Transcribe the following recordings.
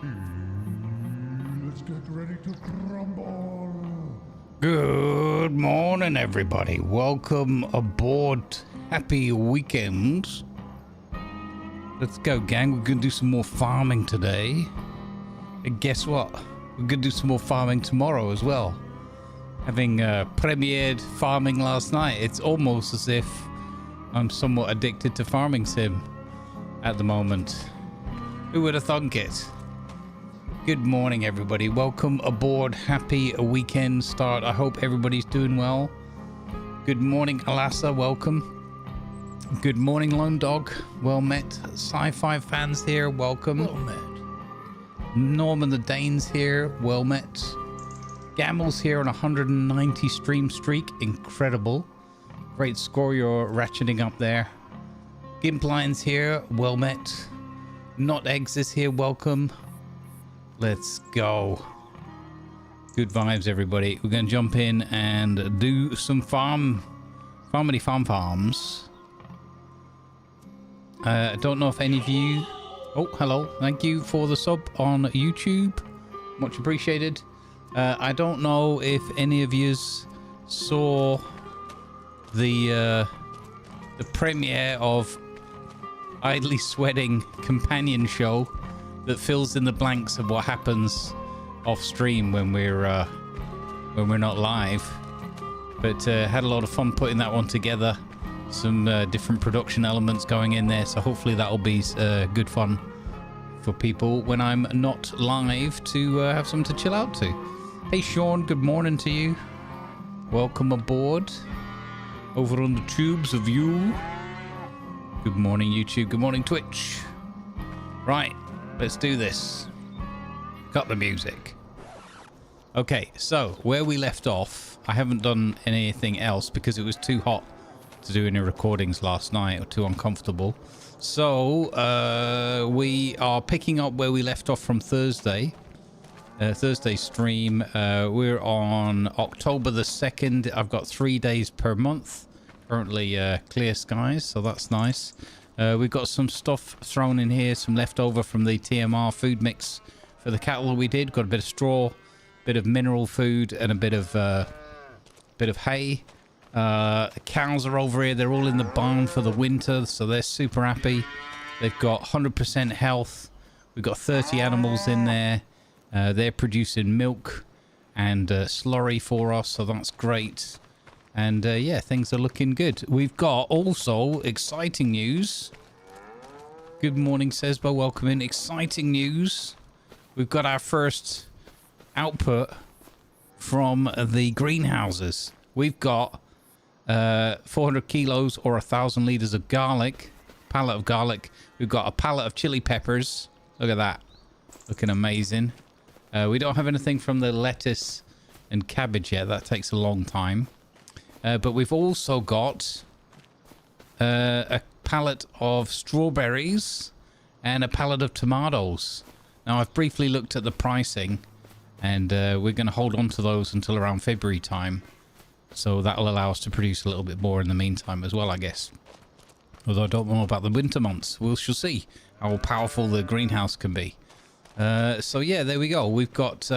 Let's get ready to crumble. Good morning, everybody. Welcome aboard. Happy weekend. Let's go, gang. We're gonna do some more farming today. And guess what? We're gonna do some more farming tomorrow as well. Having premiered farming last night, it's almost as if I'm somewhat addicted to farming sim at the moment. Who would have thunk it? Good morning, everybody. Welcome aboard. Happy weekend start. I hope everybody's doing well. Good morning, Alassa. Welcome. Good morning, Lone Dog. Well met. Sci-fi fans here. Welcome. Well met. Norman the Danes here. Well met. Gamel's here on 190 stream streak. Incredible. Great score you're ratcheting up there. Gimpline's here. Well met. Not Eggs is here. Welcome. Let's go. Good vibes, everybody. We're going to jump in and do some farms. I don't know if any of you... Oh, hello. Thank you for the sub on YouTube. Much appreciated. I don't know if any of you saw the premiere of Idly Sweating companion show that fills in the blanks of what happens off stream when we're not live. But had a lot of fun putting that one together. Some different production elements going in there, so hopefully that'll be good fun for people when I'm not live to have something to chill out to. Hey Sean, good morning to you. Welcome aboard over on the tubes of you. Good morning YouTube, good morning Twitch. Right, let's do this. Cut the music. Okay, so where we left off, I haven't done anything else because it was too hot to do any recordings last night, or too uncomfortable. So we are picking up where we left off from Thursday. Thursday stream. We're on October the 2nd. I've got 3 days per month. Currently clear skies, so that's nice. We've got some stuff thrown in here, some leftover from the TMR food mix for the cattle we did. Got a bit of straw, bit of mineral food, and a bit of hay. Cows are over here. They're all in the barn for the winter, so they're super happy. They've got 100% health. We've got 30 animals in there. They're producing milk and slurry for us, so that's great. And yeah, things are looking good. We've got also exciting news. Good morning, Sesbo. Welcome in. Exciting news. We've got our first output from the greenhouses. We've got 400 kilos or 1,000 liters of garlic, pallet of garlic. We've got a pallet of chili peppers. Look at that, looking amazing. We don't have anything from the lettuce and cabbage yet. That takes a long time. But we've also got a pallet of strawberries and a pallet of tomatoes. Now, I've briefly looked at the pricing, and we're going to hold on to those until around February time. So that'll allow us to produce a little bit more in the meantime as well, I guess. Although I don't know about the winter months. We shall see how powerful the greenhouse can be. So yeah, there we go. We've got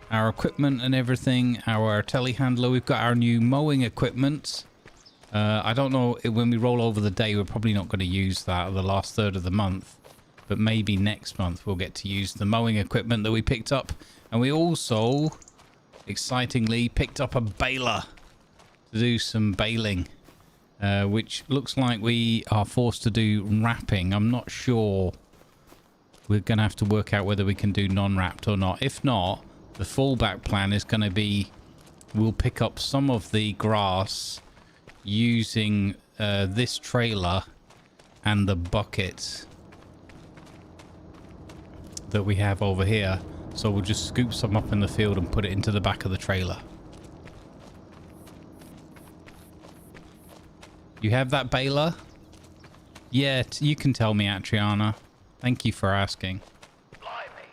our equipment and everything, our telehandler. We've got our new mowing equipment. I don't know, when we roll over the day, we're probably not going to use that the last third of the month. But maybe next month we'll get to use the mowing equipment that we picked up. And we also, excitingly, picked up a baler to do some baling. Which looks like we are forced to do wrapping. I'm not sure. We're going to have to work out whether we can do non-wrapped or not. If not, the fallback plan is going to be we'll pick up some of the grass using this trailer and the bucket that we have over here. So we'll just scoop some up in the field and put it into the back of the trailer. You have that baler? Yeah, you can tell me, Atriana. Thank you for asking. Blimey.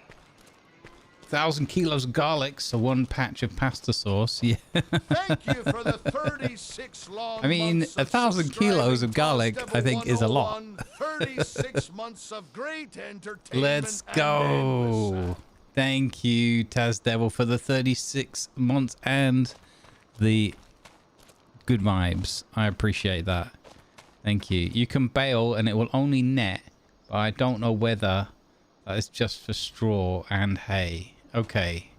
1,000 kilos of garlic, so one patch of pasta sauce. Yeah. Thank you for the 36 I mean, 1,000 kilos of garlic, I think, is a lot. 36 months of great entertainment. Let's go. Thank you, Taz Devil, for the 36 months and the good vibes. I appreciate that. Thank you. You can bail and it will only net, but I don't know whether that is just for straw and hay. Okay.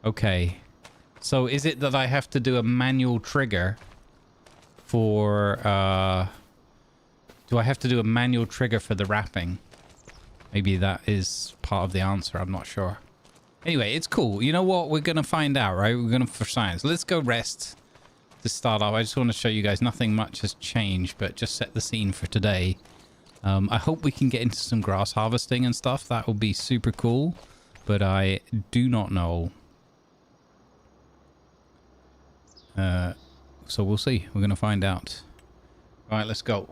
Okay. So is it that I have to do a manual trigger for... do I have to do a manual trigger for the wrapping? Maybe that is part of the answer. I'm not sure. Anyway, it's cool. You know what? We're going to find out, right? We're going to for science. Let's go rest to start off. I just want to show you guys nothing much has changed, but just set the scene for today. I hope we can get into some grass harvesting and stuff. That would be super cool, but I do not know. So we'll see. We're going to find out. All right, let's go.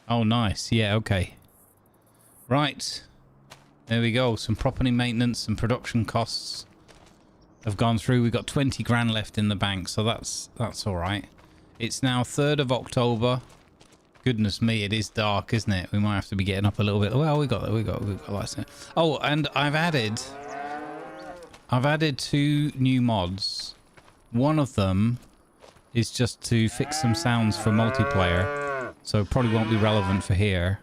Oh, nice. Yeah, okay. Right. There we go. Some property maintenance and production costs have gone through. We've got 20 grand left in the bank, so that's all right. It's now 3rd of October. Goodness me, it is dark, isn't it? We might have to be getting up a little bit. Well, we got lights. Oh, and I've added 2 new mods. One of them is just to fix some sounds for multiplayer, so it probably won't be relevant for here.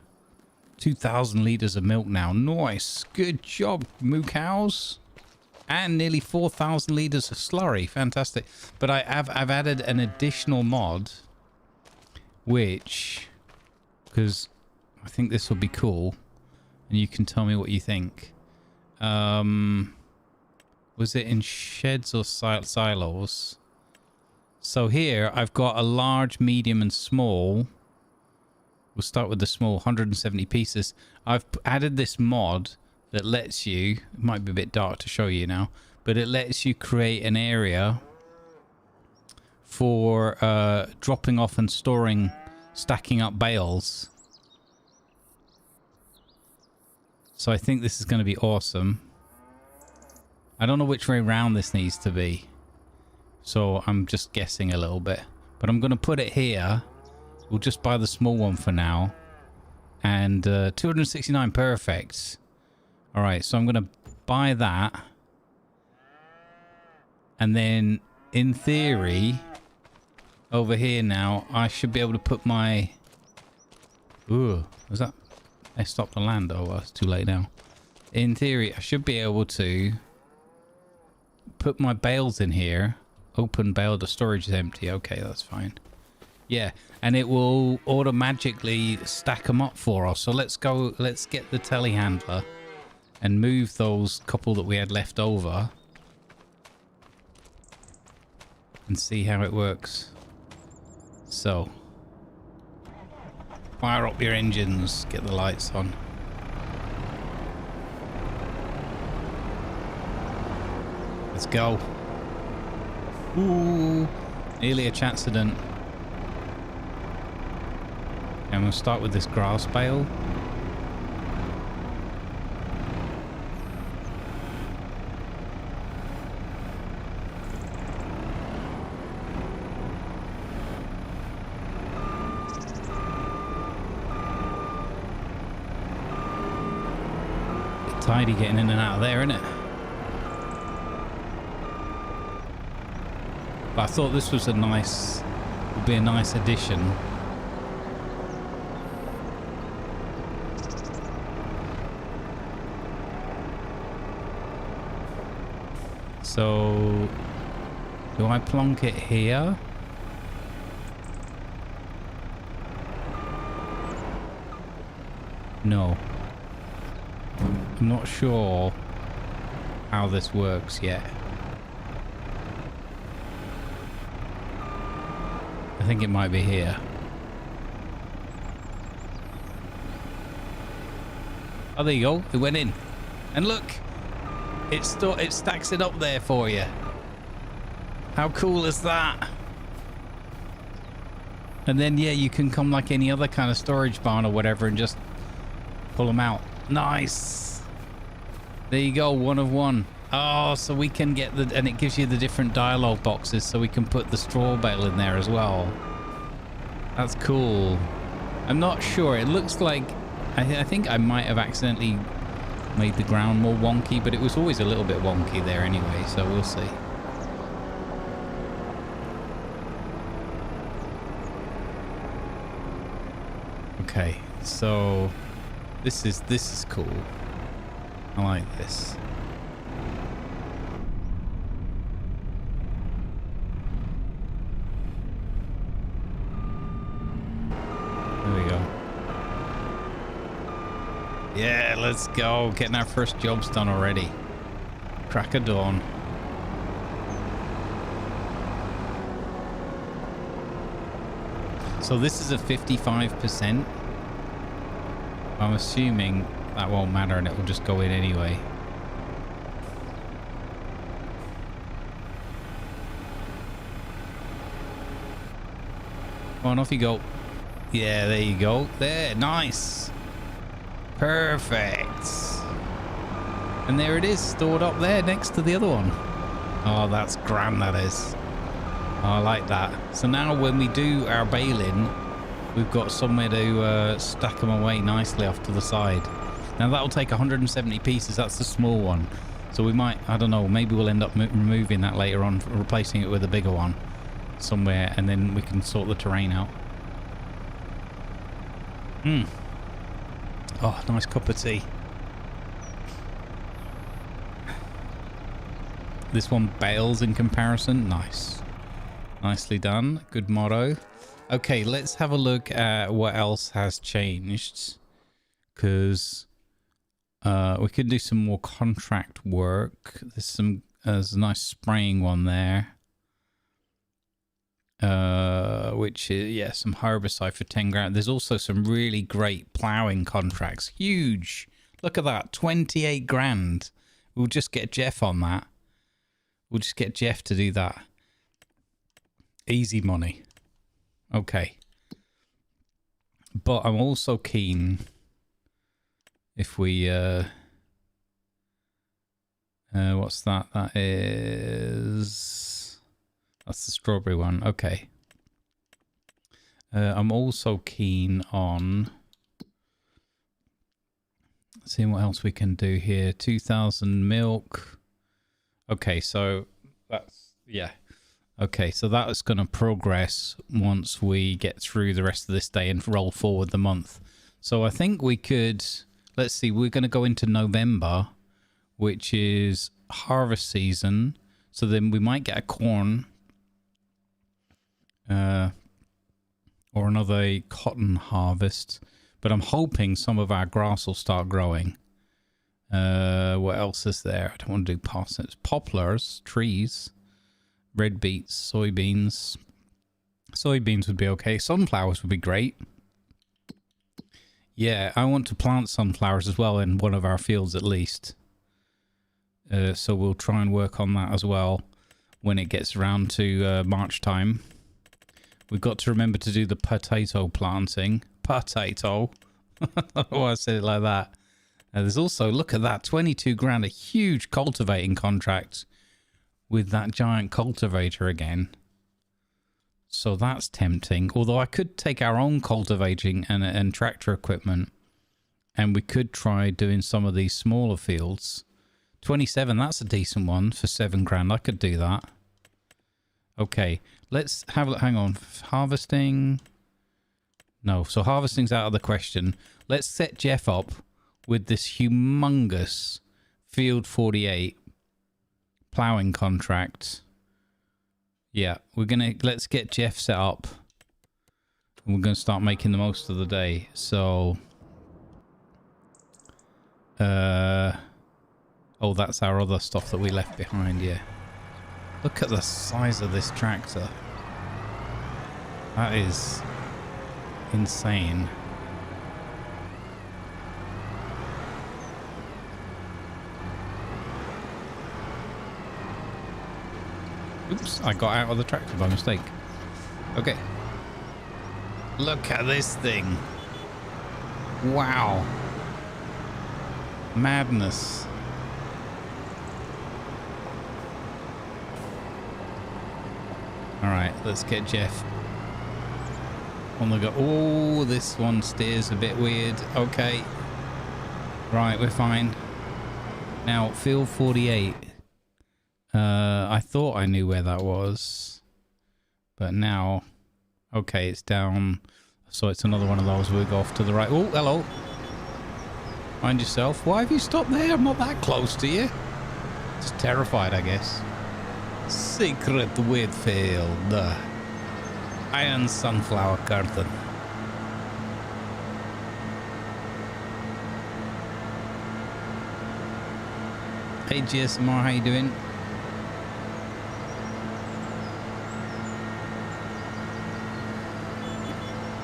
2,000 liters of milk now. Nice. Good job, moo cows. And nearly 4,000 liters of slurry. Fantastic. But I've added an additional mod, which, because I think this will be cool, and you can tell me what you think. Was it in sheds or silos? So here I've got a large, medium, and small. We'll start with the small, 170 pieces. I've added this mod that lets you, it might be a bit dark to show you now, but it lets you create an area for dropping off and storing, stacking up bales. So I think this is going to be awesome. I don't know which way around this needs to be, so I'm just guessing a little bit, but I'm going to put it here. We'll just buy the small one for now. And 269 perfect. All right, so I'm going to buy that. And then, in theory, over here now, I should be able to put my... Ooh, was that... I stopped the land. Oh, well, it's too late now. In theory, I should be able to put my bales in here. Open bale, the storage is empty. Okay, that's fine. Yeah, and it will automatically stack them up for us. So let's go, let's get the telehandler and move those couple that we had left over and see how it works. So, fire up your engines, get the lights on. Let's go. Ooh, nearly a accident. And we'll start with this grass bale. Bit tidy getting in and out of there, isn't it? But I thought this was would be a nice addition. So, do I plonk it here? No. I'm not sure how this works yet. I think it might be here. Oh, there you go. It went in. And look! It stacks it up there for you. How cool is that? And then, yeah, you can come like any other kind of storage barn or whatever and just pull them out. Nice. There you go, 1 of 1. Oh, so we can get the... And it gives you the different dialogue boxes, so we can put the straw bale in there as well. That's cool. I'm not sure. It looks like... I think I might have accidentally made the ground more wonky, but it was always a little bit wonky there anyway, so we'll see. Okay, so this is cool. I like this. There we go. Yeah, let's go. Getting our first jobs done already. Crack of dawn. So this is a 55%. I'm assuming that won't matter and it will just go in anyway. Come on, off you go. Yeah, there you go. There, nice. Perfect. And there it is, stored up there next to the other one. Oh, that's grand, that is. Oh, I like that. So now when we do our baling, we've got somewhere to stack them away nicely off to the side. Now that'll take 170 pieces. That's the small one. So we might, I don't know, maybe we'll end up removing that later on, replacing it with a bigger one somewhere, and then we can sort the terrain out. Oh, nice cup of tea. This one bales in comparison. Nice. Nicely done. Good motto. Okay, let's have a look at what else has changed. Because we could do some more contract work. There's a nice spraying one there. Which is, yeah, some herbicide for 10 grand. There's also some really great ploughing contracts. Huge. Look at that. 28 grand. We'll just get Jeff on that. We'll just get Jeff to do that. Easy money. Okay. But I'm also keen if we what's that? That's the strawberry one. Okay. I'm also keen on seeing what else we can do here. 2,000 milk. Okay, so that's, yeah. Okay, so that's going to progress once we get through the rest of this day and roll forward the month. So I think we could, let's see, we're going to go into November, which is harvest season. So then we might get a corn or another cotton harvest. But I'm hoping some of our grass will start growing. What else is there? I don't want to do parsnips. Poplars, trees, red beets, soybeans. Soybeans would be okay. Sunflowers would be great. Yeah, I want to plant sunflowers as well in one of our fields at least. So we'll try and work on that as well when it gets around to March time. We've got to remember to do the potato planting. Potato. I don't know why I said it like that. There's also, look at that, 22 grand, a huge cultivating contract with that giant cultivator again. So that's tempting. Although I could take our own cultivating and tractor equipment, and we could try doing some of these smaller fields. 27, that's a decent one for 7 grand. I could do that. Okay, let's have a look. Hang on. Harvesting. No, so harvesting's out of the question. Let's set Jeff up with this humongous Field 48 ploughing contract. Yeah, let's get Jeff set up. And we're gonna start making the most of the day. So oh, that's our other stuff that we left behind, yeah. Look at the size of this tractor. That is insane. Oops, I got out of the tractor by mistake. Okay. Look at this thing. Wow. Madness. right, let's get Jeff on the go. Oh, this one steers a bit weird. Okay. Right, we're fine. Now, field 48. I thought I knew where that was. But now... Okay, it's down. So it's another one of those. We'll go off to the right. Oh, hello. Mind yourself. Why have you stopped there? I'm not that close to you. Just terrified, I guess. Secret Whitfield. Iron sunflower curtain. Hey GSMR, how you doing?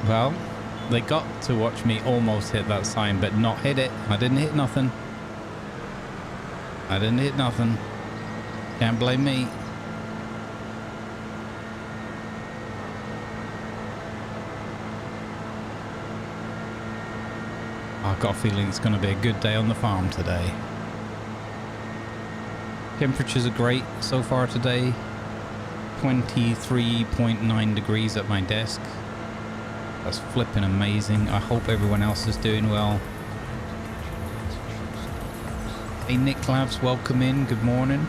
Well, they got to watch me almost hit that sign, but not hit it. I didn't hit nothing. I didn't hit nothing. Can't blame me. I've got a feeling it's going to be a good day on the farm today. Temperatures are great so far today. 23.9 degrees at my desk. That's flipping amazing. I hope everyone else is doing well. Hey Nick Clavs, welcome in. Good morning.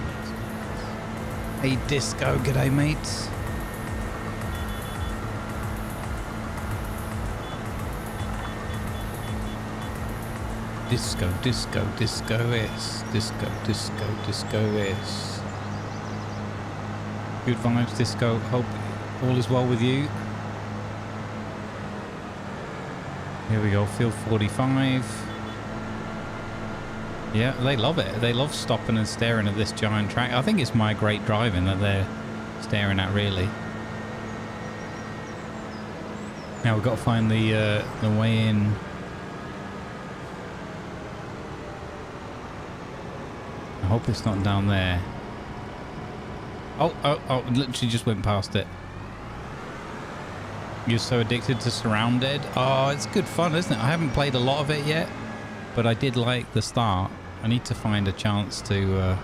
Hey Disco, g'day mates. Disco, disco, disco S. Disco, disco, disco S. Good vibes, Disco. Hope all is well with you. Here we go, field 45. Yeah, they love it. They love stopping and staring at this giant track. I think it's my great driving that they're staring at, really. Now we've got to find the way in. I hope it's not down there. Oh, literally just went past it. You're so addicted to Surrounded. Oh, it's good fun, isn't it? I haven't played a lot of it yet, but I did like the start. I need to find a chance to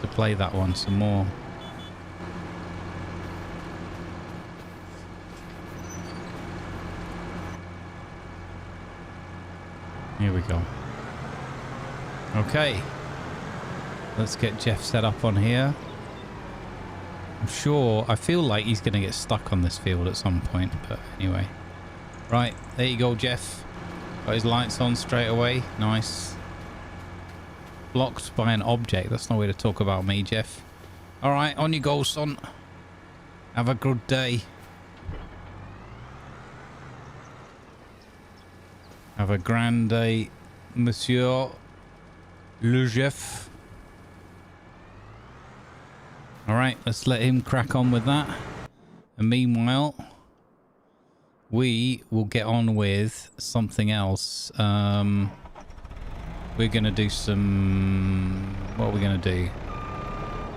play that one some more. Here we go. Okay. Let's get Jeff set up on here. I'm sure, I feel like he's going to get stuck on this field at some point, but anyway. Right, there you go, Jeff. Got his lights on straight away. Nice. Blocked by an object. That's no way to talk about me, Jeff. All right, on you go, son. Have a good day. Have a grand day, Monsieur Le Jeff. All right, let's let him crack on with that. And meanwhile, we will get on with something else. We're going to do some... What are we going to do?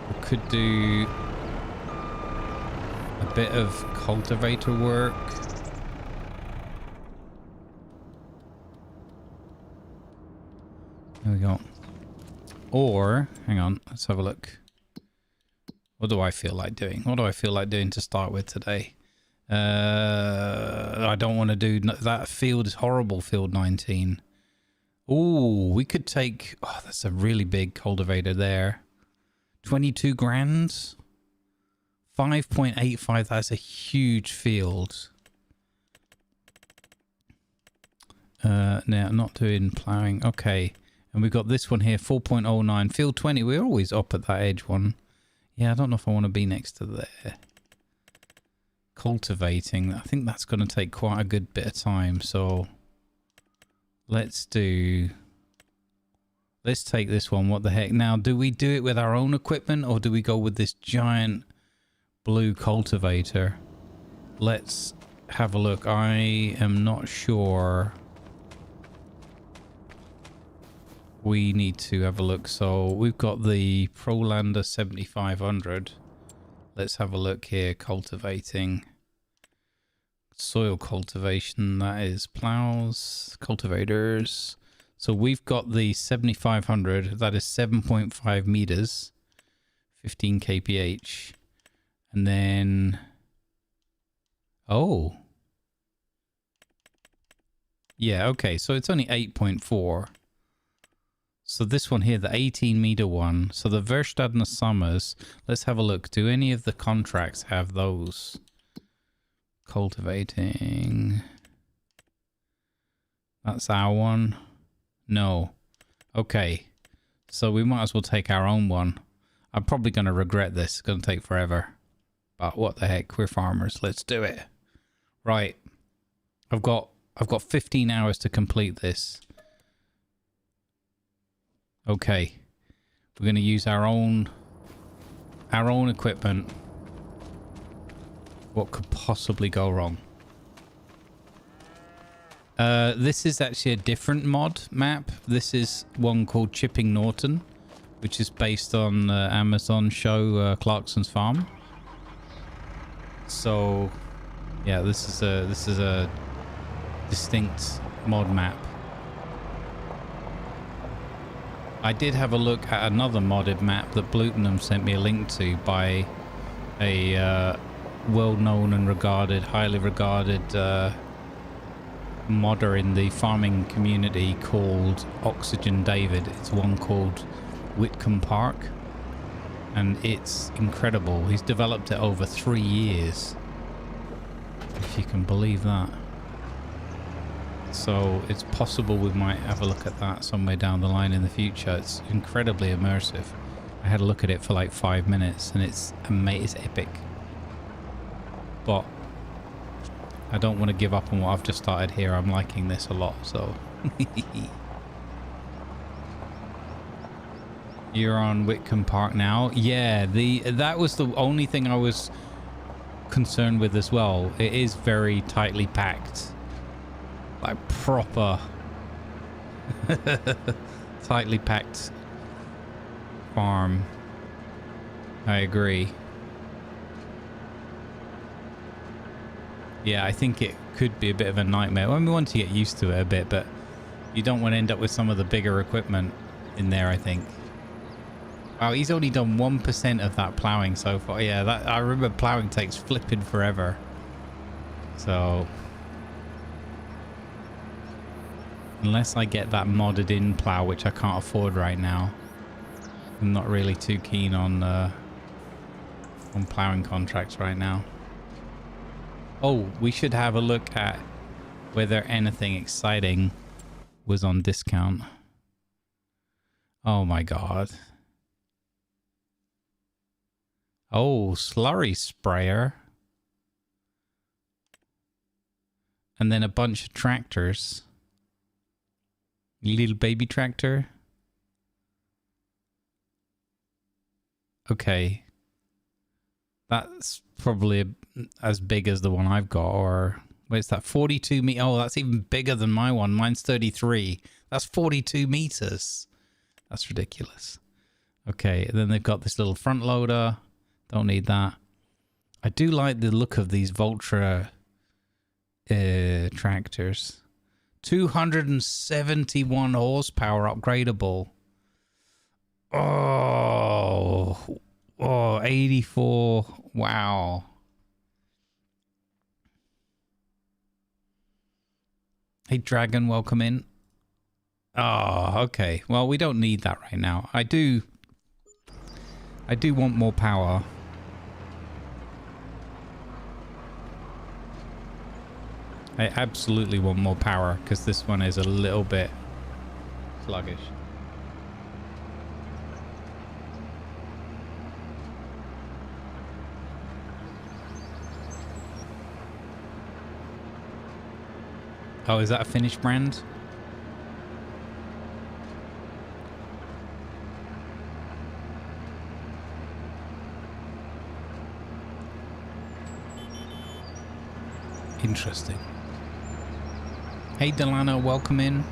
We could do a bit of cultivator work. There we go. Or, hang on, let's have a look. What do I feel like doing? What do I feel like doing to start with today? I don't want to do... That field is horrible, field 19. Ooh, we could take... Oh, that's a really big cultivator there. 22 grand? 5.85, that's a huge field. Now, not doing ploughing. Okay. And we've got this one here, 4.09. Field 20, we're always up at that edge one. Yeah, I don't know if I want to be next to there. Cultivating, I think that's going to take quite a good bit of time, so let's take this one. What the heck? Now, do we do it with our own equipment or do we go with this giant blue cultivator? Let's have a look. I am not sure. We need to have a look. So we've got the Prolander 7500. Let's have a look here. Cultivating. Soil cultivation. That is plows. Cultivators. So we've got the 7500. That is 7.5 meters. 15 kph. And then... Oh. Yeah, okay. So it's only 8.4. So this one here, the 18-meter one. So the Verstadner Summers. Let's have a look. Do any of the contracts have those? Cultivating. That's our one. No. Okay. So we might as well take our own one. I'm probably going to regret this. It's going to take forever. But what the heck? We're farmers. Let's do it. Right. I've got 15 hours to complete this. Okay. We're going to use our own equipment. What could possibly go wrong? This is actually a different mod map. This is one called Chipping Norton, which is based on Amazon show Clarkson's Farm. So, yeah, this is a distinct mod map. I did have a look at another modded map that Blutenham sent me a link to by a well-known and regarded, highly regarded modder in the farming community called Oxygen David. It's one called Whitcomb Park, and it's incredible. He's developed it over 3 years, if you can believe that. So it's possible we might have a look at that somewhere down the line in the future. It's incredibly immersive. I had a look at it for like 5 minutes, and it's epic. But I don't want to give up on what I've just started here. I'm liking this a lot, so. You're on Whitcomb Park now? Yeah, that was the only thing I was concerned with as well. It is very tightly packed. Like proper tightly packed farm. I agree. Yeah, I think it could be a bit of a nightmare. I mean, once you get used to it a bit, but you don't want to end up with some of the bigger equipment in there, I think. Wow, he's only done 1% of that ploughing so far. Yeah, that I remember ploughing takes flipping forever. So unless I get that modded in plow, which I can't afford right now, I'm not really too keen on ploughing contracts right now. Oh, we should have a look at whether anything exciting was on discount. Oh my god. Oh, slurry sprayer. And then a bunch of tractors. Little baby tractor. Okay. That's probably as big as the one I've got, or where's that? 42 meters. Oh, that's even bigger than my one. Mine's 33. That's 42 meters. That's ridiculous. Okay, and then they've got this little front loader. Don't need that. I do like the look of these Voltra tractors. 271 horsepower upgradable. Oh, 84. Wow. Hey, Dragon, welcome in. Oh, okay. Well, we don't need that right now. I do want more power. I absolutely want more power because this one is a little bit sluggish. Oh, is that a Finnish brand? Interesting. Hey, Delano, welcome in.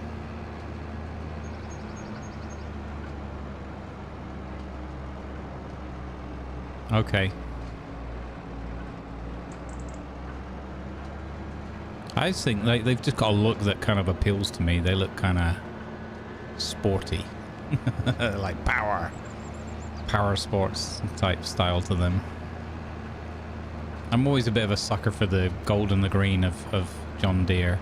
Okay. I just think they've just got a look that kind of appeals to me. They look kind of sporty. Like power sports type style to them. I'm always a bit of a sucker for the gold and the green of John Deere.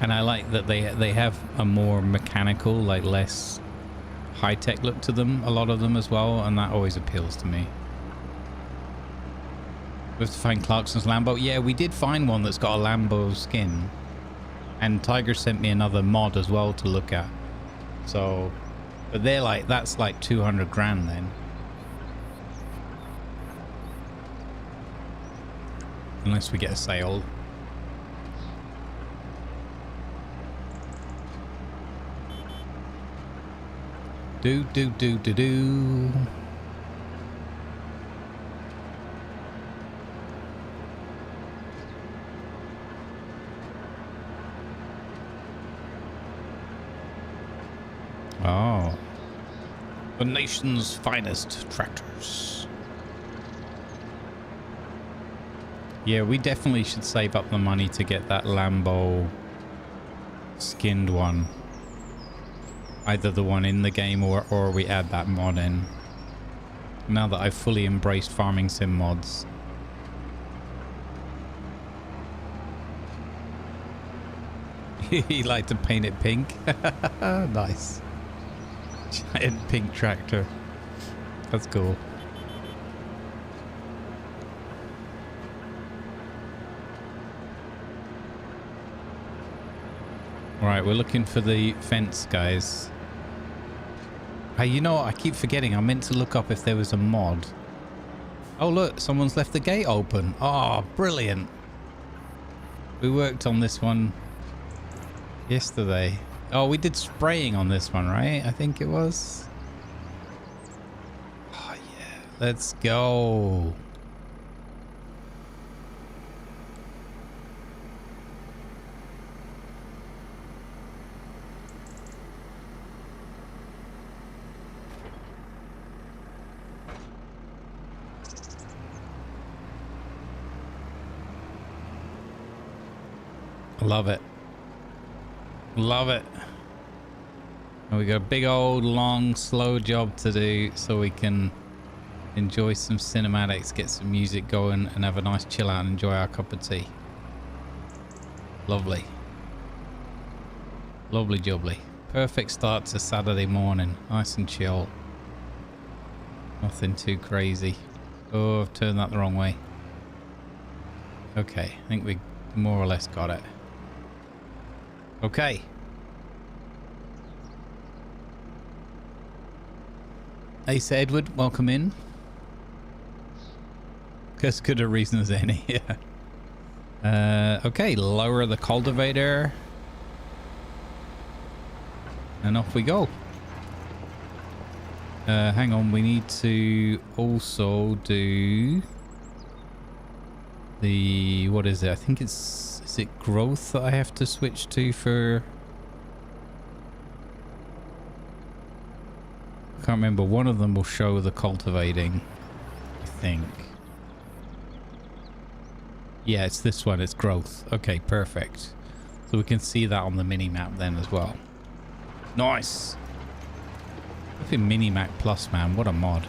And I like that they have a more mechanical, like less high-tech look to them, a lot of them as well, and that always appeals to me. We have to find Clarkson's Lambo. Yeah, we did find one that's got a Lambo skin. And Tiger sent me another mod as well to look at. So, but they're like, that's like 200 grand then. Unless we get a sale. Do. Oh. The nation's finest tractors. Yeah, we definitely should save up the money to get that Lambo skinned one. Either the one in the game or we add that mod in. Now that I've fully embraced farming sim mods. He liked to paint it pink. Nice. Giant pink tractor. That's cool. Alright, we're looking for the fence, guys. Hey, you know what? I keep forgetting. I meant to look up if there was a mod. Oh, look. Someone's left the gate open. Oh, brilliant. We worked on this one yesterday. Oh, we did spraying on this one, right? I think it was. Oh, yeah. Let's go. Love it. Love it. And we got a big old long slow job to do so we can enjoy some cinematics, get some music going and have a nice chill out and enjoy our cup of tea. Lovely. Lovely jubbly. Perfect start to Saturday morning. Nice and chill. Nothing too crazy. Oh, I've turned that the wrong way. Okay, I think we more or less got it. Okay. Ace Edward, welcome in. As good a reason as any, yeah. Okay, lower the cultivator. And off we go. Hang on, we need to also do the, what is it? I think is it growth that I have to switch to for? I can't remember. One of them will show the cultivating, I think. Yeah, it's this one. It's growth. Okay, perfect. So we can see that on the mini-map then as well. Nice. Look at Mini-Mac Plus, man. What a mod.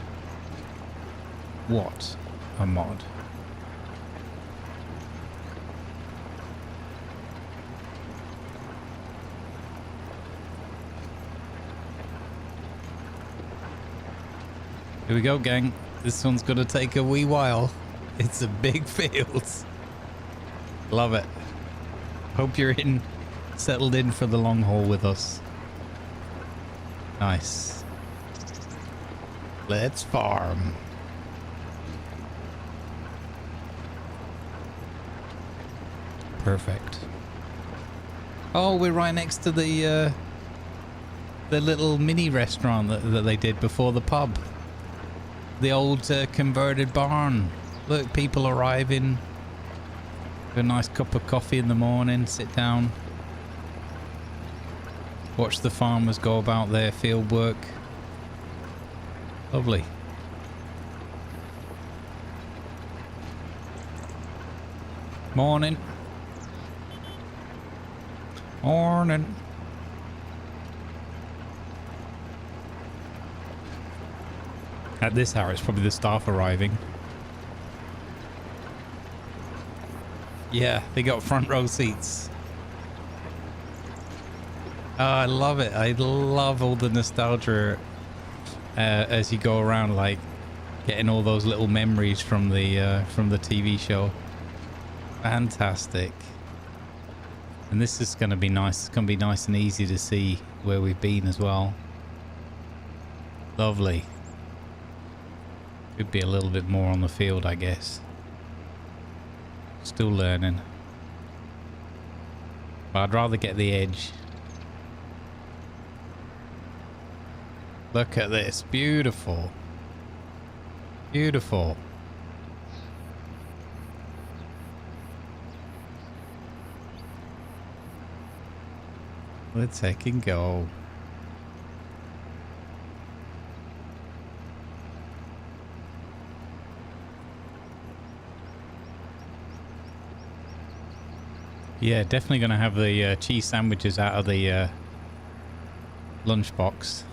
What a mod. Here we go, gang. This one's gonna take a wee while. It's a big field. Love it. Hope you're settled in for the long haul with us. Nice. Let's farm. Perfect. Oh, we're right next to the little mini restaurant that they did before the pub. The old converted barn. Look, people arriving. Have a nice cup of coffee in the morning. Sit down. Watch the farmers go about their field work. Lovely. Morning. Morning. At this hour, it's probably the staff arriving. Yeah, they got front row seats. Oh, I love it. I love all the nostalgia as you go around, like getting all those little memories from the TV show. Fantastic. And this is going to be nice. It's going to be nice and easy to see where we've been as well. Lovely. Could be a little bit more on the field, I guess. Still learning. But I'd rather get the edge. Look at this. Beautiful. Beautiful. Let's heck and go. Yeah, definitely going to have the cheese sandwiches out of the lunchbox.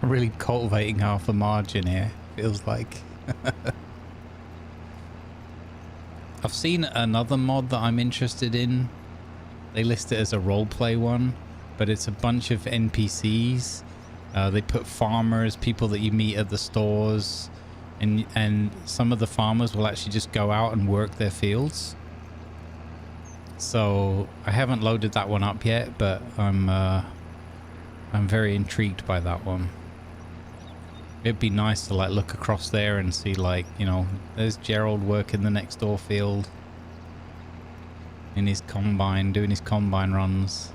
Really cultivating half a margin here, feels like. I've seen another mod that I'm interested in. They list it as a roleplay one, but it's a bunch of NPCs. They put farmers, people that you meet at the stores, and some of the farmers will actually just go out and work their fields. So I haven't loaded that one up yet, but I'm very intrigued by that one. It'd be nice to like look across there and see, like, you know, there's Gerald working the next door field in his combine, doing his combine runs.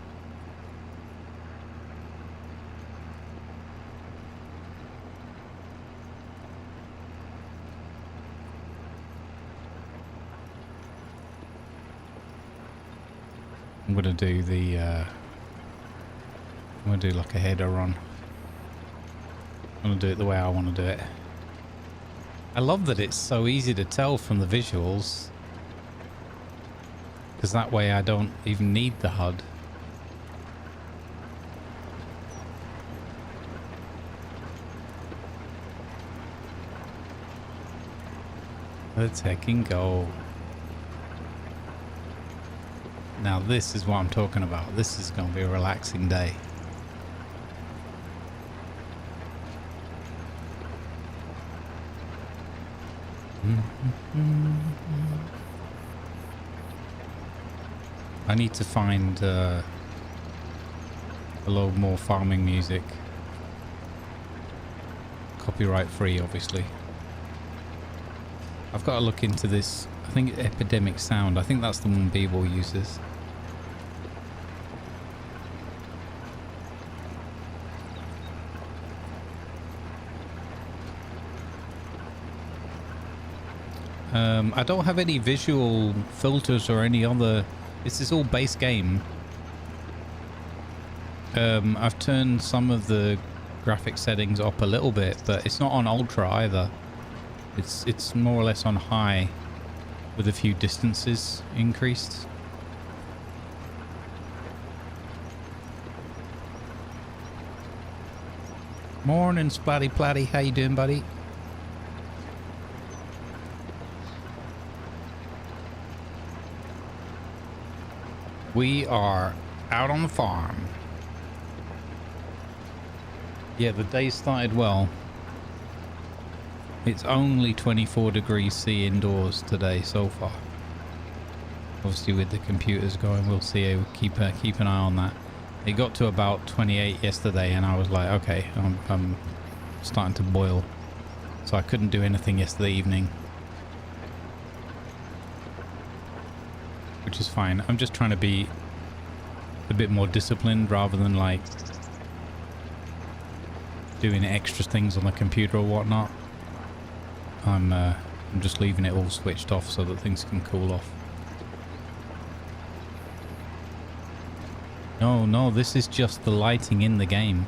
I'm gonna do the I'm gonna do like a header run. I'm gonna do it the way I want to do it. I love that it's so easy to tell from the visuals, because that way I don't even need the HUD. Let's heckin' go. Now this is what I'm talking about. This is going to be a relaxing day. I need to find a little more farming music. Copyright free, obviously. I've got to look into this. I think Epidemic Sound. I think that's the one B-Ball uses. I don't have any visual filters or any other. This is all base game. I've turned some of the graphic settings up a little bit, but it's not on ultra either. It's more or less on high, with a few distances increased. Morning, Splatty Platty. How you doing, buddy? We are out on the farm. Yeah, the day started well. It's only 24 degrees C indoors today so far. Obviously with the computers going, we'll see. We'll keep an eye on that. It got to about 28 yesterday and I was like, okay, I'm starting to boil. So I couldn't do anything yesterday evening. Which is fine. I'm just trying to be a bit more disciplined rather than like doing extra things on the computer or whatnot. I'm just leaving it all switched off so that things can cool off. No, no, this is just the lighting in the game.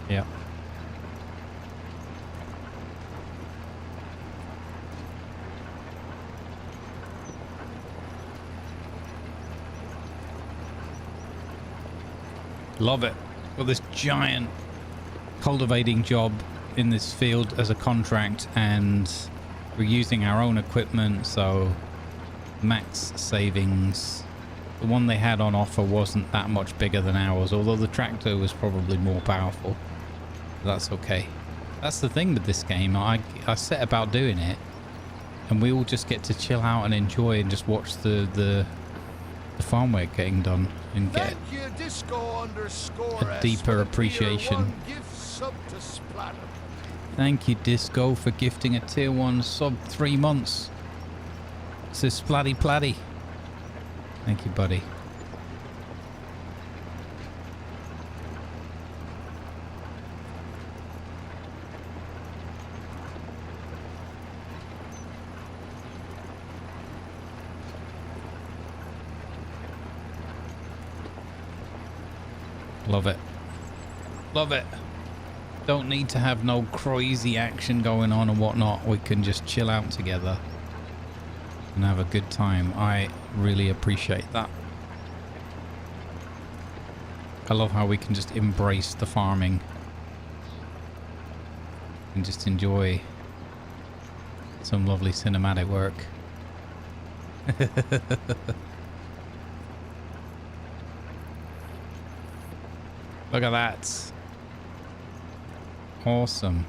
Yeah. Love it. Got this giant cultivating job in this field as a contract, and we're using our own equipment, so max savings. The one they had on offer wasn't that much bigger than ours, although the tractor was probably more powerful. That's okay. That's the thing with this game. I set about doing it, and we all just get to chill out and enjoy and just watch the farm work getting done and get a deeper appreciation. Thank you, Disco, for gifting a tier 1 sub 3 months. Says Splatty Platty. Thank you, buddy. Love it. Love it. Don't need to have no crazy action going on and whatnot. We can just chill out together and have a good time. I really appreciate that. I love how we can just embrace the farming and just enjoy some lovely cinematic work. Look at that. Awesome.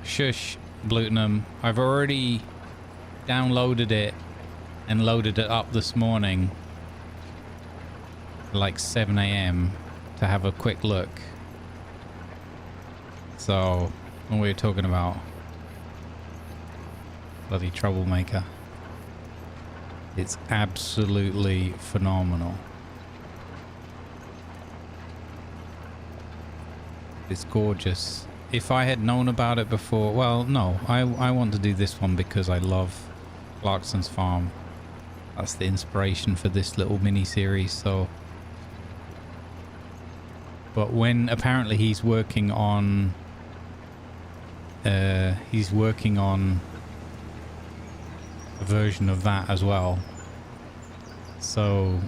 Shush, Blutenham. I've already downloaded it and loaded it up this morning like 7 AM to have a quick look. So, what were you talking about? Bloody troublemaker. It's absolutely phenomenal. It's gorgeous. If I had known about it before, well, no, I want to do this one because I love Clarkson's Farm. That's the inspiration for this little mini series. So, but when apparently he's working on a version of that as well. So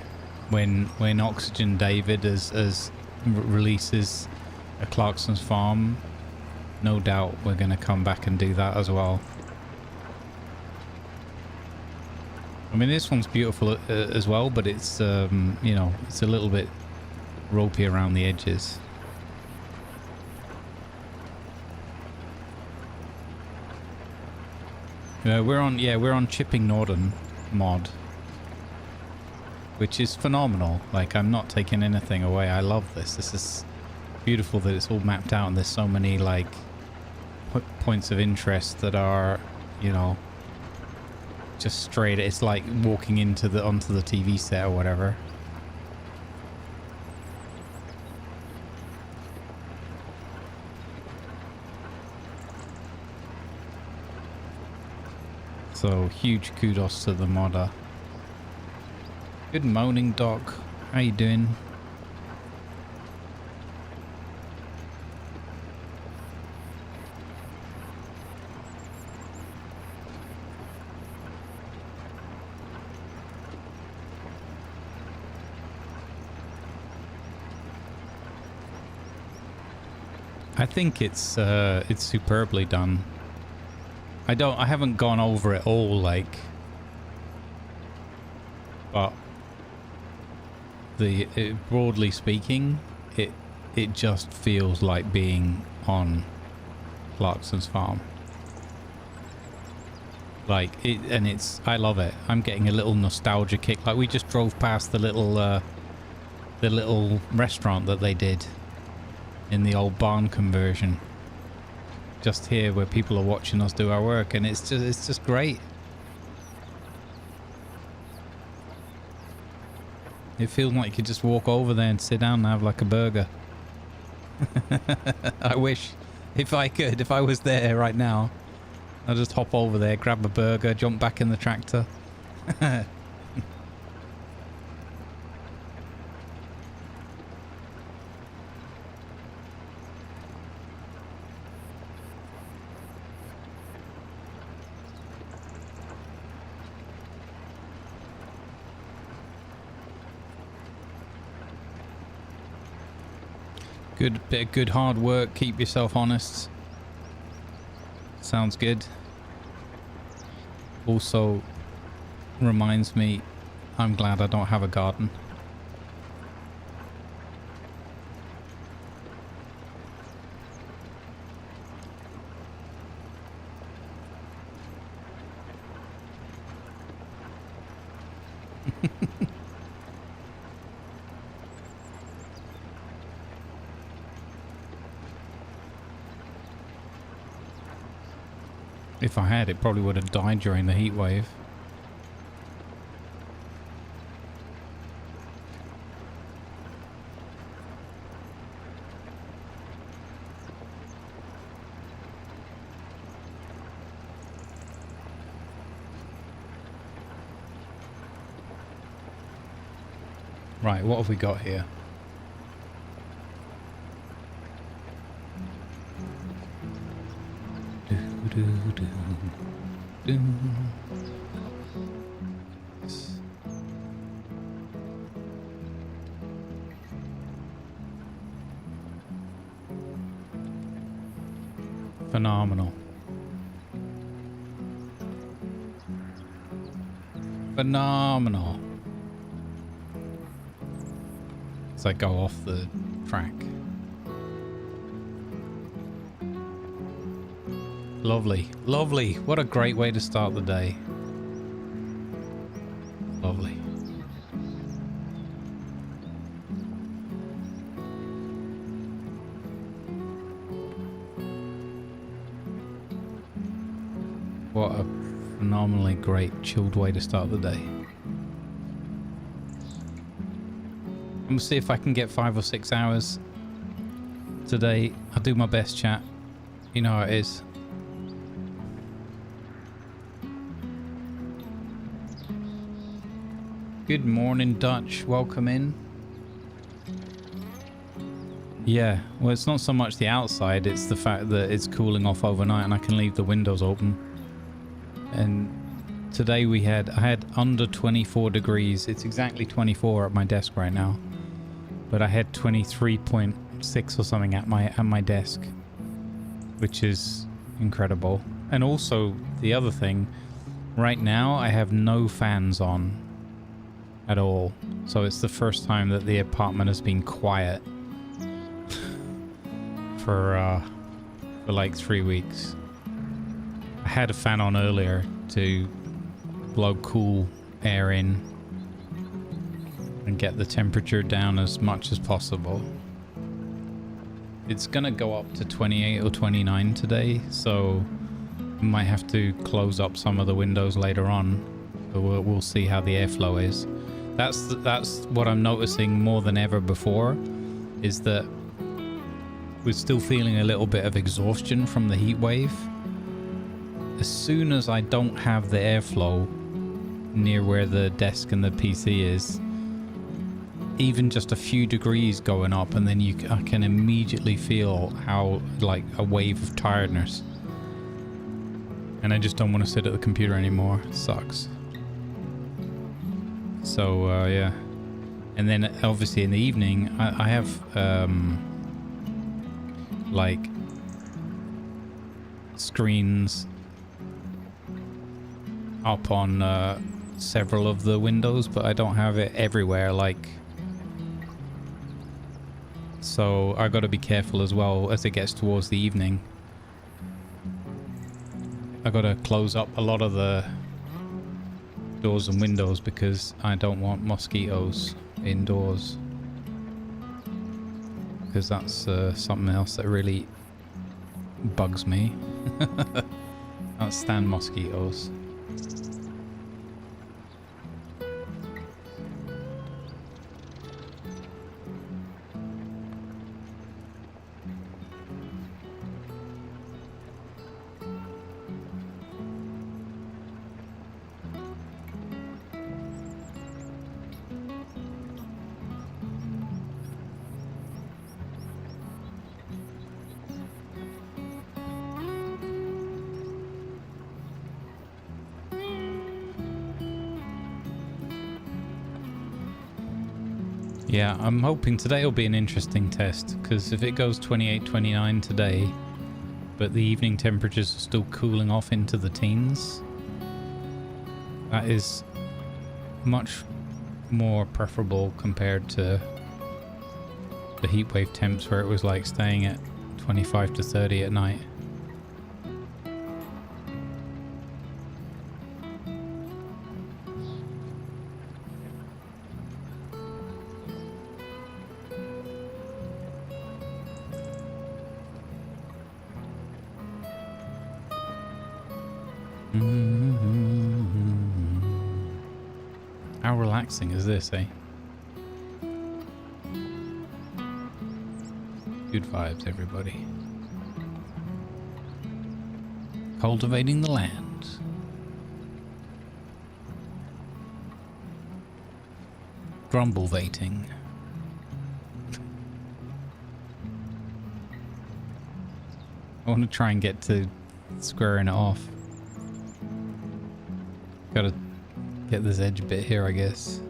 when Oxygen David as releases a Clarkson's Farm, no doubt we're going to come back and do that as well. I mean, this one's beautiful as well, but it's you know, it's a little bit ropey around the edges. We're on Chipping Norton mod, which is phenomenal. Like, I'm not taking anything away. I love this. This is beautiful that it's all mapped out and there's so many like points of interest that are, you know, just straight. It's like walking onto the TV set or whatever. So huge kudos to the modder. Good morning, Doc. How you doing? I think it's superbly done. I haven't gone over it all, like, but broadly speaking, it just feels like being on Clarkson's Farm. Like I love it. I'm getting a little nostalgia kick. Like, we just drove past the little restaurant that they did in the old barn conversion. Just here where people are watching us do our work, and it's just great. It feels like you could just walk over there and sit down and have like a burger. I wish, if I was there right now, I'll just hop over there, grab a burger, jump back in the tractor. Good bit of good hard work. Keep yourself honest. Sounds good. Also reminds me, I'm glad I don't have a garden. If I had, it probably would have died during the heat wave. Right, what have we got here? Phenomenal. Phenomenal. As I go off the track. Lovely, lovely. What a great way to start the day. Lovely. What a phenomenally great chilled way to start the day. I'm gonna see if I can get 5 or 6 hours today. I'll do my best, chat. You know how it is. Good morning, Dutch. Welcome in. Yeah, well, it's not so much the outside, it's the fact that it's cooling off overnight and I can leave the windows open. And today I had under 24 degrees. It's exactly 24 at my desk right now. But I had 23.6 or something at my desk, which is incredible. And also the other thing, right now I have no fans on at all. So it's the first time that the apartment has been quiet for like 3 weeks. I had a fan on earlier to blow cool air in and get the temperature down as much as possible. It's gonna go up to 28 or 29 today, so we might have to close up some of the windows later on. So we'll see how the airflow is. That's what I'm noticing more than ever before, is that we're still feeling a little bit of exhaustion from the heat wave. As soon as I don't have the airflow near where the desk and the PC is, even just a few degrees going up, and then I can immediately feel how, like, a wave of tiredness. And I just don't want to sit at the computer anymore. It sucks. So, yeah. And then, obviously, in the evening, I have, like, screens up on several of the windows, but I don't have it everywhere, like. So I got to be careful as well as it gets towards the evening. I got to close up a lot of the doors and windows because I don't want mosquitoes indoors. Because that's something else that really bugs me. I can't stand mosquitoes. Yeah, I'm hoping today will be an interesting test, because if it goes 28, 29 today, but the evening temperatures are still cooling off into the teens, that is much more preferable compared to the heatwave temps where it was like staying at 25 to 30 at night. How relaxing is this, eh? Good vibes, everybody. Cultivating the land. Grumblvating. I want to try and get to squaring it off. Gotta get this edge bit here, I guess.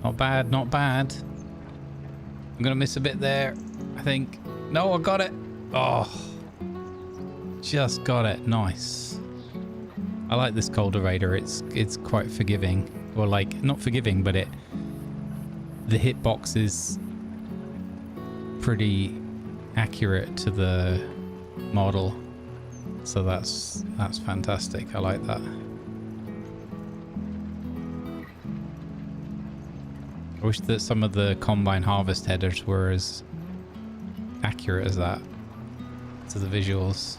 Not bad, not bad. I'm gonna miss a bit there, I think. No, I got it. Oh, just got it. Nice. I like this cultivator. It's quite forgiving, or like not forgiving, but the hitbox is pretty accurate to the model, so that's fantastic. I like that. I wish that some of the combine harvest headers were as accurate as that to the visuals.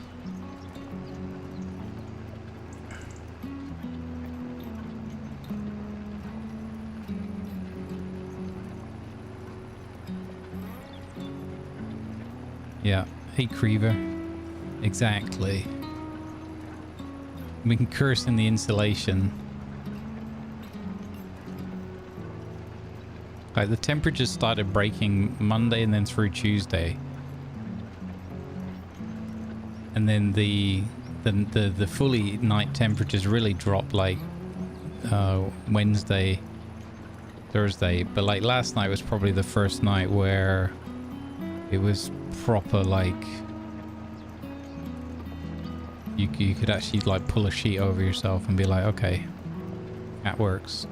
Yeah, hey Creever. Exactly. We can curse in the insulation. Like the temperatures started breaking Monday and then through Tuesday. And then the fully night temperatures really dropped like Wednesday, Thursday. But like last night was probably the first night where it was proper, like you could actually like pull a sheet over yourself and be like, okay, that works.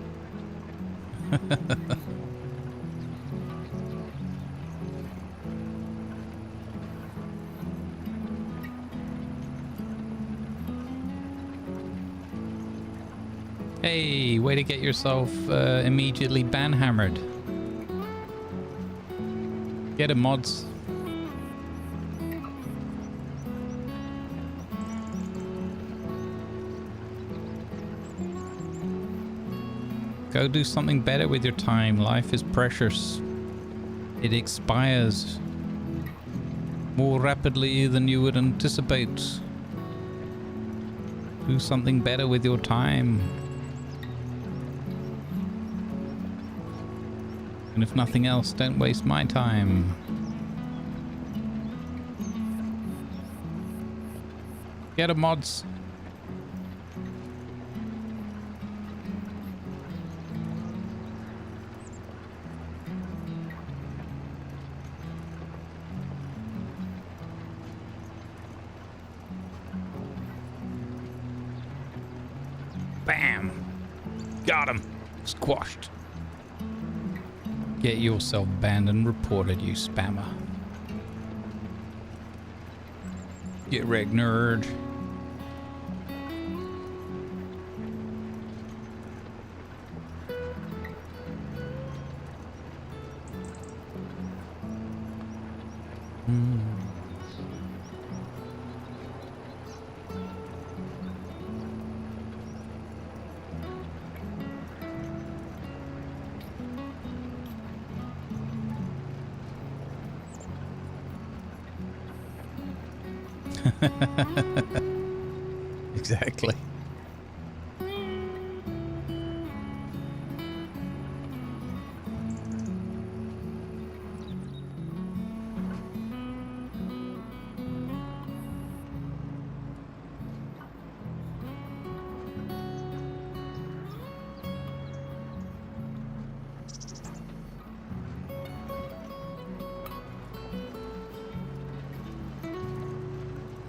Hey, way to get yourself immediately banhammered. Get him, mods. Go do something better with your time. Life is precious. It expires more rapidly than you would anticipate. Do something better with your time. And if nothing else, don't waste my time. Get a mods. Bam! Got him. Squashed. Get yourself banned and reported, you spammer. Get wrecked, nerd. Exactly.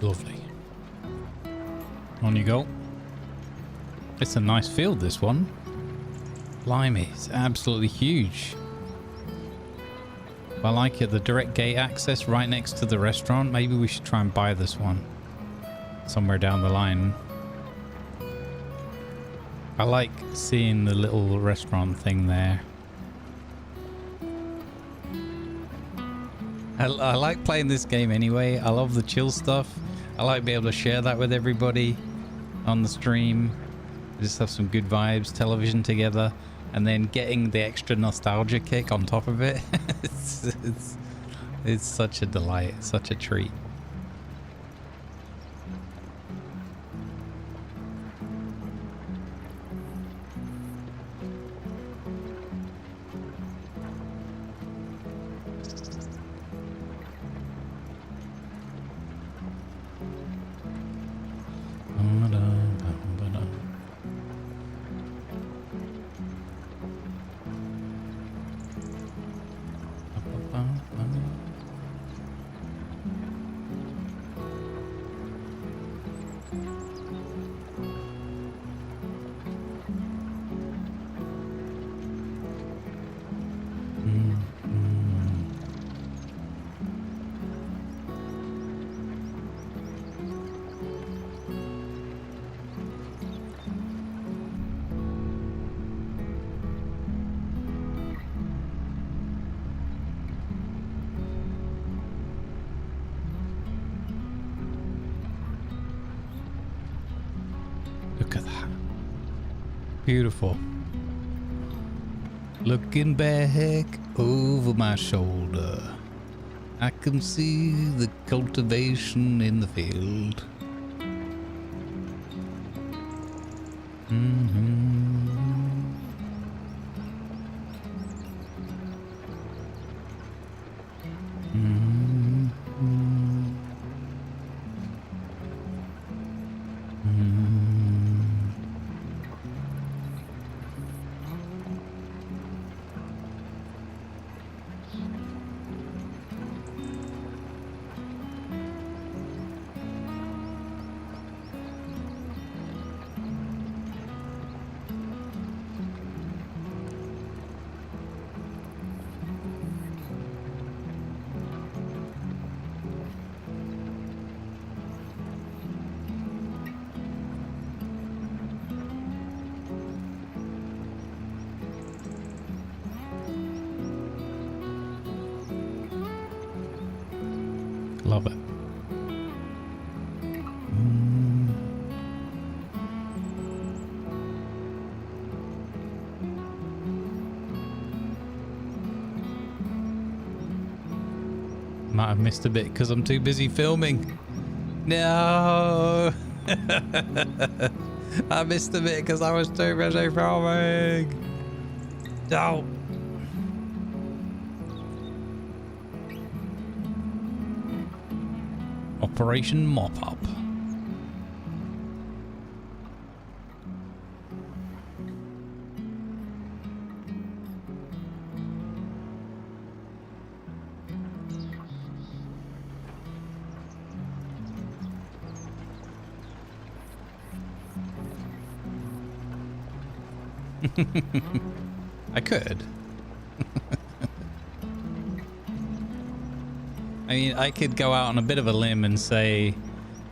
Lovely. On you go. It's a nice field, this one. Blimey, it's absolutely huge. I like it. The direct gate access right next to the restaurant. Maybe we should try and buy this one somewhere down the line. I like seeing the little restaurant thing there. I like playing this game anyway. I love the chill stuff. I like being able to share that with everybody on the stream. Just have some good vibes, television together. And then getting the extra nostalgia kick on top of it. it's such a delight, such a treat. Look at that. Beautiful. Looking back over my shoulder, I can see the cultivation in the field. Love it. Might have missed a bit because I'm too busy filming. No! I missed a bit because I was too busy filming. No! Operation Mop Up. I could. I mean, I could go out on a bit of a limb and say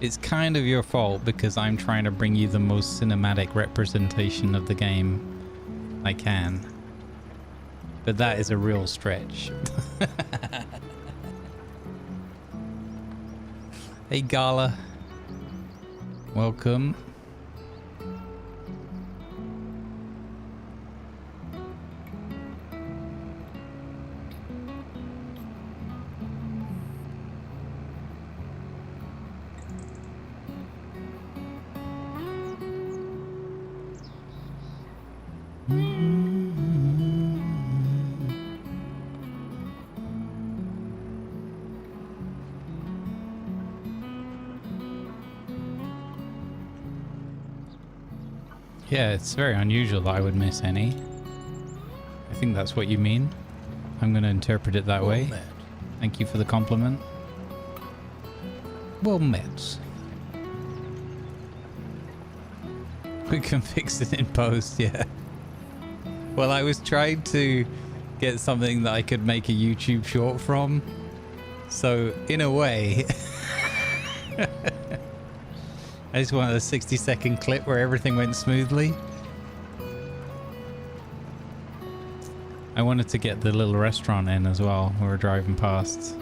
it's kind of your fault because I'm trying to bring you the most cinematic representation of the game I can. But that is a real stretch. Hey, Gala. Welcome. Yeah, it's very unusual that I would miss any. I think that's what you mean. I'm going to interpret it that way. Thank you for the compliment. Well met. We can fix it in post, yeah. Well, I was trying to get something that I could make a YouTube short from. So, in a way, I just wanted a 60-second clip where everything went smoothly. I wanted to get the little restaurant in as well. We were driving past.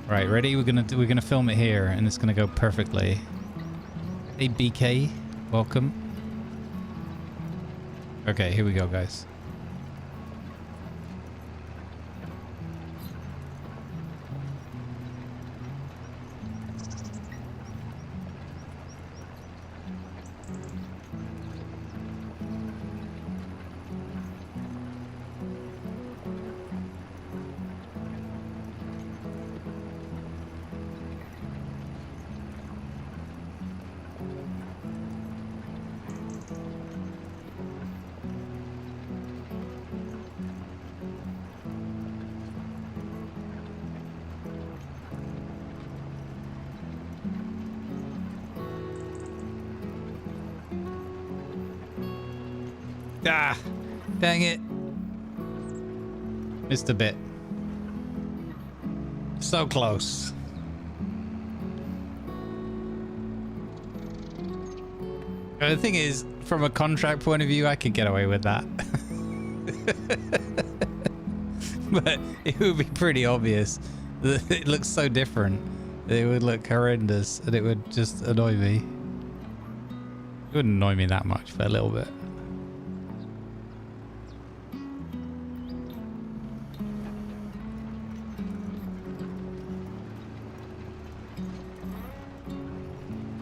Right, ready? We're gonna film it here, and it's gonna go perfectly. Hey, BK, welcome. Okay, here we go, guys. Ah, dang it. Missed a bit. So close. The thing is, from a contract point of view, I could get away with that. But it would be pretty obvious. It looks so different. It would look horrendous and it would just annoy me. It wouldn't annoy me that much, but a little bit.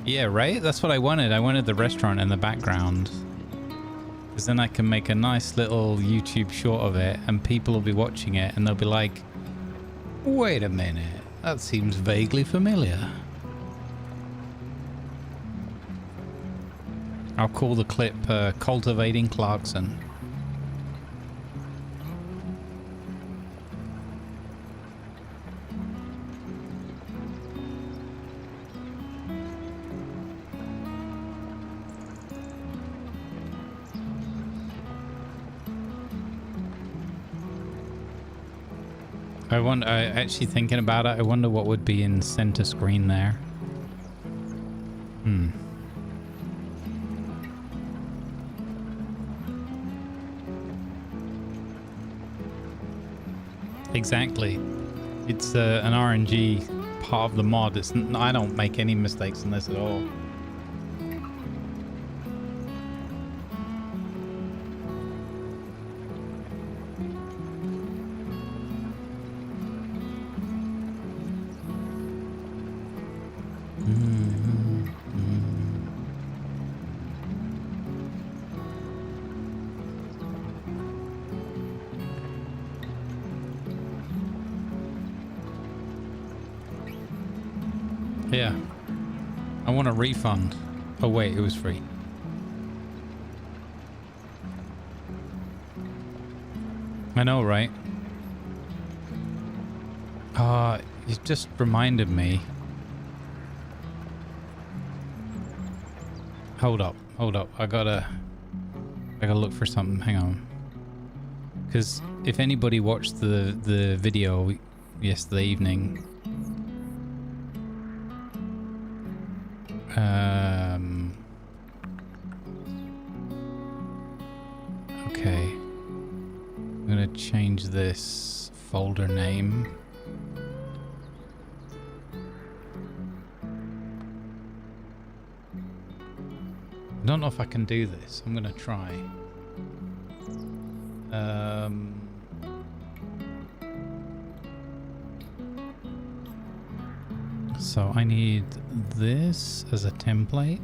Yeah, right? That's what I wanted. I wanted the restaurant in the background. Because then I can make a nice little YouTube short of it and people will be watching it and they'll be like, wait a minute, that seems vaguely familiar. I'll call the clip Cultivating Clarkson. I actually thinking about it, I wonder what would be in center screen there. Exactly. It's an RNG part of the mod. I don't make any mistakes in this at all. Yeah. I want a refund. Oh wait, it was free. I know, right? You just reminded me. Hold up. I gotta look for something. Hang on. Because if anybody watched the video yesterday evening, okay, I'm gonna change this folder name. I don't know if I can do this. I'm gonna try. So I need this as a template.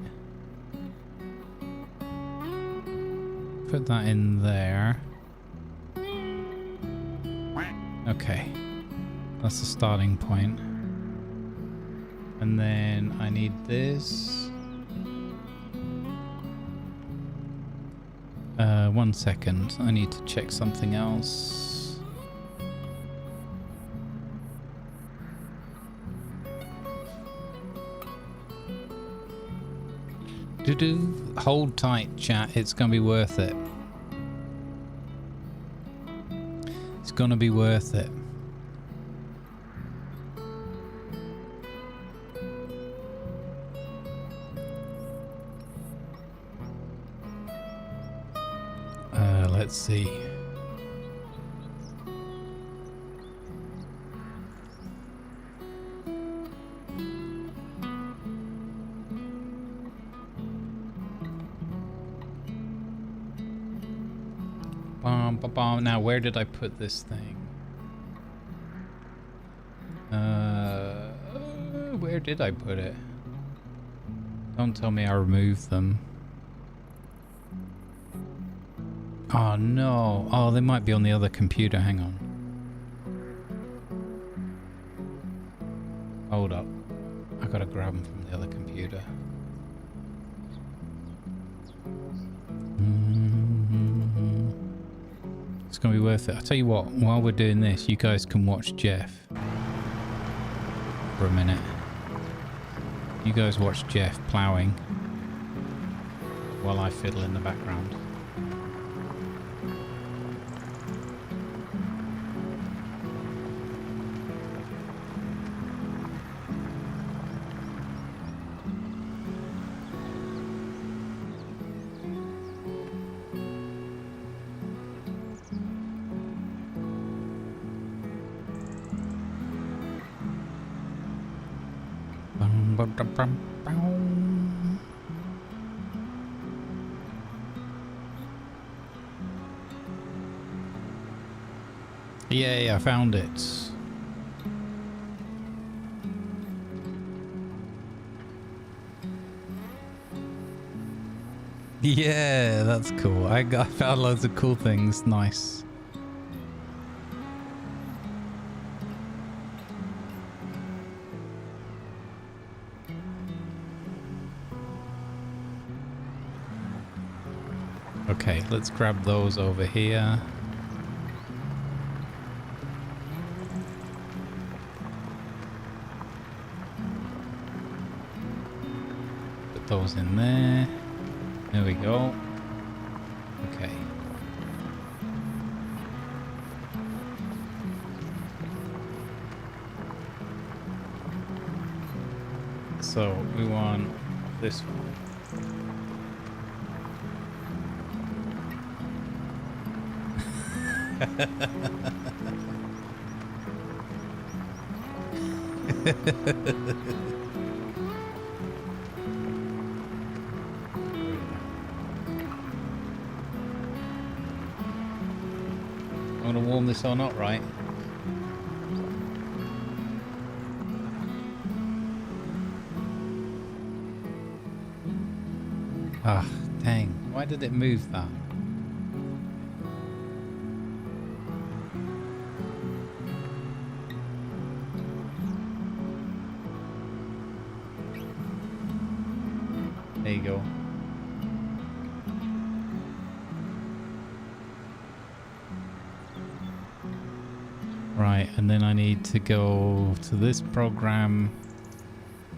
Put that in there. Okay. That's the starting point. And then I need this. 1 second. I need to check something else. Hold tight, chat. It's gonna be worth it. It's gonna be worth it. Let's see. Now, where did I put this thing? Where did I put it? Don't tell me I removed them. Oh no. Oh, they might be on the other computer. Hang on. Hold up. I gotta grab them from the other computer. It's gonna be worth it. I'll tell you what, while we're doing this, you guys can watch Jeff for a minute. You guys watch Jeff plowing while I fiddle in the background. Yay, I found it. Yeah, that's cool. I found loads of cool things. Nice. Okay, let's grab those over here. Put those in there. There we go. Okay. So we want this one. I'm gonna warm this on up, right? Ah, dang. Why did it move that? There you go. Right, and then I need to go to this program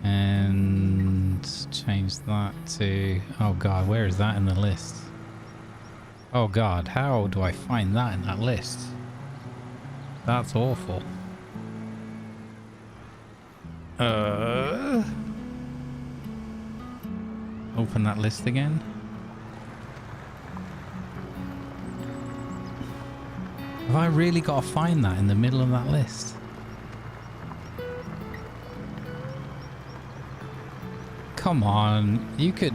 and change that to... Oh god, where is that in the list? Oh god, how do I find that in that list? That's awful. Open that list again. Have I really got to find that in the middle of that list? Come on, you could...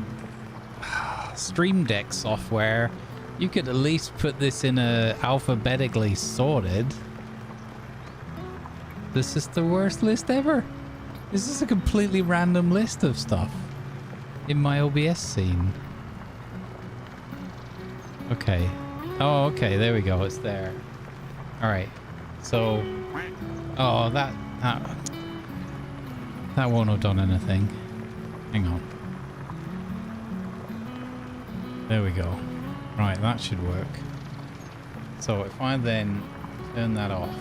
Stream Deck software, you could at least put this in a alphabetically sorted. This is the worst list ever. This is a completely random list of stuff in my OBS scene. Okay. Oh, okay, there we go, it's there. Alright, so... Oh, that won't have done anything. Hang on. There we go. Right, that should work. So if I then turn that off.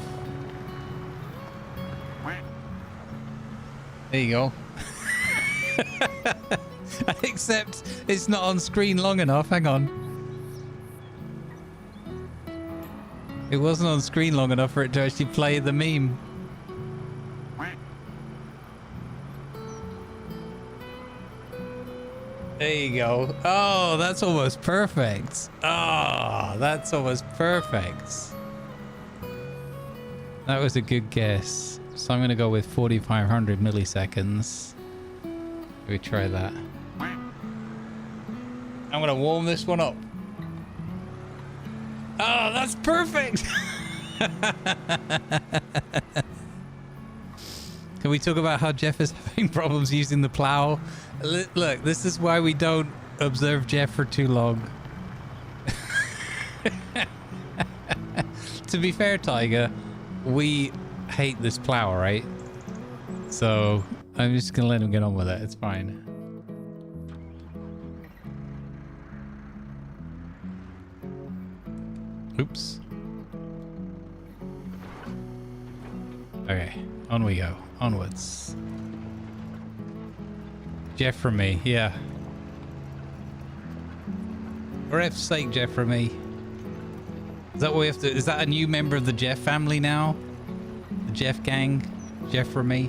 There you go. Except it's not on screen long enough. Hang on. It wasn't on screen long enough for it to actually play the meme. There you go. Oh, that's almost perfect. Oh, that's almost perfect. That was a good guess. So I'm going to go with 4,500 milliseconds. We try that. I'm going to warm this one up. Oh, that's perfect. Can we talk about how Jeff is having problems using the plow? Look, this is why we don't observe Jeff for too long. To be fair, Tiger, we hate this plow, right? So I'm just gonna let him get on with it. It's fine. Oops. Okay, on we go. Onwards. Jeff for me, yeah. For F's sake, Jeff for me. Is that what we have to? Is that a new member of the Jeff family now? The Jeff gang? Jeff for me?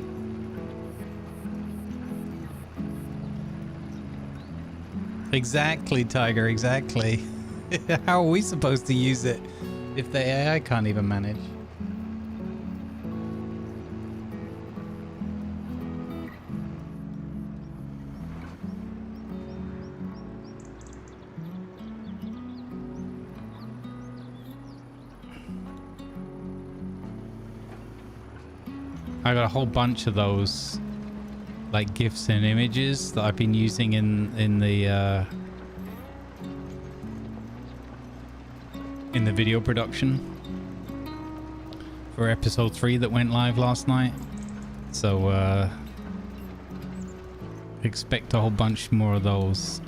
Exactly, Tiger, exactly. How are we supposed to use it if the AI can't even manage? I got a whole bunch of those like GIFs and images that I've been using in the video production for episode 3 that went live last night. So expect a whole bunch more of those.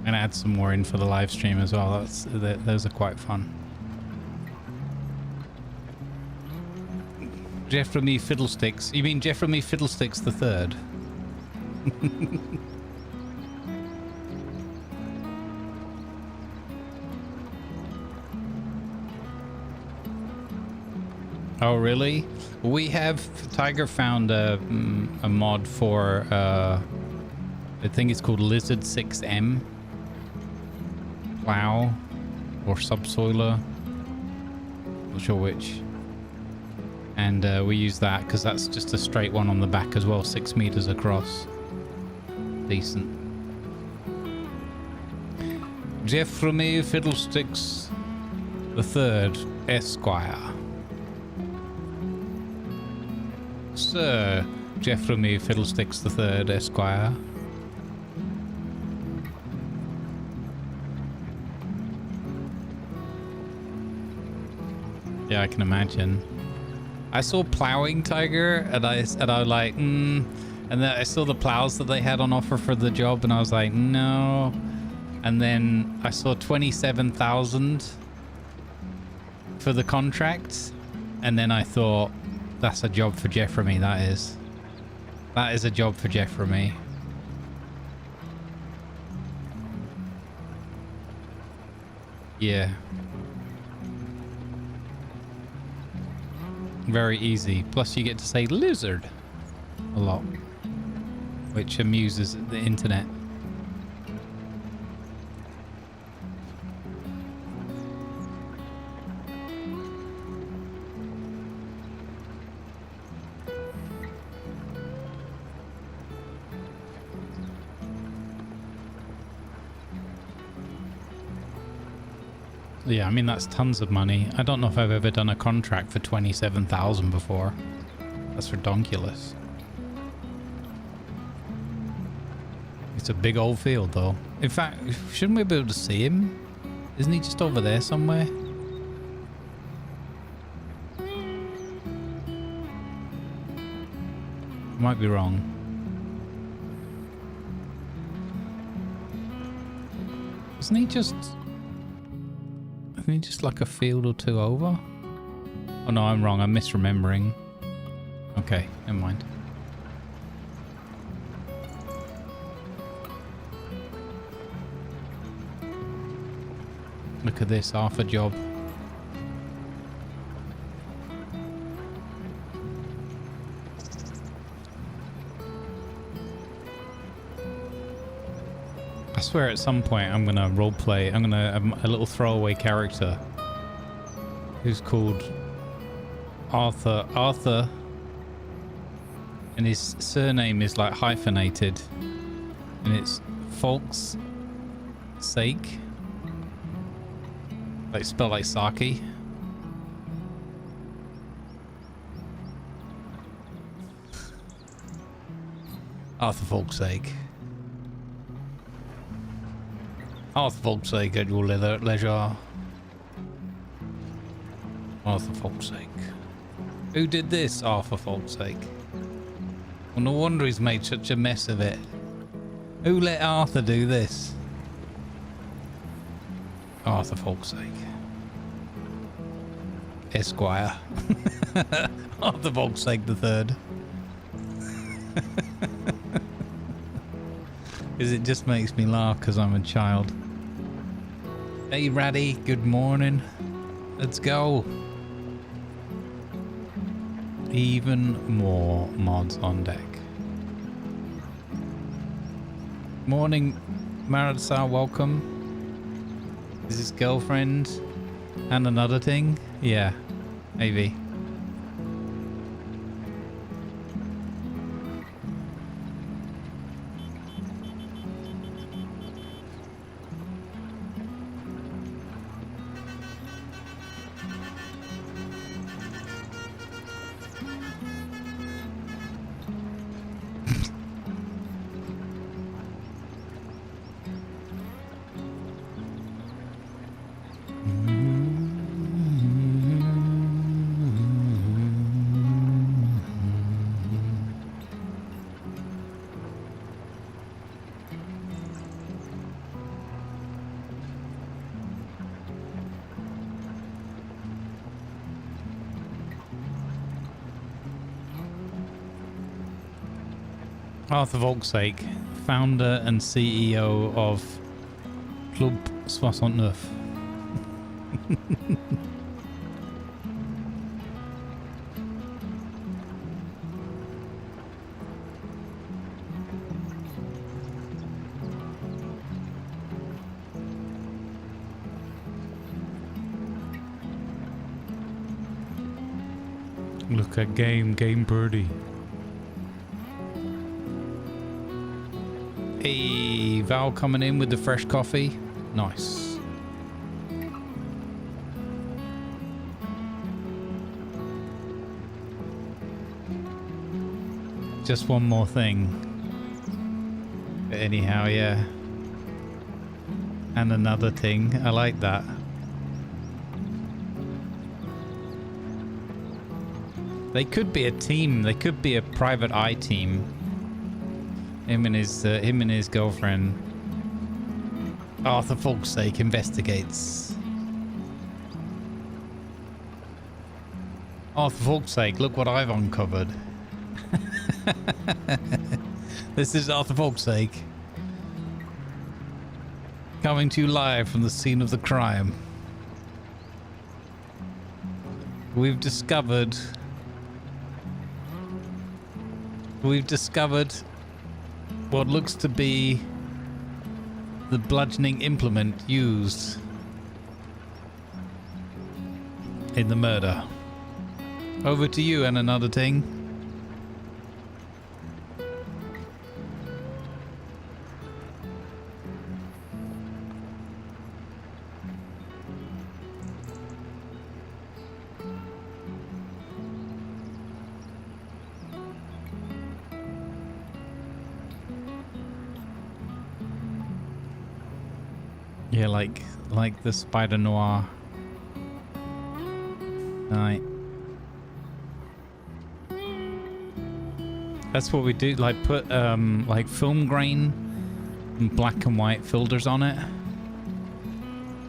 And add some more in for the live stream as well. Those are quite fun. Jeff from me Fiddlesticks. You mean Jeff from me Fiddlesticks the third? Oh really? We have Tiger found a mod for I think it's called Lizard 6M plow or subsoiler. Not sure which. And we use that because that's just a straight one on the back as well, 6 meters across. Decent. Jeff from me Fiddlesticks the third, Esquire. Sir Jeff from me Fiddlesticks the third, Esquire. Yeah, I can imagine. I saw plowing, Tiger, and I was like, and then I saw the plows that they had on offer for the job, and I was like, no. And then I saw 27,000 for the contract, and then I thought, that's a job for Jeff for me. That is a job for Jeff for me. Yeah. Very easy. Plus you get to say lizard a lot, which amuses the internet. Yeah, I mean, that's tons of money. I don't know if I've ever done a contract for 27,000 before. That's redonkulous. It's a big old field, though. In fact, shouldn't we be able to see him? Isn't he just over there somewhere? Might be wrong. Isn't he just... Isn't he just like a field or two over? Oh no, I'm wrong. I'm misremembering. Okay, never mind. Look at this, half a job. I swear at some point I'm gonna roleplay. I'm gonna have a little throwaway character who's called Arthur. Arthur, and his surname is like hyphenated, and it's Folk's Sake, like spelled like sake. Arthur Folk's Sake. Arthur Folk's Sake at your leisure. Arthur Folk's Sake. Who did this? Arthur Folk's Sake. Well, no wonder he's made such a mess of it. Who let Arthur do this? Arthur Folk's Sake. Esquire. Arthur Folk's Sake the third. Because it just makes me laugh because I'm a child. Hey Raddy, good morning. Let's go. Even more mods on deck. Morning, Maratsa, welcome. Is this girlfriend and another thing? Yeah, maybe. Arthur Volksake, founder and CEO of Club 69. Look at game birdie. Hey, Val coming in with the fresh coffee. Nice. Just one more thing. But anyhow, yeah. And another thing. I like that. They could be a team. They could be a private eye team. Him and his girlfriend. Arthur Folksake investigates. Arthur Folksake, look what I've uncovered. This is Arthur Folksake. Coming to you live from the scene of the crime. We've discovered what looks to be the bludgeoning implement used in the murder. Over to you and another thing. Yeah, like the Spider Noir. Right. That's what we do, like put like film grain and black and white filters on it.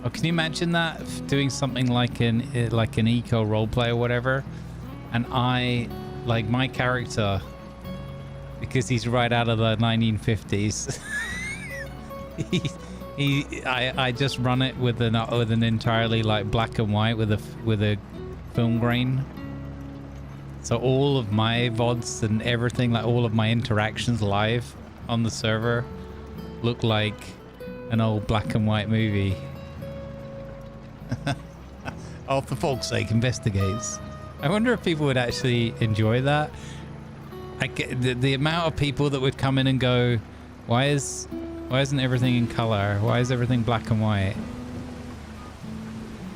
Oh, can you imagine that? Doing something like an eco roleplay or whatever, and like my character, because he's right out of the 1950s. I just run it with an entirely like black and white with a film grain. So all of my VODs and everything, like all of my interactions live on the server, look like an old black and white movie. Oh, for fuck's sake, investigates. I wonder if people would actually enjoy that. I get the amount of people that would come in and go, why isn't everything in color? Why is everything black and white?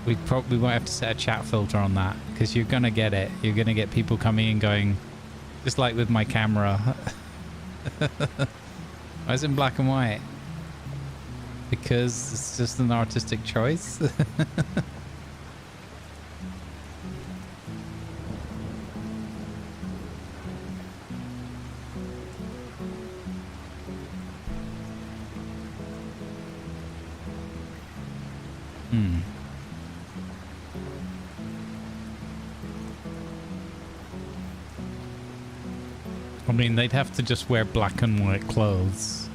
We probably won't have to set a chat filter on that, because you're gonna get it. You're gonna get people coming and going, just like with my camera. Why is it in black and white? Because it's just an artistic choice. I mean, they'd have to just wear black and white clothes.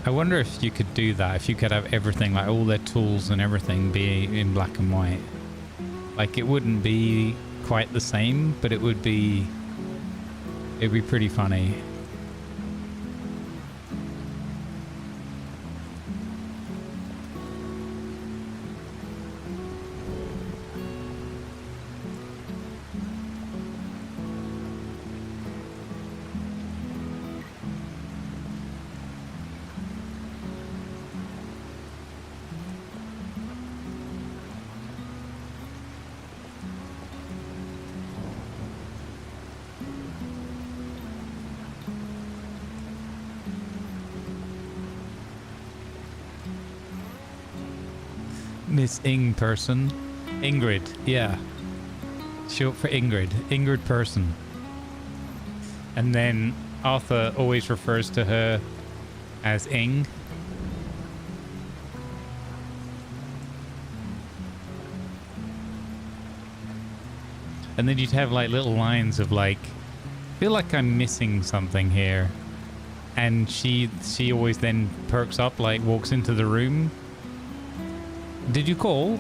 I wonder if you could do that, if you could have everything, like all their tools and everything be in black and white. Like, it wouldn't be quite the same, but it'd be pretty funny. Miss Ing person. Ingrid, yeah. Short for Ingrid. Ingrid person. And then Arthur always refers to her as Ing. And then you'd have like little lines of like, I feel like I'm missing something here. And she always then perks up, like walks into the room. Did you call?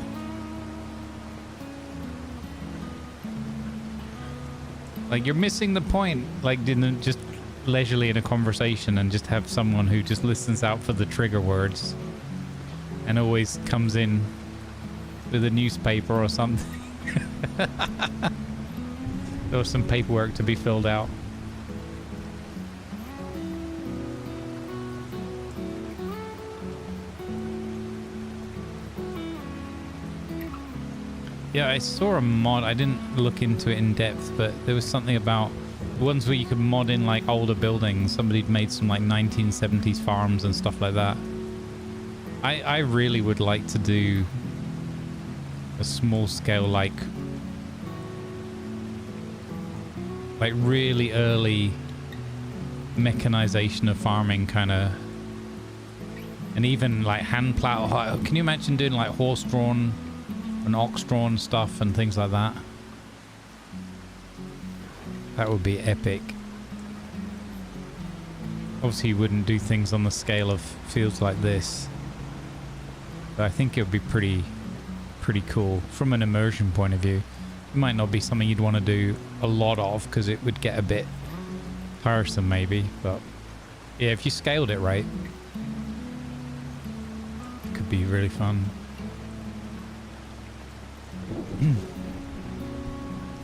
Like, you're missing the point. Like, didn't just leisurely in a conversation and just have someone who just listens out for the trigger words and always comes in with a newspaper or something. Or some paperwork to be filled out. Yeah, I saw a mod. I didn't look into it in depth, but there was something about ones where you could mod in like older buildings. Somebody'd made some like 1970s farms and stuff like that. I really would like to do a small scale, like really early mechanization of farming kind of, and even like hand plow. Can you imagine doing like horse-drawn and ox-drawn stuff and things like that? That would be epic. Obviously you wouldn't do things on the scale of fields like this, but I think it would be pretty cool from an immersion point of view. It might not be something you'd want to do a lot of because it would get a bit tiresome maybe, but yeah, if you scaled it right, it could be really fun.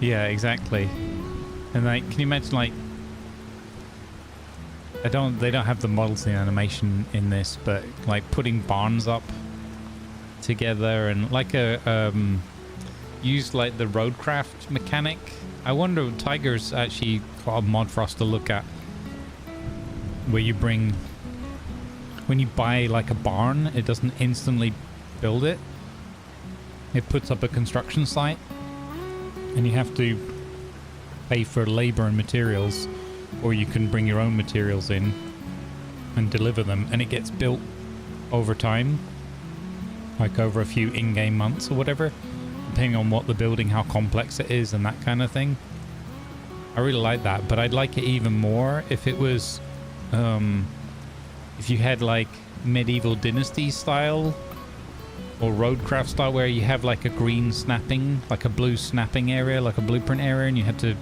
Yeah, exactly. And like, can you imagine like, they don't have the models in animation in this, but like putting barns up together and like use like the roadcraft mechanic. I wonder, Tiger's actually got a mod for us to look at where you bring, when you buy like a barn, it doesn't instantly build it. It puts up a construction site and you have to pay for labor and materials, or you can bring your own materials in and deliver them, and it gets built over time, like over a few in-game months or whatever, depending on what the building, how complex it is and that kind of thing. I really like that, but I'd like it even more if it was if you had like medieval dynasty style or roadcraft style where you have like a green snapping, like a blue snapping area, like a blueprint area, and you had to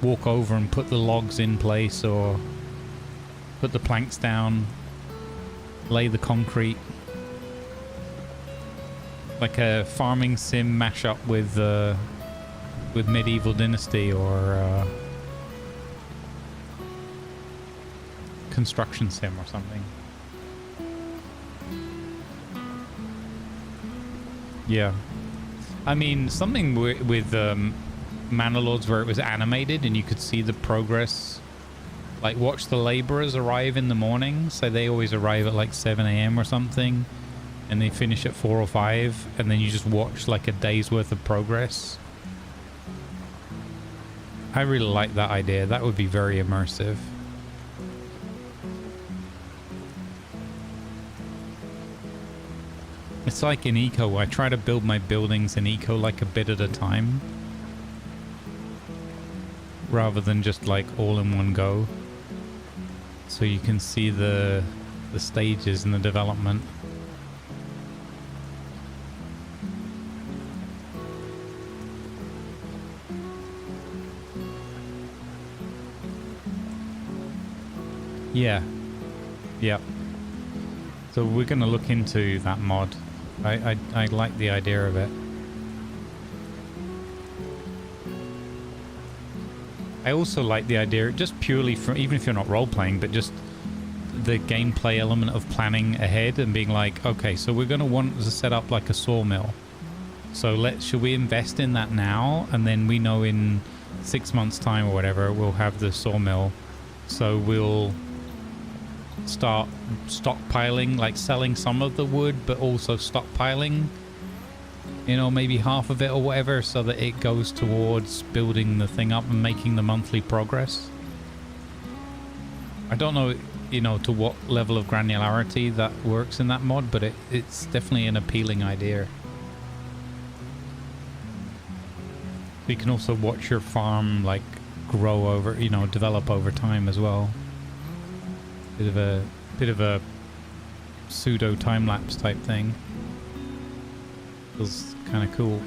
walk over and put the logs in place or put the planks down, lay the concrete. Like a farming sim mashup with medieval dynasty or construction sim or something. Yeah, I mean something with Manor Lords where it was animated and you could see the progress. Like watch the laborers arrive in the morning, so they always arrive at like 7 a.m. or something, and they finish at 4 or 5, and then you just watch like a day's worth of progress. I really like that idea. That would be very immersive. It's like in Eco, I try to build my buildings in Eco like a bit at a time, rather than just like all in one go. So you can see the stages in the development. Yeah. Yep. So we're going to look into that mod. I like the idea of it. I also like the idea, just purely from, even if you're not role-playing, but just the gameplay element of planning ahead and being like, okay, so we're going to want to set up like a sawmill. So should we invest in that now? And then we know in 6 months' time or whatever, we'll have the sawmill. So we'll start stockpiling, like selling some of the wood, but also stockpiling, you know, maybe half of it or whatever, so that it goes towards building the thing up and making the monthly progress. I don't know, you know, to what level of granularity that works in that mod, but it's definitely an appealing idea. You can also watch your farm like grow over, you know, develop over time as well. Bit of a pseudo time lapse type thing. Feels kind of cool.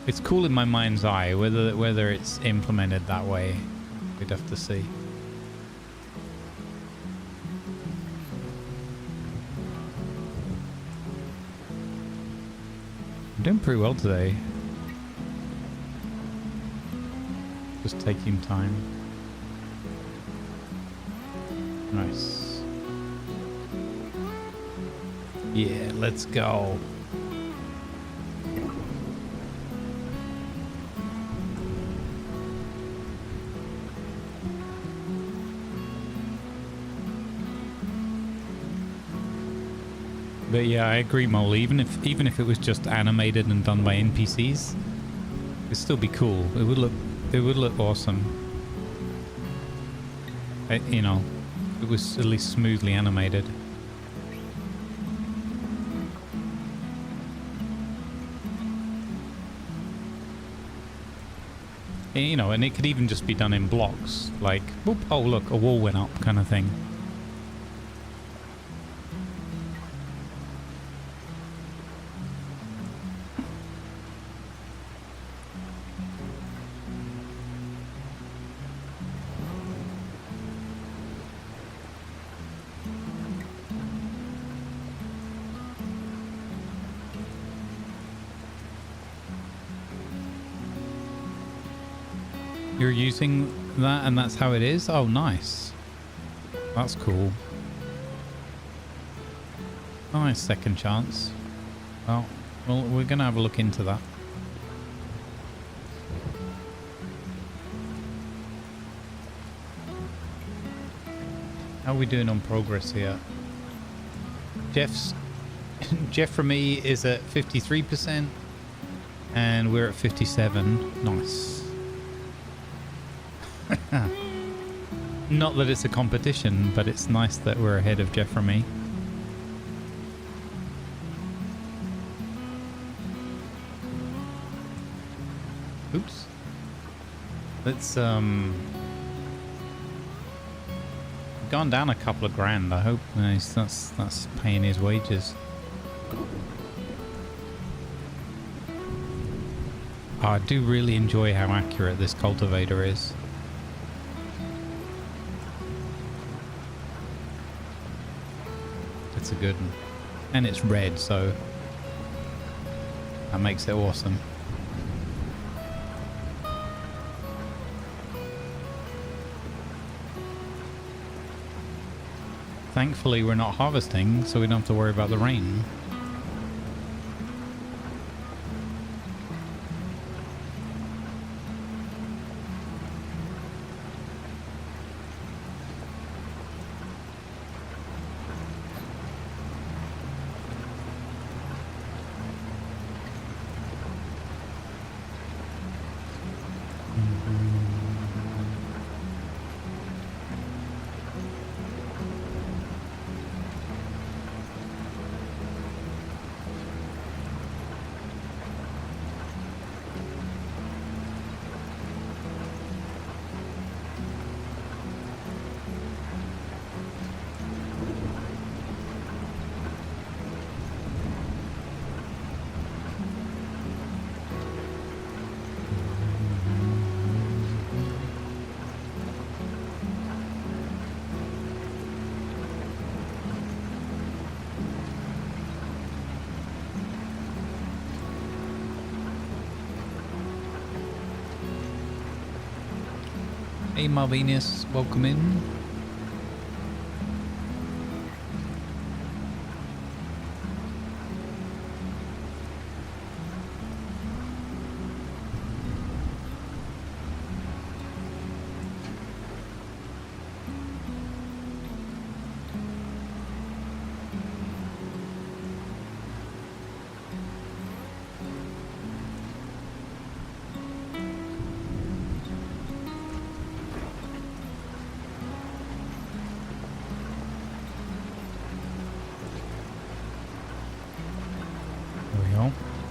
It's cool in my mind's eye. Whether it's implemented that way, we'd have to see. I'm doing pretty well today. Just taking time. Nice. Yeah, let's go. But yeah, I agree, Mole. Even if it was just animated and done by NPCs, it'd still be cool. It would look awesome. You know, it was at least smoothly animated. And, you know, and it could even just be done in blocks, like, whoop, oh look, a wall went up, kind of thing. You're using that and that's how it is? Oh, nice. That's cool. Nice second chance. Well, we're going to have a look into that. How are we doing on progress here? Jeff for me is at 53% and we're at 57. Nice. Not that it's a competition, but it's nice that we're ahead of Jeff for me. Oops. Let's gone down a couple of grand. I hope that's paying his wages. Oh, I do really enjoy how accurate this cultivator is. It's a good one. And it's red, so that makes it awesome. Thankfully, we're not harvesting, so we don't have to worry about the rain. Hey Marvinus, welcome in.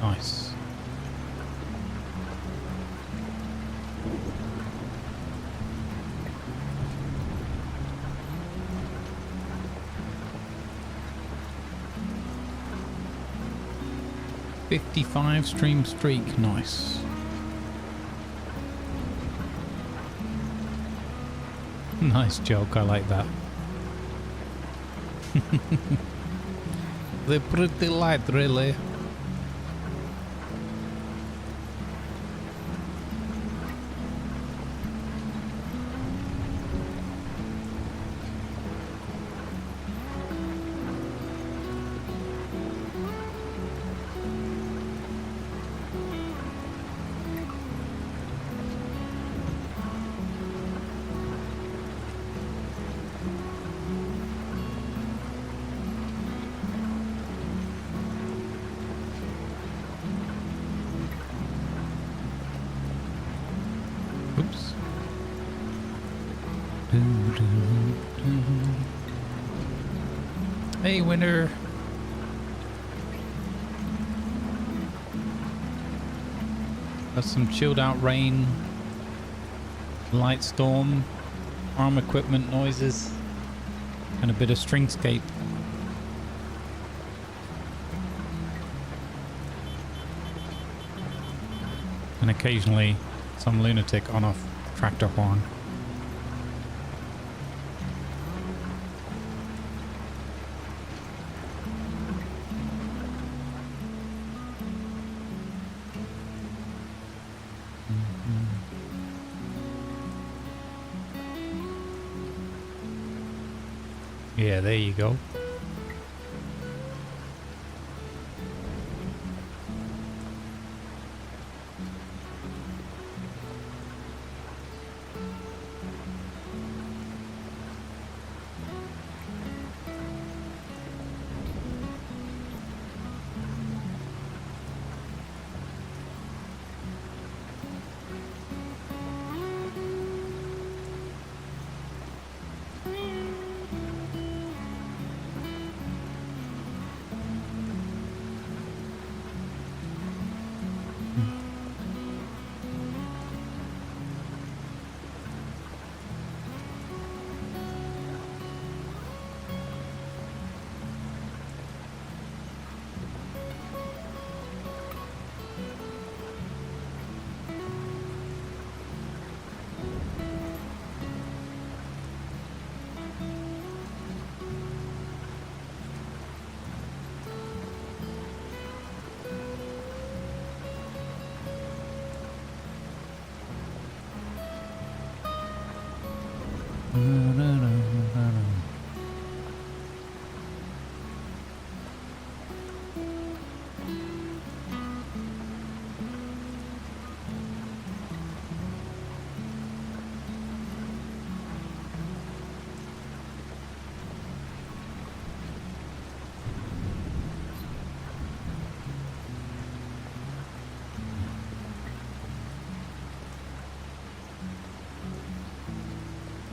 Nice. .55 stream streak, nice. Nice joke, I like that. They're pretty light, really. Oops. Hey, winner. Got some chilled out rain, light storm, farm equipment noises, and a bit of stringscape. And occasionally some lunatic on a tractor horn. Yeah, there you go.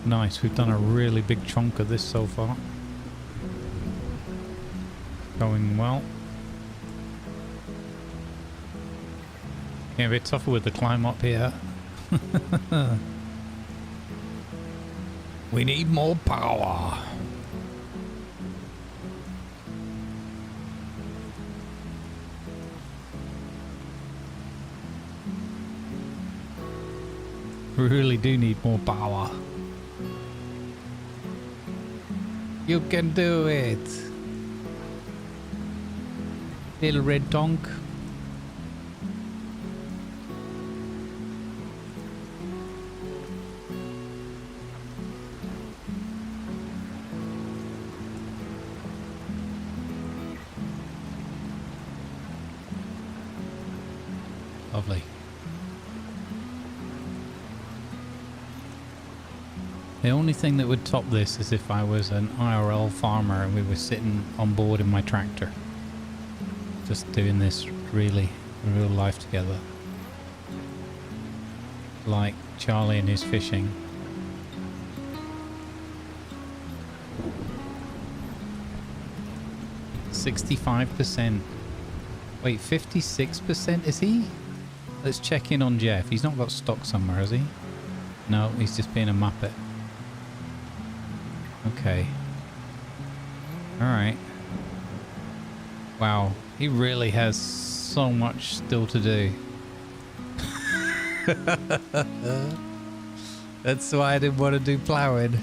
Nice, we've done a really big chunk of this so far. Going well. Yeah, a bit tougher with the climb up here. We need more power. We really do need more power. You can do it, little red donk. Lovely. The only thing that would top this is if I was an IRL farmer and we were sitting on board in my tractor. Just doing this really in real life together. Like Charlie and his fishing. $65%. Wait, 56% is he? Let's check in on Jeff. He's not got stock somewhere, has he? No, he's just being a muppet. Okay. Alright. Wow. He really has so much still to do. That's why I didn't want to do plowing.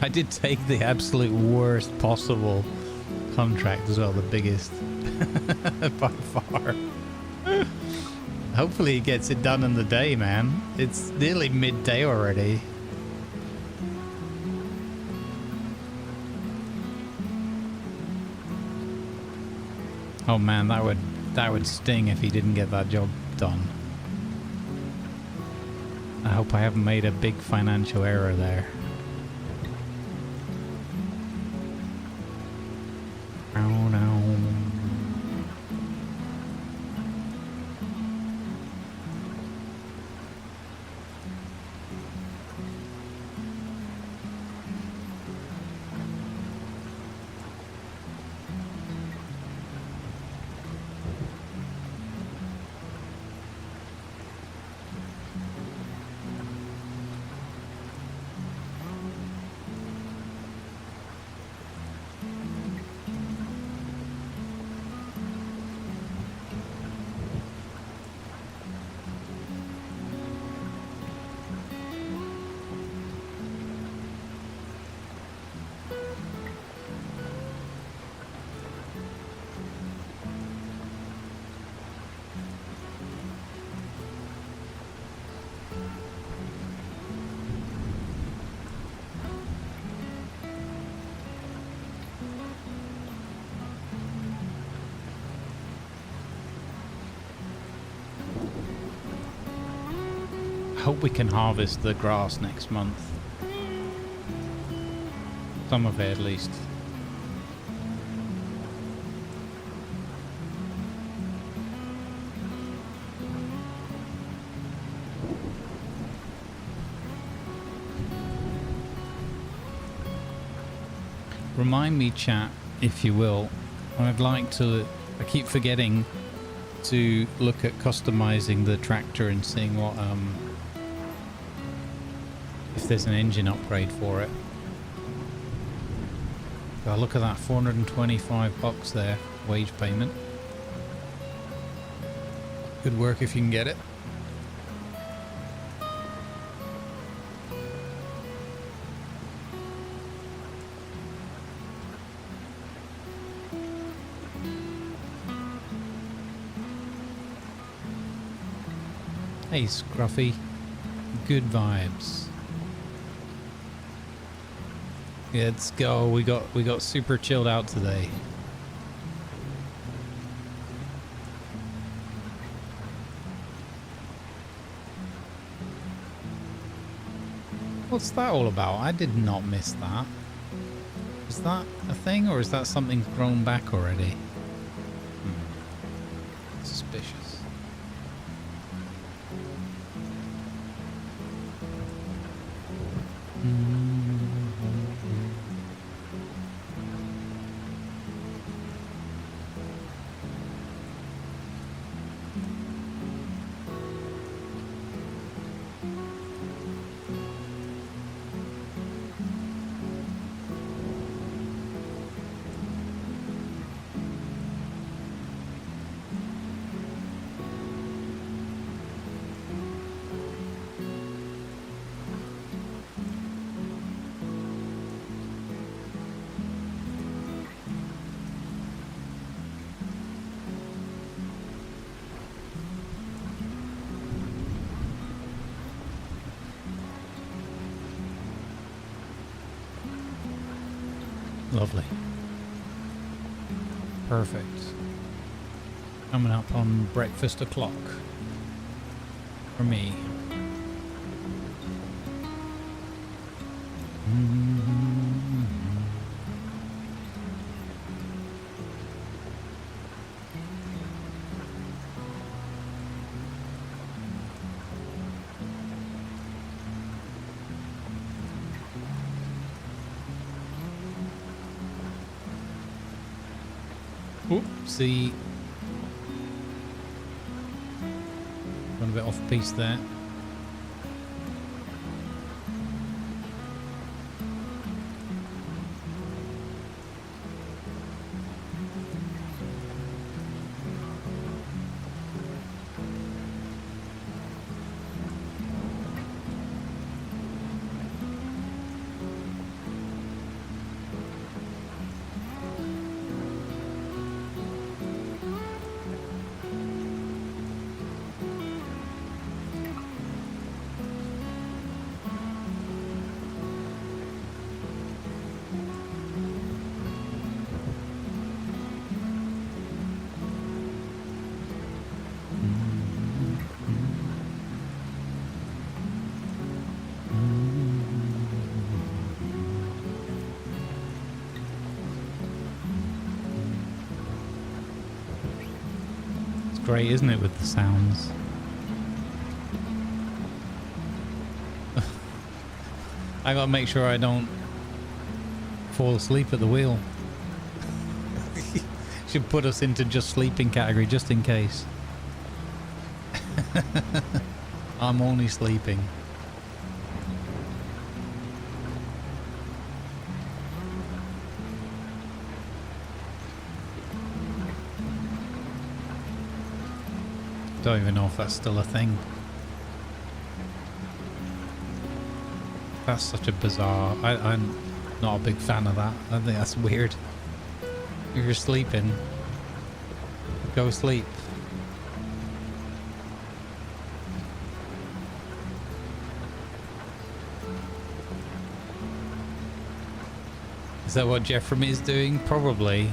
I did take the absolute worst possible contract as well, the biggest by far. Hopefully he gets it done in the day, man. It's nearly midday already. Oh man, that would sting if he didn't get that job done. I hope I haven't made a big financial error there. Oh no. I hope we can harvest the grass next month. Some of it at least. Remind me, chat, if you will. I'd like to... I keep forgetting to look at customizing the tractor and seeing what... if there's an engine upgrade for it. God, look at that, $425 there, wage payment. Good work if you can get it. Hey, Scruffy. Good vibes. Let's go. We got super chilled out today. What's that all about? I did not miss that. Is that a thing, or is that something thrown back already? Suspicious. Lovely. Perfect. Coming up on breakfast o'clock for me. Oopsie. Went a bit off piece there. Great, isn't it, with the sounds? I gotta make sure I don't fall asleep at the wheel. Should put us into just sleeping category just in case. I'm only sleeping. Don't even know if that's still a thing. That's such a bizarre... I'm not a big fan of that. I think that's weird. If you're sleeping, go sleep. Is that what Jeffrey is doing? Probably.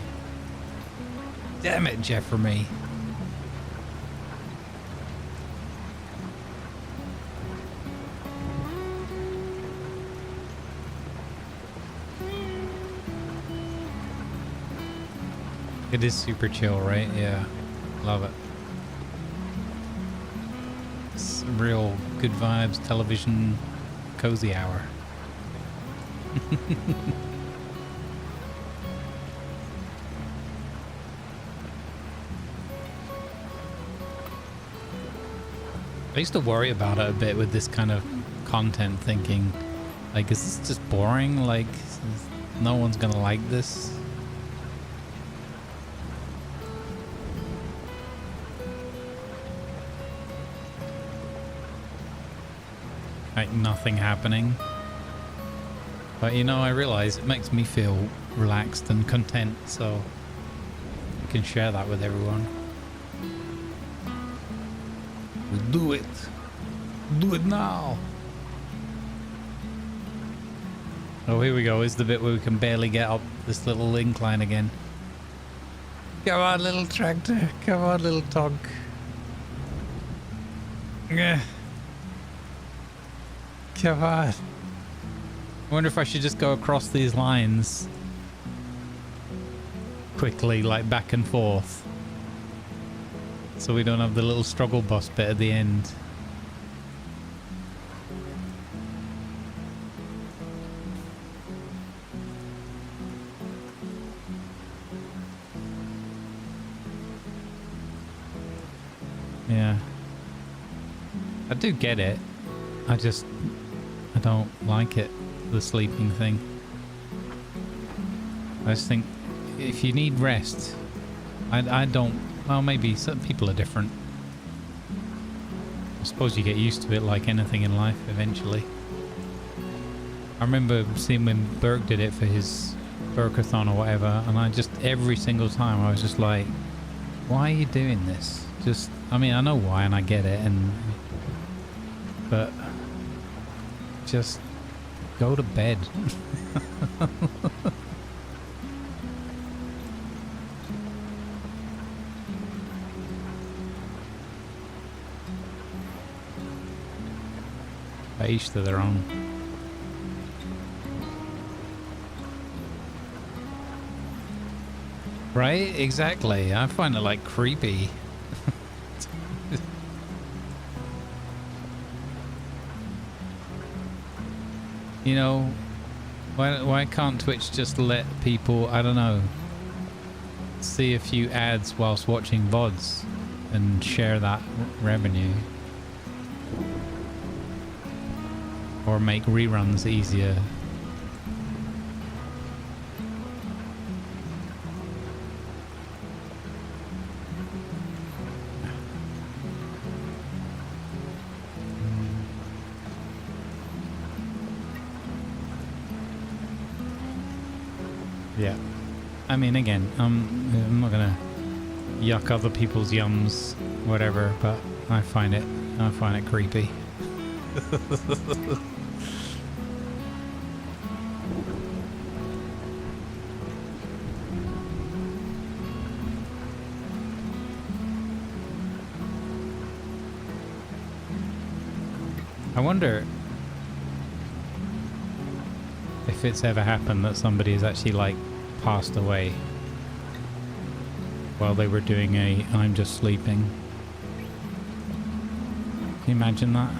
Damn it, Jeffrey. It is super chill, right? Yeah. Love it. It's real good vibes, television, cozy hour. I used to worry about it a bit with this kind of content, thinking, like, is this just boring? Like, no one's gonna like this. Like, nothing happening. But, you know, I realize it makes me feel relaxed and content, so I can share that with everyone. We do it. Do it now. Oh, here we go. Is the bit where we can barely get up this little incline again. Come on, little tractor. Come on, little tog. Yeah. Come on. I wonder if I should just go across these lines quickly, like back and forth, so we don't have the little struggle bus bit at the end. Yeah, I do get it. I don't like it, the sleeping thing. I just think if you need rest, I don't. Well, maybe some people are different. I suppose you get used to it like anything in life eventually. I remember seeing when Burke did it for his Burkathon or whatever, and I just, every single time I was just like, why are you doing this? Just, I mean, I know why and I get it, but just go to bed. Each to their own. Right? Exactly. I find it like creepy. You know, why can't Twitch just let people, I don't know, see a few ads whilst watching VODs and share that revenue? Or make reruns easier. Yeah. I mean, again, I'm not gonna yuck other people's yums, whatever, but I find it creepy. I wonder if it's ever happened that somebody has actually like passed away while they were doing a I'm just sleeping. Can you imagine that?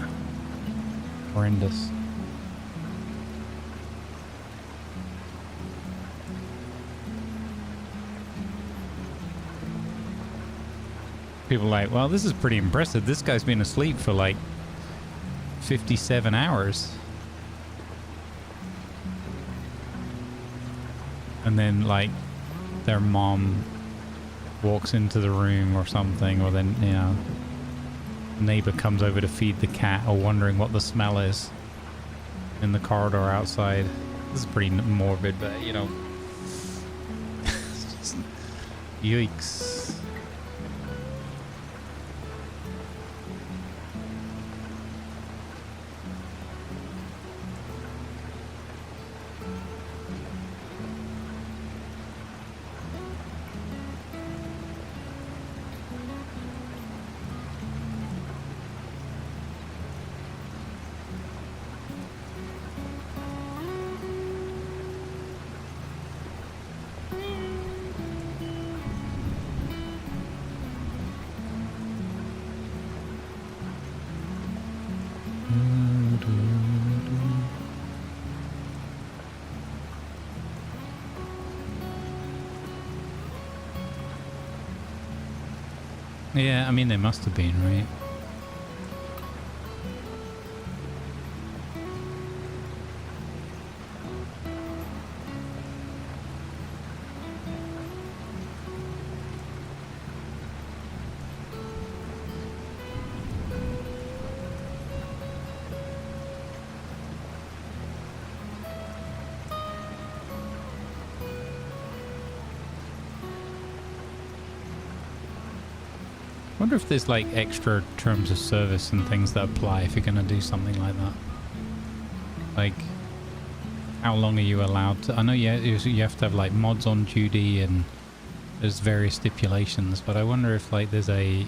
Horrendous. People are like, well, this is pretty impressive. This guy's been asleep for like 57 hours. And then like their mom walks into the room or something, or then, you know, neighbor comes over to feed the cat, or wondering what the smell is in the corridor outside. This is pretty morbid, but you know, it's just, yikes. Yeah, I mean, they must have been, right? Wonder if there's like extra terms of service and things that apply if you're going to do something like that. Like, how long are you allowed to... I know you have to have like mods on duty and there's various stipulations, but I wonder if like there's a, you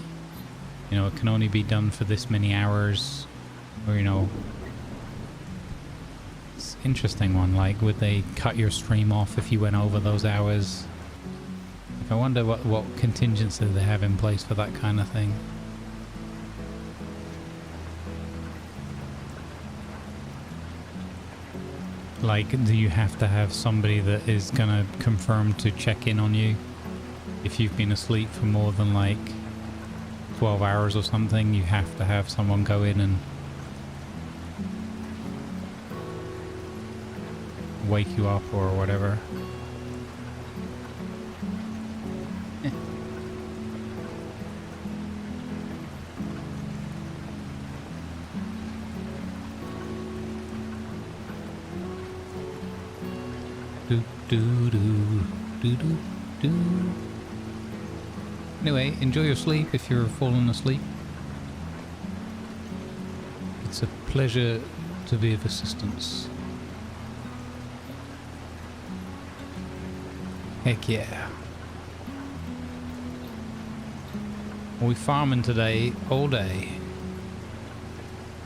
know, it can only be done for this many hours, or, you know, it's an interesting one. Like, would they cut your stream off if you went over those hours? Like, I wonder what contingency they have in place for that kind of thing. Like, do you have to have somebody that is gonna confirm to check in on you if you've been asleep for more than like 12 hours or something? You have to have someone go in and wake you up or whatever. Do do do do do do. Anyway, enjoy your sleep if you're falling asleep. It's a pleasure to be of assistance. Heck yeah. We're farming today all day.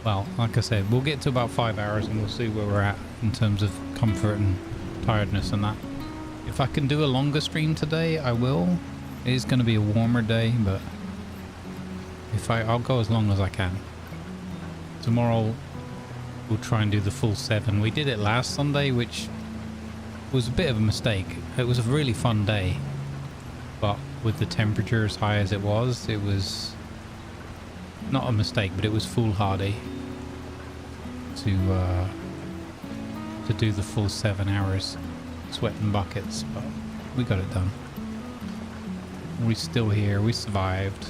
Well, like I said, we'll get to about 5 hours and we'll see where we're at in terms of comfort and tiredness and that. If I can do a longer stream today, I will. It is going to be a warmer day, but if I'll go as long as I can. Tomorrow we'll try and do the full 7. We did it last Sunday, which was a bit of a mistake. It was a really fun day, but with the temperature as high as it was not a mistake, but it was foolhardy to do the full 7 hours, sweating buckets, but we got it done. We're still here, we survived.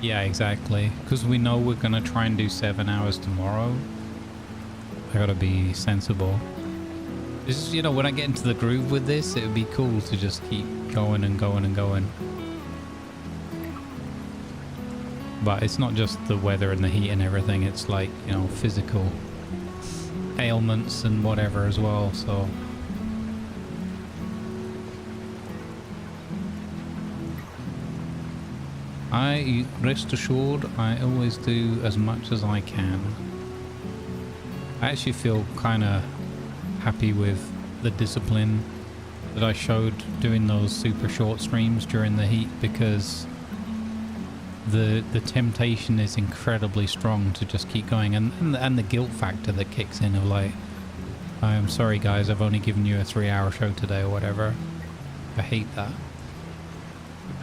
Yeah, exactly, because we know we're gonna try and do 7 hours tomorrow. I gotta be sensible. This is, you know, when I get into the groove with this, it would be cool to just keep going and going and going. But it's not just the weather and the heat and everything, it's like, you know, physical ailments and whatever as well, so. Rest assured, I always do as much as I can. I actually feel kind of happy with the discipline that I showed doing those super short streams during the heat, because the temptation is incredibly strong to just keep going, and the guilt factor that kicks in of like, I'm sorry guys, I've only given you a 3-hour show today or whatever. I hate that.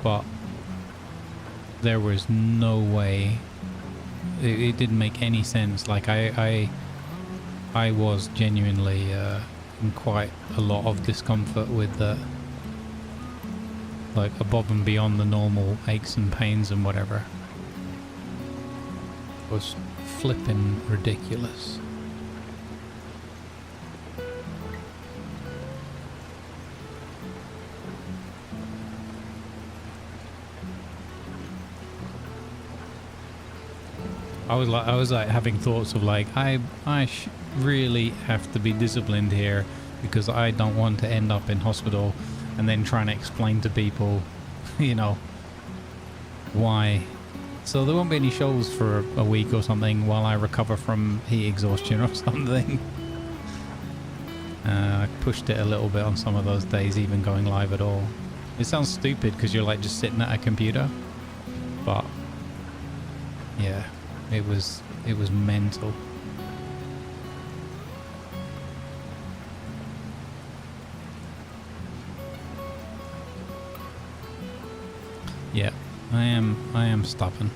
But there was no way, it didn't make any sense. Like I was genuinely in quite a lot of discomfort with the, like, above and beyond the normal aches and pains and whatever. It was flipping ridiculous. I was like having thoughts of like, I really have to be disciplined here because I don't want to end up in hospital and then trying to explain to people, you know, why. So there won't be any shows for a week or something while I recover from heat exhaustion or something. I pushed it a little bit on some of those days, even going live at all. It sounds stupid because you're like just sitting at a computer, but yeah, it was mental. Yeah, I am stubborn.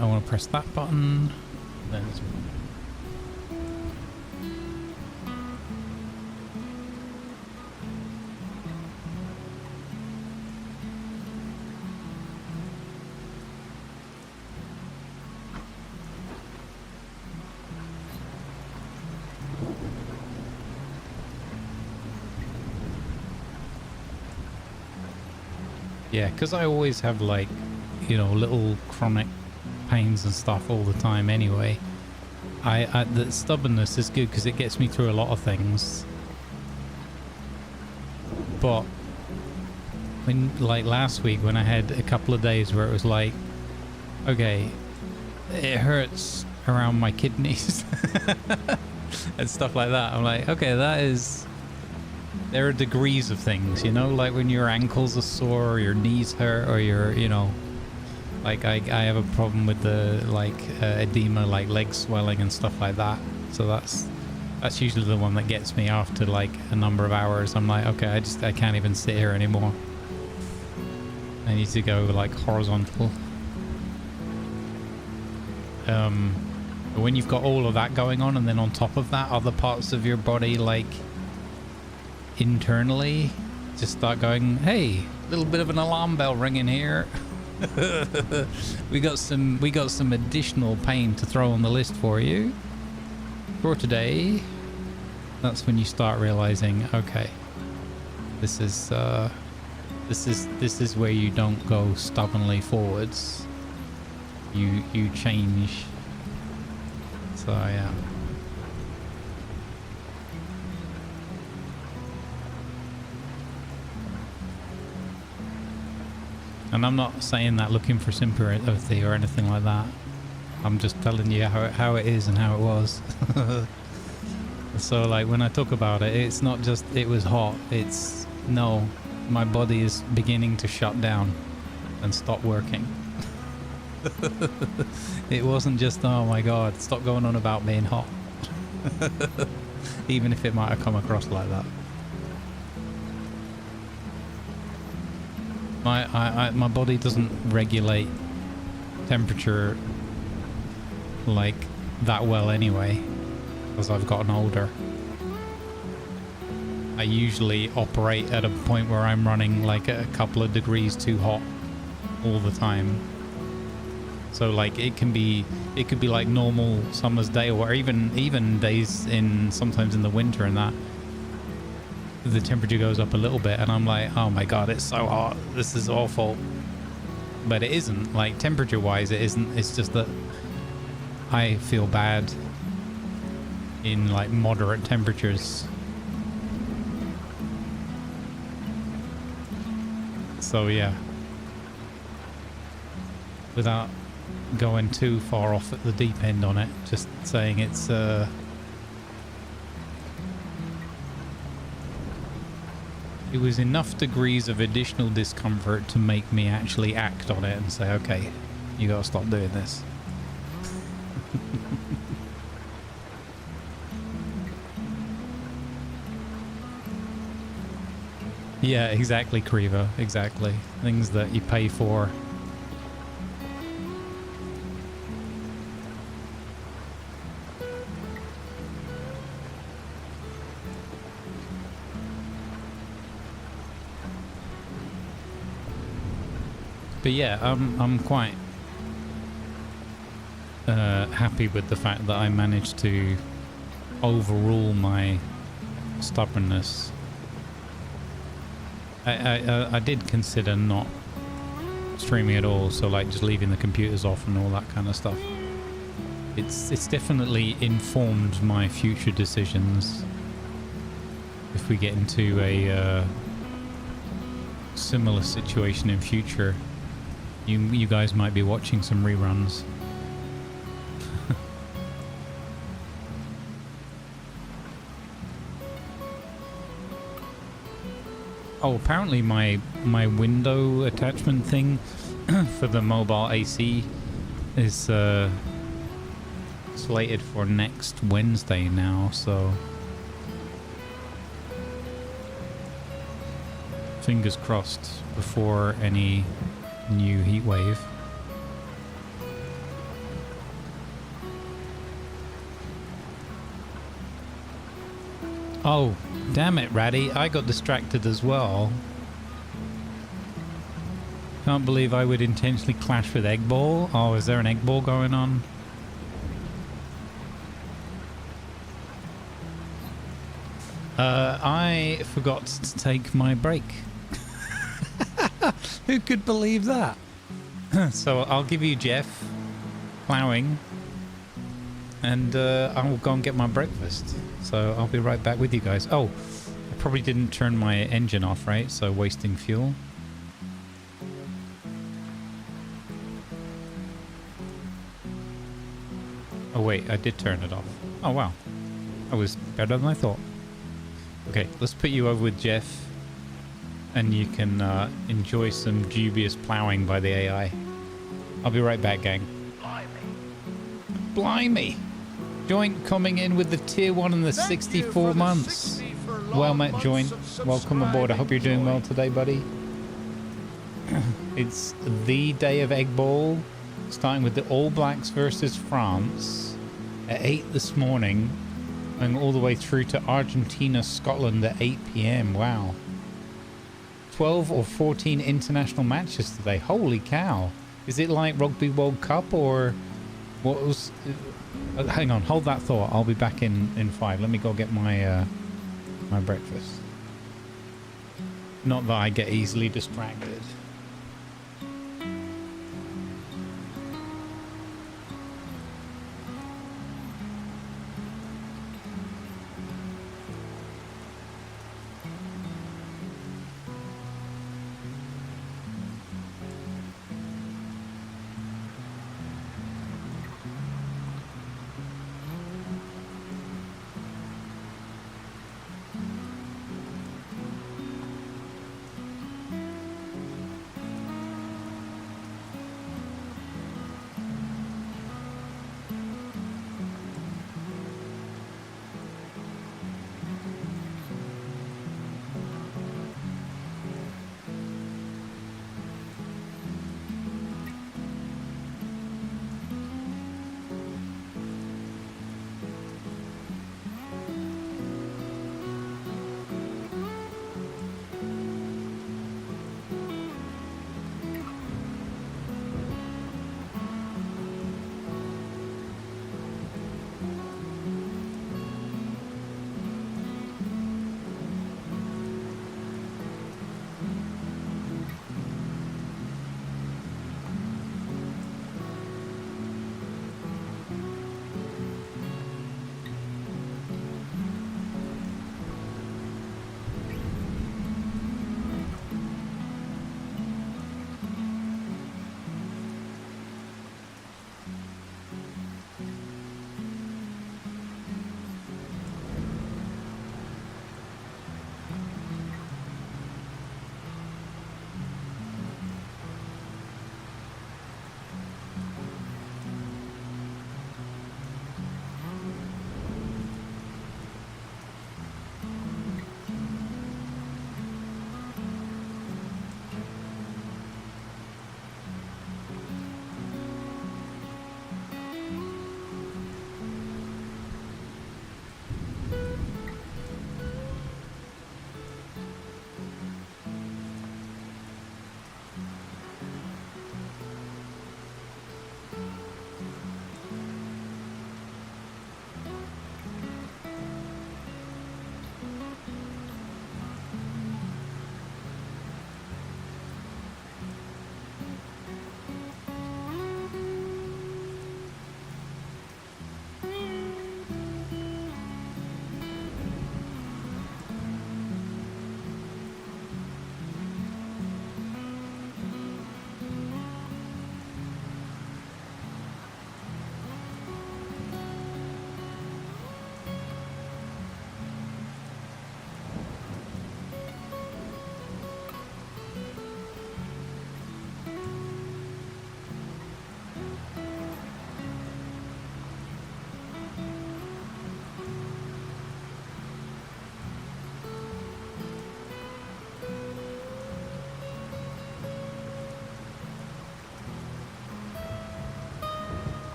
I want to press that button. Then yeah, because I always have like, you know, little chronic pains and stuff all the time anyway. The stubbornness is good because it gets me through a lot of things. But when, like last week, when I had a couple of days where it was like, okay, it hurts around my kidneys and stuff like that. I'm like, okay, there are degrees of things, you know, like when your ankles are sore or your knees hurt or your, you know, like I have a problem with the like edema, like leg swelling and stuff like that. So that's usually the one that gets me after like a number of hours. I'm like, okay, I can't even sit here anymore. I need to go like horizontal. When you've got all of that going on and then on top of that, other parts of your body like internally just start going, hey, little bit of an alarm bell ringing here. we got some additional pain to throw on the list for you for today. That's when you start realizing, okay, this is where you don't go stubbornly forwards. You change. So yeah. And I'm not saying that looking for sympathy or anything like that. I'm just telling you how it is and how it was. So like when I talk about it, it's not just it was hot. It's no, my body is beginning to shut down and stop working. It wasn't just, oh my god, stop going on about being hot. Even if it might have come across like that. My body doesn't regulate temperature like that well anyway, as I've gotten older. I usually operate at a point where I'm running like a couple of degrees too hot all the time. So like it could be like normal summer's day, or even days sometimes in the winter and that. The temperature goes up a little bit and I'm like, oh my god, it's so hot, this is awful. But it isn't, like temperature wise it isn't. It's just that I feel bad in like moderate temperatures. So yeah, without going too far off at the deep end on it, just saying it's it was enough degrees of additional discomfort to make me actually act on it and say, okay, you gotta stop doing this. Yeah, exactly, Kriva, exactly. Things that you pay for. But yeah, I'm quite happy with the fact that I managed to overrule my stubbornness. I did consider not streaming at all, so like just leaving the computers off and all that kind of stuff. It's definitely informed my future decisions. If we get into a similar situation in future, you guys might be watching some reruns. Oh, apparently my window attachment thing for the mobile AC is slated for next Wednesday now, so fingers crossed before any new heat wave. Oh, damn it, Ratty. I got distracted as well. Can't believe I would intentionally clash with Egg Ball. Oh, is there an Egg Ball going on? I forgot to take my break. Who could believe that? So I'll give you Jeff plowing, and I will go and get my breakfast. So I'll be right back with you guys. Oh, I probably didn't turn my engine off, right? So wasting fuel. Oh wait, I did turn it off. Oh wow, that was better than I thought. Okay, let's put you over with Jeff, and you can enjoy some dubious plowing by the AI. I'll be right back, gang. Blimey! Joint coming in with the tier 1 and the 64 months. Well met, Joint. Welcome aboard. I hope you're doing well today, buddy. It's the day of Egg Ball, starting with the All Blacks versus France at 8 this morning, going all the way through to Argentina, Scotland at 8 p.m. Wow. 12 or 14 international matches today. Holy cow. Is it like Rugby World Cup or what was... hang on, hold that thought. I'll be back in 5. Let me go get my my breakfast. Not that I get easily distracted.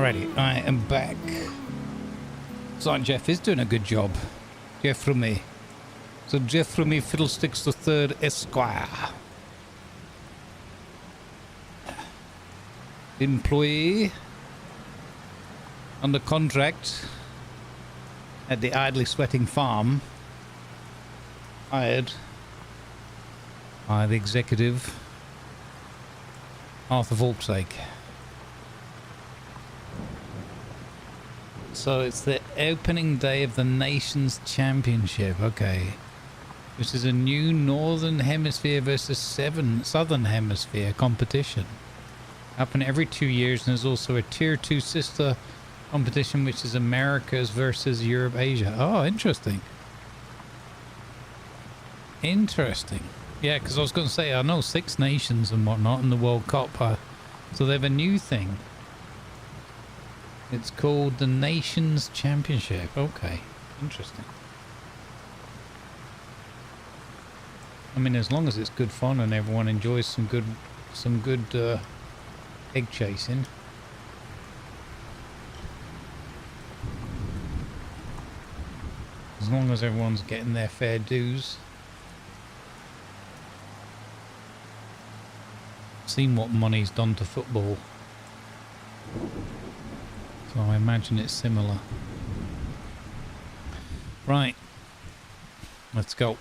Alrighty, I am back. Sergeant Jeff is doing a good job. Jeff from me. So Jeff from me, Fiddlesticks the Third Esquire. Employee under contract at the Idly Sweating Farm. Hired by the executive Arthur Volksake. So it's the opening day of the Nations Championship, okay. Which is a new Northern Hemisphere versus Southern Hemisphere competition. Happen every 2 years, and there's also a Tier 2 sister competition, which is Americas versus Europe, Asia. Oh, interesting. Interesting. Yeah, because I was going to say, I know 6 nations and whatnot in the World Cup. So they have a new thing. It's called the Nations Championship. Okay, interesting. I mean, as long as it's good fun and everyone enjoys some good egg chasing. As long as everyone's getting their fair dues. Seen what money's done to football. So I imagine it's similar. Right. Let's go.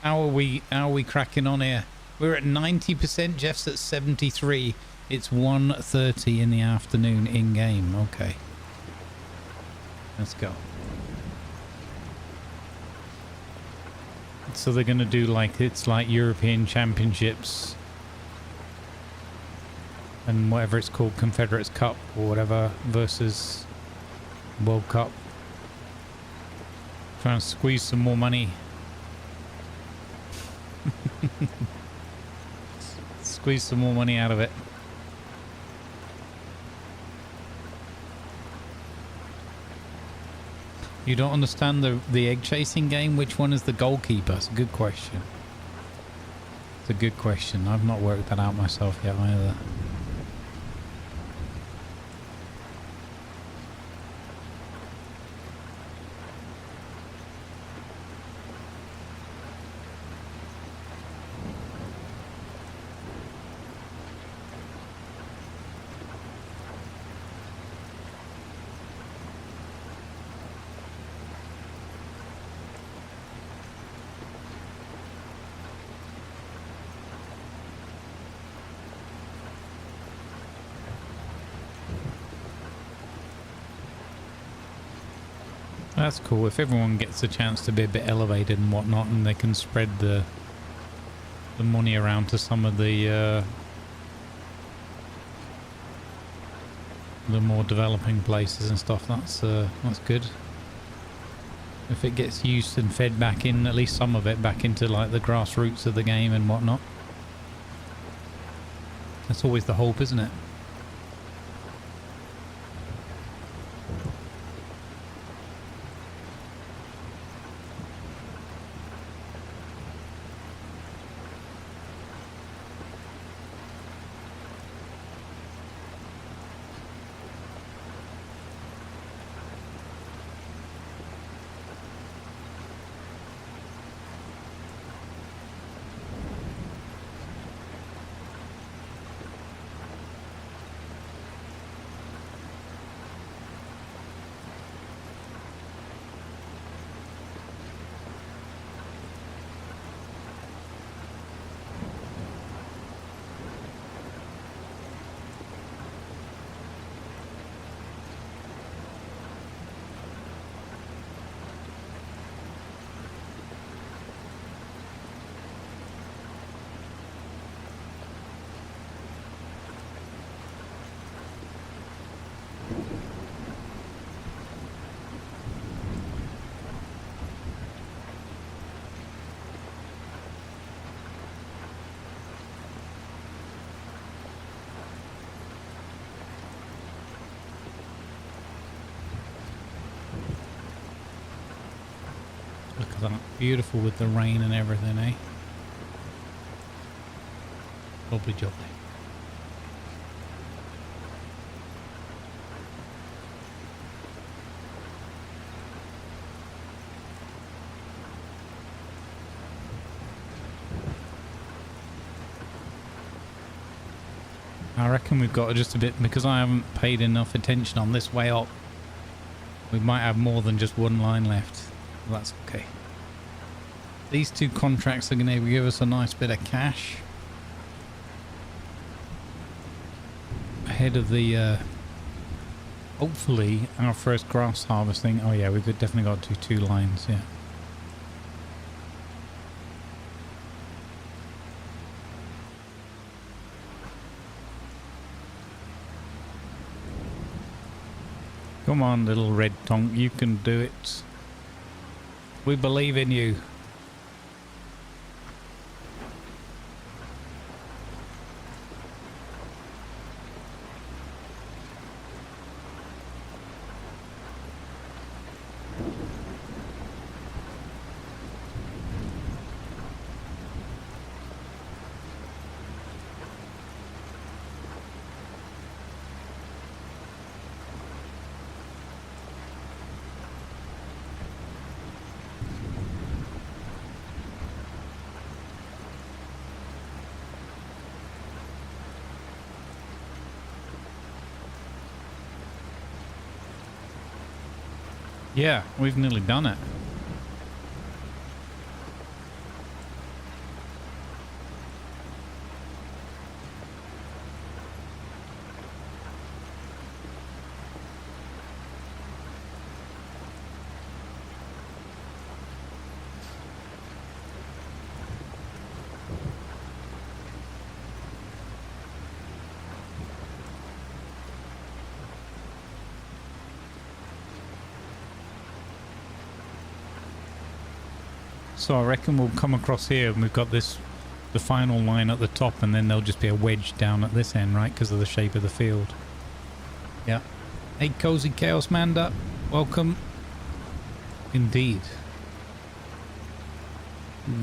How are we cracking on here? We're at 90%, Jeff's at 73. It's 1:30 in the afternoon in game. Okay. Let's go. So they're gonna do it's like European Championships and whatever it's called, Confederates Cup or whatever, versus World Cup. Trying to squeeze some more money. Squeeze some more money out of it. You don't understand the egg chasing game? Which one is the goalkeeper? It's a good question. It's a good question. I've not worked that out myself yet either. That's cool. If everyone gets a chance to be a bit elevated and whatnot, and they can spread the money around to some of the more developing places and stuff, that's good. If it gets used and fed back in, at least some of it back into like the grassroots of the game and whatnot. That's always the hope, isn't it? Look at that. Beautiful with the rain and everything, eh? Lovely jubbly. I reckon we've got just a bit, because I haven't paid enough attention on this way up. We might have more than just one line left. That's okay. These two contracts are going to give us a nice bit of cash ahead of the hopefully our first grass harvesting. Oh yeah, we've definitely got to do 2 lines. Yeah. Come on, little red tonk, you can do it. We believe in you. Yeah, we've nearly done it. So I reckon we'll come across here and we've got this, the final line at the top, and then there'll just be a wedge down at this end, right? Because of the shape of the field. Yeah. Hey, Cozy Chaos Manda. Welcome. Indeed.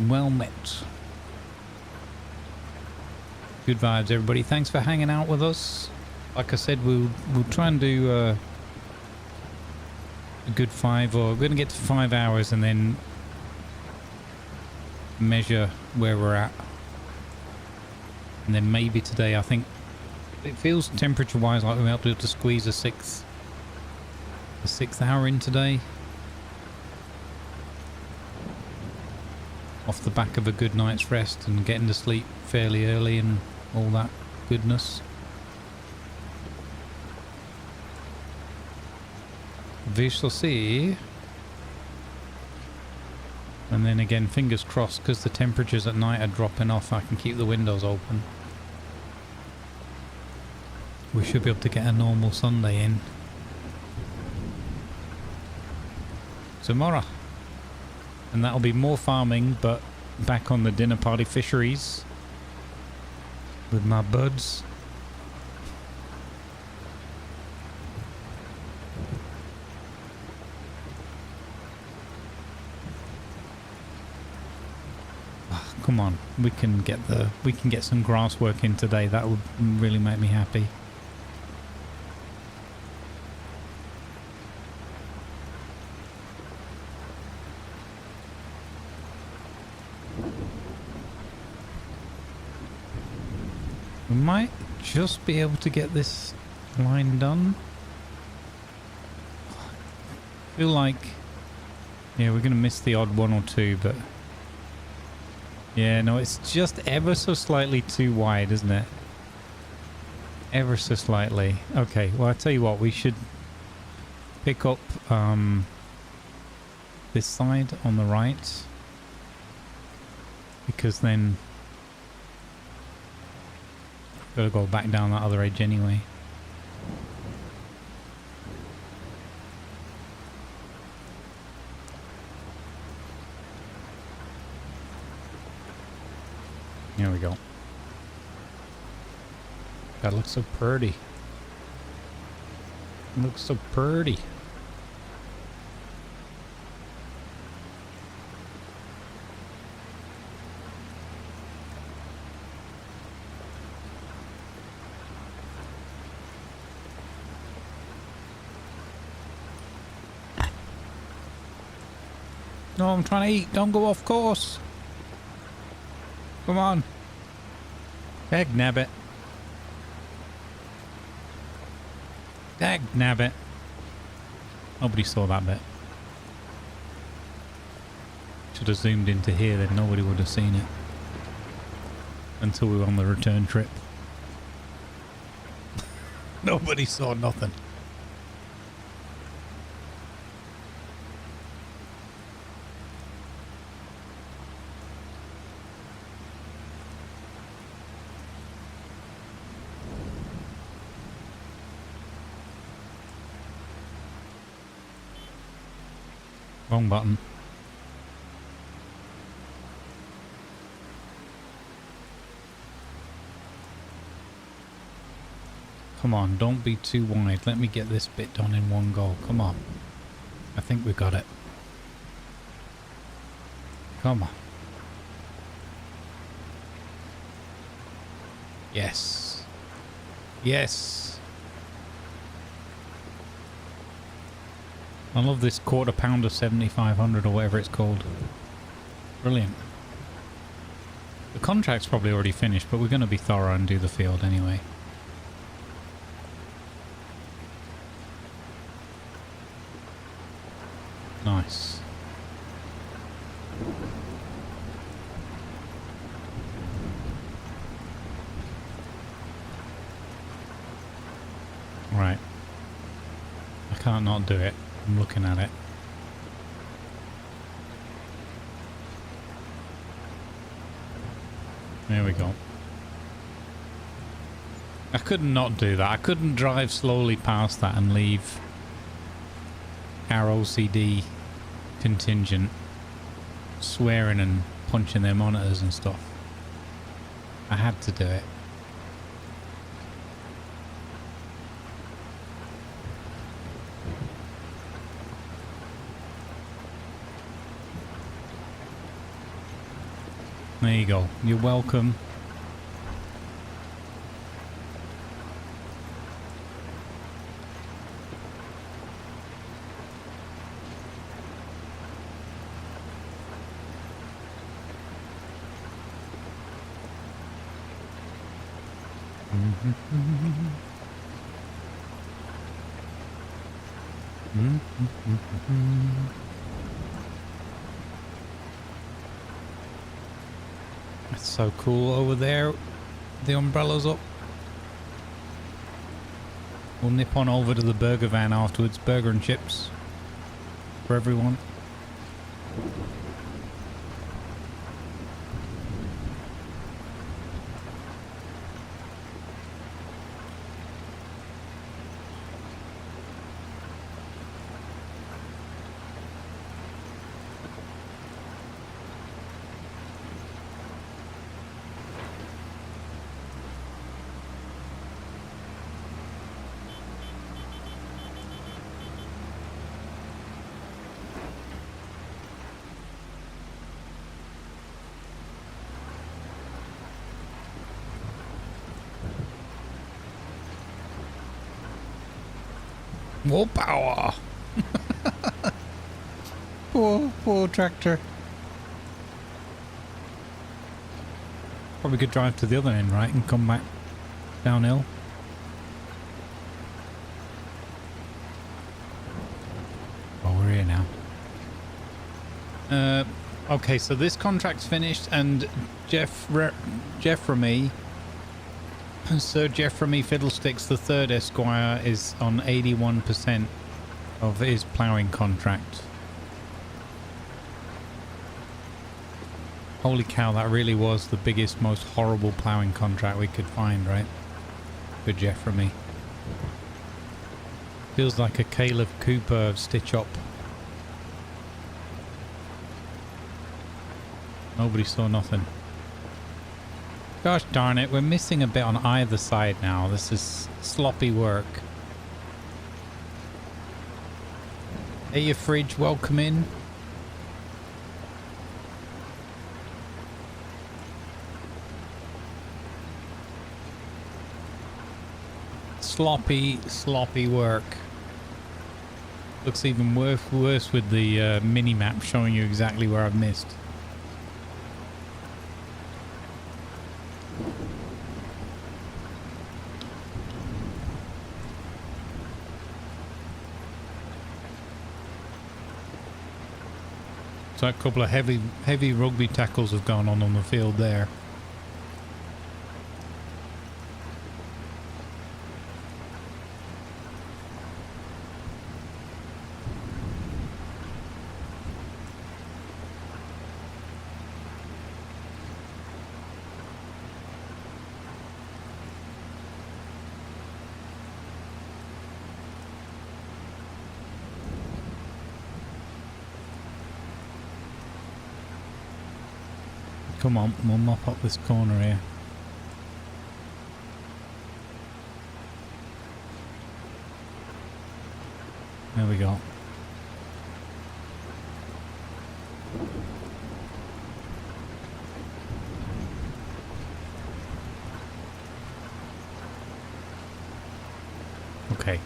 Well met. Good vibes, everybody. Thanks for hanging out with us. Like I said, we'll try and do a good 5, or we're going to get to 5 hours and then measure where we're at, and then maybe today, I think it feels temperature wise like we might be able to squeeze a sixth hour in today off the back of a good night's rest and getting to sleep fairly early and all that goodness. We shall see. And then again, fingers crossed, because the temperatures at night are dropping off, I can keep the windows open. We should be able to get a normal Sunday in tomorrow. And that'll be more farming, but back on the dinner party fisheries with my buds. Come on, we can get some grass work in today. That would really make me happy. We might just be able to get this line done. I feel like, yeah, we're going to miss the odd 1 or 2, but yeah, no, it's just ever so slightly too wide, isn't it? Ever so slightly. Okay, well, I tell you what, we should pick up this side on the right, because then gotta go back down that other edge anyway. There we go. That looks so pretty. It looks so pretty. No, I'm trying to eat. Don't go off course. Come on. Heck nabbit. Dag nabbit. Nobody saw that bit. Should have zoomed into here, then nobody would have seen it. Until we were on the return trip. Nobody saw nothing. Wrong button. Come on, don't be too wide. Let me get this bit done in one go. Come on. I think we got it. Come on. Yes. Yes. I love this quarter pounder 7500 or whatever it's called. Brilliant. The contract's probably already finished, but we're going to be thorough and do the field anyway. Nice. Right. I can't not do it. I'm looking at it. There we go. I couldn't not do that. I couldn't drive slowly past that and leave our OCD contingent swearing and punching their monitors and stuff. I had to do it. There you go. You're welcome. That's so cool over there. The umbrella's up. We'll nip on over to the burger van afterwards. Burger and chips for everyone. More power. Poor tractor. Probably could drive to the other end, right, and come back downhill. Oh, we're here now. Okay, so this contract's finished, and Sir Jeffremy Fiddlesticks the Third Esquire is on 81% of his ploughing contract. Holy cow, that really was the biggest, most horrible ploughing contract we could find, right? For Jeffremy. Feels like a Caleb Cooper stitch up. Nobody saw nothing. Gosh darn it, we're missing a bit on either side now. This is sloppy work. Hey, your fridge, welcome in. Sloppy work. Looks even worse with the mini-map showing you exactly where I've missed. So a couple of heavy rugby tackles have gone on the field there. Come on, we'll mop up this corner here. There we go. Okay.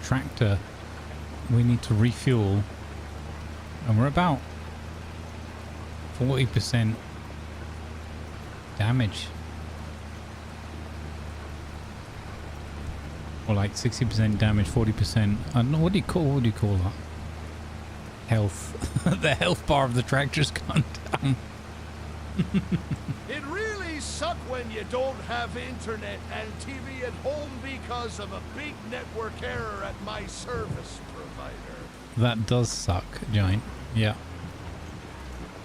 Tractor, we need to refuel, and we're about 40% damage, or like 60% damage, 40%. I don't know, what do you call that? Health. The health bar of the tractor's gone down. It really sucks when you don't have internet and TV at home because of a big network error at my service provider. That does suck, Giant. Yeah.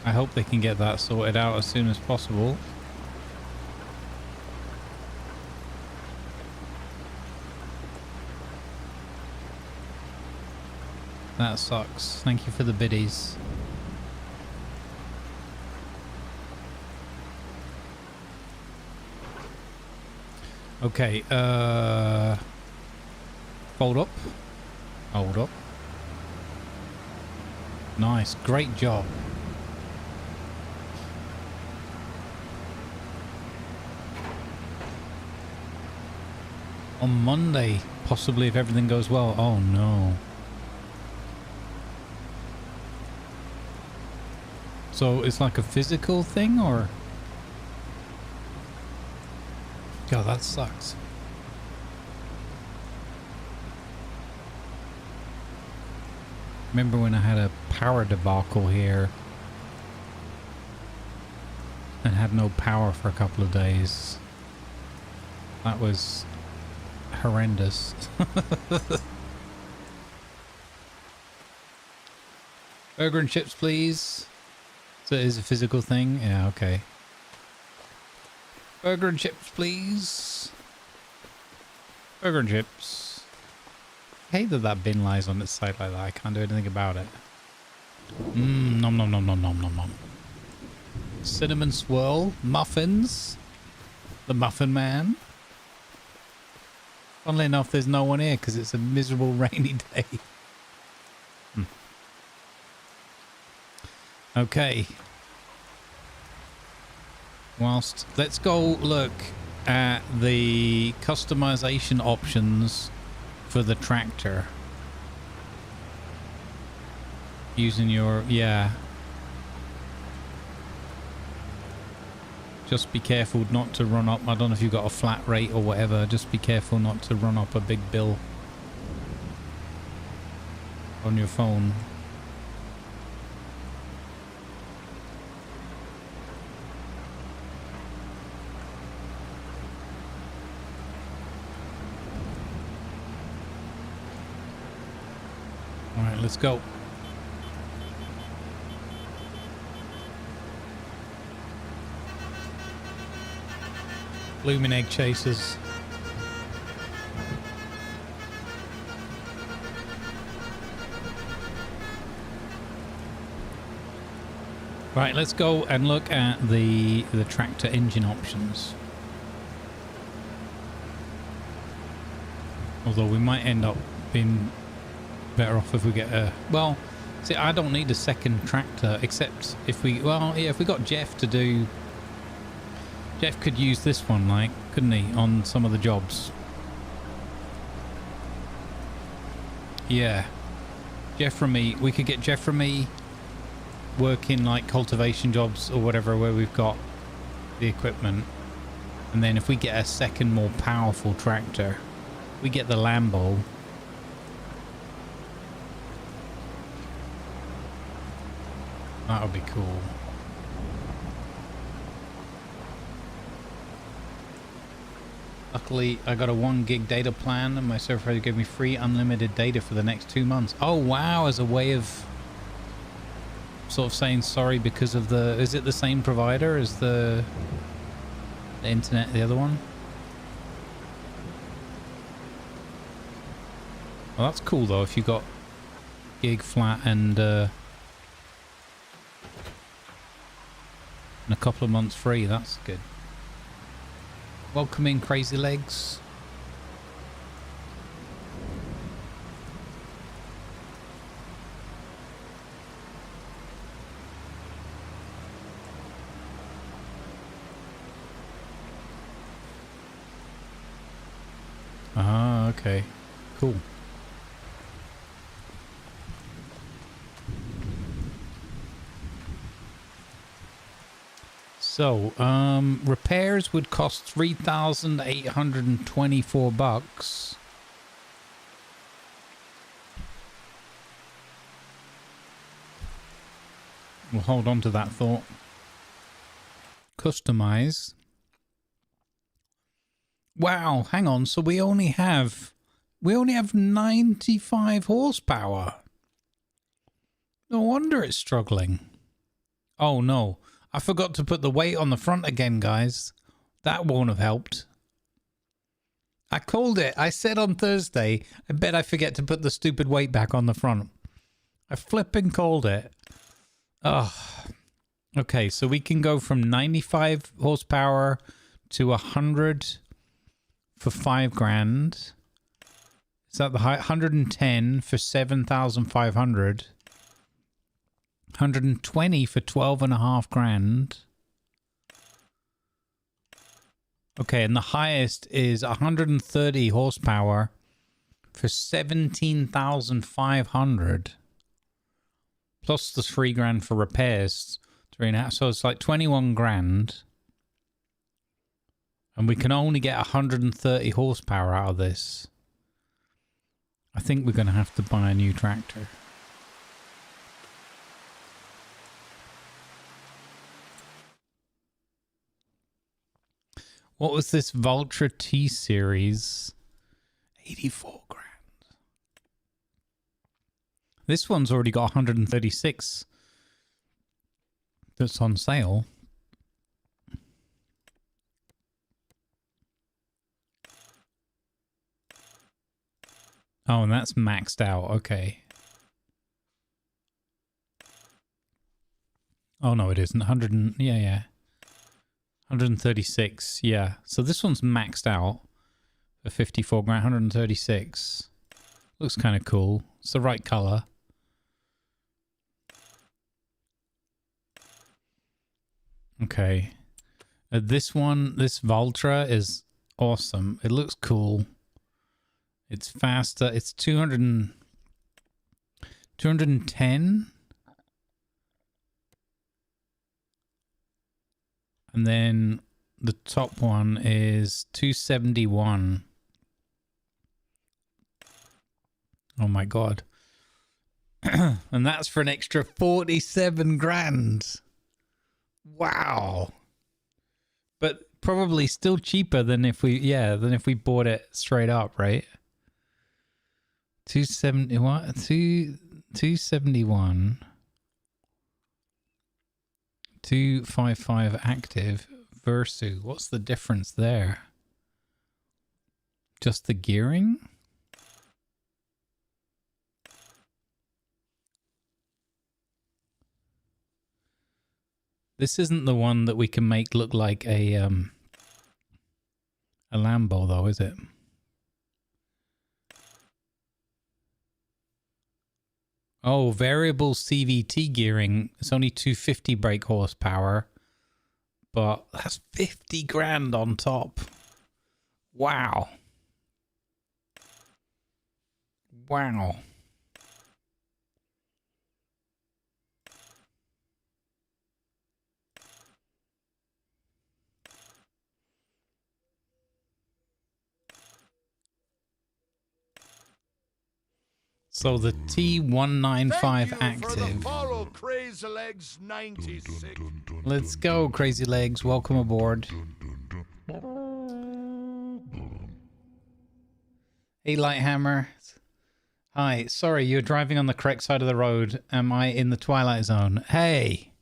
I hope they can get that sorted out as soon as possible. That sucks. Thank you for the biddies. Okay, fold up. Hold up. Nice, great job. On Monday, possibly, if everything goes well. Oh no. So it's like a physical thing, or? God, that sucks. Remember when I had a power debacle here and had no power for a couple of days? That was horrendous. Burger and chips, please. So it is a physical thing? Yeah, okay. Burger and chips, please. Burger and chips. I hate that bin lies on its side like that. I can't do anything about it. Nom nom nom nom nom nom nom. Cinnamon swirl. Muffins. The Muffin Man. Funnily enough, there's no one here because it's a miserable rainy day. Okay. Whilst, let's go look at the customization options for the tractor. Using your, yeah. Just be careful not to run up. I don't know if you've got a flat rate or whatever. Just be careful not to run up a big bill on your phone. All right, let's go. Blooming egg chasers. Right, let's go and look at the tractor engine options. Although we might end up being better off if we get a, well, see, I don't need a second tractor except if we, well, yeah, if we got Jeff to do, Jeff could use this one, like, couldn't he, on some of the jobs. Yeah. Jeremy, we could get Jeremy working like cultivation jobs or whatever where we've got the equipment. And then if we get a second more powerful tractor, we get the Lambo. That would be cool. Luckily, I got a 1 gig data plan and my server gave me free unlimited data for the next 2 months. Oh, wow. As a way of sort of saying sorry because of the... Is it the same provider as the internet, the other one? Well, that's cool, though, if you got gig flat and a couple of months free. That's good. Welcome in, Crazy Legs. Ah, okay. Cool. So, repairs would cost $3,824. We'll hold on to that thought. Customize. Wow, hang on. So we only have 95 horsepower. No wonder it's struggling. Oh no. I forgot to put the weight on the front again, guys. That won't have helped. I called it. I said on Thursday, I bet I forget to put the stupid weight back on the front. I flipping called it. Oh. Okay, so we can go from 95 horsepower to 100 for 5 grand. Is that the high? 110 for 7,500. 120 for 12.5 grand. Okay, and the highest is 130 horsepower for 17,500. Plus the 3 grand for repairs. 3.5. So it's like 21 grand. And we can only get 130 horsepower out of this. I think we're going to have to buy a new tractor. What was this Valtra T series? 84 grand. This one's already got 136 that's on sale. Oh, and that's maxed out. Okay. Oh, no, it isn't. 100 and... Yeah. 136, yeah. So this one's maxed out for 54 grand, 136. Looks kind of cool. It's the right color. Okay. This one, this Valtra is awesome. It looks cool. It's faster. It's 210. And then the top one is 271. Oh my God. And that's for an extra 47 grand. Wow. But probably still cheaper than if we bought it straight up, right? 271 271 255 active versus what's the difference there? Just the gearing? This isn't the one that we can make look like a Lambo though, is it? Oh, variable CVT gearing. It's only 250 brake horsepower, but that's 50 grand on top. Wow. Wow. So the T195 Thank you for the active. follow, Crazy Legs 96. Let's go, Crazy Legs. Welcome aboard. Hey, Lighthammer. Hi. Sorry, you're driving on the correct side of the road. Am I in the Twilight Zone? Hey.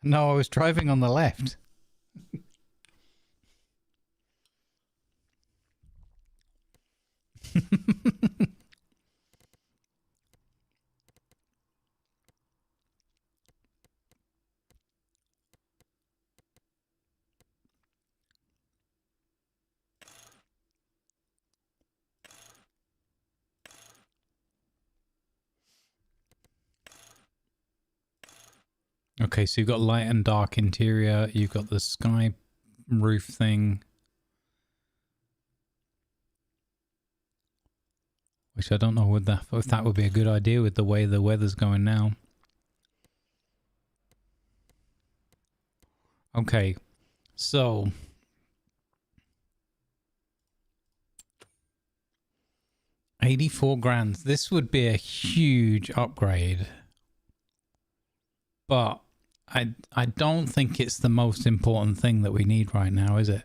No, I was driving on the left. Okay, so you've got light and dark interior. You've got the sky roof thing. Which I don't know if that would be a good idea with the way the weather's going now. Okay, so... $84,000. This would be a huge upgrade. But I don't think it's the most important thing that we need right now, is it?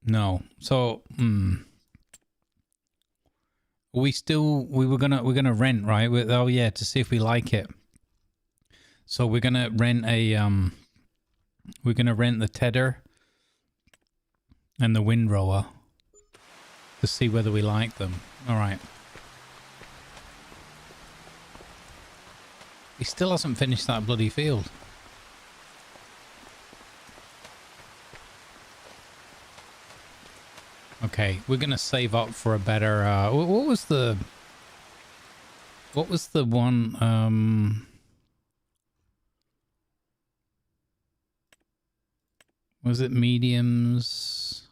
No. So, we're gonna rent, right? Oh yeah, to see if we like it. So we're gonna rent the tedder and the windrower to see whether we like them. All right. He still hasn't finished that bloody field. Okay, we're gonna save up for a better. What was the one? Was it mediums?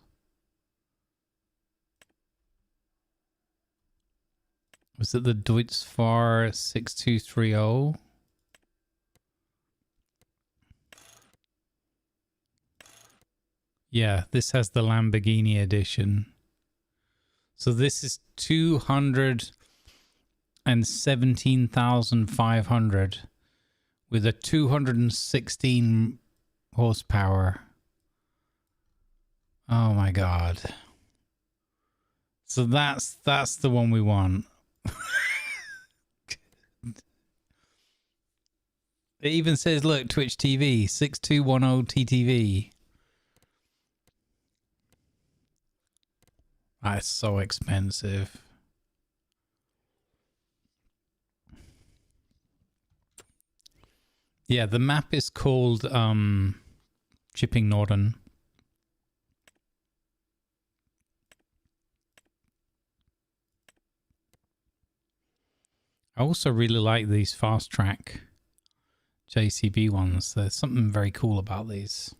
Was it the Deutz-Fahr 6230? Yeah, this has the Lamborghini edition. So this is 217,500 with a 216 horsepower. Oh my god. So that's the one we want. It even says, look, Twitch TV 6210 TTV. That's so expensive. Yeah, the map is called Chipping Norton. I also really like these fast track JCB ones. There's something very cool about these.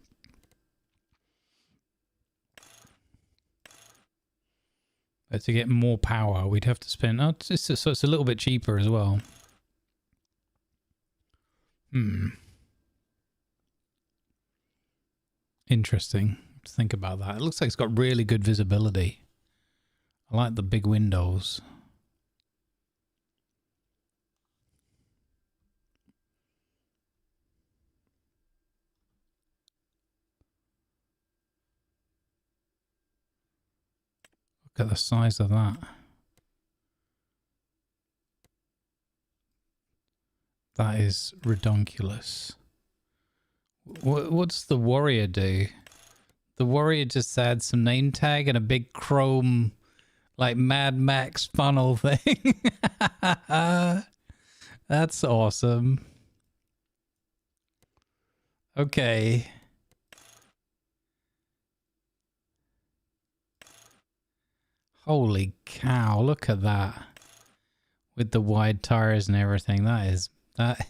But to get more power, we'd have to spend... Oh, so it's a little bit cheaper as well. Interesting to think about that. It looks like it's got really good visibility. I like the big windows. Look at the size of that. That is redonkulous. What's the Warrior do? The Warrior just adds some name tag and a big chrome, like Mad Max funnel thing. That's awesome. Okay. Holy cow, look at that. With the wide tires and everything. That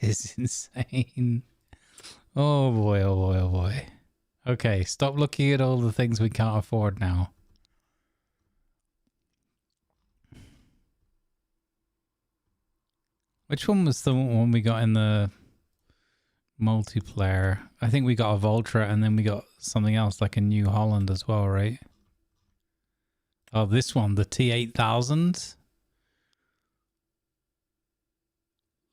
is insane. Oh boy, oh boy, oh boy. Okay, stop looking at all the things we can't afford now. Which one was the one we got in the Multiplayer. I think we got a Voltra and then we got something else like a New Holland as well, right? Oh, this one, the T8000.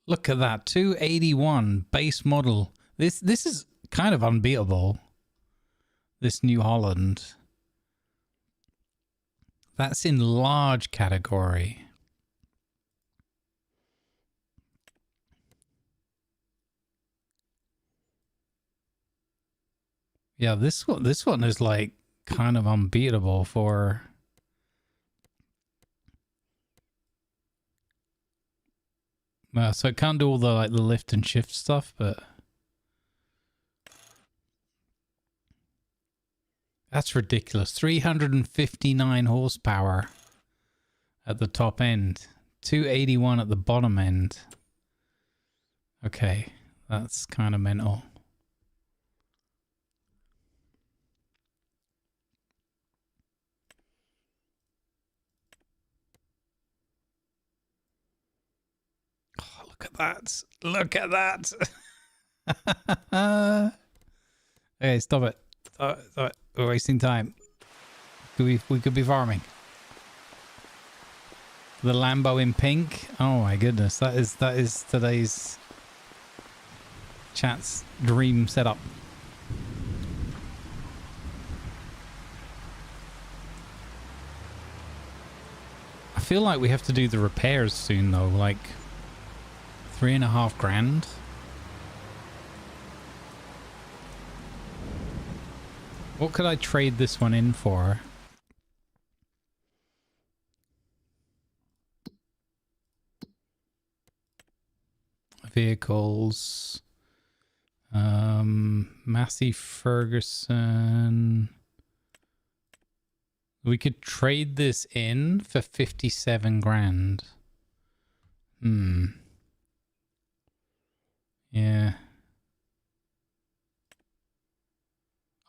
Look at that, 281 base model. This is kind of unbeatable. This New Holland. That's in large category. Yeah, this one is like kind of unbeatable for. So it can't do all the like the lift and shift stuff, but that's ridiculous. 359 horsepower at the top end, 281 at the bottom end. Okay, that's kind of mental. Look at that. Look at that. Okay, stop it. Stop it. We're wasting time. We could be farming. The Lambo in pink. Oh my goodness. That is today's chat's dream setup. I feel like we have to do the repairs soon though, like 3.5 grand. What could I trade this one in for? Vehicles. Massey Ferguson. We could trade this in for 57 grand. Yeah.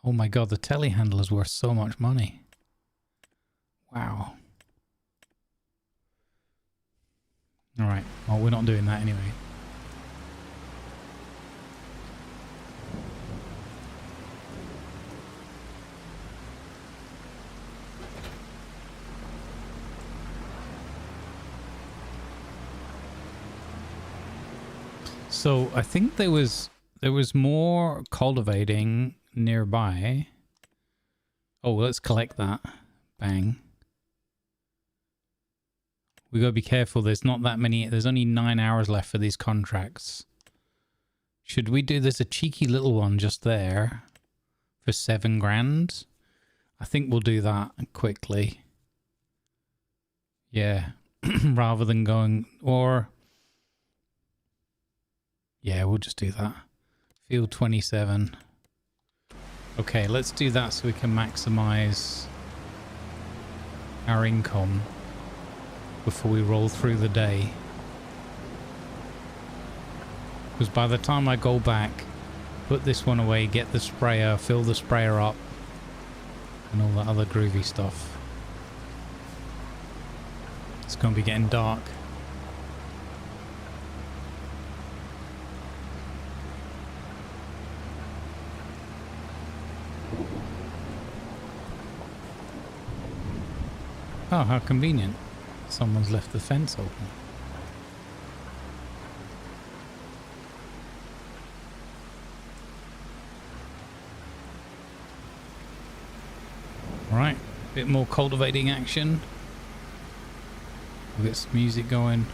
Oh my god, the telehandler is worth so much money. Wow. Alright, well we're not doing that anyway. So I think there was more cultivating nearby. Oh, let's collect that. Bang. We gotta be careful. There's not that many. There's only 9 hours left for these contracts. Should we do? There's a cheeky little one just there for 7 grand. I think we'll do that quickly. Yeah, rather than going or. Yeah, we'll just do that. Field 27. Okay, let's do that so we can maximize our income before we roll through the day. Because by the time I go back, put this one away, get the sprayer, fill the sprayer up, and all that other groovy stuff. It's going to be getting dark. Oh, how convenient. Someone's left the fence open. Right, bit more cultivating action. We'll get some music going.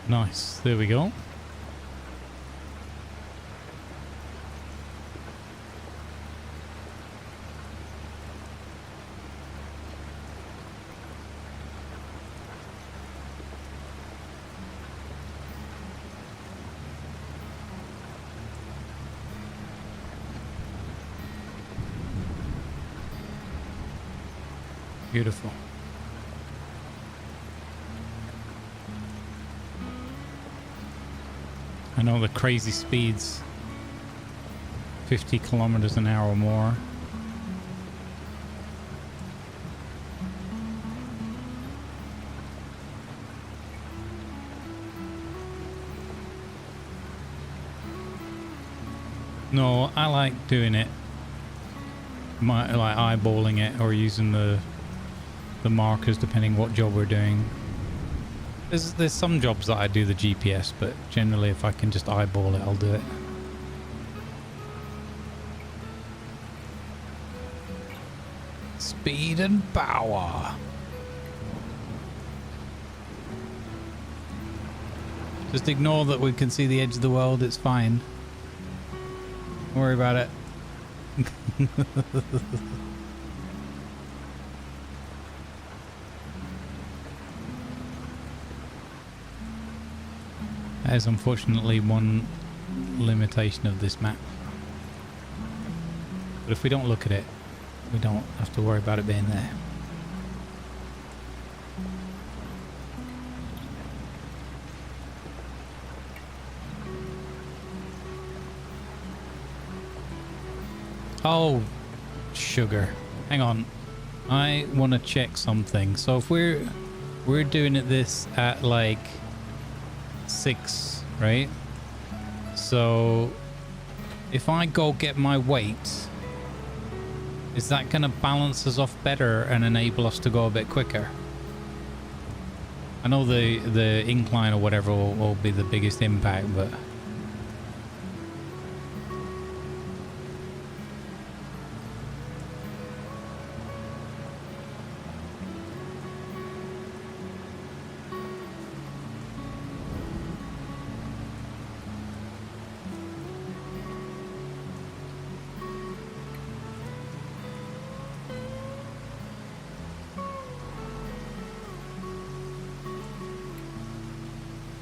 Nice, there we go. Beautiful. I know the crazy speeds. 50 kilometers an hour or more. No, I like doing it, like eyeballing it or using the markers depending what job we're doing. There's some jobs that I do the GPS, but generally if I can just eyeball it, I'll do it. Speed and power. Just ignore that we can see the edge of the world, it's fine. Don't worry about it. That is unfortunately one limitation of this map. But if we don't look at it, we don't have to worry about it being there. Oh, sugar. Hang on. I want to check something. So if we're doing this at like 6, right? So if I go get my weight, is that going to balance us off better and enable us to go a bit quicker? I know the incline or whatever will be the biggest impact, but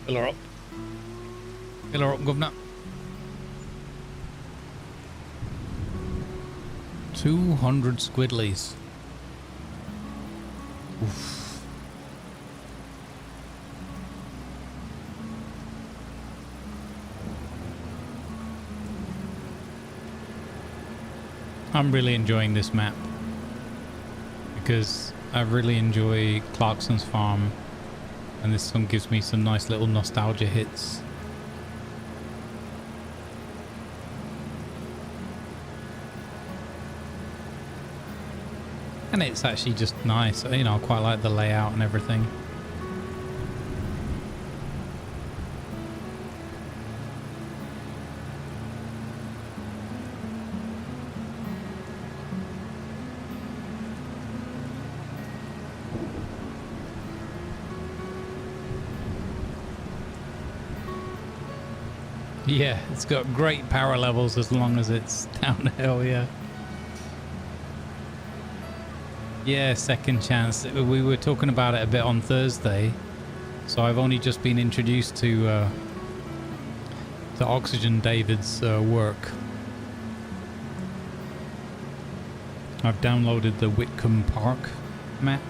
fill her up. Fill her up, governor. 200 squiddlies. Oof. I'm really enjoying this map because I really enjoy Clarkson's Farm. And this one gives me some nice little nostalgia hits. And it's actually just nice, you know, I quite like the layout and everything. Yeah, it's got great power levels as long as it's downhill, yeah. Yeah, second chance. We were talking about it a bit on Thursday. So I've only just been introduced to Oxygen David's work. I've downloaded the Whitcomb Park map.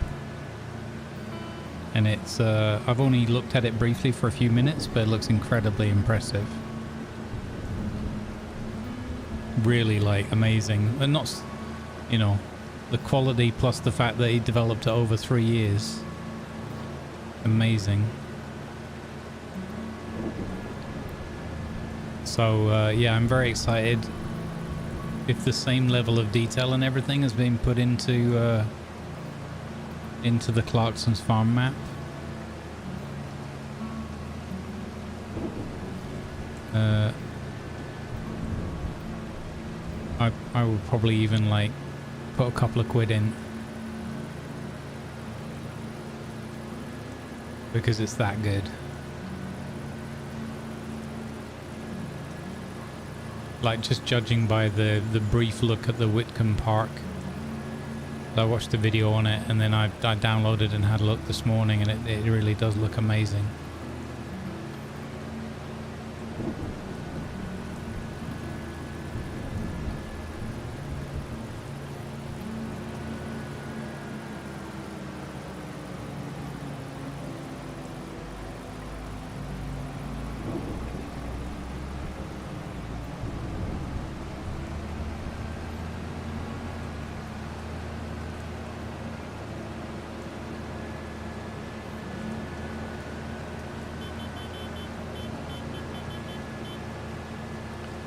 And it's, I've only looked at it briefly for a few minutes, but it looks incredibly impressive. Really like amazing, and not, you know, the quality plus the fact that he developed it over 3 years. Amazing. So yeah, I'm very excited. If the same level of detail and everything has been put into the Clarkson's Farm map. I would probably even like put a couple of quid in because it's that good. Like just judging by the brief look at the Whitcomb Park. I watched the video on it and then I downloaded and had a look this morning, and it really does look amazing.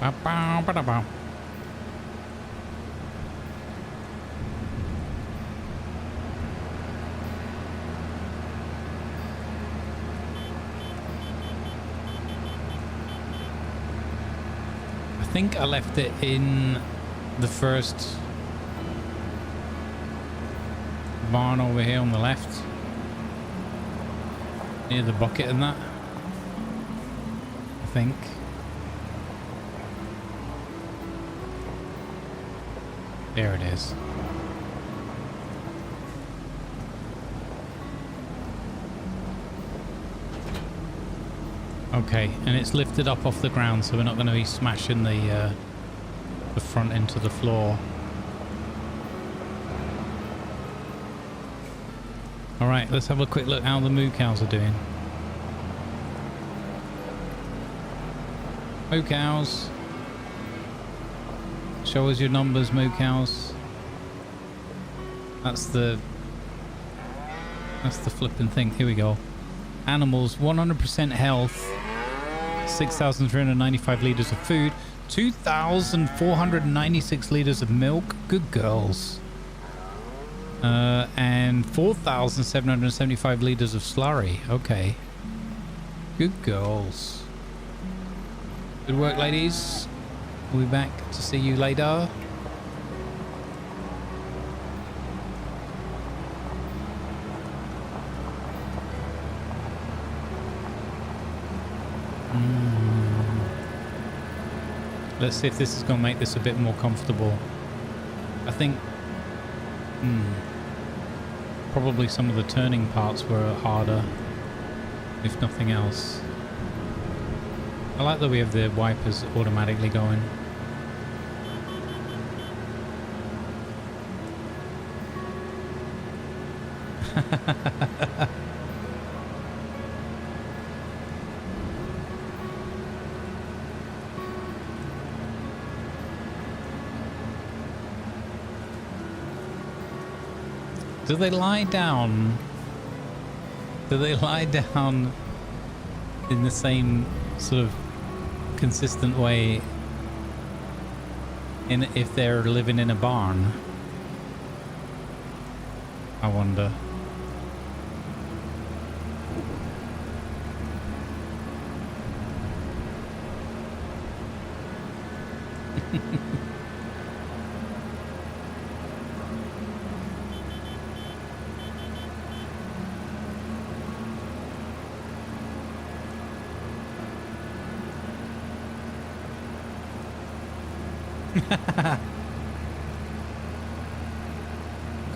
Ba-bow, ba-da-bow. I think I left it in the first barn over here on the left, near the bucket and that, I think. There it is. Okay, and it's lifted up off the ground, so we're not going to be smashing the front into the floor. All right, let's have a quick look how the moo cows are doing. Moo cows. Show us your numbers, moo cows. That's the flipping thing. Here we go. Animals, 100% health, 6,395 liters of food, 2,496 liters of milk. Good girls. And 4,775 liters of slurry. Okay. Good girls. Good work, ladies. We'll be back to see you later. Let's see if this is going to make this a bit more comfortable. I think probably some of the turning parts were harder, if nothing else. I like that we have the wipers automatically going. Do they lie down? Do they lie down in the same sort of consistent way in if they're living in a barn? I wonder.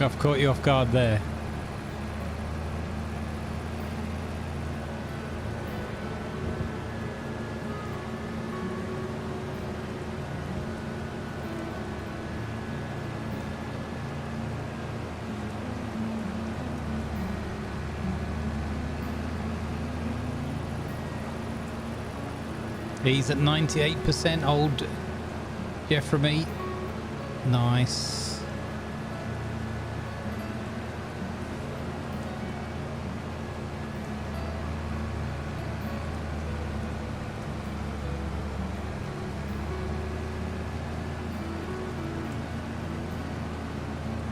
I've caught you off guard there. He's at 98% old Jeffrey. Nice.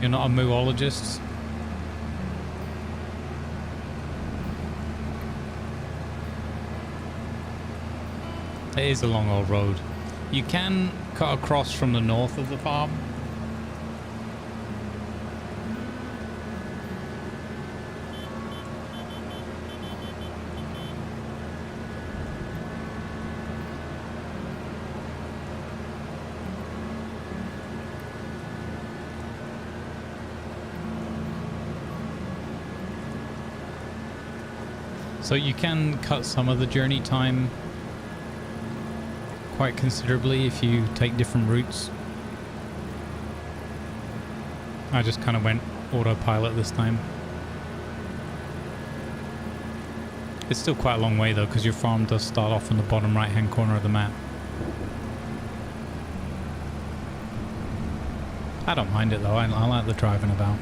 You're not a moologist? It is a long old road. You can cut across from the north of the farm. So you can cut some of the journey time quite considerably if you take different routes. I just kind of went autopilot this time. It's still quite a long way though, because your farm does start off in the bottom right hand corner of the map. I don't mind it though, I like the driving about.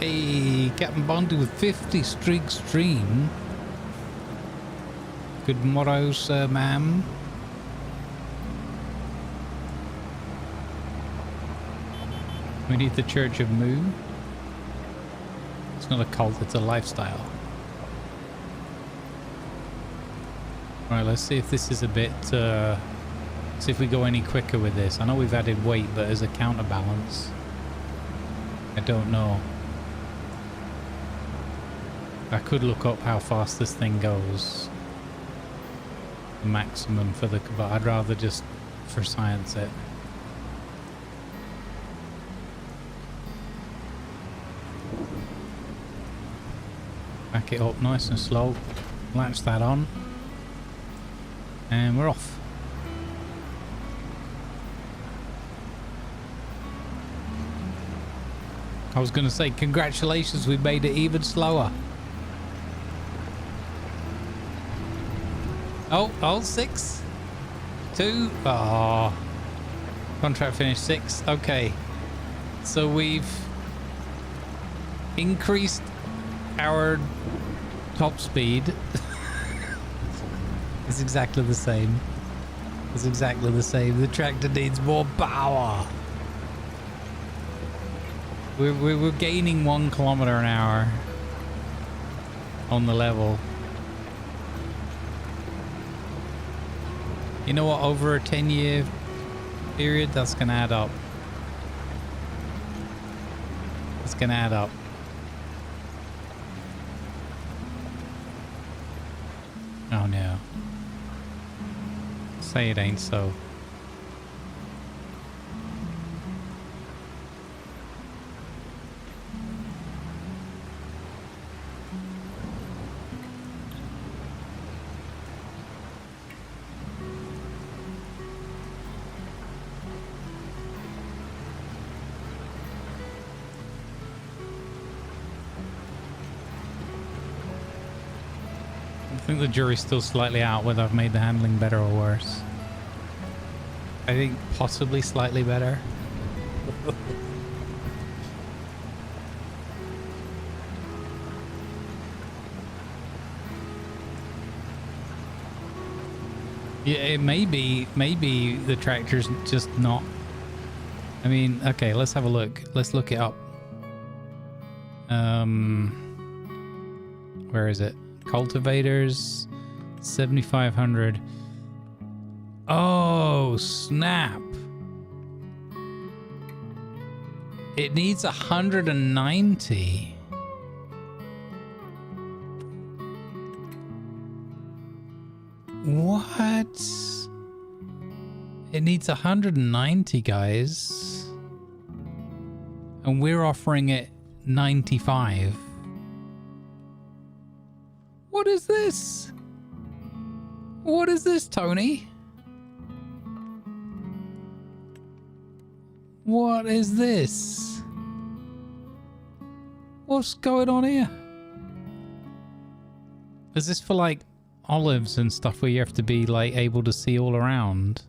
Hey, Captain Bondi with 50 streak stream. Good morrow, sir, ma'am. We need the Church of Moo. It's not a cult, it's a lifestyle. Alright, let's see if this is a bit... see if we go any quicker with this. I know we've added weight, but as a counterbalance, I don't know. I could look up how fast this thing goes. The maximum for the... but I'd rather just for science it. Back it up nice and slow. Latch that on. And we're off. I was going to say, congratulations, we made it even slower. Oh, 6. 2. Oh. Contract finish 6. Okay. So we've increased our top speed. It's exactly the same. It's exactly the same. The tractor needs more power. We're gaining 1 kilometer an hour on the level. You know what? Over a 10-year period, that's gonna add up. It's gonna add up. Oh no. Say it ain't so. I think the jury's still slightly out whether I've made the handling better or worse. I think possibly slightly better. Yeah, it maybe the tractor's just not... I mean, okay, let's have a look. Let's look it up. Where is it? Cultivators, 7,500. Oh, snap. It needs 190. What? It needs 190, guys. And we're offering it 95. What is this? What is this, Tony? What is this? What's going on here? Is this for like olives and stuff where you have to be like able to see all around?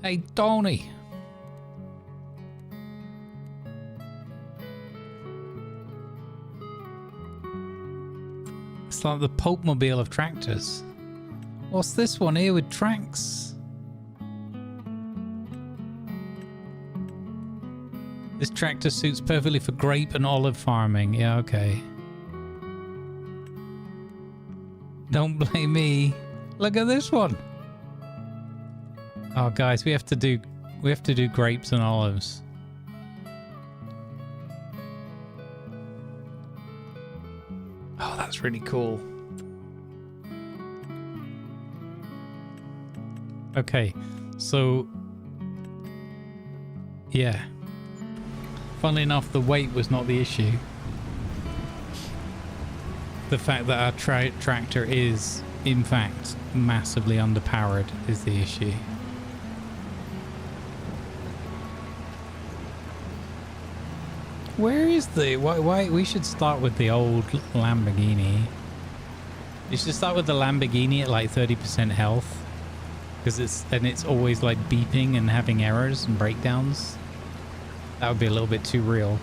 Hey, Tony. It's like the Pope Mobile of tractors. What's this one here with tracks? This tractor suits perfectly for grape and olive farming. Yeah, okay. Don't blame me. Look at this one. Oh, guys, we have to do grapes and olives. Oh, that's really cool. Okay, so yeah. Funnily enough, the weight was not the issue. The fact that our tractor is, in fact, massively underpowered is the issue. Where is the... Why we should start with the old Lamborghini. You should start with the Lamborghini at like 30% health. Because it's always like beeping and having errors and breakdowns. That would be a little bit too real.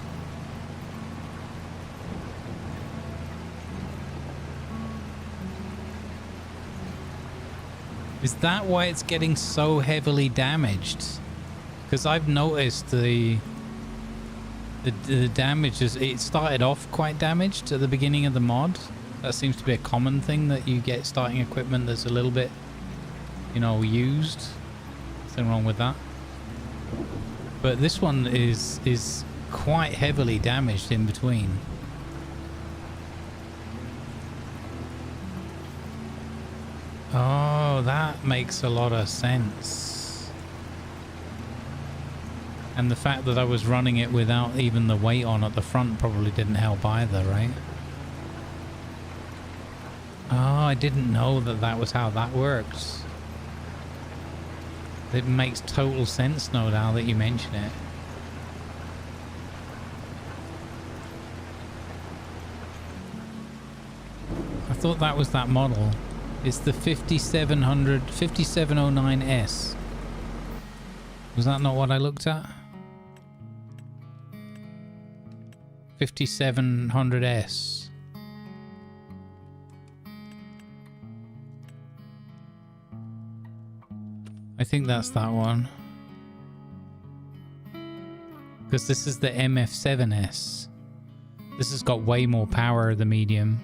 Is that why it's getting so heavily damaged? Because I've noticed the damage is, it started off quite damaged at the beginning of the mod. That seems to be a common thing, that you get starting equipment that's a little bit, you know, used. Nothing wrong with that. But this one is quite heavily damaged in between. Oh, that makes a lot of sense. And the fact that I was running it without even the weight on at the front probably didn't help either, right? Oh, I didn't know that that was how that works. It makes total sense now that you mention it. I thought that was that model. It's the 5709S. Was that not what I looked at? 5700S. I think that's that one. Because this is the MF7S. This has got way more power, the medium.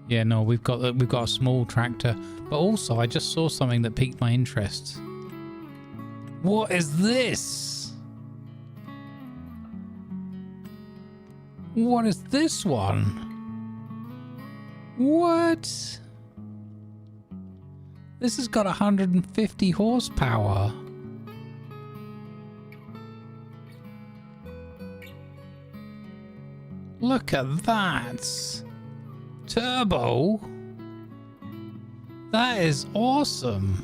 Yeah, no, we've got a small tractor, but also I just saw something that piqued my interest. What is this? What is this one? What? This has got 150 horsepower. Look at that. Turbo? That is awesome.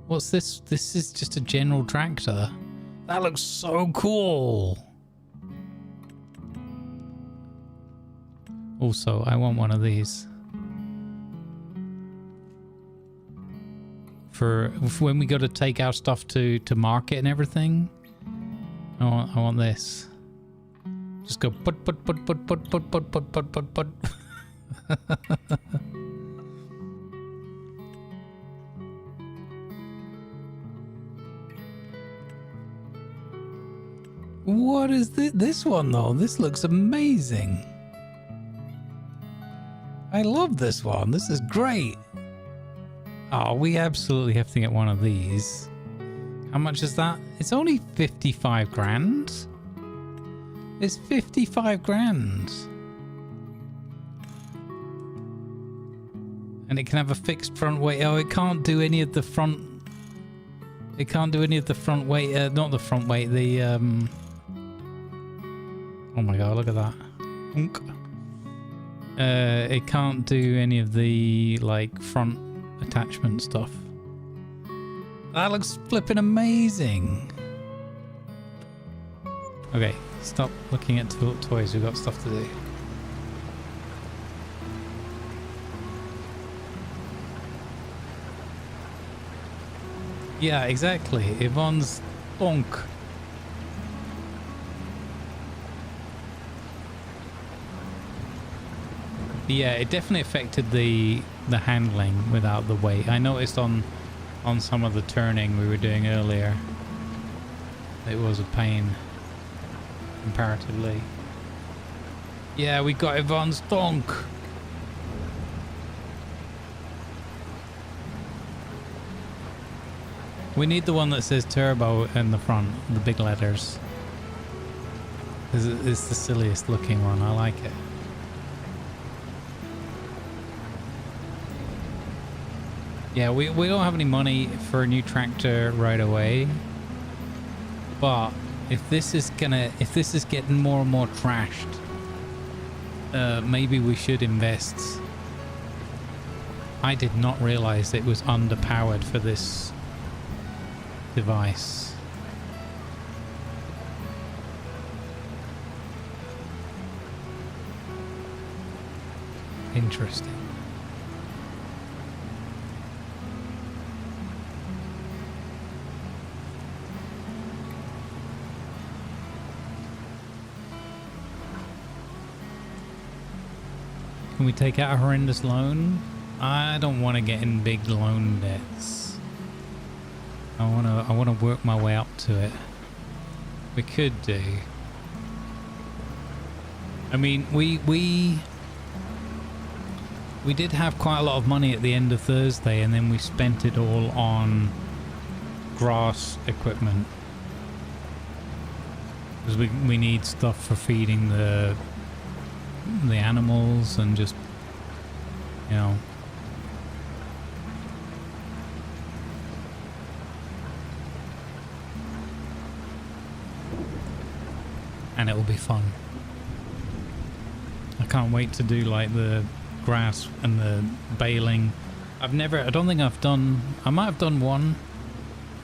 What's this? This is just a general tractor. That looks so cool. Also, I want one of these. For when we go to take our stuff to market and everything. I want this. Just go put. What is this one though? This looks amazing. I love this one. This is great. Oh, we absolutely have to get one of these. How much is that? It's only 55 grand. It's 55 grand. And it can have a fixed front weight. Oh, it can't do any of the front. It can't do any of the front weight. Not the front weight. The oh my god! Look at that. It can't do any of the like front attachment stuff. That looks flipping amazing. Okay. Stop looking at toys, we've got stuff to do. Yeah, exactly. Yvonne's bonk. Yeah, it definitely affected the handling without the weight. I noticed on some of the turning we were doing earlier, it was a pain. Comparatively. Yeah, we got Yvonne's donk. We need the one that says turbo in the front, the big letters. It's the silliest looking one, I like it. Yeah, we don't have any money for a new tractor right away, but if this is getting more and more trashed, maybe we should invest. I did not realize it was underpowered for this device. Interesting. Can we take out a horrendous loan? I don't want to get in big loan debts. I want to work my way up to it. We could do. I mean, we did have quite a lot of money at the end of Thursday, and then we spent it all on grass equipment. Because we need stuff for feeding the animals and just, you know. And it will be fun. I can't wait to do like the grass and the baling. I don't think I've done, I might have done one,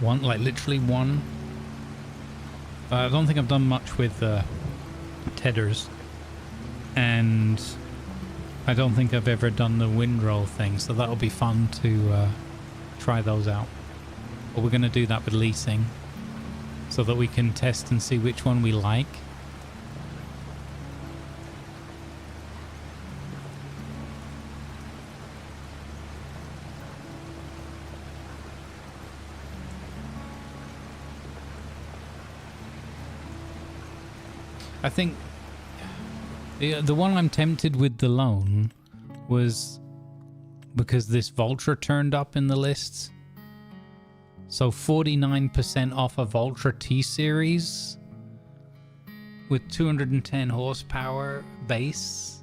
like literally one. I don't think I've done much with tedders, and I don't think I've ever done the windrow thing, so that'll be fun to try those out. But we're going to do that with leasing so that we can test and see which one we like. I think the one I'm tempted with the loan was because this Voltra turned up in the lists. So 49% off a Voltra T-Series with 210 horsepower base.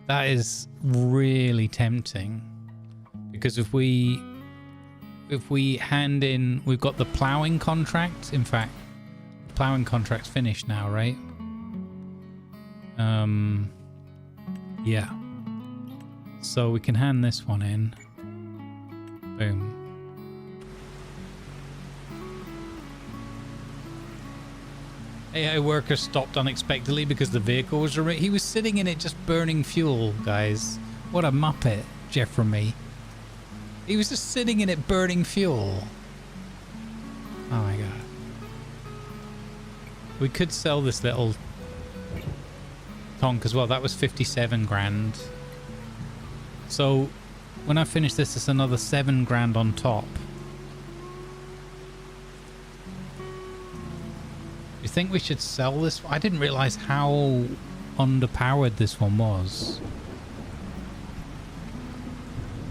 That is really tempting, because if we hand in, we've got the plowing contract. In fact, plowing contract's finished now, right? Yeah. So we can hand this one in. Boom. AI worker stopped unexpectedly because the vehicle was he was sitting in it just burning fuel, guys. What a muppet, Jeffrey. He was just sitting in it burning fuel. Oh my god. We could sell this little Tonk as well. That was 57 grand. So when I finish this, it's another 7 grand on top. You think we should sell this? I didn't realize how underpowered this one was.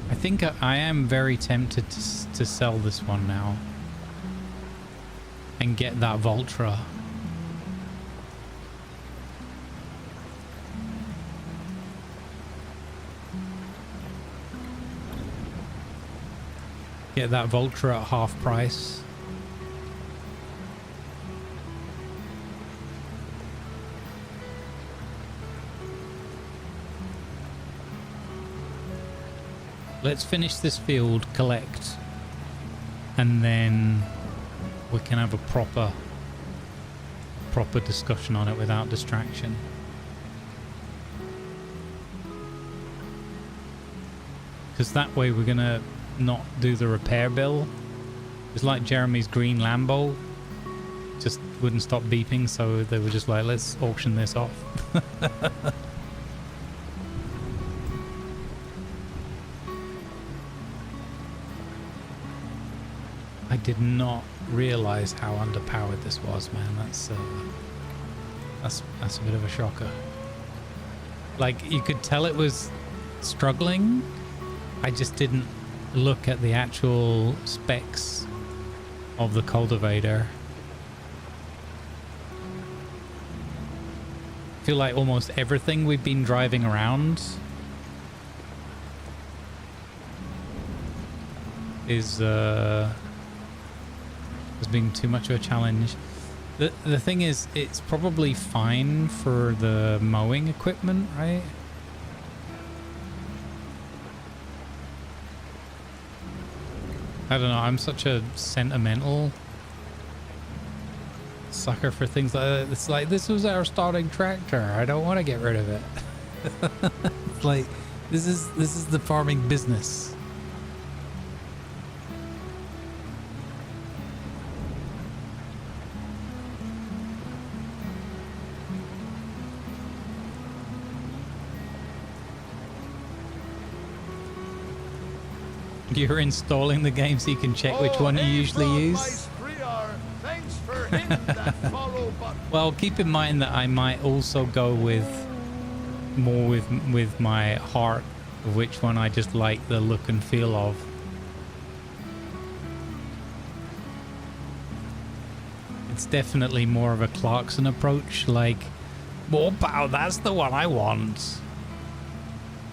I think I am very tempted to sell this one now and get that Voltra. Get that Voltra at half price. Let's finish this field, collect, and then we can have a proper discussion on it without distraction. Because that way we're gonna not do the repair bill. It's like Jeremy's green Lambo, just wouldn't stop beeping, so they were just like, let's auction this off. I did not realize how underpowered this was, man. That's a bit of a shocker. Like, you could tell it was struggling. I just didn't look at the actual specs of the cultivator. I feel like almost everything we've been driving around is has been too much of a challenge. The thing is, it's probably fine for the mowing equipment, right? I don't know, I'm such a sentimental sucker for things like that. It's like, this was our starting tractor. I don't want to get rid of it. It's like, this is the farming business. You're installing the game so you can check which one you usually use? Thanks for hitting that follow button. Well, keep in mind that I might also go with more with my heart of which one I just like the look and feel of. It's definitely more of a Clarkson approach, like, more power, that's the one I want.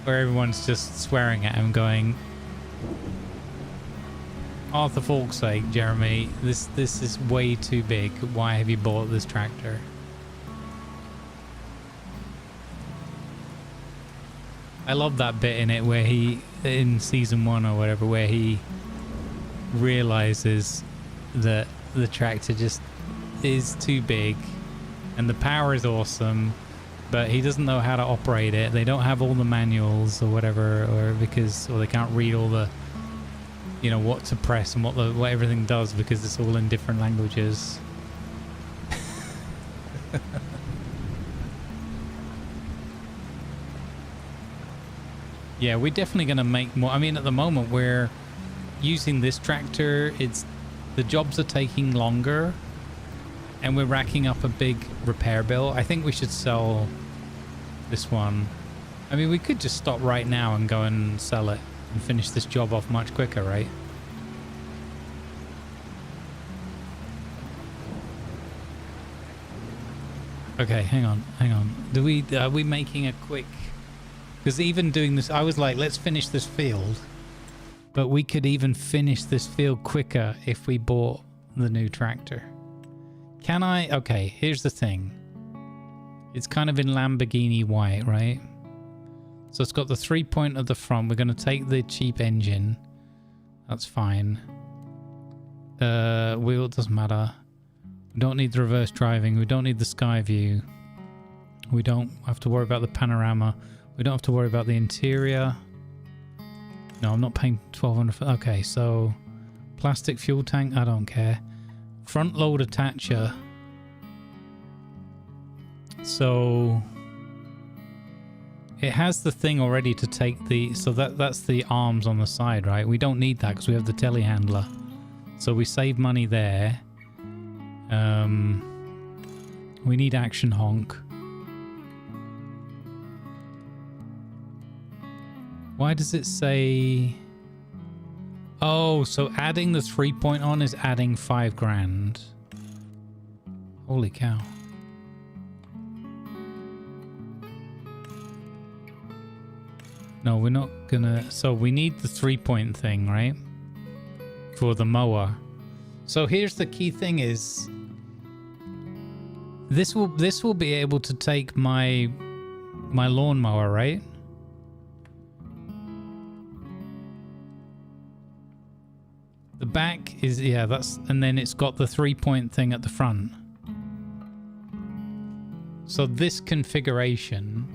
Where everyone's just swearing at him going, oh, for fuck's sake, Jeremy, this is way too big. Why have you bought this tractor? I love that bit in it where he, in season 1 or whatever, where he realizes that the tractor just is too big and the power is awesome, but he doesn't know how to operate it. They don't have all the manuals or whatever, or they can't read all the, you know, what to press and what everything does because it's all in different languages. Yeah, we're definitely going to make more. I mean, at the moment we're using this tractor. The jobs are taking longer and we're racking up a big repair bill. I think we should sell this one. I mean, we could just stop right now and go and sell it and finish this job off much quicker, right? Okay, hang on. Are we making a quick... Because even doing this, I was like, let's finish this field. But we could even finish this field quicker if we bought the new tractor. Can I? Okay, here's the thing. It's kind of in Lamborghini white, right? So it's got the 3-point at the front. We're going to take the cheap engine. That's fine. Wheel doesn't matter. We don't need the reverse driving. We don't need the sky view. We don't have to worry about the panorama. We don't have to worry about the interior. No, I'm not paying $1,200 for... Okay, so plastic fuel tank, I don't care. Front load attacher. So it has the thing already to take the... So that's the arms on the side, right? We don't need that because we have the telehandler. So we save money there. We need action honk. Why does it say... Oh, so adding the 3-point on is adding $5,000. Holy cow. No, we're not gonna... So we need the 3-point thing, right? For the mower. So here's the key thing is... This will be able to take my lawnmower, right? The back is, yeah, that's, and then it's got the 3-point thing at the front. So this configuration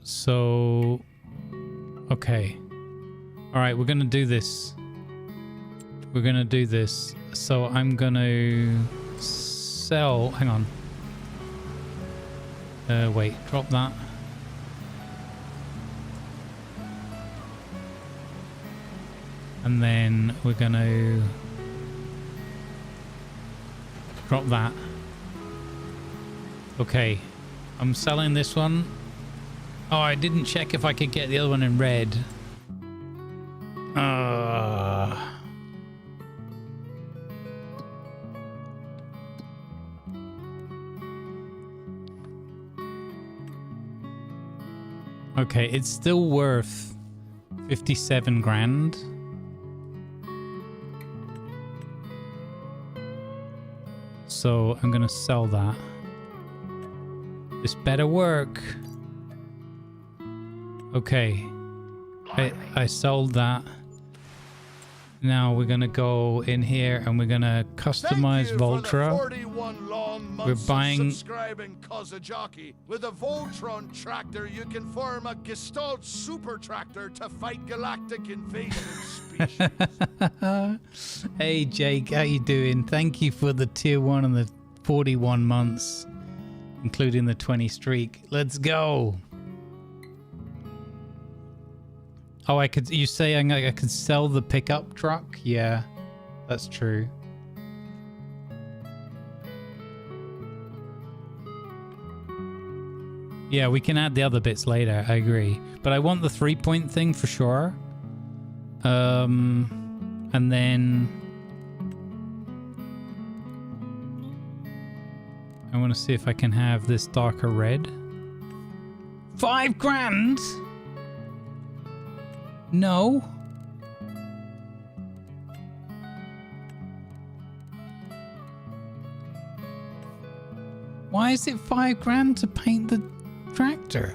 so okay, all right, we're gonna do this. So I'm gonna sell, hang on. Wait, drop that. And then we're gonna drop that. Okay, I'm selling this one. Oh, I didn't check if I could get the other one in red. Okay, it's still worth 57 grand. So I'm gonna sell that. This better work. Okay, I sold that. Now we're gonna go in here and we're gonna customize Voltra. We're buying. Subscribing Jockey. With a Voltron tractor, you can form a Gestalt super tractor to fight galactic invasion species. Hey Jake, how you doing? Thank you for the tier 1 and the 41 months, including the 20 streak. Let's go. Oh, you saying I could sell the pickup truck? Yeah, that's true. Yeah, we can add the other bits later, I agree. But I want the 3-point thing for sure. And then I want to see if I can have this darker red. 5 grand? No. Why is it 5 grand to paint the tractor?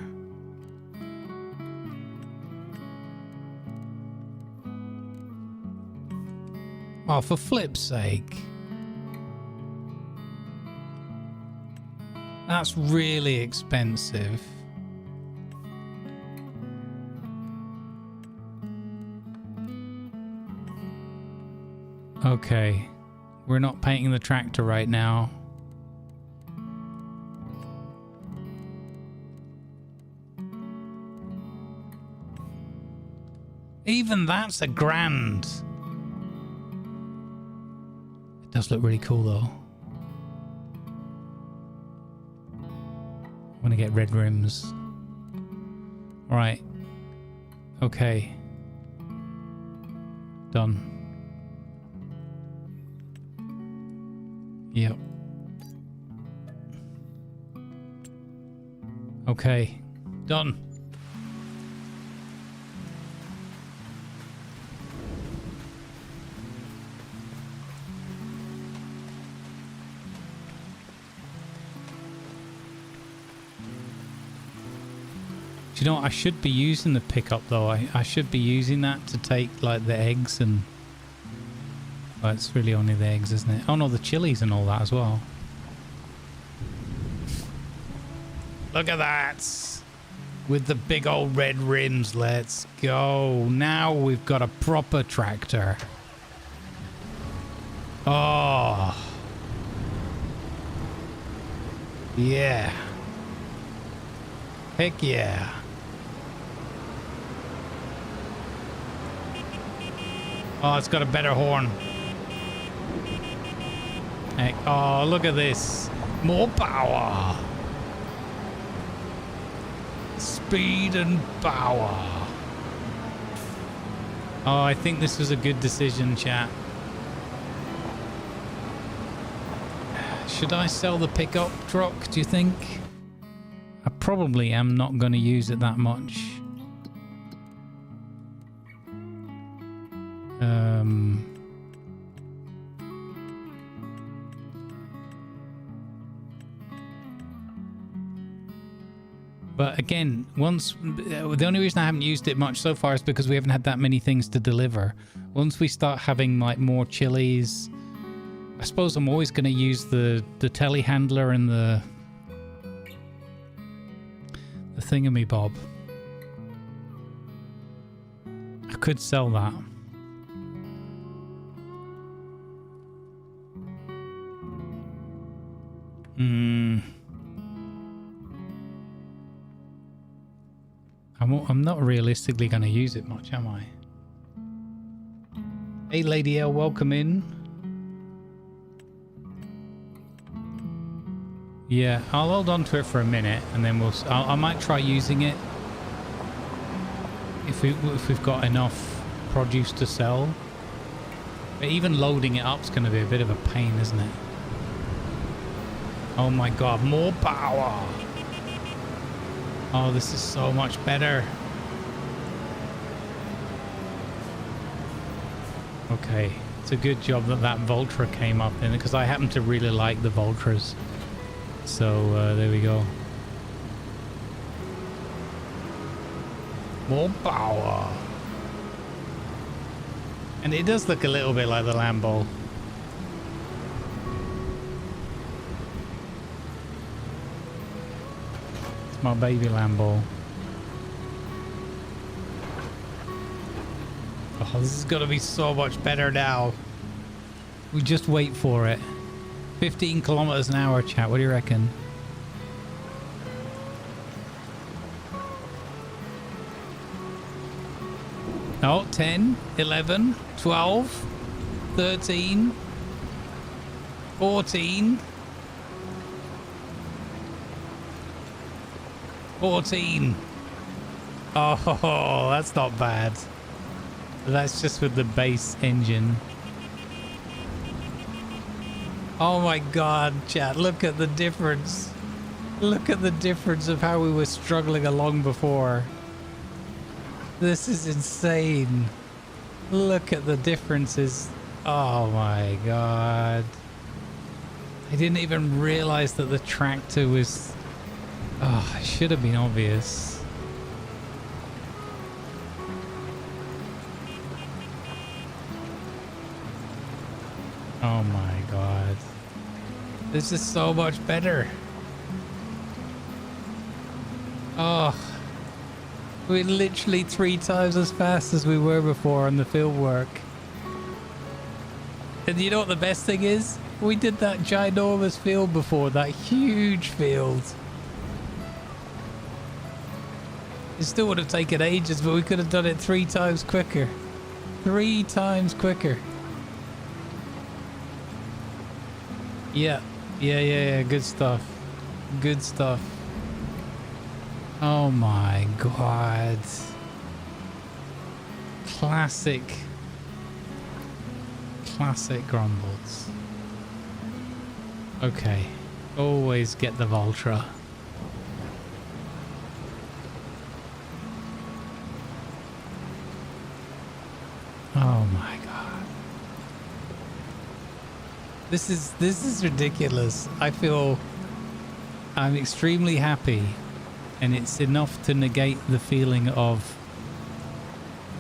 Oh, for flip's sake. That's really expensive. Okay. We're not painting the tractor right now. Even that's a grand. It does look really cool though. I want to get red rims. Alright. Okay. Done. Yep. Okay. Done. Do you know what? I should be using the pickup though. I should be using that to take like the eggs and... Well, it's really only the eggs, isn't it? Oh no, the chilies and all that as well. Look at that! With the big old red rims, let's go. Now we've got a proper tractor. Oh. Yeah. Heck yeah. Oh, it's got a better horn. Heck, oh, look at this. More power. Speed and power. Oh, I think this was a good decision, chat. Should I sell the pickup truck, do you think? I probably am not going to use it that much. But again, the only reason I haven't used it much so far is because we haven't had that many things to deliver. Once we start having like more chilies, I suppose I'm always going to use the telehandler and the thingamabob. I could sell that. I'm not realistically going to use it much, am I? Hey, Lady L, welcome in. Yeah, I'll hold on to it for a minute, and then I might try using it if we've got enough produce to sell. But even loading it up is going to be a bit of a pain, isn't it? Oh my god, more power! Oh, this is so much better. Okay, it's a good job that Voltra came up in, because I happen to really like the Voltras. So there we go. More power. And it does look a little bit like the Lambo. It's my baby Lambo. Oh, this is going to be so much better now. We just wait for it. 15 kilometers an hour, chat. What do you reckon? Oh, 10, 11, 12, 13, 14, 14. Oh, that's not bad. That's just with the base engine. Oh my god, chat, look at the difference. Look at the difference of how we were struggling along before. This is insane. Look at the differences. Oh my god. I didn't even realize that the tractor was... Oh, it should have been obvious. Oh my god. This is so much better. Oh. We're literally 3 times as fast as we were before on the field work. And you know what the best thing is? We did that ginormous field before, that huge field. It still would have taken ages, but we could have done it 3 times quicker. 3 times quicker. Yeah. Yeah. Good stuff. Good stuff. Oh my god. Classic. Classic Grumbles. Okay. Always get the Voltra. Oh my god. This is ridiculous. I feel I'm extremely happy, and it's enough to negate the feeling of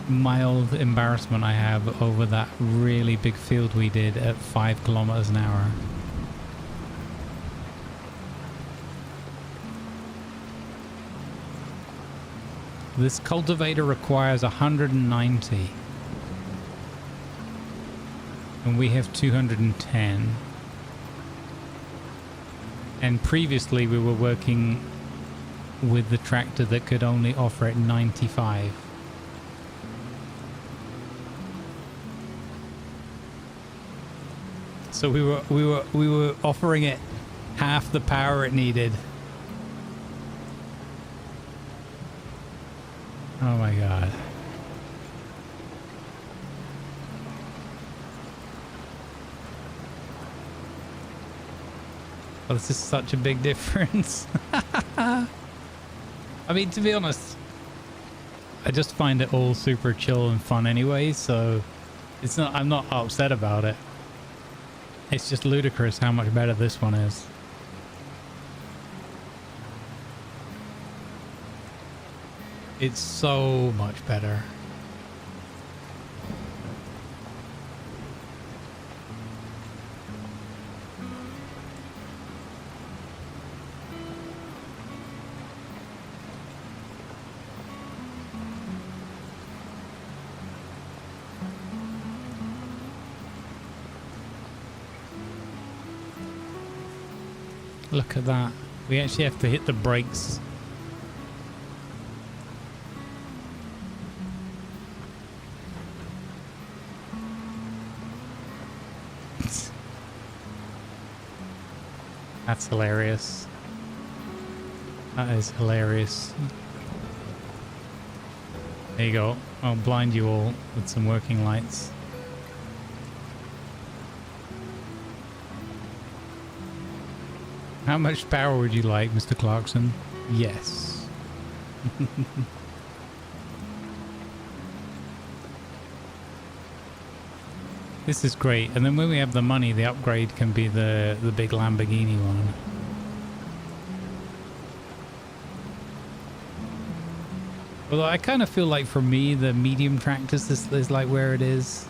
mild embarrassment I have over that really big field we did at 5 kilometers an hour. This cultivator requires 190. And we have 210. And previously we were working with the tractor that could only offer at 95. So we were offering it half the power it needed. Oh my god. Oh, this is such a big difference. I mean, to be honest, I just find it all super chill and fun anyway, so it's not, I'm not upset about it. It's just ludicrous how much better this one is. It's so much better. Look at that. We actually have to hit the brakes. That's hilarious. That is hilarious. There you go. I'll blind you all with some working lights. How much power would you like, Mr. Clarkson? Yes. This is great. And then when we have the money, the upgrade can be the big Lamborghini one. Although I kind of feel like for me, the medium tractors is like where it is.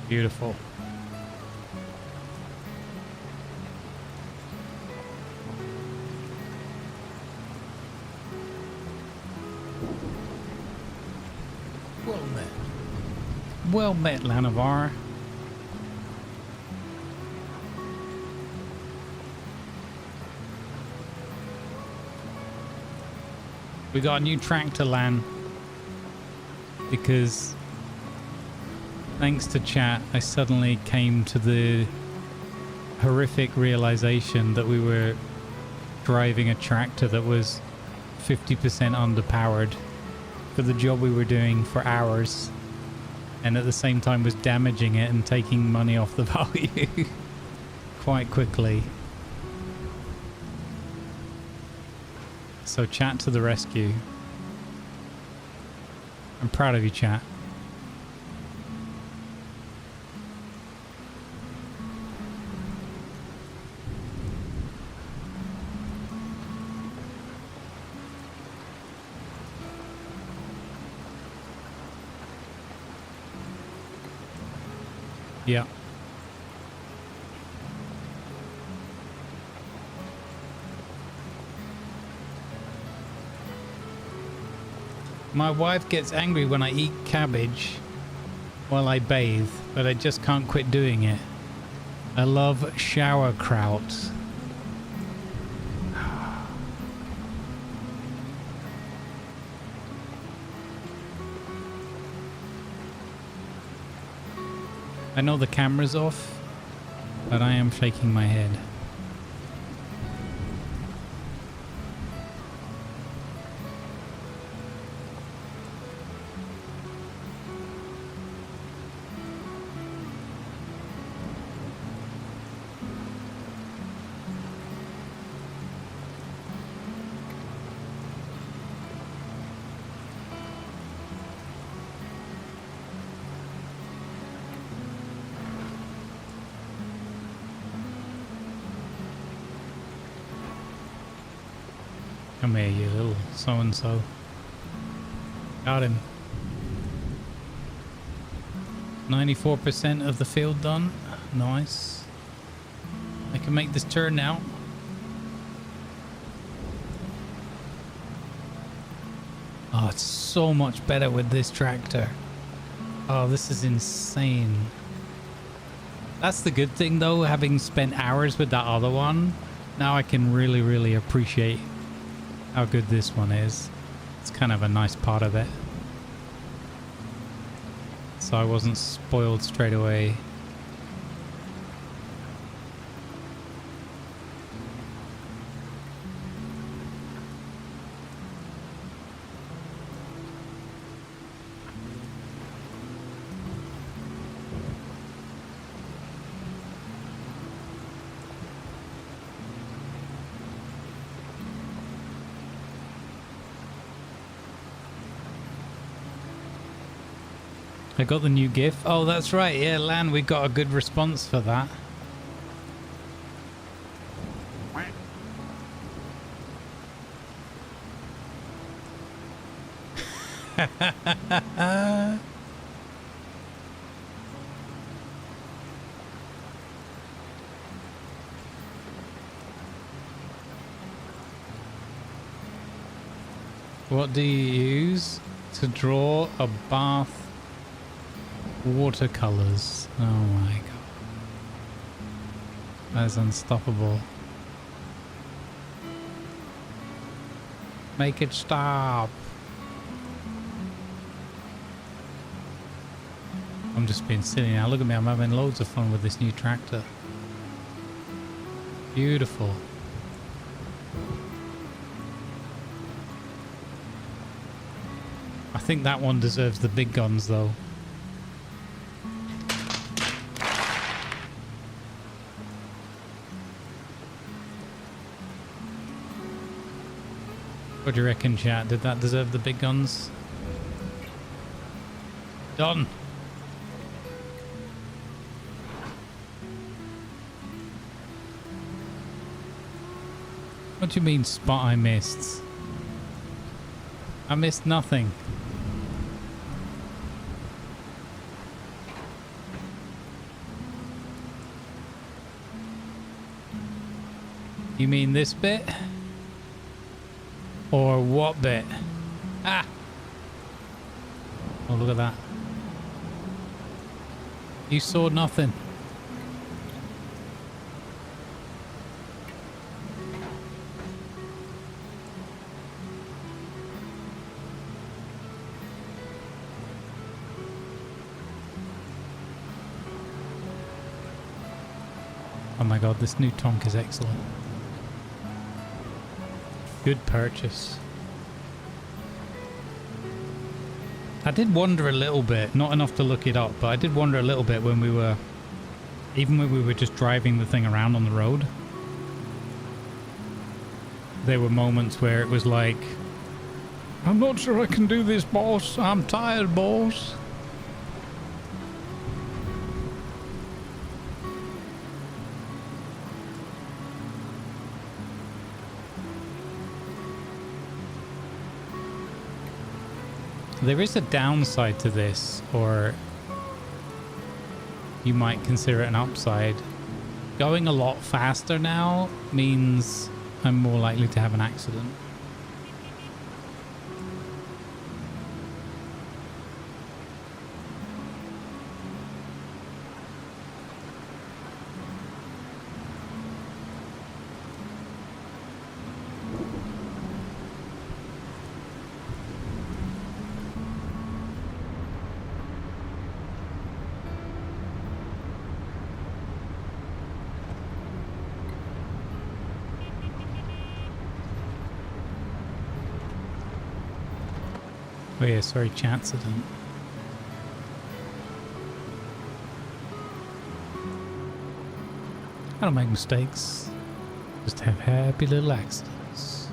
Beautiful. Well met. Well met, Lanavar. We got a new tractor, Lan, because thanks to chat, I suddenly came to the horrific realization that we were driving a tractor that was 50% underpowered for the job we were doing for hours, and at the same time was damaging it and taking money off the value quite quickly. So chat to the rescue. I'm proud of you, chat. Yeah. My wife gets angry when I eat cabbage while I bathe, but I just can't quit doing it. I love sauerkraut. I know the camera's off, but I am shaking my head. Come here, you little so-and-so. Got him. 94% of the field done. Nice. I can make this turn now. Oh, it's so much better with this tractor. Oh, this is insane. That's the good thing though, having spent hours with that other one. Now I can really, really appreciate how good this one is. It's kind of a nice part of it. So I wasn't spoiled straight away. I got the new GIF. Oh, that's right. Yeah, Lan, we got a good response for that. What do you use to draw a bath? Watercolors. Oh my god. That is unstoppable. Make it stop. I'm just being silly now. Look at me. I'm having loads of fun with this new tractor. Beautiful. I think that one deserves the big guns though. What do you reckon, chat? Did that deserve the big guns? Done. What do you mean spot I missed? I missed nothing. You mean this bit? Or what bit? Ah! Oh, look at that. You saw nothing. Oh my god, this new Tonk is excellent. Good purchase. I did wonder a little bit, not enough to look it up, but I did wonder a little bit when we were, even when we were just driving the thing around on the road. There were moments where it was like, I'm not sure I can do this, boss. I'm tired, boss. There is a downside to this, or you might consider it an upside. Going a lot faster now means I'm more likely to have an accident. Oh yeah, sorry, Chancellor. I don't make mistakes. Just have happy little accidents.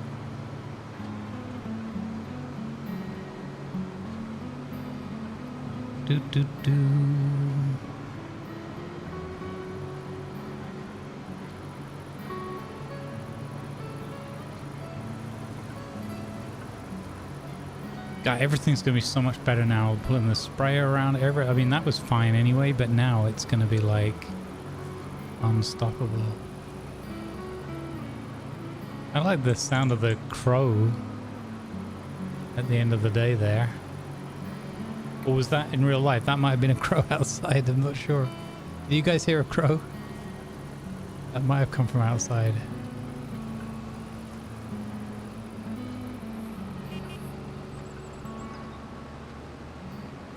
Do do do. God, everything's going to be so much better now. Putting the sprayer around I mean, that was fine anyway, but now it's going to be like unstoppable. I like the sound of the crow at the end of the day there. Or was that in real life? That might have been a crow outside. I'm not sure. Do you guys hear a crow? That might have come from outside.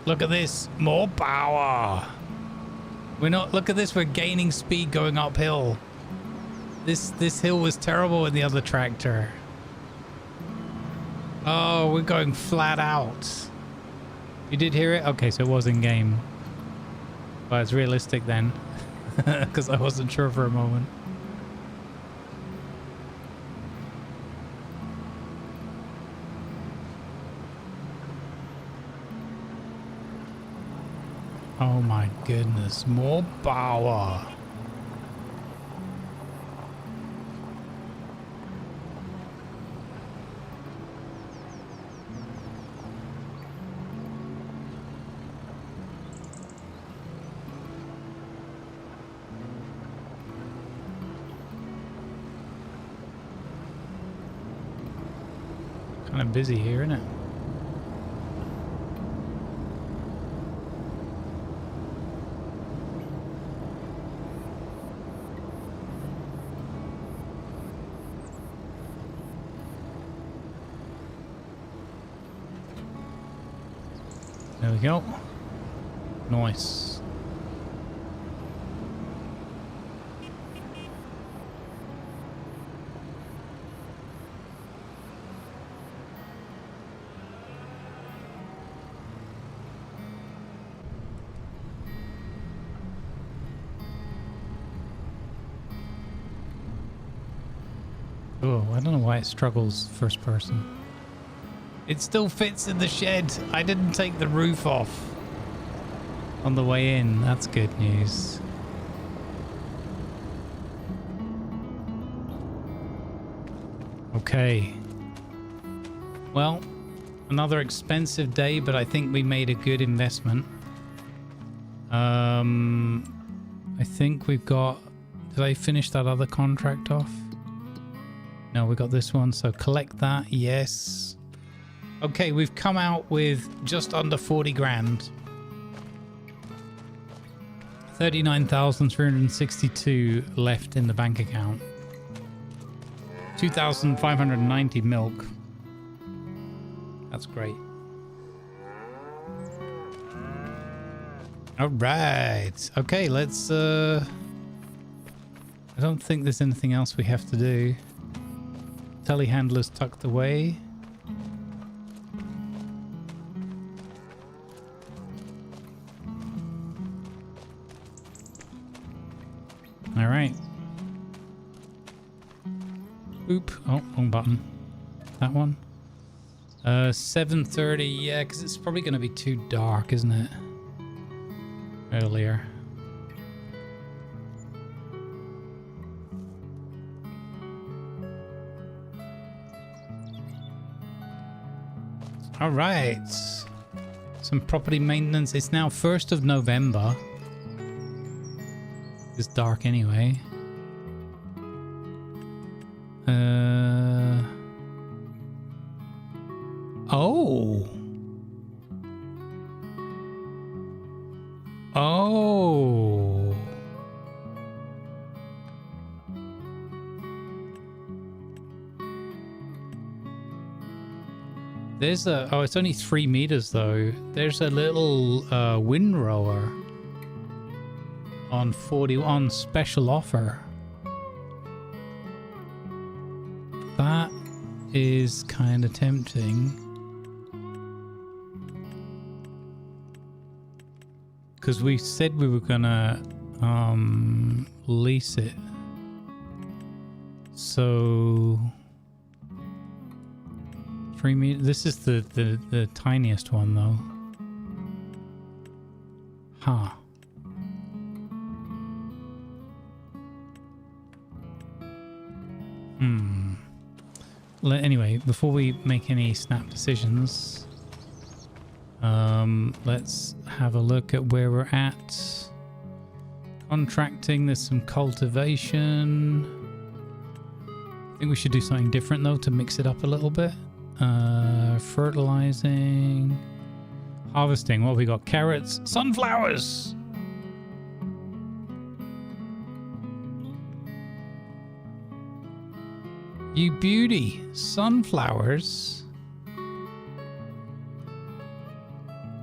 Look at this, more power. We're not, look at this, we're gaining speed going uphill. This hill was terrible in the other tractor. Oh, we're going flat out. You did hear it? Okay, so it was in game. Well, it's realistic then. Because I wasn't sure for a moment. Oh my goodness, more power. Kind of busy here, isn't it? There we go. Nice. Oh, I don't know why it struggles first person. It still fits in the shed. I didn't take the roof off on the way in. That's good news. Okay. Well, another expensive day, but I think we made a good investment. I think we've got... Did I finish that other contract off? No, we got this one. So collect that. Yes. Okay, we've come out with just under 40 grand. 39,362 left in the bank account. 2,590 milk. That's great. All right. Okay, let's... I don't think there's anything else we have to do. Telehandler's tucked away. All right. Oop. Oh, wrong button. That one. 7:30. Yeah, because it's probably going to be too dark, isn't it? Earlier. All right. Some property maintenance. It's now 1st of November. It's dark anyway. Oh. Oh. There's a... Oh, it's only 3 meters though. There's a little windrower on 40 on special offer. That is kind of tempting. Because we said we were gonna lease it. So 3 meters. This is the tiniest one though. Huh. Anyway, before we make any snap decisions, let's have a look at where we're at. Contracting, there's some cultivation. I think we should do something different though to mix it up a little bit. Fertilizing. Harvesting, what have we got? Carrots, sunflowers! You beauty, sunflowers.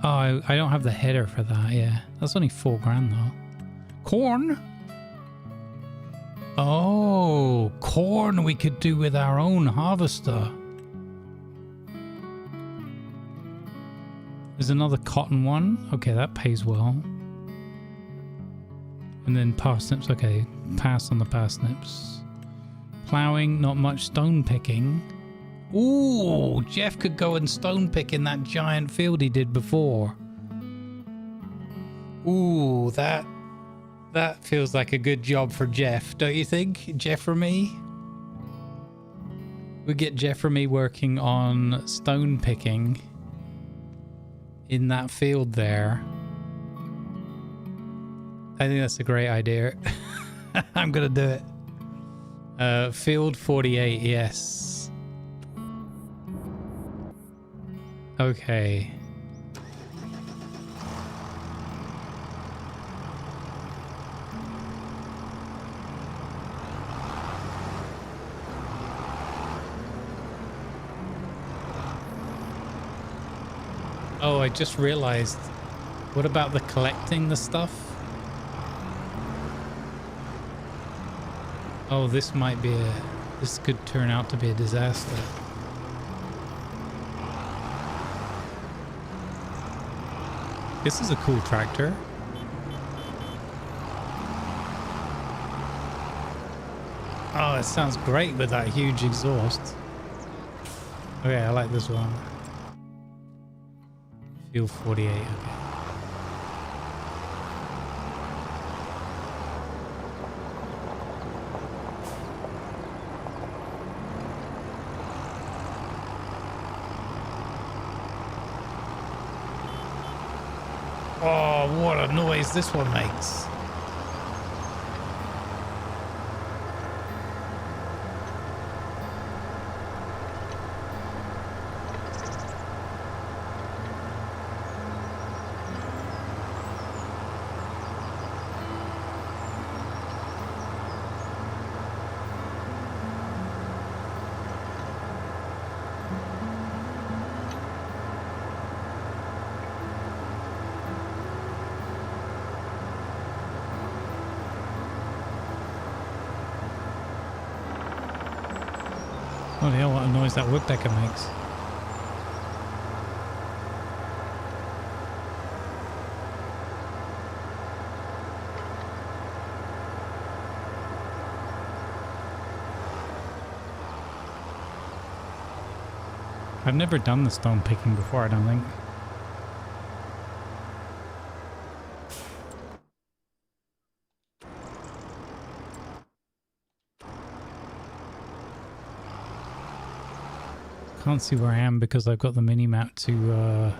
Oh, I don't have the header for that, yeah. That's only 4 grand though. Corn? Oh, corn we could do with our own harvester. There's another cotton one. Okay, that pays well. And then parsnips, okay. Pass on the parsnips. Plowing, not much. Stone picking. Ooh, Jeff could go and stone pick in that giant field he did before. Ooh, that feels like a good job for Jeff, don't you think? Jeremy? We get Jeremy working on stone picking in that field there. I think that's a great idea. I'm gonna do it. Field 48, yes. Okay. Oh, I just realized. What about the collecting the stuff? Oh, this might be a... This could turn out to be a disaster. This is a cool tractor. Oh, it sounds great with that huge exhaust. Okay, I like this one. Field 48, okay. Oh, what a noise this one makes. Oh hell, what a noise that woodpecker makes. I've never done the stone picking before, I don't think. Can't see where I am because I've got the mini-map to,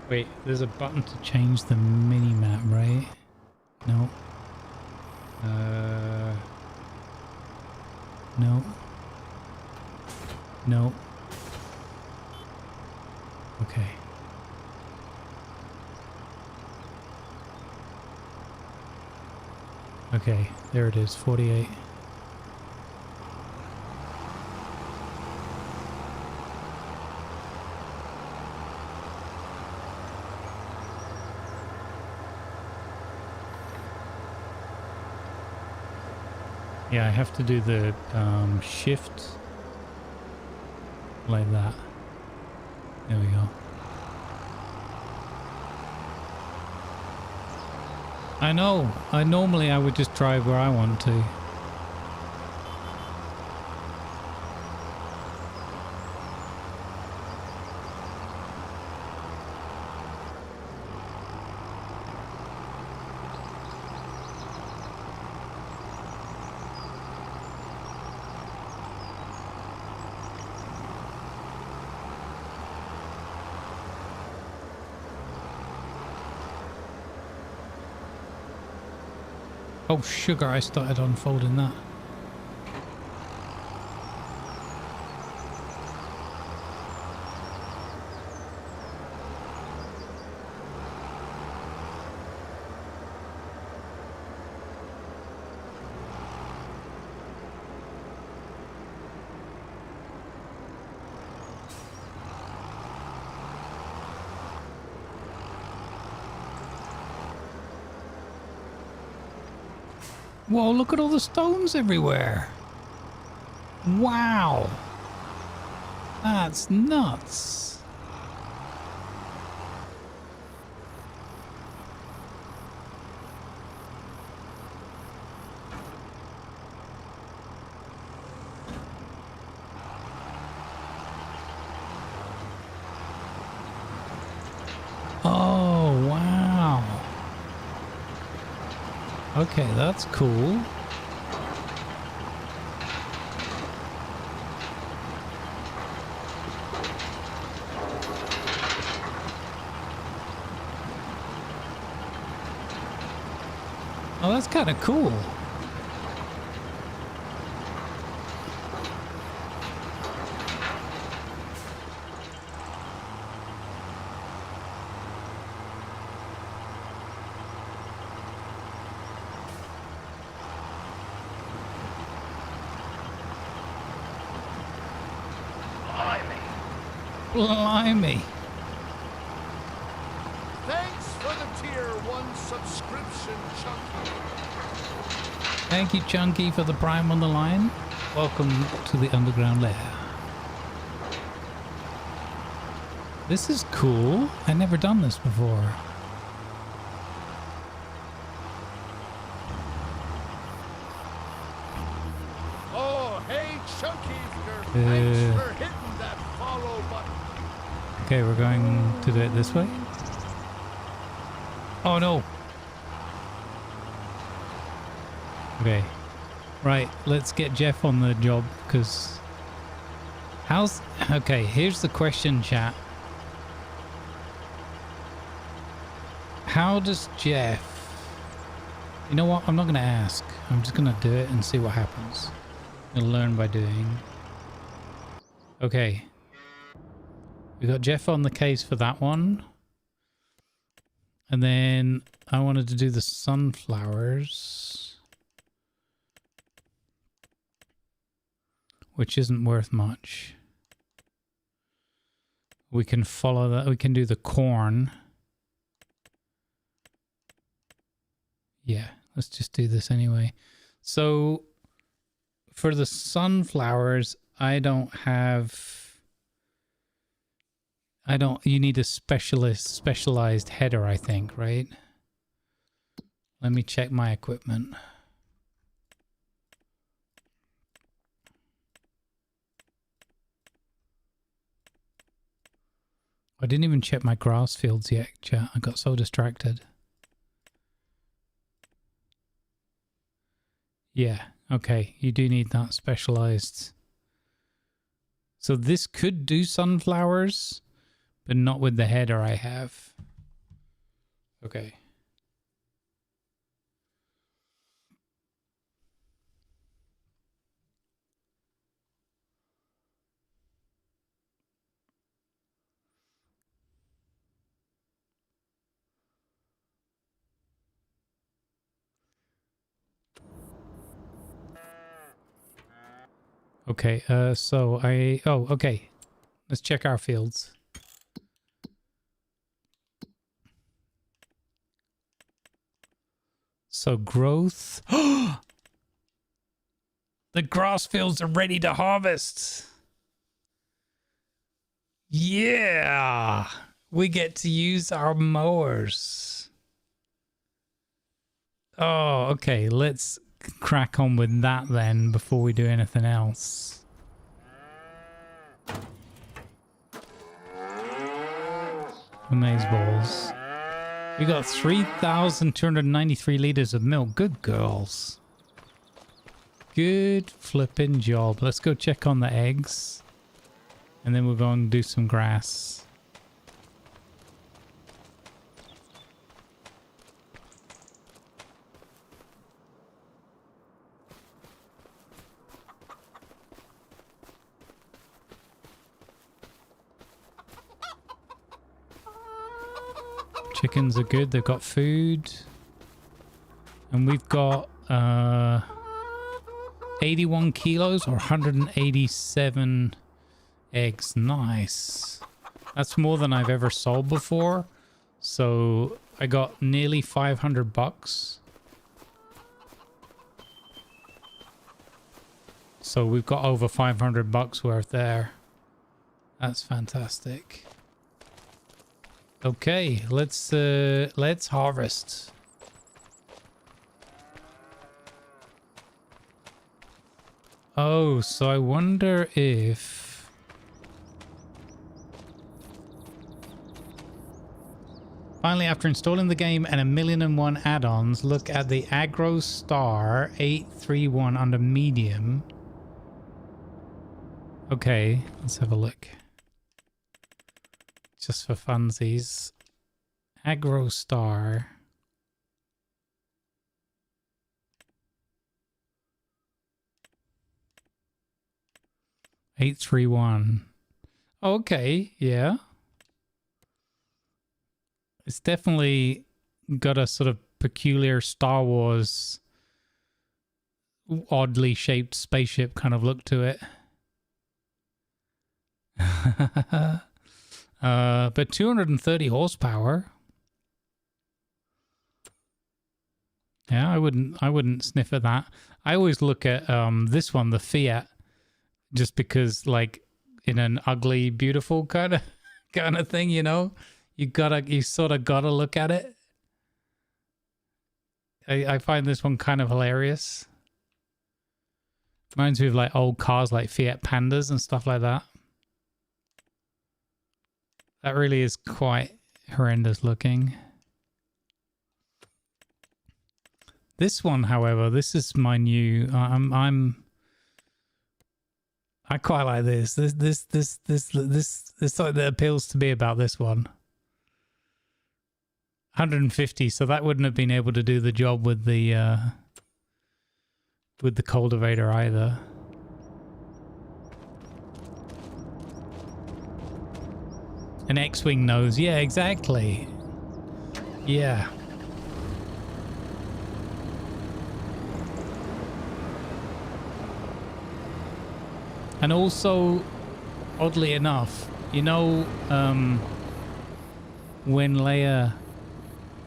wait, there's a button to change the mini-map, right? No. No. No. Okay. Okay, there it is, 48. Yeah, I have to do the shift like that. There we go. I know. Normally I would just drive where I want to. Oh, sugar, I started unfolding that. Whoa, look at all the stones everywhere. Wow. That's nuts. Oh, wow. Okay, that's cool. Oh, that's kind of cool. Blimey. Thanks for the tier 1 subscription, Chunky. Thank you, Chunky, for the prime on the line. Welcome to the underground lair. This is cool. I've never done this before. Oh, hey, Chunky, thanks for hitting that follow button. Okay, we're going to do it this way. Oh no. Okay. Right, let's get Jeff on the job because okay, here's the question, chat. How does Jeff... You know what? I'm not going to ask. I'm just going to do it and see what happens. You'll learn by doing. Okay. We got Jeff on the case for that one. And then I wanted to do the sunflowers, which isn't worth much. We can follow that. We can do the corn. Yeah, let's just do this anyway. So for the sunflowers, I don't have... You need a specialized header, I think, right? Let me check my equipment. I didn't even check my grass fields yet, chat. I got so distracted. Yeah, okay. You do need that specialized. So this could do sunflowers, but not with the header I have. Okay. Okay, okay. Let's check our fields. So growth. The grass fields are ready to harvest. Yeah, we get to use our mowers. Oh, okay. Let's crack on with that then before we do anything else. Amazeballs. We got 3,293 liters of milk. Good girls. Good flipping job. Let's go check on the eggs. And then we'll go and do some grass. Chickens are good. They've got food. And we've got 81 kilos or 187 eggs. Nice. That's more than I've ever sold before. So I got nearly 500 bucks. So we've got over 500 bucks worth there. That's fantastic. Okay, let's harvest. Oh, so I wonder if finally, after installing the game and 1,000,001 add-ons, look at the Agro Star 831 under medium. Okay, let's have a look. Just for funsies. Agro Star. $831. Okay, yeah. It's definitely got a sort of peculiar Star Wars oddly shaped spaceship kind of look to it. But 230 horsepower. Yeah, I wouldn't sniff at that. I always look at this one, the Fiat, just because, like, in an ugly, beautiful kind of thing, you know, you sort of gotta look at it. I find this one kind of hilarious. Reminds me of like old cars like Fiat Pandas and stuff like that. That really is quite horrendous looking. This one, however, this is my new. I quite like this. This something that appeals to me about this one. 150. So that wouldn't have been able to do the job with the cultivator either. An X-Wing nose. Yeah, exactly. Yeah. And also, oddly enough, you know, when Leia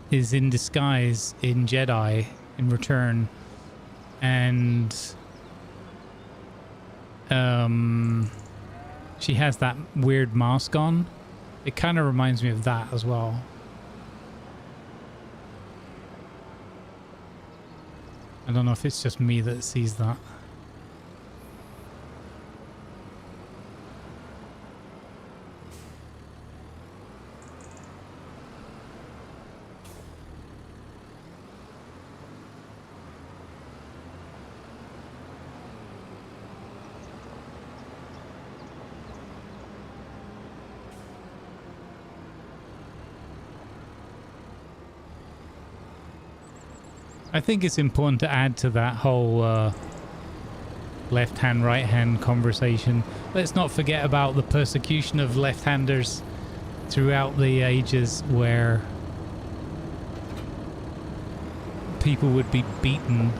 is in disguise in Jedi in Return, and she has that weird mask on. It kind of reminds me of that as well. I don't know if it's just me that sees that. I think it's important to add to that whole left-hand, right-hand conversation. Let's not forget about the persecution of left-handers throughout the ages, where people would be beaten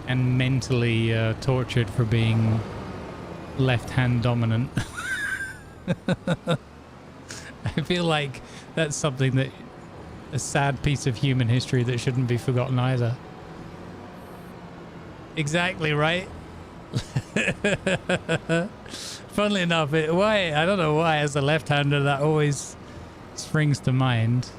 and mentally tortured for being left-hand dominant. I feel like that's something that a sad piece of human history that shouldn't be forgotten either. Exactly right. Funnily enough, why I don't know why as a left-hander that always springs to mind.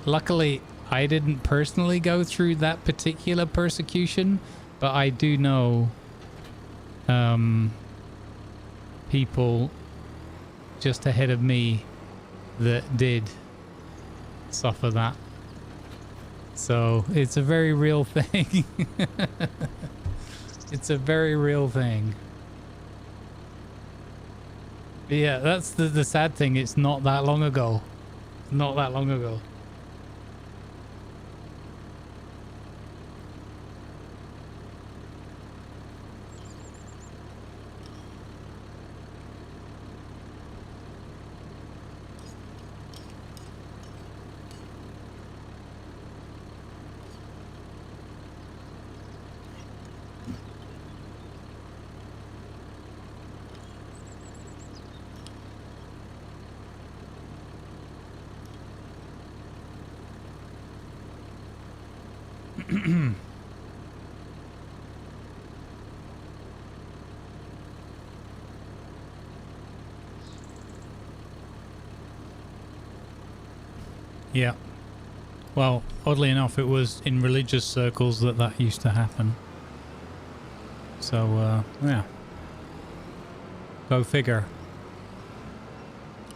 Luckily, I didn't personally go through that particular persecution, but I do know people just ahead of me that did suffer that. So it's a very real thing. It's a very real thing. But yeah, that's the sad thing. It's not that long ago. Not that long ago. Yeah. Well, oddly enough, it was in religious circles that used to happen. So, yeah. Go figure.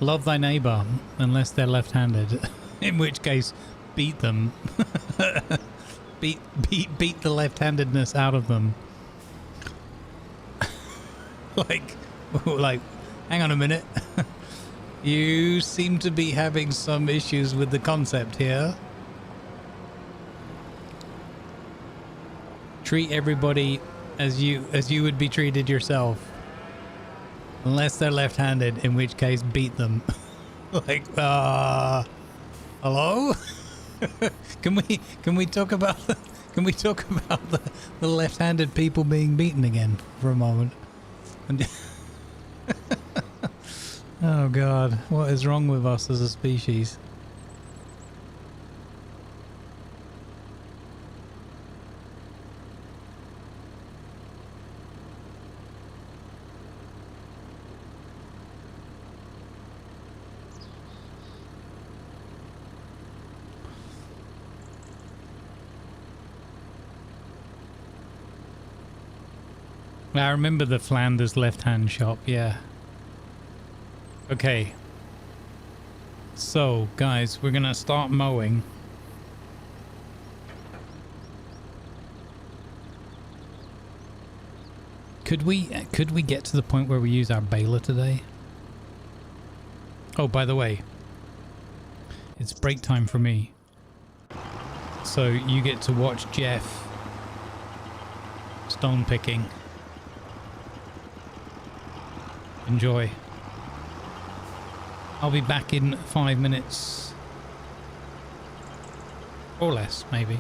Love thy neighbor, unless they're left-handed. In which case, beat them. beat the left-handedness out of them. like, hang on a minute. You seem to be having some issues with the concept here. Treat everybody as you would be treated yourself. Unless they're left-handed, in which case beat them. Like, hello? Can we talk about the left-handed people being beaten again for a moment? Oh God, what is wrong with us as a species? I remember the Flanders left-hand shop, yeah. Okay. So, guys, we're gonna start mowing. Could we get to the point where we use our baler today? Oh, by the way, it's break time for me. So you get to watch Jeff stone picking. Enjoy. I'll be back in 5 minutes. Or less, maybe.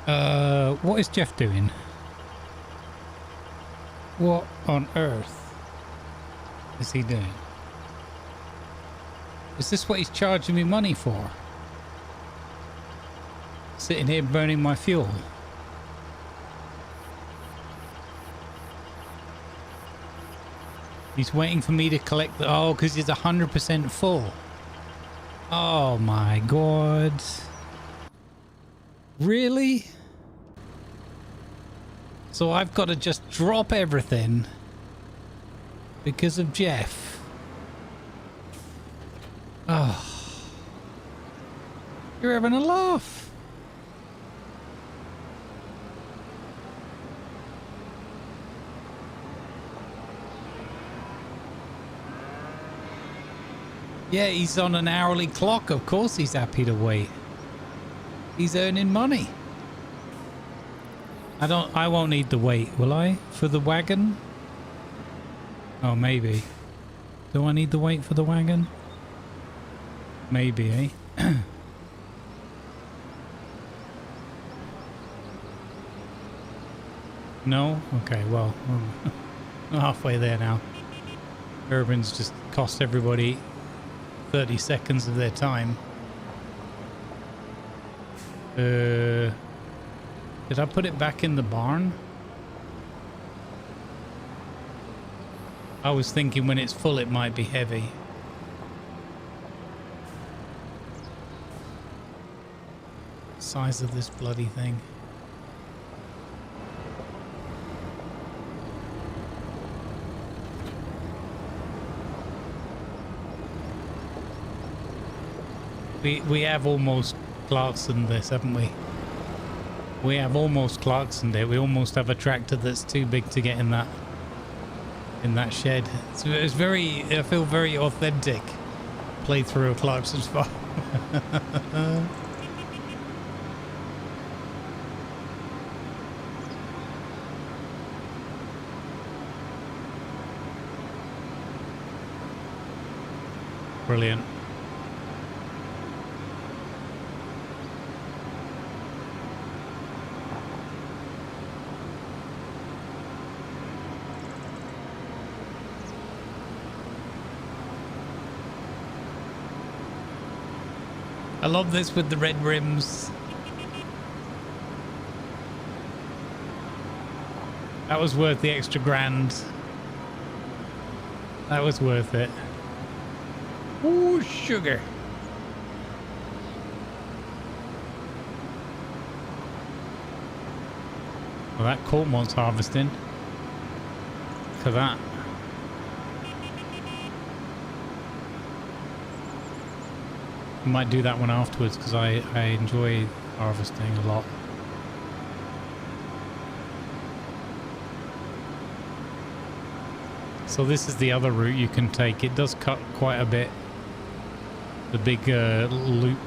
What is Jeff doing? What on earth is he doing? Is this what he's charging me money for? Sitting here burning my fuel. He's waiting for me to collect the... Oh, because it's 100% full. Oh my god. Really? So I've got to just drop everything because of Jeff. Oh. You're having a laugh. Yeah, he's on an hourly clock. Of course he's happy to wait. He's earning money. I won't need the wait, will I? For the wagon? Oh, maybe. Do I need the wait for the wagon? Maybe, eh? No? Okay, well, we're halfway there now. Urban's just cost everybody 30 seconds of their time. Did I put it back in the barn? I was thinking when it's full it might be heavy. Size of this bloody thing. We have almost Clarksoned this, haven't we? We have almost Clarksoned it. We almost have a tractor that's too big to get in that shed. So it's very, I feel very authentic playthrough of Clarkson's farm. Brilliant. I love this with the red rims. That was worth the extra grand. That was worth it. Ooh, sugar. Well, that corn wants harvesting. Look at that. I might do that one afterwards because I enjoy harvesting a lot. So this is the other route you can take. It does cut quite a bit. The big loop.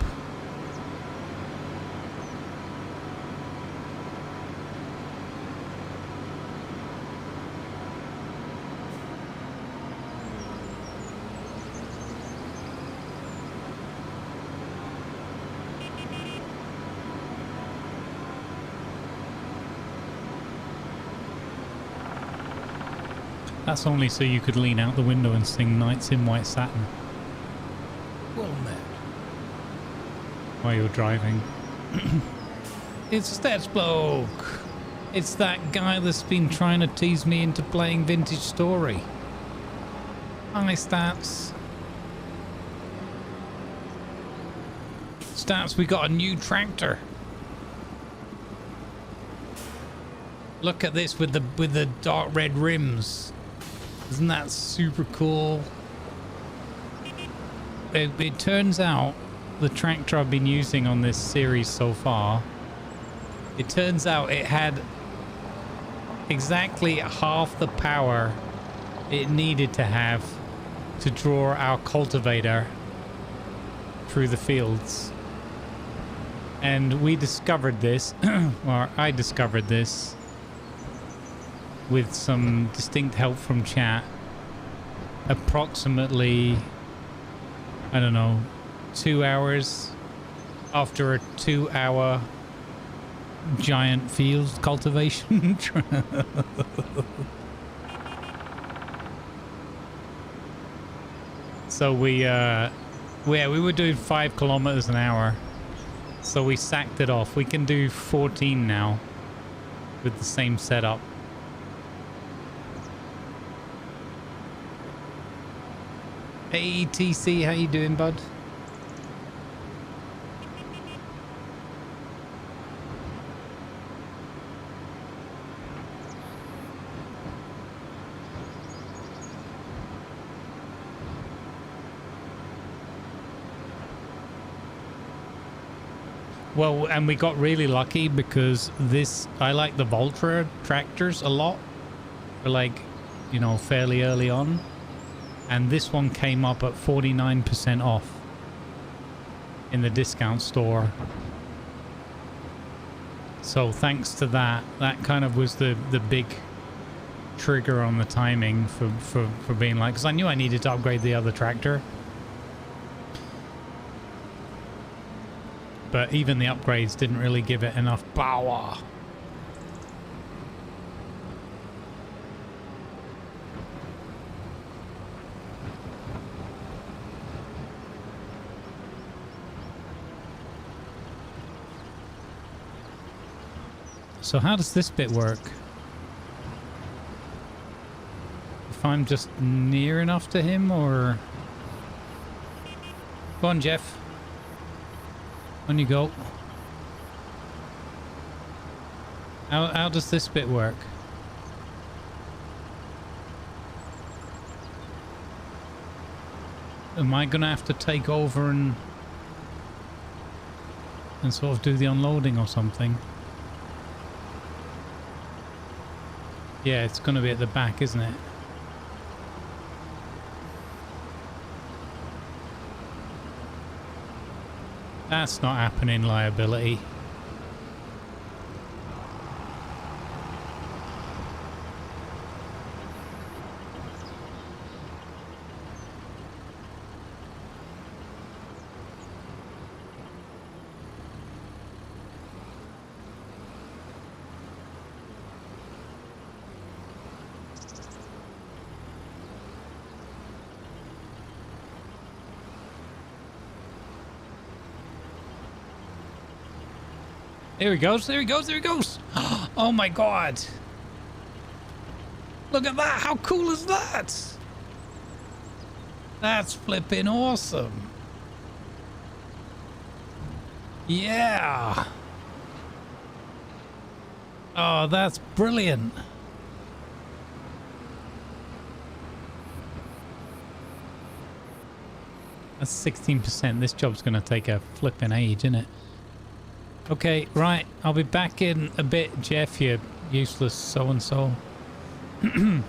That's only so you could lean out the window and sing Nights in White Satin. Well met. While you're driving. It's Stats Bloke. It's that guy that's been trying to tease me into playing Vintage Story. Hi, Stats. Stats, we got a new tractor. Look at this with the dark red rims. Isn't that super cool? It turns out the tractor I've been using on this series so far, it turns out it had exactly half the power it needed to have to draw our cultivator through the fields. And we discovered this, or I discovered this, with some distinct help from chat, approximately, I don't know, 2 hours after a 2-hour giant field cultivation. So we were doing 5 kilometers an hour, so we sacked it off. We can do 14 now with the same setup. Hey TC, how you doing, bud? Well, and we got really lucky because I like the Voltra tractors a lot. They're like, you know, fairly early on. And this one came up at 49% off in the discount store. So thanks to that, that kind of was the big trigger on the timing for being like, because I knew I needed to upgrade the other tractor. But even the upgrades didn't really give it enough power. So how does this bit work? If I'm just near enough to him, or... Go on, Jeff. On you go. How does this bit work? Am I gonna have to take over and sort of do the unloading or something? Yeah, it's gonna be at the back, isn't it? That's not happening, liability. There he goes, there he goes, there he goes. Oh my God. Look at that, how cool is that? That's flipping awesome. Yeah. Oh, that's brilliant. That's 16%. This job's gonna take a flipping age, isn't it? Okay, right. I'll be back in a bit, Jeff, you useless so-and-so. You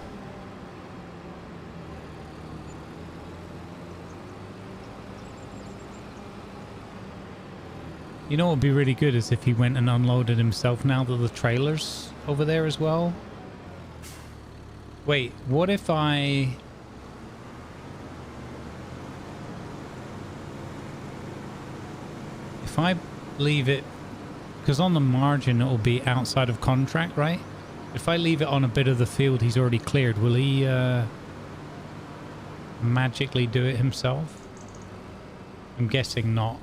know what would be really good is if he went and unloaded himself now that the trailer's over there as well. Wait, what if I... If I leave it... Because on the margin it will be outside of contract, right? If I leave it on a bit of the field he's already cleared, will he magically do it himself? I'm guessing not.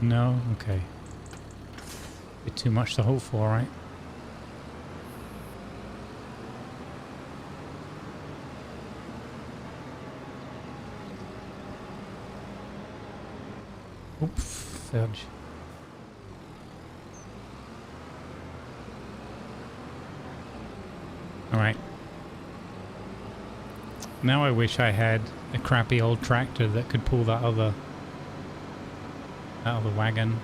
No? Okay. Bit too much to hope for, right? Oops, fudge. Alright. Now I wish I had a crappy old tractor that could pull that other wagon.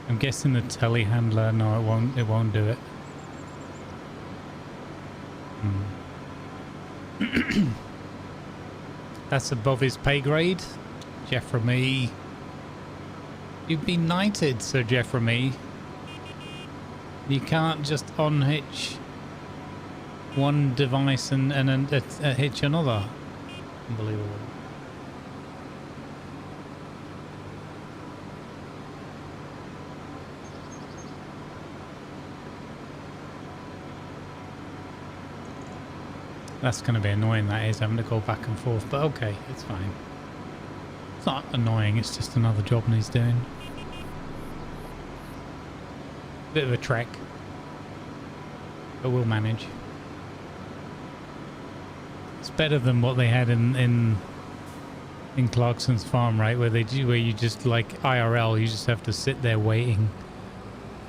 I'm guessing the telehandler, no, it won't do it. That's above his pay grade. Jeff from me. You've been knighted, Sir Jeffrey. You can't just unhitch one device and hitch another. Unbelievable. That's going to be annoying, that is, having to go back and forth, but okay, it's fine. It's not annoying, it's just another job he's doing. Bit of a trek, but we'll manage. It's better than what they had in Clarkson's farm, right? Where you just, like IRL, you just have to sit there waiting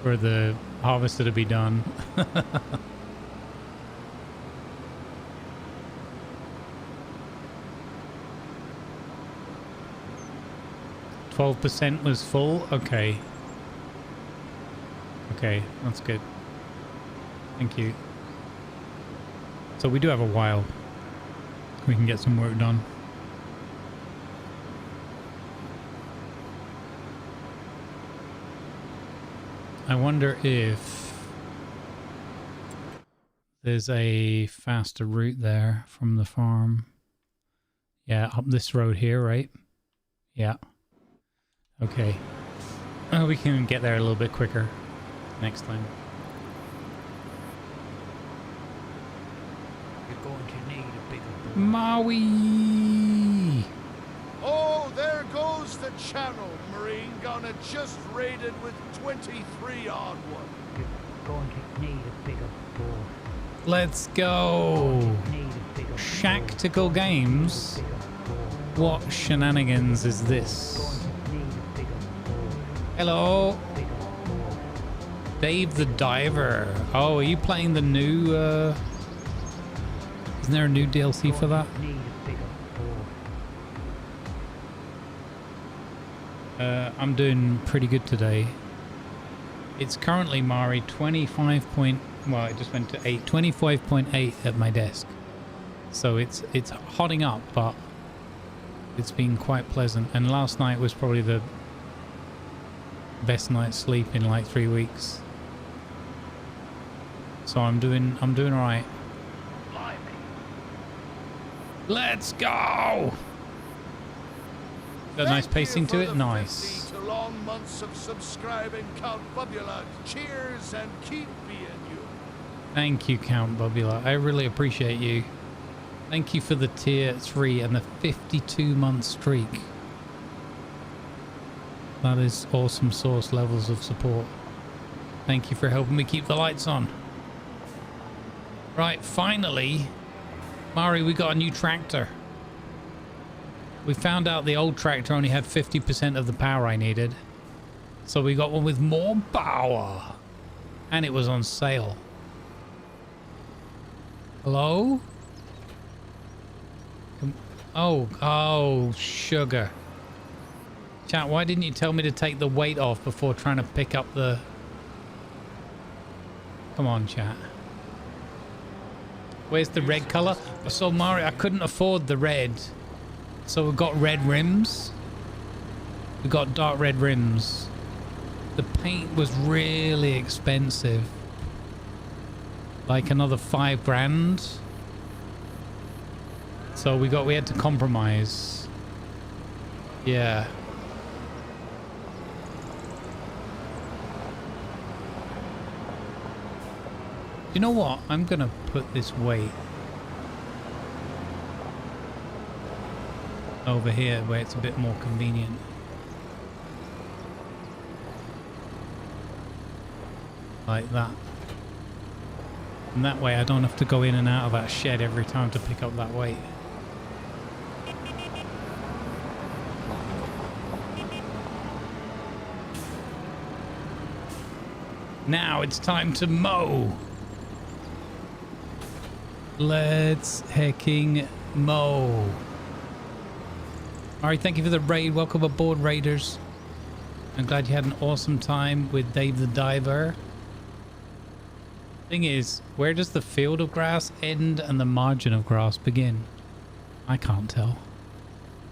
for the harvester to be done. 12% was full. Okay. Okay, that's good. Thank you. So we do have a while. We can get some work done. I wonder if there's a faster route there from the farm. Yeah, up this road here, right? Yeah. Okay. Oh, we can get there a little bit quicker next time. You're going to need a bigger boat. Maui! Oh, there goes the channel, Marine. Gonna just raided with 23 on one. You're going to need a bigger boat. Let's go! Need a bigger boat. Shactical Games. Bigger boat. What shenanigans is this? Going to need a bigger boat. Hello, Bigger boat. Dave the Diver. Oh, are you playing the new, isn't there a new DLC for that? Need a bigger boat. I'm doing pretty good today. It's currently, Mari, 25 point, well, it just went to 8, 25.8 at my desk. So it's hotting up, but it's been quite pleasant. And last night was probably the best night's sleep in like 3 weeks. So I'm doing all right. Let's go! Got a nice pacing to it? Nice. To long months of subscribing, Count Bubula. Cheers and keep being you. Thank you, Count Bubula. I really appreciate you. Thank you for the tier 3 and the 52-month streak. That is awesome source levels of support. Thank you for helping me keep the lights on. Right, finally, Mari, we got a new tractor. We found out the old tractor only had 50% of the power I needed. So we got one with more power. And it was on sale. Hello? Oh, sugar. Chat, why didn't you tell me to take the weight off before trying to pick up the... Come on, chat. Where's the red color? So, Mario, I couldn't afford the red. So we've got red rims. We got dark red rims. The paint was really expensive. Like another 5 grand. So we had to compromise. Yeah. You know what? I'm gonna put this weight over here where it's a bit more convenient. Like that. And that way I don't have to go in and out of that shed every time to pick up that weight. Now it's time to mow. Let's hecking mow. Alright, thank you for the raid. Welcome aboard, Raiders. I'm glad you had an awesome time with Dave the Diver. Thing is, where does the field of grass end and the margin of grass begin? I can't tell.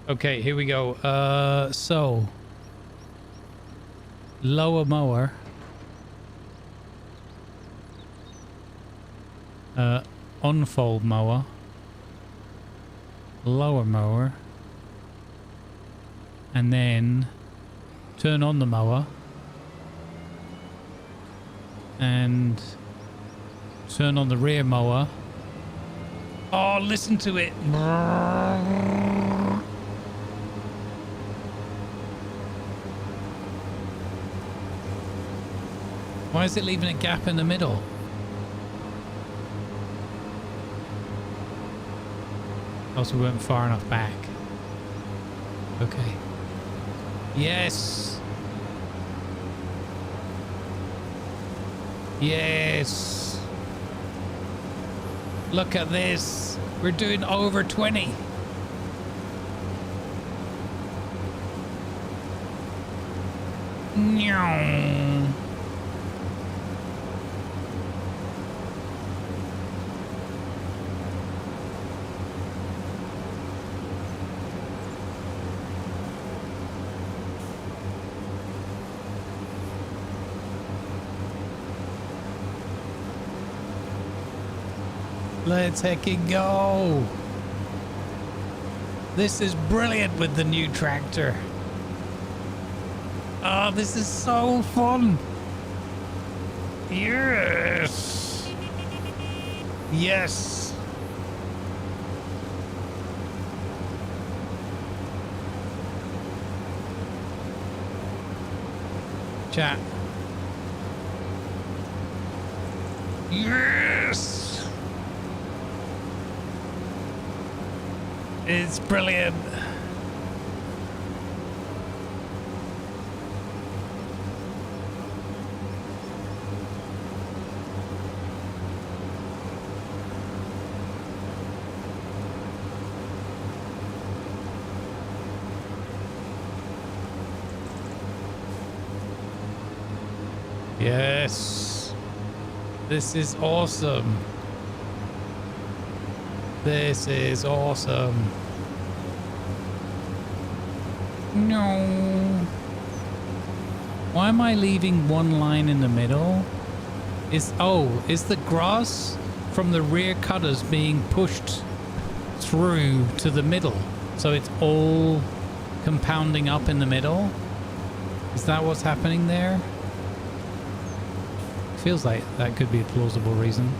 Okay, here we go. So lower mower, unfold mower, lower mower, and then turn on the mower and turn on the rear mower. Oh, listen to it. Why is it leaving a gap in the middle? Also, we weren't far enough back. Okay. Yes. Yes. Look at this. We're doing over 20. Meow. Let's heckin' go. This is brilliant with the new tractor. Oh, this is so fun. Yes. Yes. Chat. Yes. It's brilliant. Yes. This is awesome. This is awesome. No. Why am I leaving one line in the middle? Is the grass from the rear cutters being pushed through to the middle? So it's all compounding up in the middle? Is that what's happening there? Feels like that could be a plausible reason.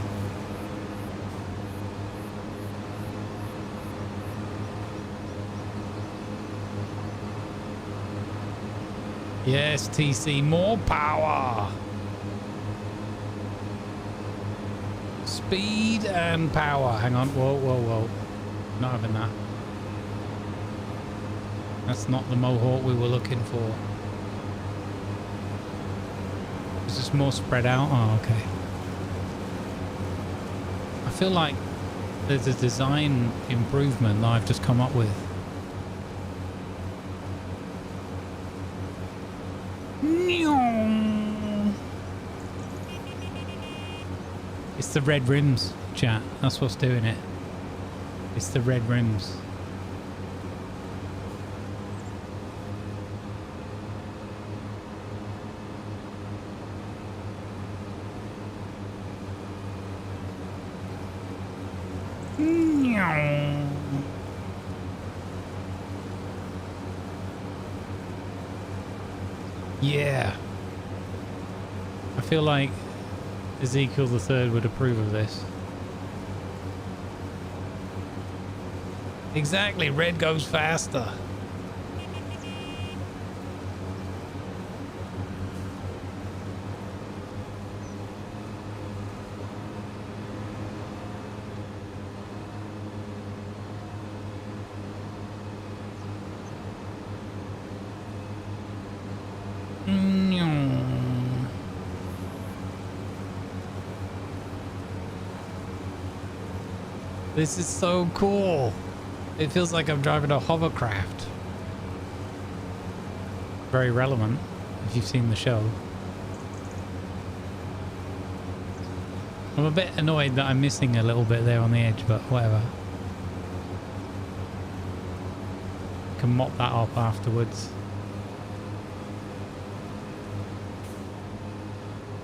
Yes, TC, more power. Speed and power. Hang on. Whoa, whoa, whoa. Not having that. That's not the Mohawk we were looking for. Is this more spread out? Oh, okay. I feel like there's a design improvement that I've just come up with. It's the red rims, chat. That's what's doing it. It's the red rims. Yeah. I feel like Ezekiel the Third would approve of this. Exactly, red goes faster. This is so cool. It feels like I'm driving a hovercraft. Very relevant if you've seen the show. I'm a bit annoyed that I'm missing a little bit there on the edge, but whatever. Can mop that up afterwards.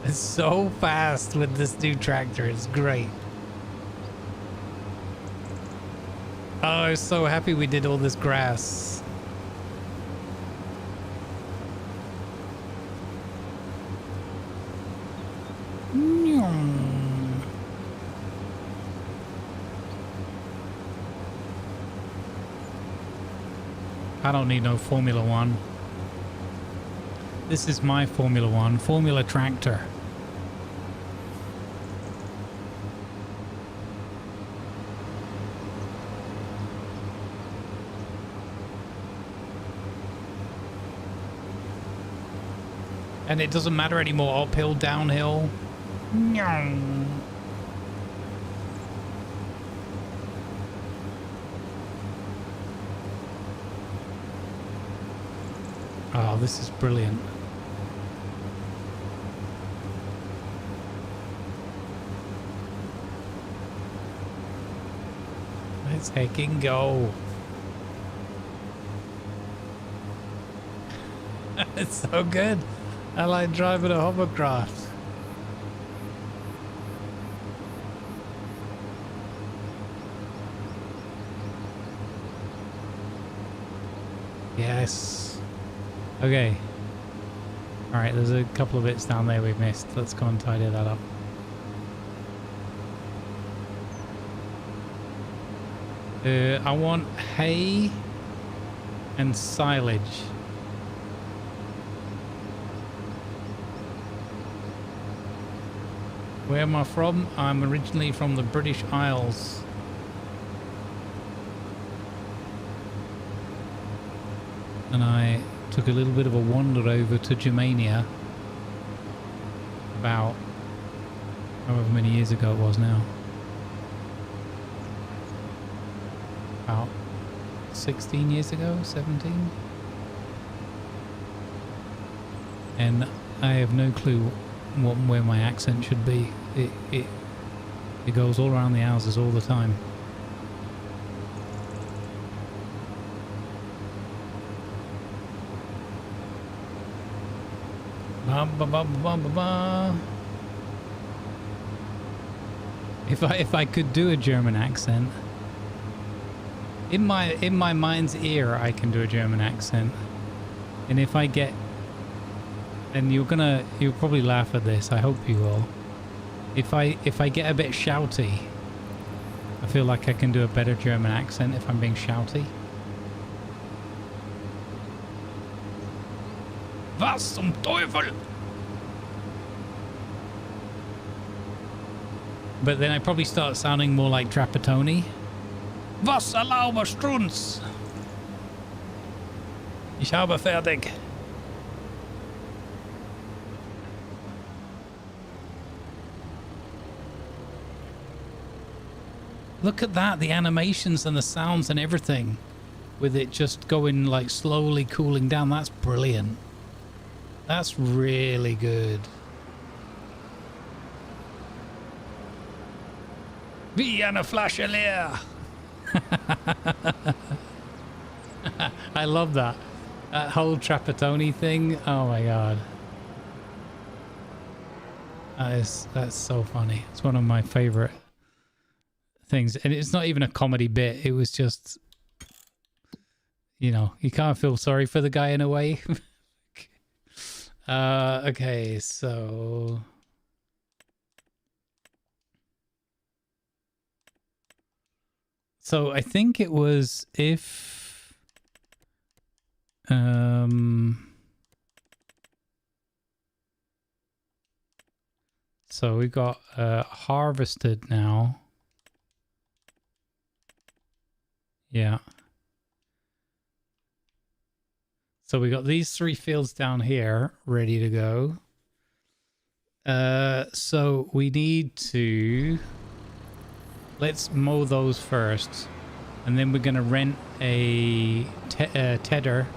It's so fast with this new tractor. It's great. Oh, I'm so happy we did all this grass. I don't need no Formula One. This is my Formula One, Formula Tractor. And it doesn't matter anymore, uphill, downhill. Oh, this is brilliant. Let's hecking go. It's so good. I like driving a hovercraft. Yes. Okay. Alright, there's a couple of bits down there we've missed. Let's go and tidy that up. I want hay and silage. Where am I from? I'm originally from the British Isles. And I took a little bit of a wander over to Germania about however many years ago it was now. About 16 years ago, 17. And I have no clue where my accent should be. It goes all around the houses all the time. Ba, ba, ba, ba, ba, ba. If I could do a German accent, in my mind's ear, I can do a German accent. And if I get, and you'll probably laugh at this. I hope you will. If I get a bit shouty, I feel like I can do a better German accent if I'm being shouty. Was zum Teufel? But then I probably start sounding more like Trapattoni. Was erlaube Strunz? Ich habe fertig. Look at that, the animations and the sounds and everything. With it just going like slowly cooling down. That's brilliant. That's really good. Wie eine Flasche leer. I love that. That whole Trapattoni thing. Oh my god. That's so funny. It's one of my favorite things. And it's not even a comedy bit. It was just, you know, you can't feel sorry for the guy in a way. Okay, so I think it was if so we got harvested now. Yeah. So we got these 3 fields down here ready to go. So we need to, let's mow those first, and then we're gonna rent a tedder.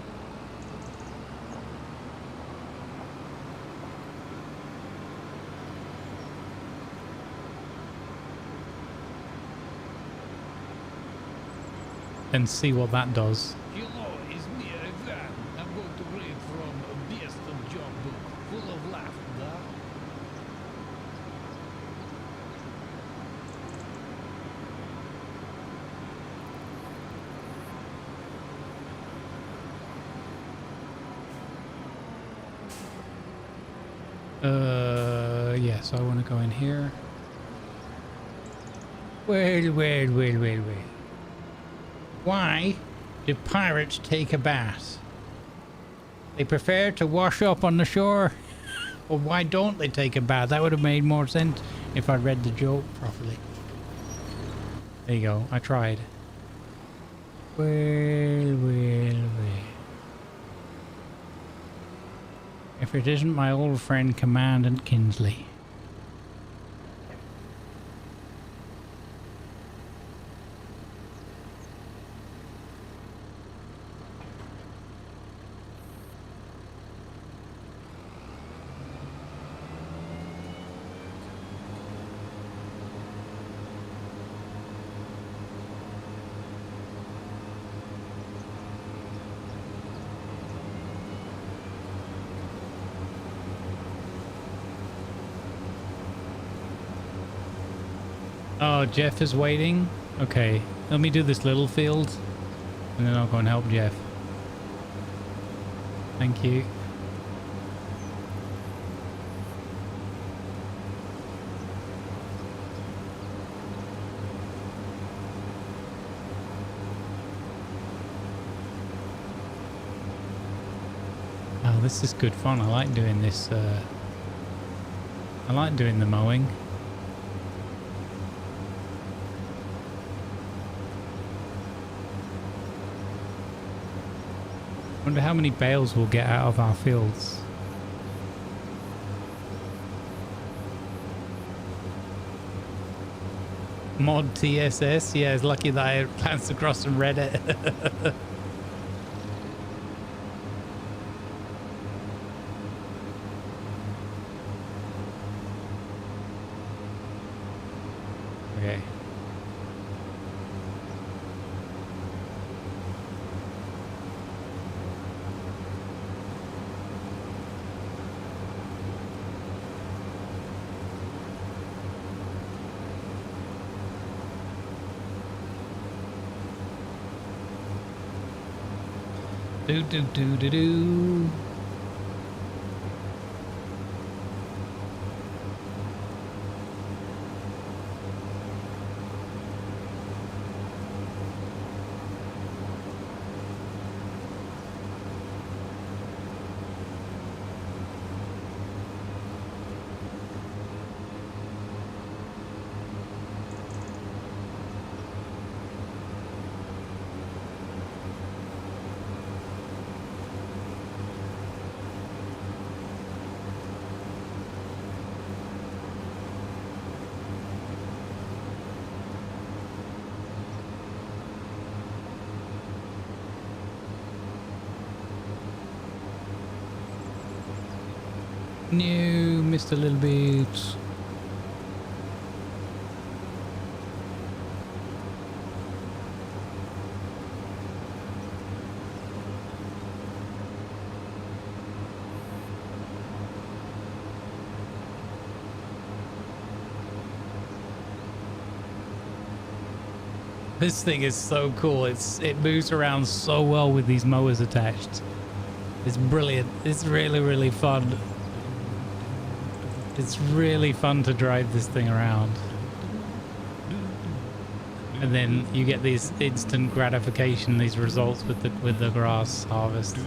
And see what that does. Hello, it's me again. I'm going to read from a best job book full of laughter. Yeah, so I want to go in here. Wait. Why do pirates take a bath? They prefer to wash up on the shore? Or why don't they take a bath? That would have made more sense if I read the joke properly. There you go, I tried. Well. If it isn't my old friend Commandant Kinsley. Oh, Jeff is waiting? Okay, let me do this little field and then I'll go and help Jeff. Thank you. Oh, this is good fun. I like doing this. I like doing the mowing. Wonder how many bales we'll get out of our fields. Mod TSS? Yeah, it's lucky that I glanced across and read it. Okay. Do. No, missed a little bit. This thing is so cool. It moves around so well with these mowers attached. It's brilliant. It's really fun. It's really fun to drive this thing around. And then you get these instant gratification, these results with the grass harvest.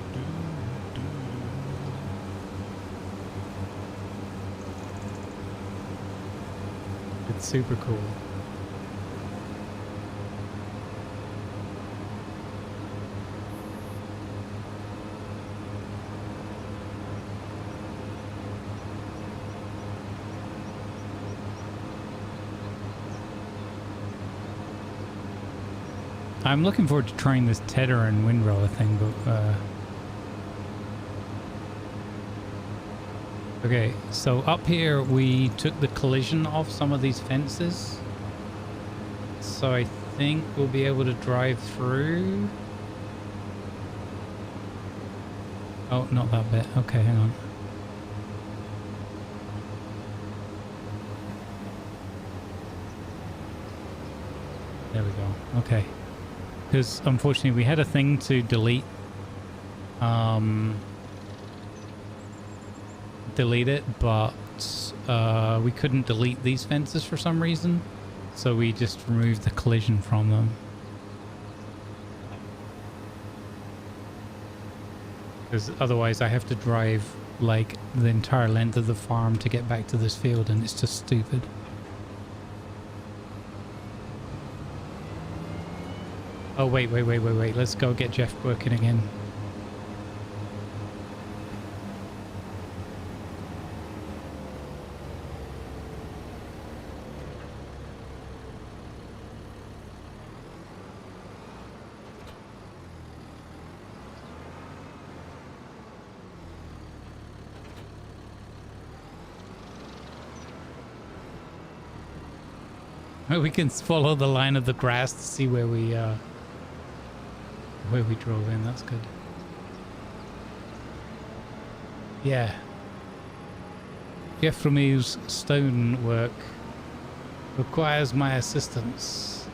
It's super cool. I'm looking forward to trying this tedder and windrower thing, but okay, so up here we took the collision off some of these fences, so I think we'll be able to drive through. Oh, not that bit. Okay, hang on. There we go. Okay. Because unfortunately we had a thing to delete delete it, but we couldn't delete these fences for some reason, so we just removed the collision from them. Because otherwise I have to drive like the entire length of the farm to get back to this field, and it's just stupid. Oh wait, let's go get Jeff working again. We can follow the line of the grass to see where we drove in. That's good. Yeah. Jeffrey's stone work requires my assistance.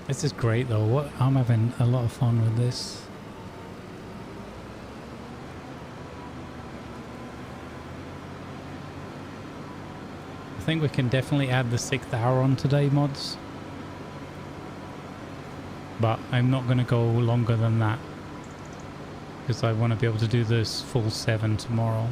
This is great though. I'm having a lot of fun with this. I think we can definitely add the 6th hour on today, mods. But I'm not going to go longer than that, because I want to be able to do this full 7 tomorrow.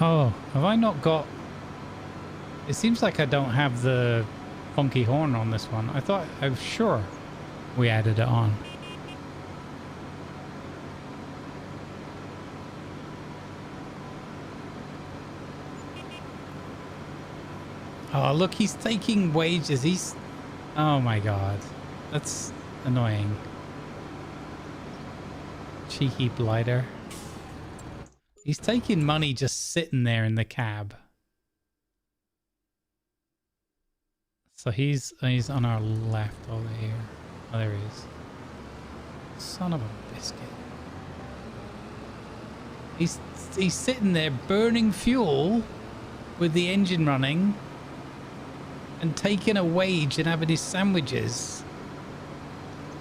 Oh, have I not got... It seems like I don't have the funky horn on this one. I was sure we added it on. Oh, look, he's taking wages. Oh my god. That's annoying. Cheeky blighter. He's taking money just sitting there in the cab. So he's on our left over here. Oh, there he is. Son of a biscuit. He's sitting there burning fuel with the engine running and taking a wage and having his sandwiches.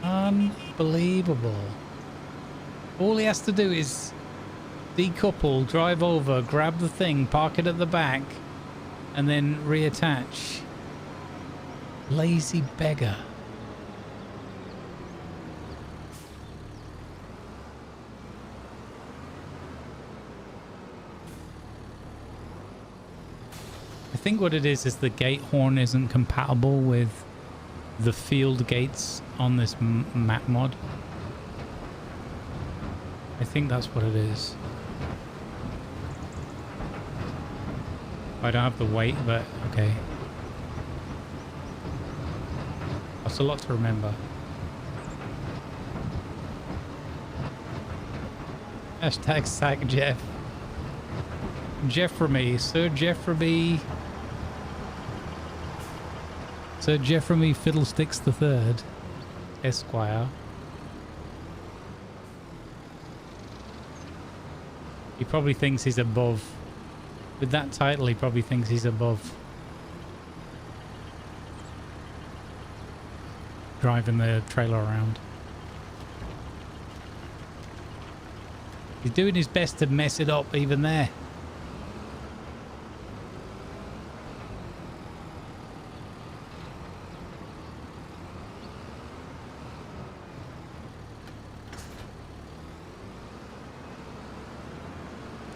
Unbelievable. All he has to do is decouple, drive over, grab the thing, park it at the back, and then reattach. Lazy beggar. I think what it is the gate horn isn't compatible with the field gates on this map mod. I think that's what it is. I don't have the weight, but okay. That's a lot to remember. Hashtag sack Jeff. Jeffrey, Sir Jeffrey. Sir Jeffrey Fiddlesticks III, Esquire. He probably thinks he's above. With that title, he probably thinks he's above driving the trailer around. He's doing his best to mess it up even there.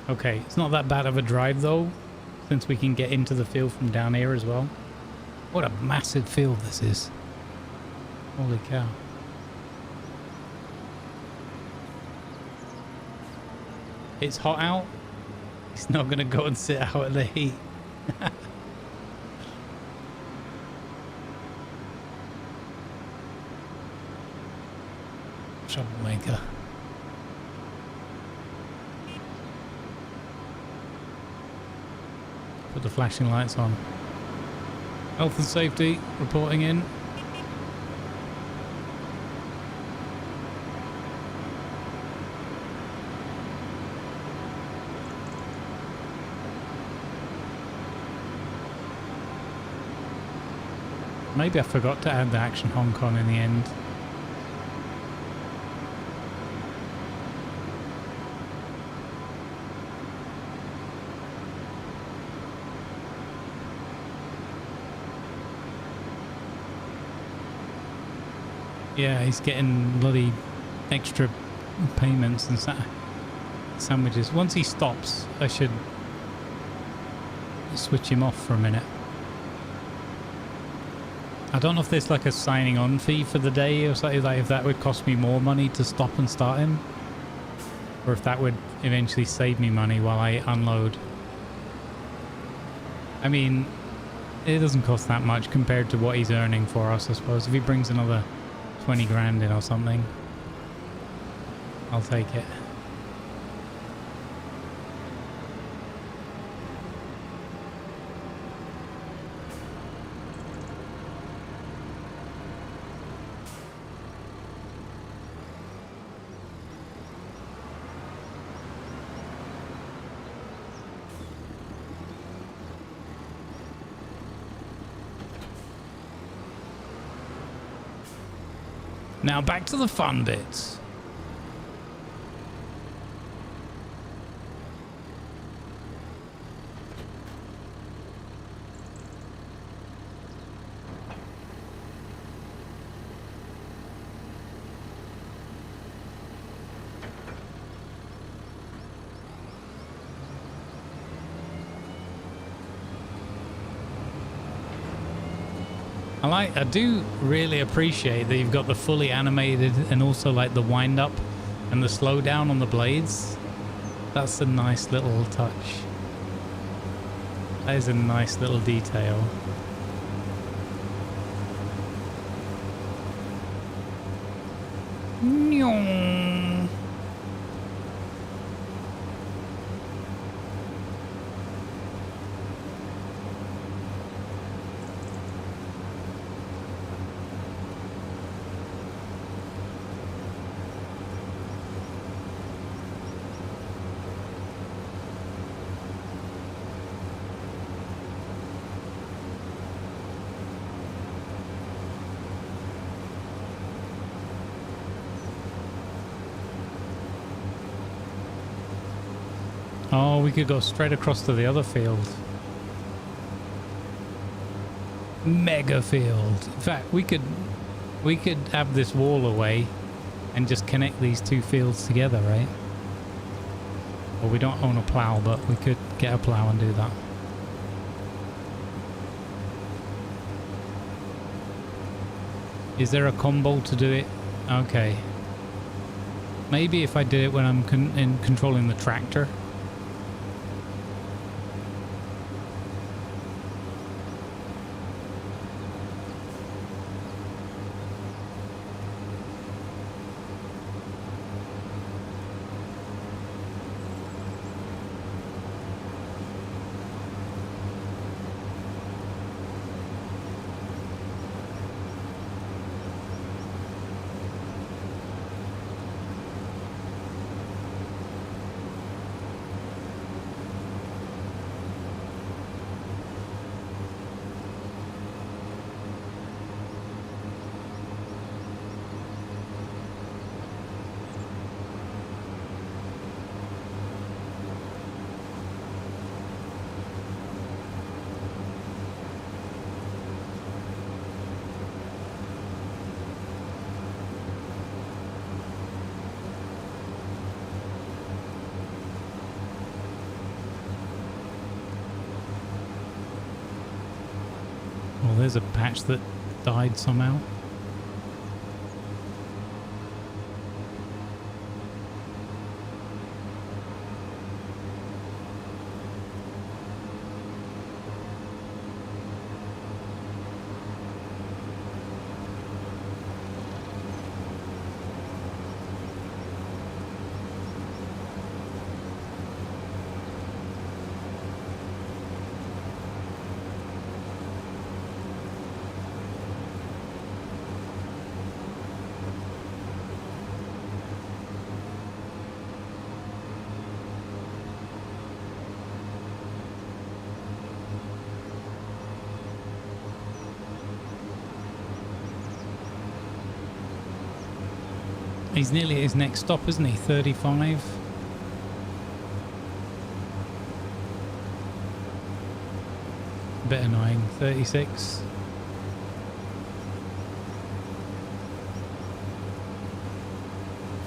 Okay, it's not that bad of a drive though, since we can get into the field from down here as well. What a massive field this is. Holy cow. It's hot out. He's not going to go and sit out in the heat. Troublemaker. Put the flashing lights on. Health and safety reporting in. Maybe I forgot to add the action honk on in the end. Yeah, he's getting bloody extra payments and sandwiches. Once he stops, I should switch him off for a minute. I don't know if there's like a signing on fee for the day or something, like if that would cost me more money to stop and start him, or if that would eventually save me money while I unload. I mean, it doesn't cost that much compared to what he's earning for us, I suppose. If he brings another 20 grand in or something, I'll take it. Now back to the fun bits. I do really appreciate that you've got the fully animated and also like the wind up and the slow down on the blades. That's a nice little touch. That is a nice little detail. Nyong. Oh, we could go straight across to the other field. Mega field. In fact, we could have this wall away and just connect these two fields together, right? Well, we don't own a plow, but we could get a plow and do that. Is there a combo to do it? Okay. Maybe if I did it when I'm controlling the tractor. Well, there's a patch that died somehow. He's nearly at his next stop, isn't he? 35. A bit annoying. 36.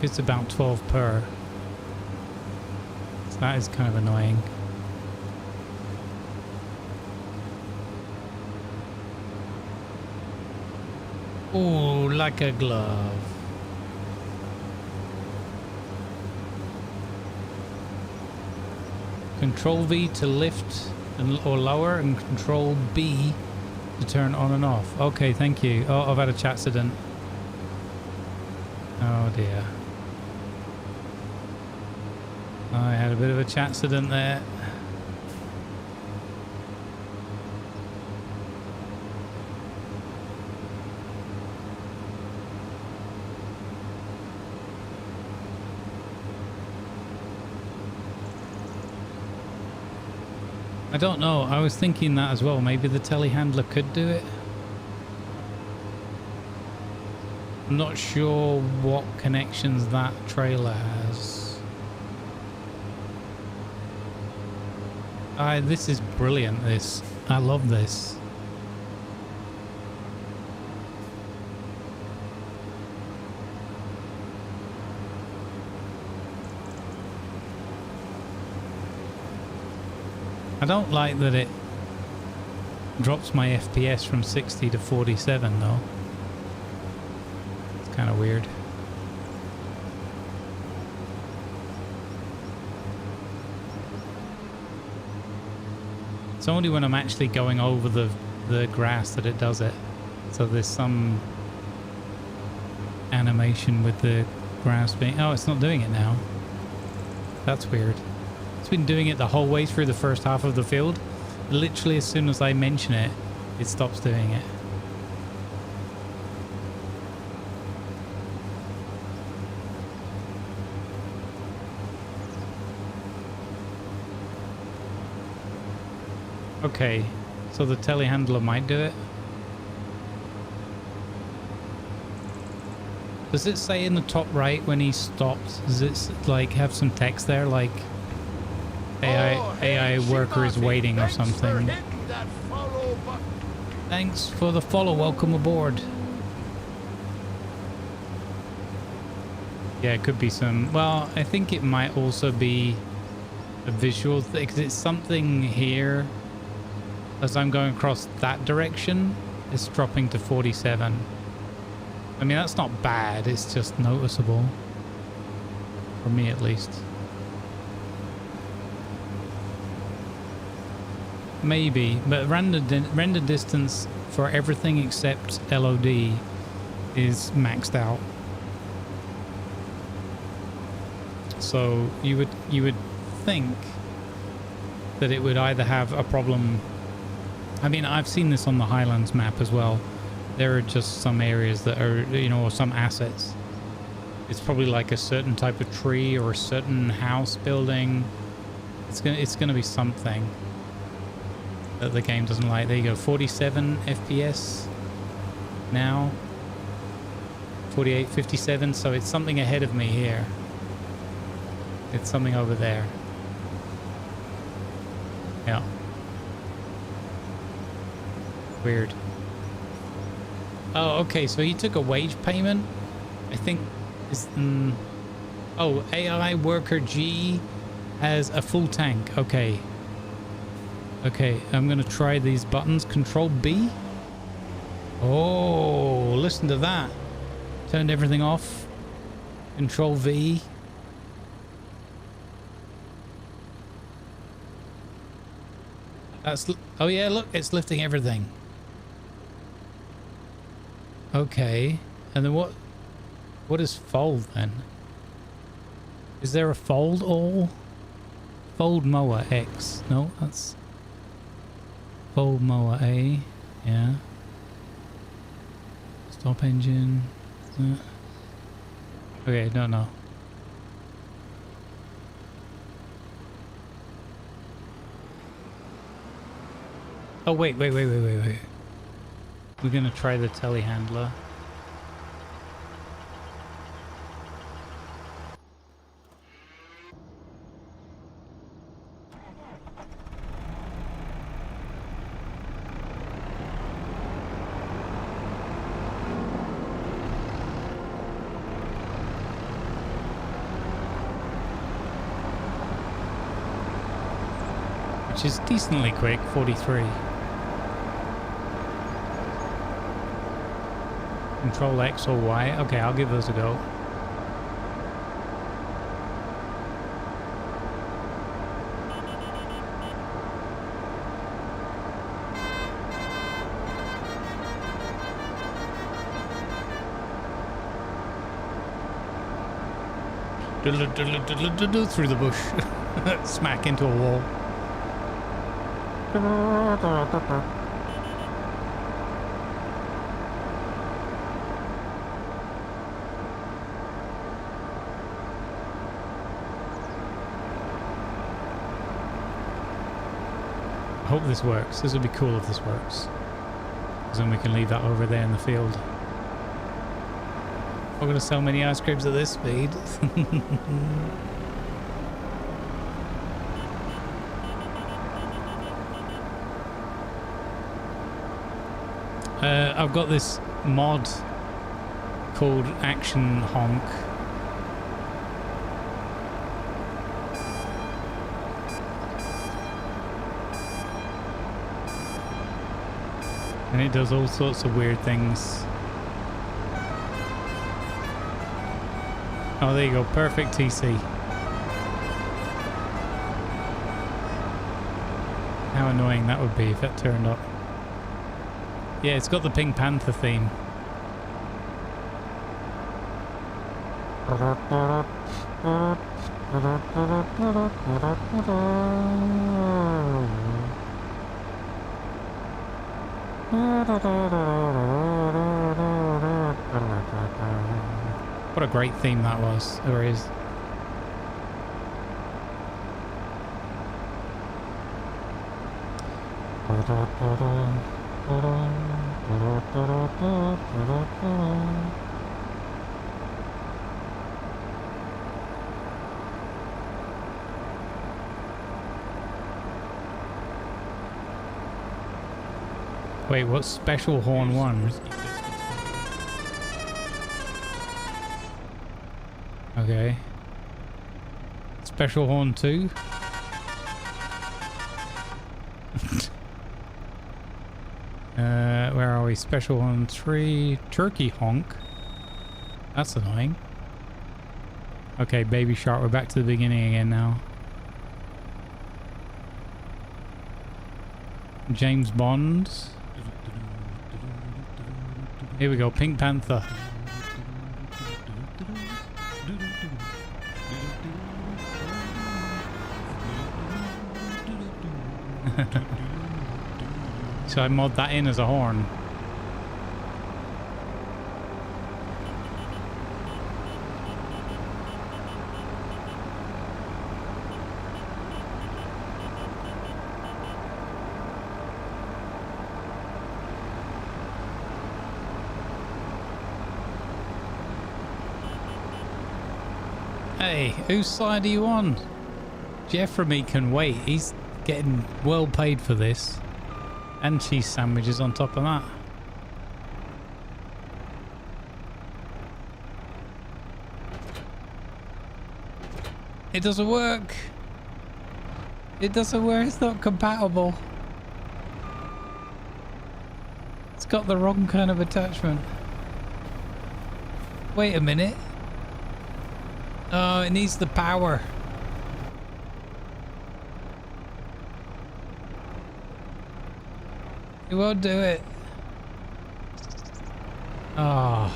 It's about 12 per. So that is kind of annoying. Oh, like a glove. Control V to lift or lower, and Control B to turn on and off. Okay, thank you. Oh, I've had a chat accident. Oh dear. I had a bit of a chat accident there. I don't know. I was thinking that as well. Maybe the telehandler could do it. I'm not sure what connections that trailer has. This is brilliant, this. I love this. I don't like that it drops my FPS from 60 to 47 though. It's kind of weird. It's only when I'm actually going over the grass that it does it. So there's some animation with the grass being... Oh, it's not doing it now. That's weird. It's been doing it the whole way through the first half of the field. Literally as soon as I mention it, it stops doing it. Okay, so the telehandler might do it. Does it say in the top right when he stops? Does it like have some text there like AI worker is waiting or something? Thanks for the follow. Welcome aboard. Yeah, it could be some... Well, I think it might also be a visual thing, because it's something here. As I'm going across that direction, it's dropping to 47. I mean, that's not bad. It's just noticeable. For me, at least. Maybe, but render distance for everything except LOD is maxed out. So you would think that it would either have a problem. I mean, I've seen this on the Highlands map as well. There are just some areas that are, you know, or some assets. It's probably like a certain type of tree or a certain house building. It's gonna be something that the game doesn't like. There you go, 47 FPS now. 48, 57, so it's something ahead of me here. It's something over there. Yeah. Weird. Oh, okay, so he took a wage payment. I think is oh, AI worker G has a full tank. Okay. Okay, I'm gonna try these buttons. Control B. Oh, listen to that. Turned everything off. Control V. That's... Oh yeah, look, it's lifting everything. Okay, and then what is fold then? Is there a fold all? Fold mower X. No, that's fold mower A. Yeah. Stop engine. Okay, no. Oh wait. We're gonna try the telehandler. which is decently quick, 43. Control X or Y. Okay, I'll give those a go. Through the bush. Smack into a wall. I hope this works. This would be cool if this works. Because then we can leave that over there in the field. We're going to sell many ice creams at this speed. I've got this mod called Action Honk. And it does all sorts of weird things. Oh, there you go. Perfect TC. How annoying that would be if it turned up. Yeah, it's got the Pink Panther theme. What a great theme that was, or is. Wait, what's Special Horn 1? Okay. Special Horn 2? Where are we? Special Horn 3. Turkey Honk. That's annoying. Okay, Baby Shark. We're back to the beginning again now. James Bond. Here we go. Pink Panther. So I mod that in as a horn. Hey, whose side are you on? Jeff from me can wait. He's getting well paid for this. And cheese sandwiches on top of that. It doesn't work. It doesn't work. It's not compatible. It's got the wrong kind of attachment. Wait a minute. Oh, it needs the power. It won't do it. Oh.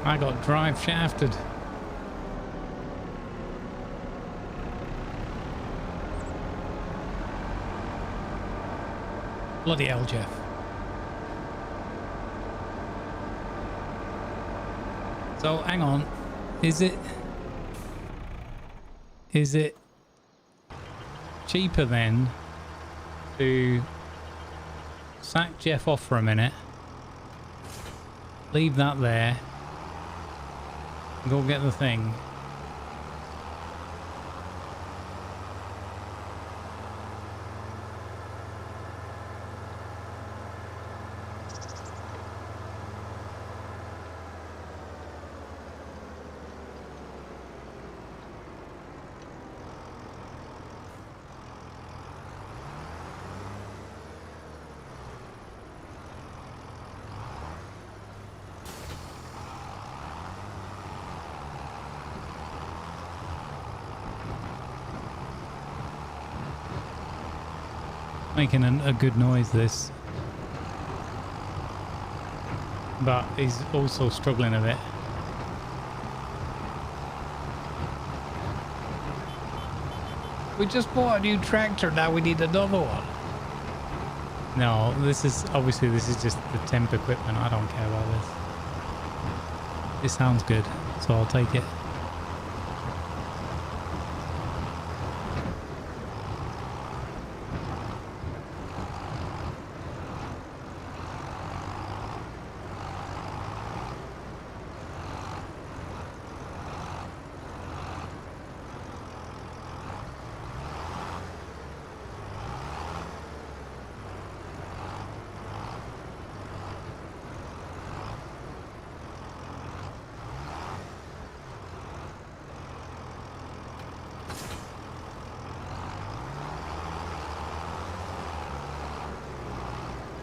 I got drive shafted. Bloody hell, Jeff. So, hang on. Is it cheaper then to sack Jeff off for a minute, leave that there, and go get the thing, making a good noise, this. But he's also struggling a bit. We just bought a new tractor, now we need another one. No, this is obviously this is just the temp equipment. I don't care about this. This sounds good, so I'll take it.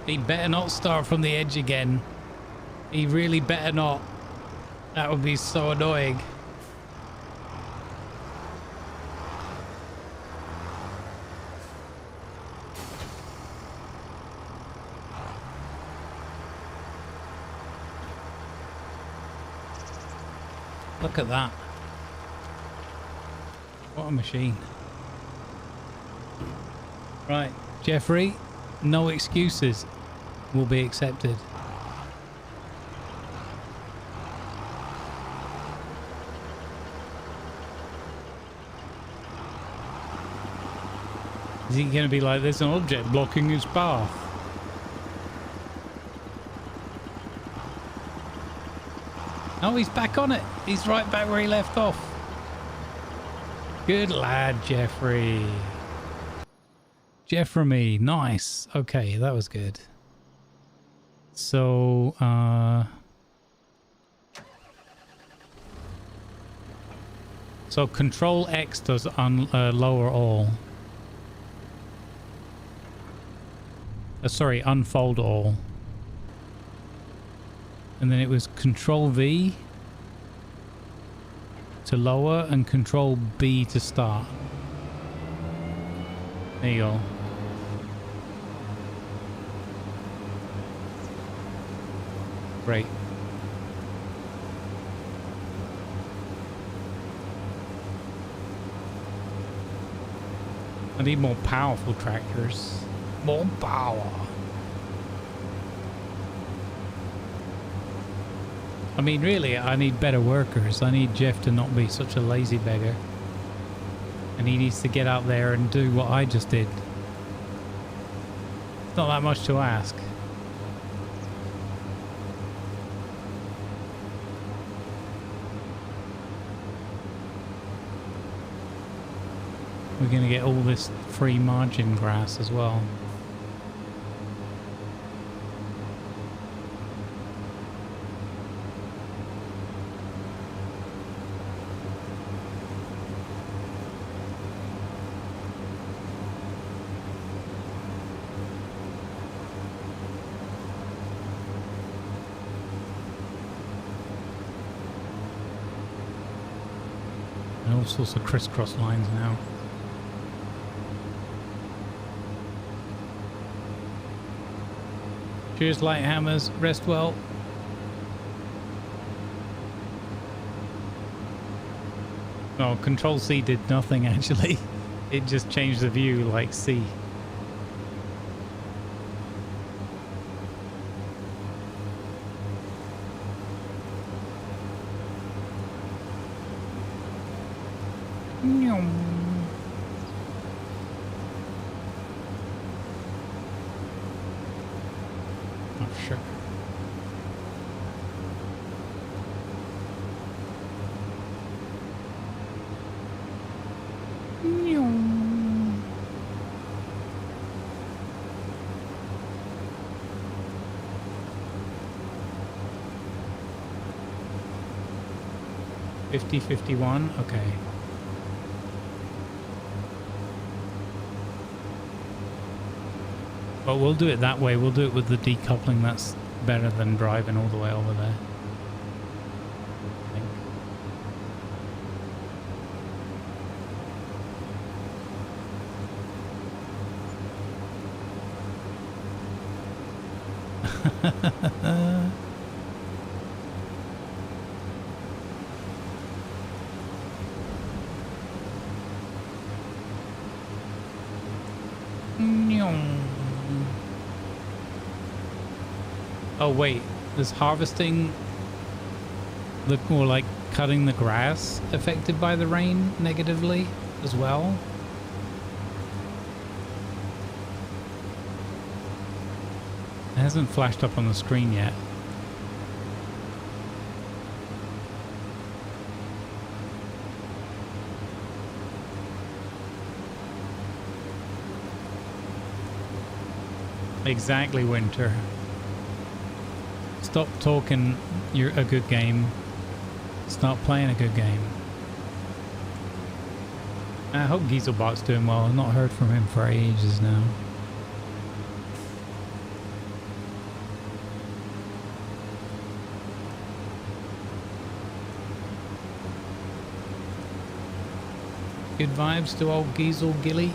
He better not start from the edge again. He really better not. That would be so annoying. Look at that. What a machine. Right, Jeffrey, no excuses will be accepted. Is he going to be like, there's an object blocking his path? Oh, he's back on it. He's right back where he left off. Good lad, Jeffrey. Jeffrey, nice. Okay, that was good. So, so Control X does lower all. Sorry, unfold all. And then it was Control V to lower and Control B to start. There you go. Great. I need more powerful tractors. More power. I mean, really, I need better workers. I need Jeff to not be such a lazy beggar. And he needs to get out there and do what I just did. It's not that much to ask. We're going to get all this free margin grass as well. And all sorts of crisscross lines now. Cheers, Lighthammers. Rest well. Oh, Control C did nothing actually. It just changed the view like C. Sure. $50.51. Okay. But we'll do it that way. We'll do it with the decoupling. That's better than driving all the way over there. I think. Oh wait, is harvesting look more like cutting the grass affected by the rain negatively as well? It hasn't flashed up on the screen yet. Exactly, Winter. Stop talking you're a good game. Start playing a good game. I hope Gieselbach's doing well. I've not heard from him for ages now. Good vibes to old Giesel Gilly.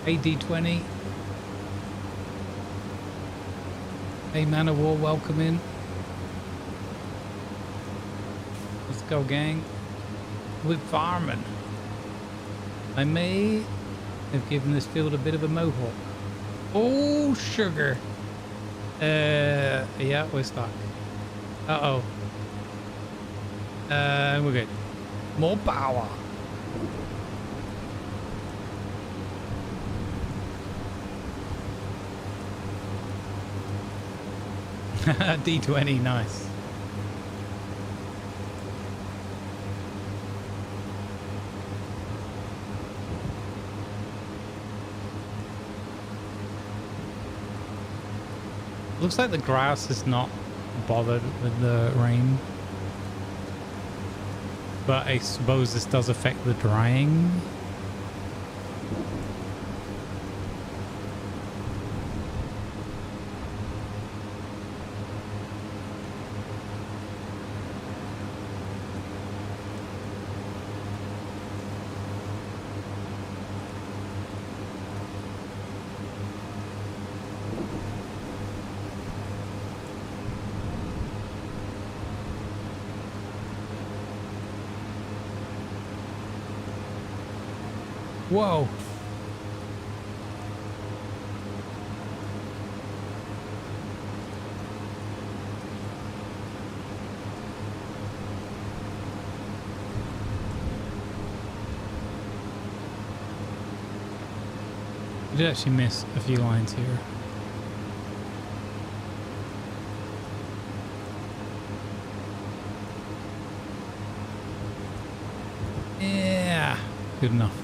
Hey D20. Hey Man of War, welcome in. Let's go, gang. With farming. I may have given this field a bit of a mohawk. Oh, sugar. Yeah, we're stuck. Uh-oh. We're good. More power. D20, nice. Looks like the grass is not bothered with the rain, but I suppose this does affect the drying. Whoa. You did actually miss a few lines here. Yeah, good enough.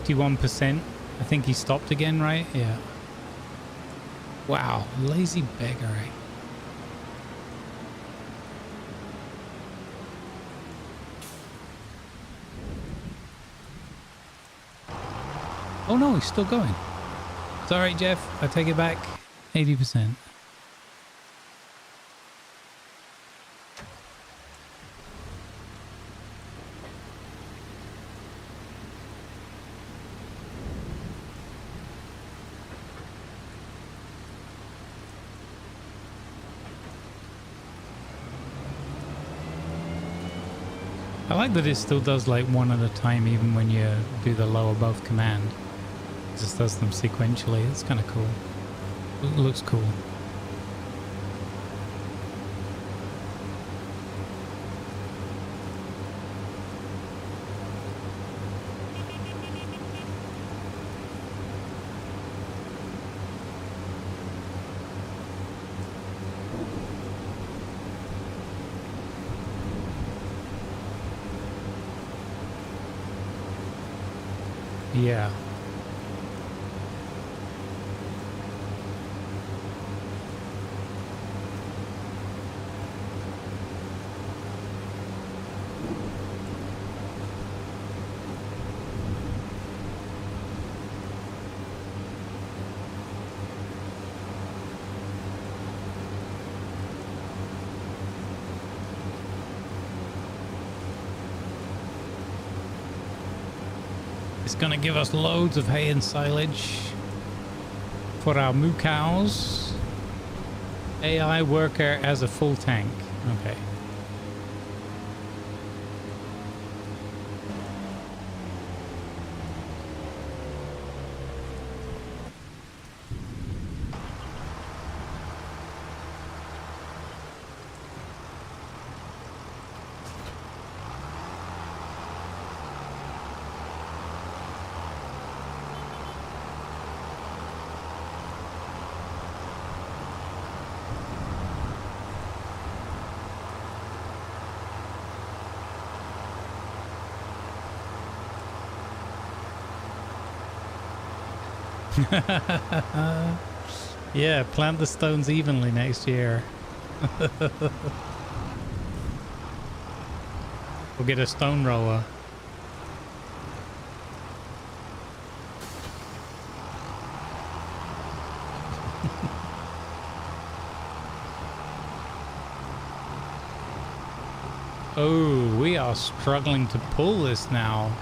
%. I think he stopped again, right? Yeah. Wow, lazy beggar. Oh no, he's still going. It's all right, Jeff. I take it back. 80%. I like that it still does like one at a time even when you do the low above command. It just does them sequentially. It's kind of cool. It looks cool. Yeah. It's gonna give us loads of hay and silage for our moo cows. AI worker as a full tank. Okay. Yeah, plant the stones evenly next year. We'll get a stone roller. Oh, we are struggling to pull this now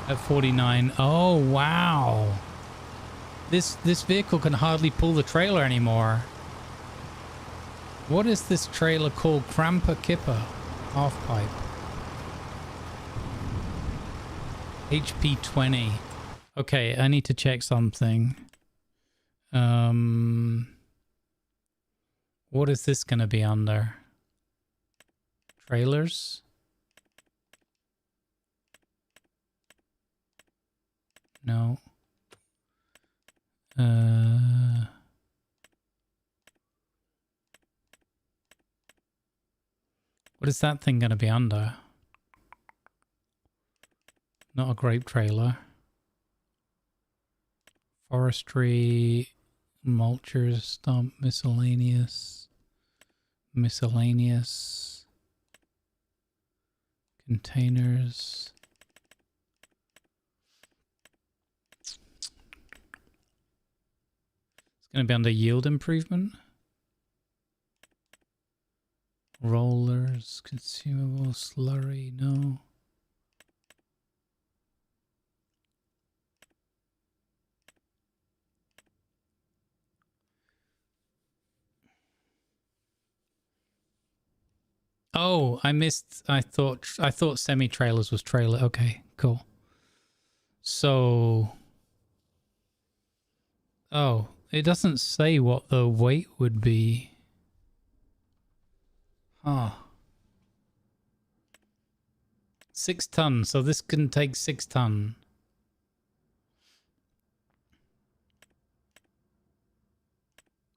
at 49. Oh, wow. This vehicle can hardly pull the trailer anymore. What is this trailer called? Cramper Kipper half pipe. HP 20. Okay, I need to check something. What is this going to be under? Trailers? No. What is that thing going to be under? Not a grape trailer. Forestry, mulchers, stump, miscellaneous, containers. It's going to be under yield improvement. Rollers, consumable, slurry, no. Oh, I missed. I thought semi trailers was trailer. Okay, cool. So, oh, it doesn't say what the weight would be. Huh. 6 tons. So this can take 6 ton.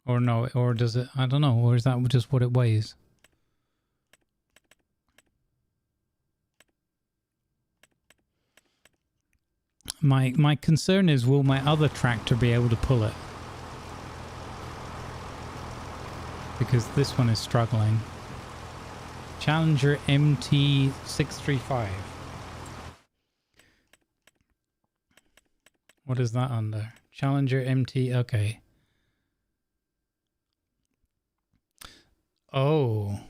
Or no, or does it? I don't know. Or is that just what it weighs? My concern is, will my other tractor be able to pull it? Because this one is struggling. Challenger MT635. What is that under? Challenger MT, okay. Oh,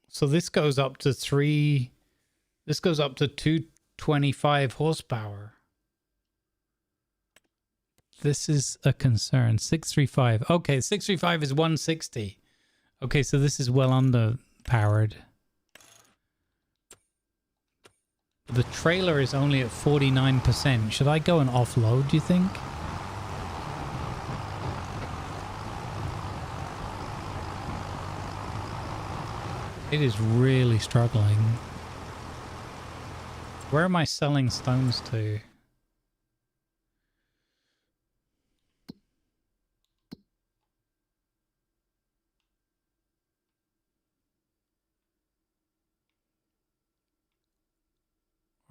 so this goes up to 225 horsepower. This is a concern. 635. Okay, 635 is 160. Okay, so this is well underpowered. The trailer is only at 49%. Should I go and offload, do you think? It is really struggling. Where am I selling stones to?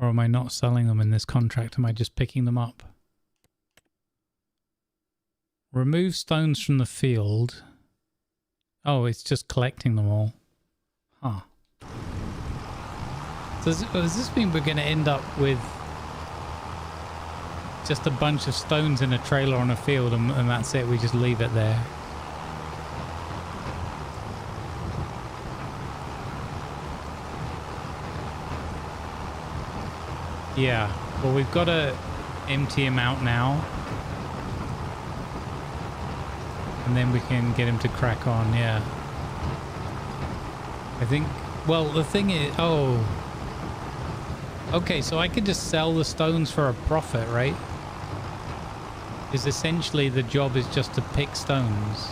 Or am I not selling them in this contract? Am I just picking them up? Remove stones from the field. Oh, it's just collecting them all. Huh. So does this mean we're going to end up with just a bunch of stones in a trailer on a field and that's it? We just leave it there? Yeah. Well, we've got to empty him out now. And then we can get him to crack on, yeah. I think... Well, the thing is... Oh... Okay, so I could just sell the stones for a profit, right? Because essentially the job is just to pick stones.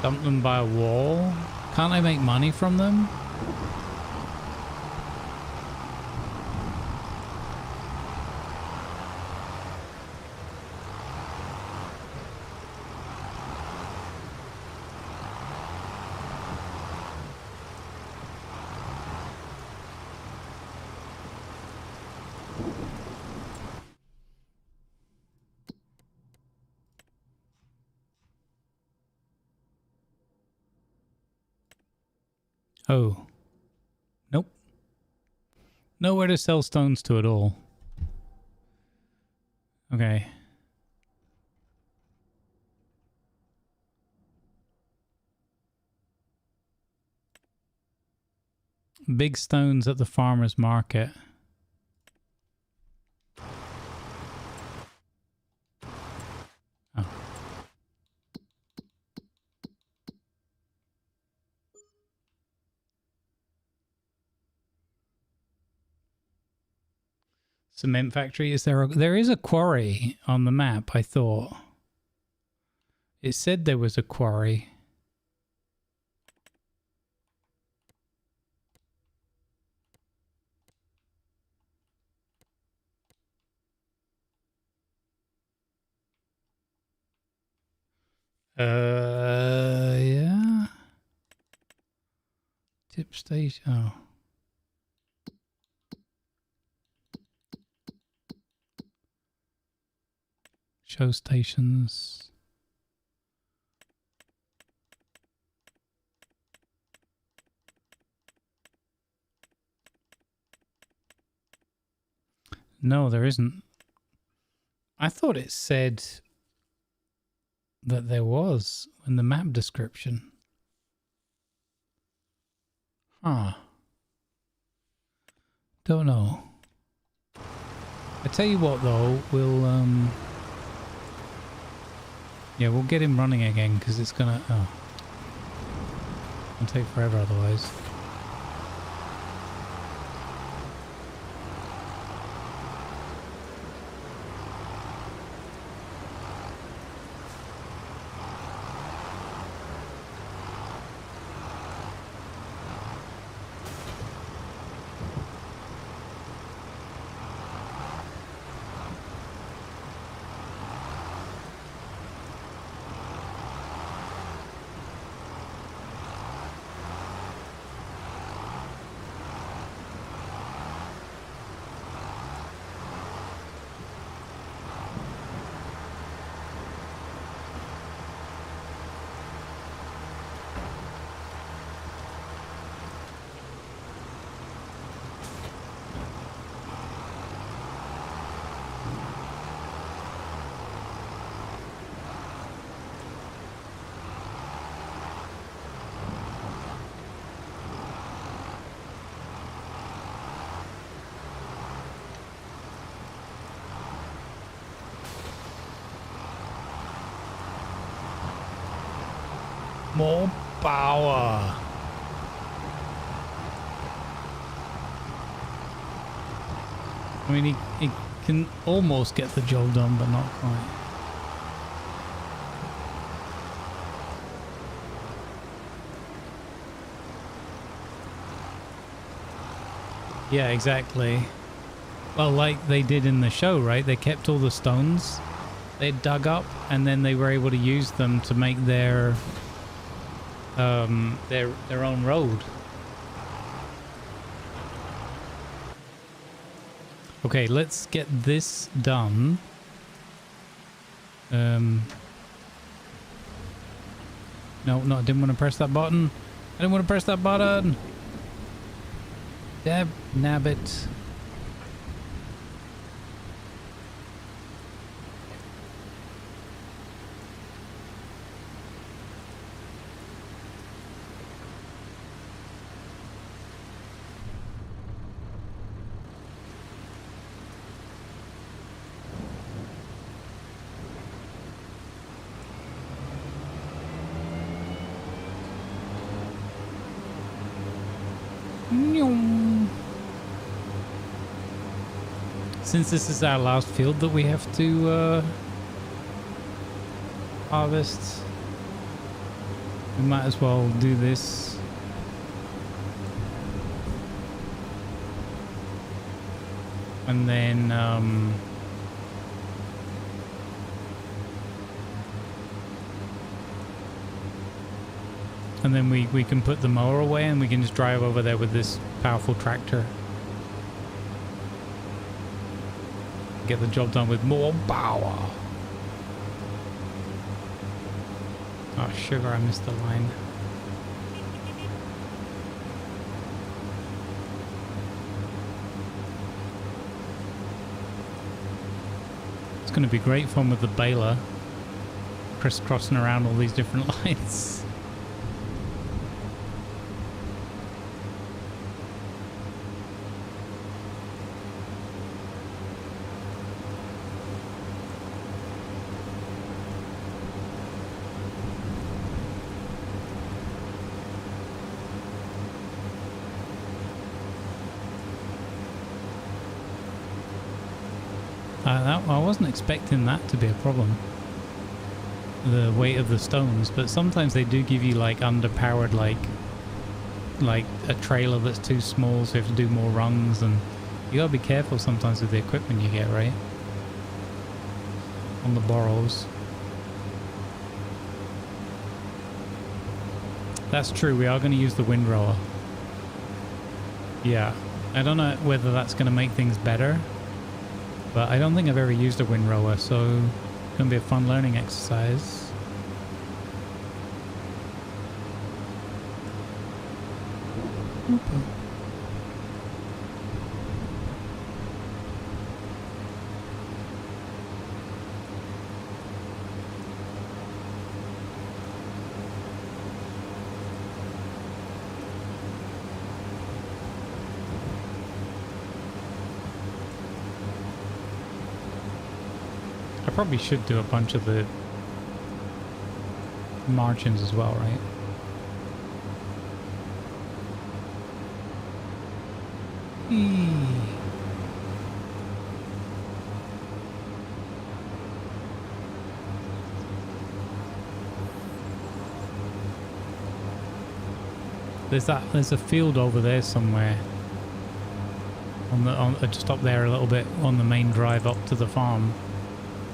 Dump them by a wall? Can't I make money from them? Oh. Nope. Nowhere to sell stones to at all. Okay. Big stones at the farmer's market. Oh. Cement factory. Is there there is a quarry on the map, I thought. It said there was a quarry. Yeah. Tip station. Oh. Show stations. No, there isn't. I thought it said that there was in the map description. Huh. Don't know. I tell you what though, we'll yeah, we'll get him running again because it's gonna it'll take forever otherwise. More power. I mean, he can almost get the job done, but not quite. Yeah, exactly. Well, like they did in the show, right? They kept all the stones they dug up, and then they were able to use them to make their their own road. Okay, let's get this done. No, I didn't want to press that button. I didn't want to press that button. Dab nabbit. Since this is our last field that we have to harvest, we might as well do this. And then we can put the mower away and we can just drive over there with this powerful tractor. Get the job done with more power. Oh, sugar, I missed the line. It's going to be great fun with the baler. Crisscrossing around all these different lines. I wasn't expecting that to be a problem, the weight of the stones, but sometimes they do give you like underpowered, like a trailer that's too small, so you have to do more runs, and you gotta be careful sometimes with the equipment you get, right? On the borrows. That's true, we are going to use the windrower. Yeah, I don't know whether that's going to make things better, but I don't think I've ever used a windrower, so it's going to be a fun learning exercise. I probably should do a bunch of the margins as well, right? There's a field over there somewhere. Just up there a little bit on the main drive up to the farm.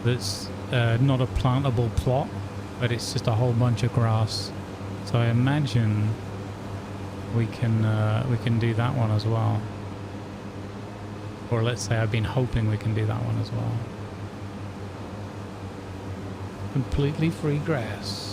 That's not a plantable plot, but it's just a whole bunch of grass. So I imagine we can do that one as well. Or let's say I've been hoping we can do that one as well. Completely free grass.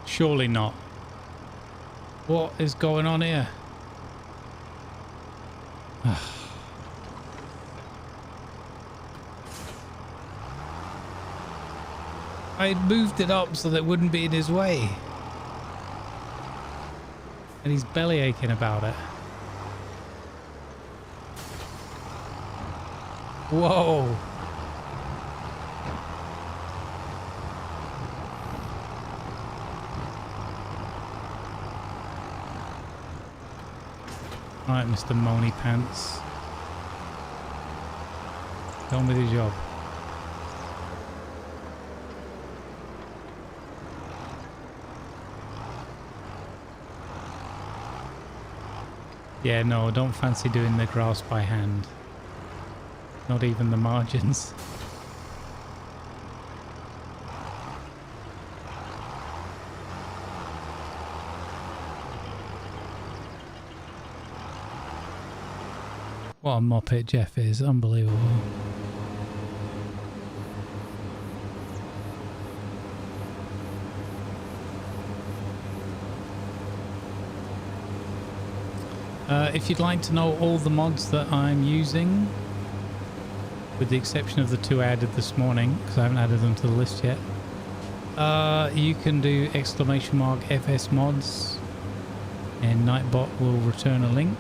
Surely not. What is going on here? I moved it up so that it wouldn't be in his way. And he's belly aching about it. Whoa. Alright, Mr. Moany Pants. Go on with your job. Yeah, no, don't fancy doing the grass by hand. Not even the margins. What a moppet Jeff is, unbelievable. If you'd like to know all the mods that I'm using, with the exception of the 2 I added this morning, because I haven't added them to the list yet, you can do !FS mods, and Nightbot will return a link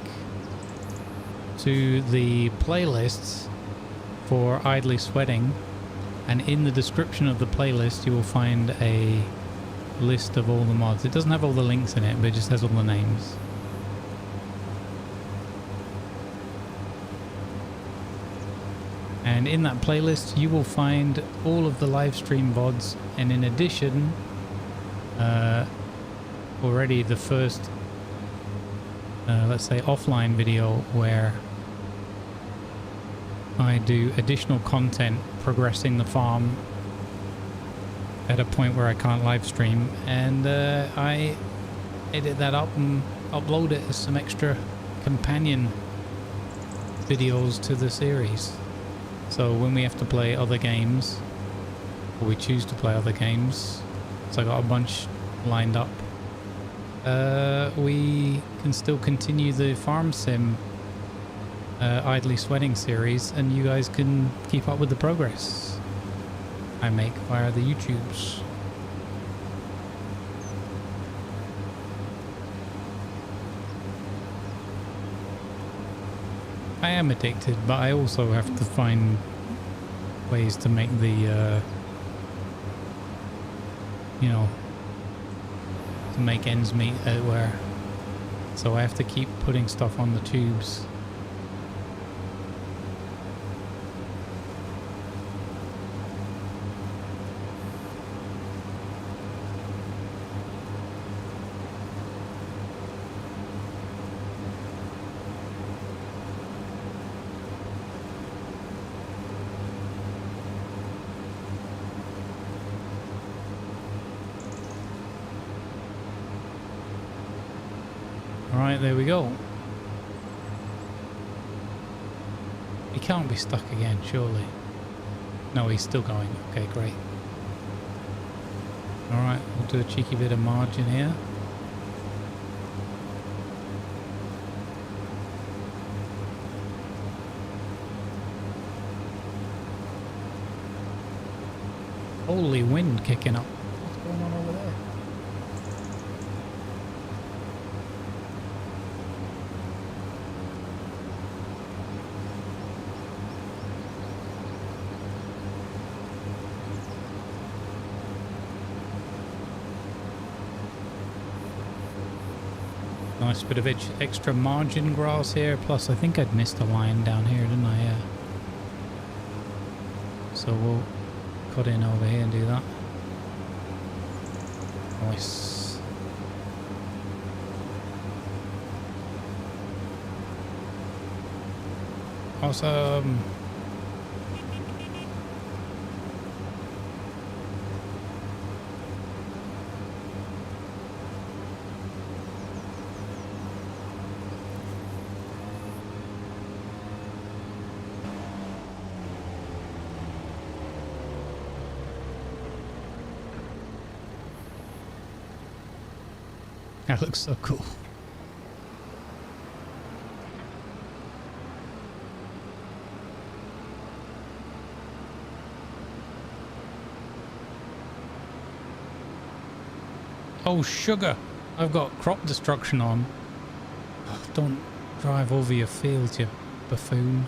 to the playlists for Idly Sweating, and in the description of the playlist you will find a list of all the mods. It doesn't have all the links in it, but it just has all the names. And in that playlist you will find all of the live stream VODs, and in addition already the first let's say offline video where I do additional content progressing the farm at a point where I can't live stream, and I edit that up and upload it as some extra companion videos to the series. So when we have to play other games, or we choose to play other games, so I got a bunch lined up, we can still continue the farm sim Idly Sweating series, and you guys can keep up with the progress I make via the YouTubes. I am addicted, but I also have to find ways to make the you know, to make ends meet where, so I have to keep putting stuff on the tubes. Alright, there we go. He can't be stuck again, surely. No, he's still going. Okay, great. Alright, we'll do a cheeky bit of margin here. Holy wind kicking up. What's going on over there? Nice bit of extra margin grass here, plus I think I'd missed a line down here, didn't I? Yeah. So we'll cut in over here and do that. Nice. Awesome. That looks so cool. Oh, sugar! I've got crop destruction on. Oh, don't drive over your fields, you buffoon.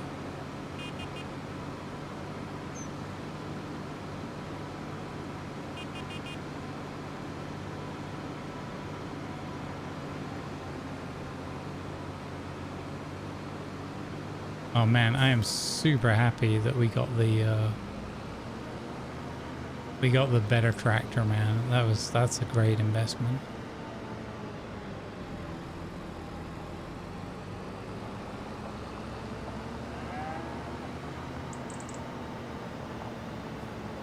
Oh man, I am super happy that we got the better tractor, man. That's a great investment.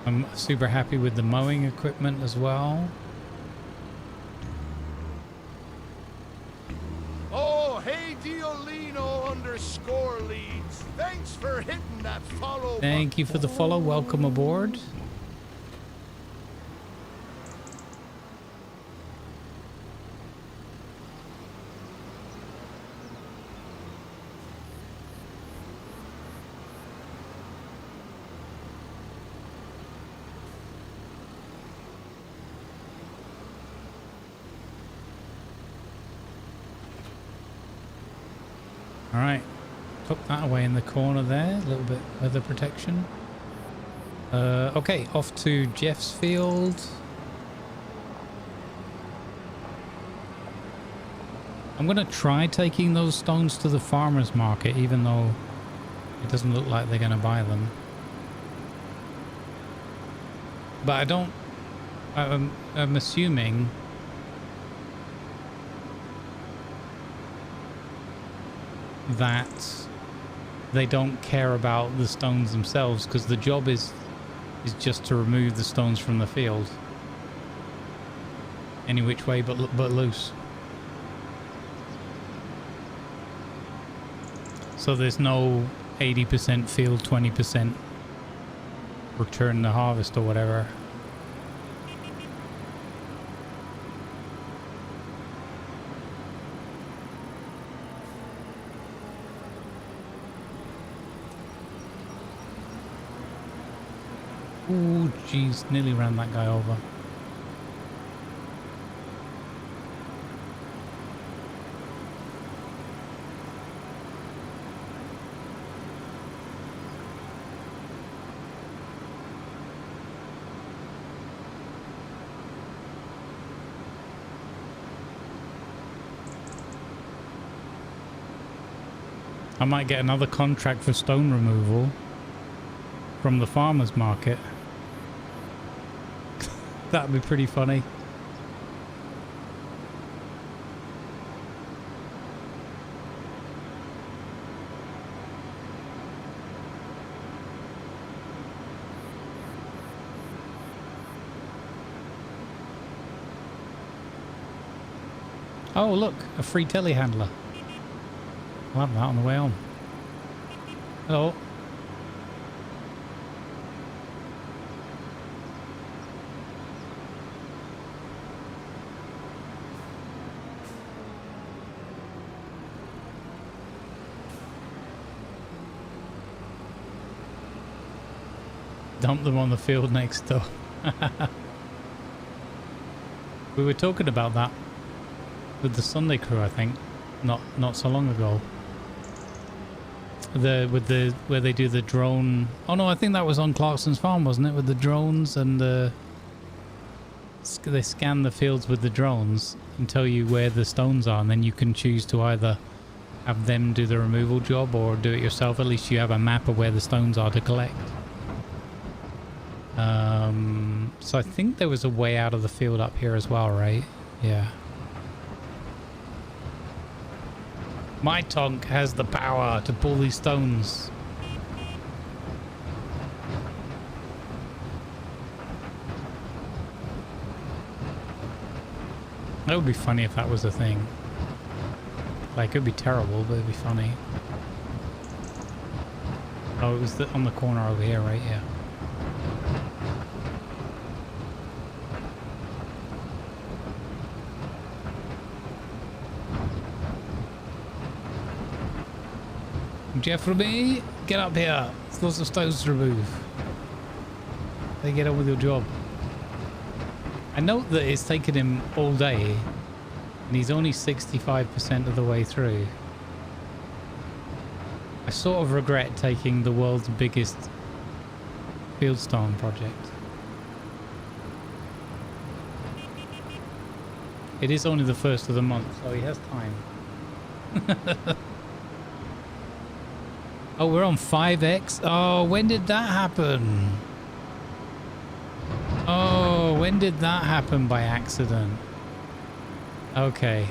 I'm super happy with the mowing equipment as well. Oh, hey, Diolino_leads. Thanks for hitting that follow Thank you for the follow. Welcome aboard. All right, tuck that away in the corner there, a little bit weather protection. Okay, off to Jeff's field. I'm gonna try taking those stones to the farmer's market, even though it doesn't look like they're gonna buy them. But I don't, I'm assuming that they don't care about the stones themselves, because the job is just to remove the stones from the field any which way but loose. So there's no 80% field, 20% return the harvest or whatever. Ooh, jeez, nearly ran that guy over. I might get another contract for stone removal from the farmer's market. That'd be pretty funny. Oh, look, a free telehandler. I'll have that on the way home. Hello. Dump them on the field next door. We were talking about that with the Sunday crew, I think, not so long ago. Where they do the drone. Oh no, I think that was on Clarkson's farm, wasn't it? With the drones and they scan the fields with the drones and tell you where the stones are, and then you can choose to either have them do the removal job or do it yourself. At least you have a map of where the stones are to collect. So I think there was a way out of the field up here as well, right? Yeah. My tonk has the power to pull these stones. That would be funny if that was a thing. Like, it would be terrible, but it'd be funny. Oh, it was on the corner over here, right? Yeah. Jeffrey, get up here. There's lots of stones to remove. They get on with your job. I note that it's taken him all day, and he's only 65% of the way through. I sort of regret taking the world's biggest fieldstone project. It is only the first of the month, so he has time. Oh, we're on 5x. Oh, when did that happen? Oh, when did that happen by accident? Okay.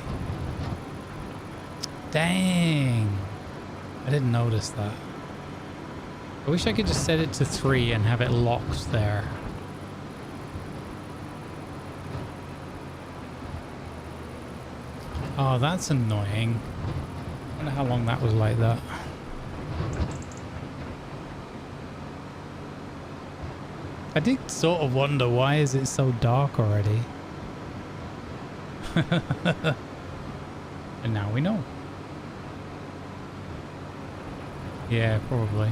Dang. I didn't notice that. I wish I could just set it to 3 and have it locked there. Oh, that's annoying. I wonder how long that was like that. I did sort of wonder, why is it so dark already? And now we know. Yeah, probably.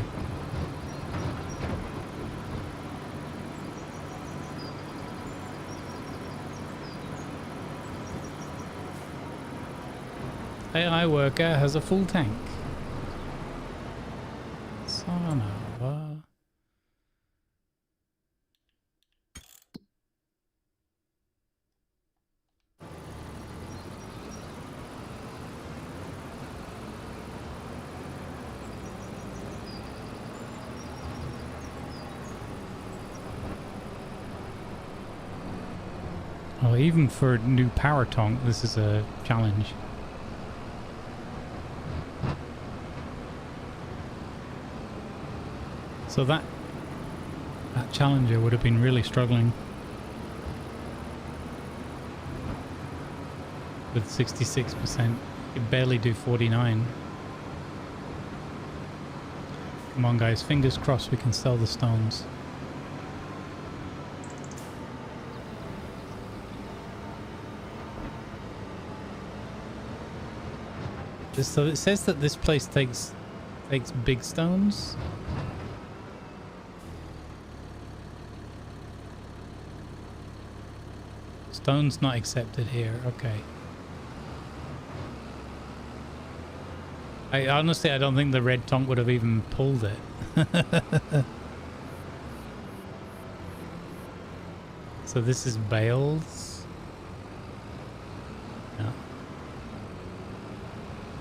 AI worker has a full tank. Son of a... Well, even for new power tonk, this is a challenge. So that Challenger would have been really struggling with 66%. Could barely do 49. Come on, guys, fingers crossed we can sell the stones. So it says that this place takes big stones. Stones not accepted here. Okay. I honestly, I don't think the red tonk would have even pulled it. So this is bales. Yeah.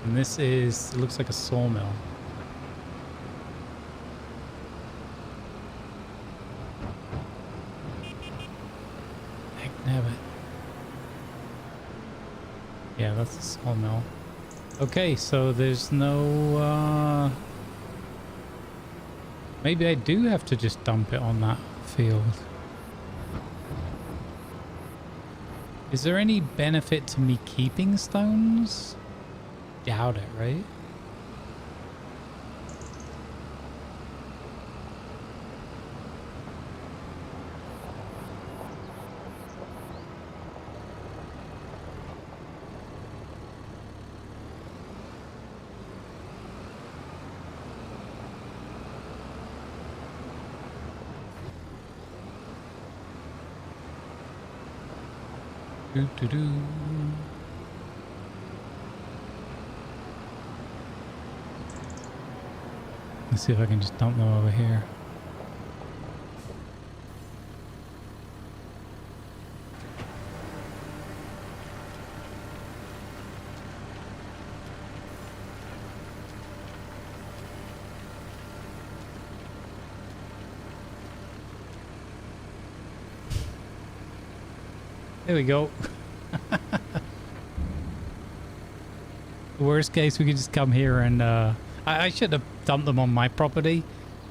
And this is, it looks like a sawmill. Heck, nabbit. Yeah, that's a sawmill. Okay, so there's no, maybe I do have to just dump it on that field. Is there any benefit to me keeping stones? Doubt it, right? Do. Let's see if I can just dump them over here. There we go. Worst case, we could just come here and I should have dumped them on my property.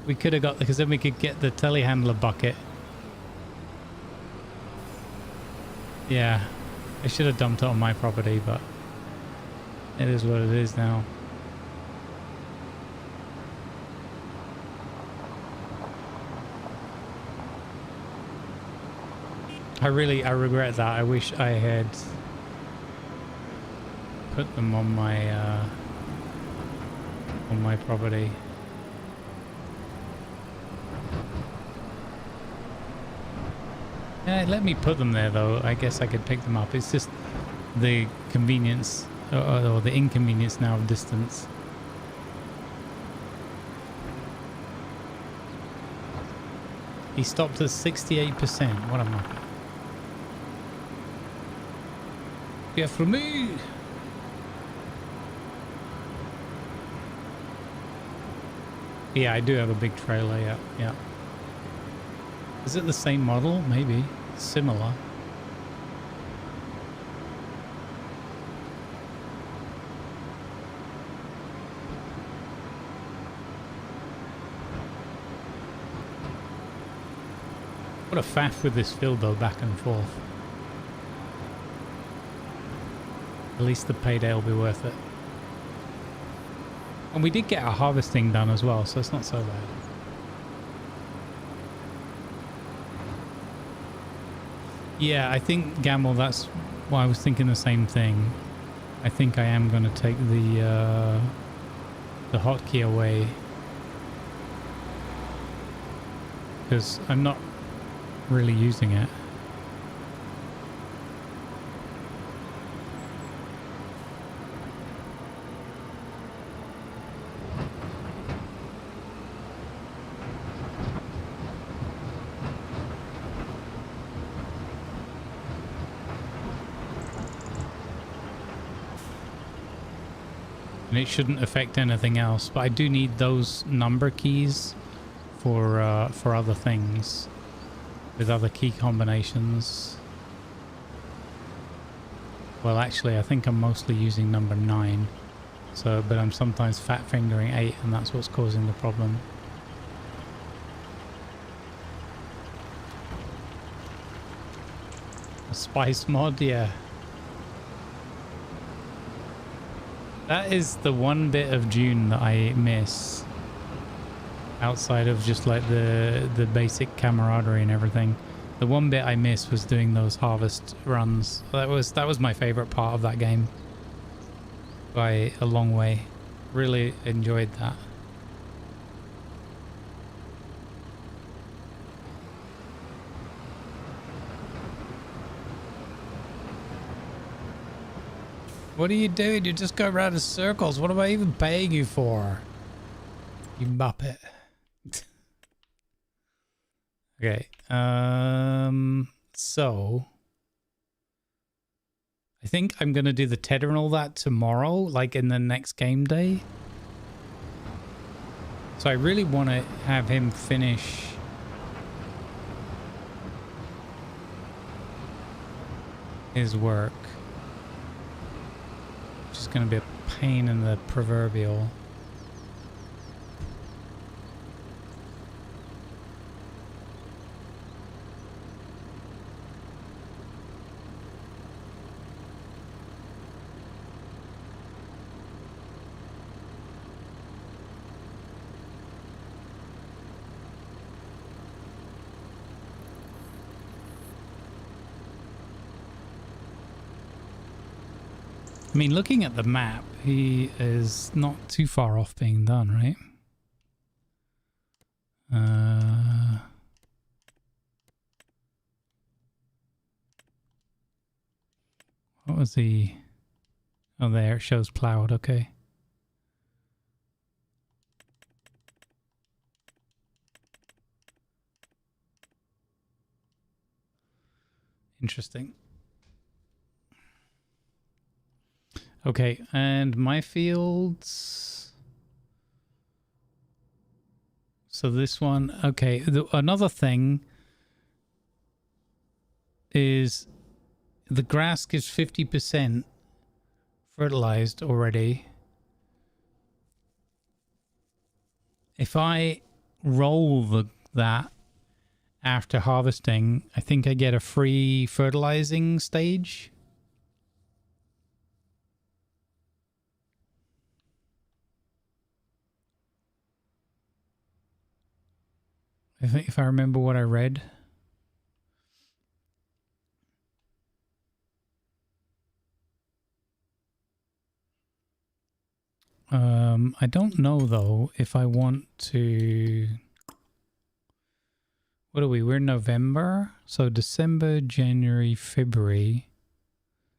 We could have got, because then we could get the telehandler bucket. Yeah, I should have dumped it on my property, but it is what it is now. I regret that. I wish I had put them on my property. Yeah, let me put them there though. I guess I could pick them up. It's just the convenience or the inconvenience now of distance. He stopped at 68%. What a muppet. Get from me! Yeah, I do have a big trailer, yeah. Yeah. Is it the same model? Maybe. Similar. What a faff with this field though, back and forth. At least the payday will be worth it. And we did get our harvesting done as well, so it's not so bad. Yeah, I think, Gamble, that's why I was thinking the same thing. I think I am going to take the hotkey away. Because I'm not really using it. And it shouldn't affect anything else, but I do need those number keys for other things with other key combinations. Well, actually, I think I'm mostly using number 9. So, but I'm sometimes fat fingering 8, and that's what's causing the problem. A spice mod, yeah. That is the one bit of June that I miss. Outside of just like the basic camaraderie and everything. The one bit I missed was doing those harvest runs. That was my favorite part of that game. By a long way. Really enjoyed that. What are you doing? You just go around in circles. What am I even paying you for? You muppet. Okay. So I think I'm gonna do the Tedder and all that tomorrow, like in the next game day. So I really want to have him finish his work. Which is gonna be a pain in the proverbial. I mean, looking at the map, he is not too far off being done, right? What was the... Oh, there, it shows plowed, okay. Interesting. Okay, and my fields. So this one, okay. Another thing is the grass gives 50% fertilized already. If I roll that after harvesting, I think I get a free fertilizing stage. If I remember what I read. I don't know though if I want to. What are we? We're November, so December, January, February.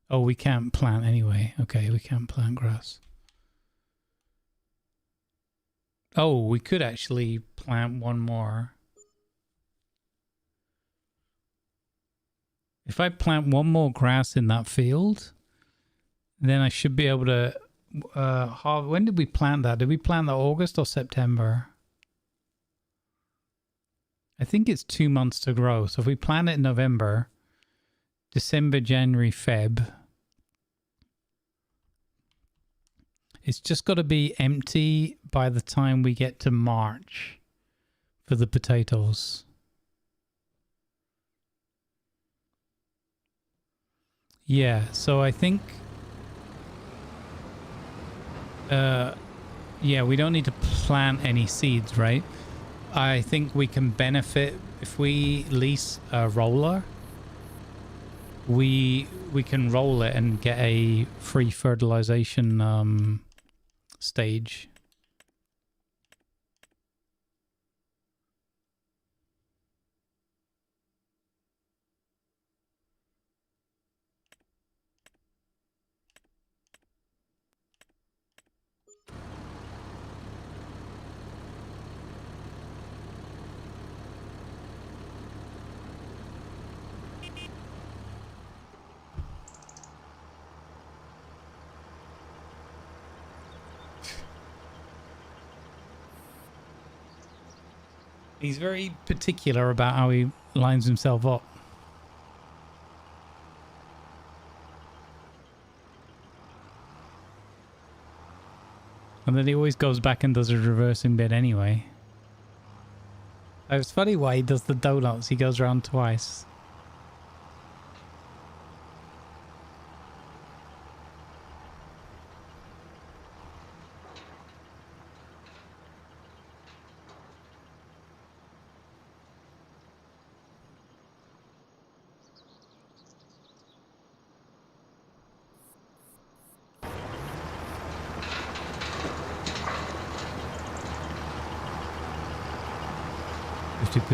Oh, we can't plant anyway. Okay, we can't plant grass. Oh, we could actually plant one more. If I plant one more grass in that field, then I should be able to... when did we plant that? Did we plant that August or September? I think it's 2 months to grow. So if we plant it in November, December, January, Feb, it's just got to be empty by the time we get to March for the potatoes. Yeah, so I think... yeah, we don't need to plant any seeds, right? I think we can benefit if we lease a roller. We can roll it and get a free fertilization stage. He's very particular about how he lines himself up. And then he always goes back and does a reversing bit anyway. It's funny why he does the donuts. He goes around twice.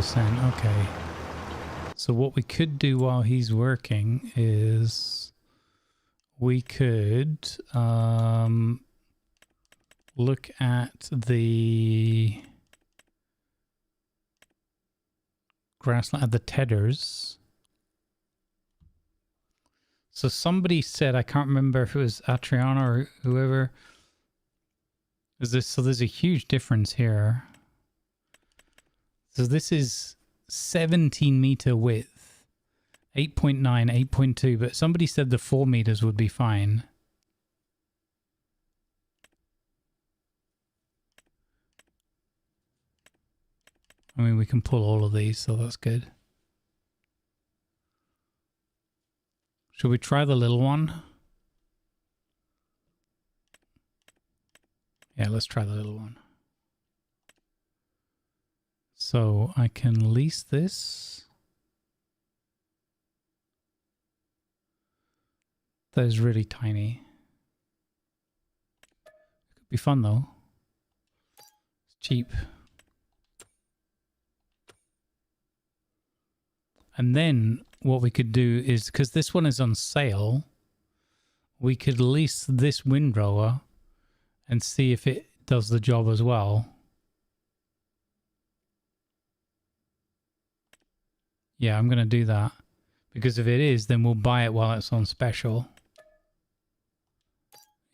Okay. So what we could do while he's working is we could look at the grassland, at the tedders. So somebody said, I can't remember if it was Atriana or whoever, is this, so there's a huge difference here. So this is 17 meter width, 8.9, 8.2, but somebody said the 4 meters would be fine. I mean, we can pull all of these, so that's good. Should we try the little one? Yeah, let's try the little one. So I can lease this. That is really tiny. Could be fun though. It's cheap. And then what we could do is, because this one is on sale, we could lease this windrower and see if it does the job as well. Yeah, I'm going to do that. Because if it is, then we'll buy it while it's on special.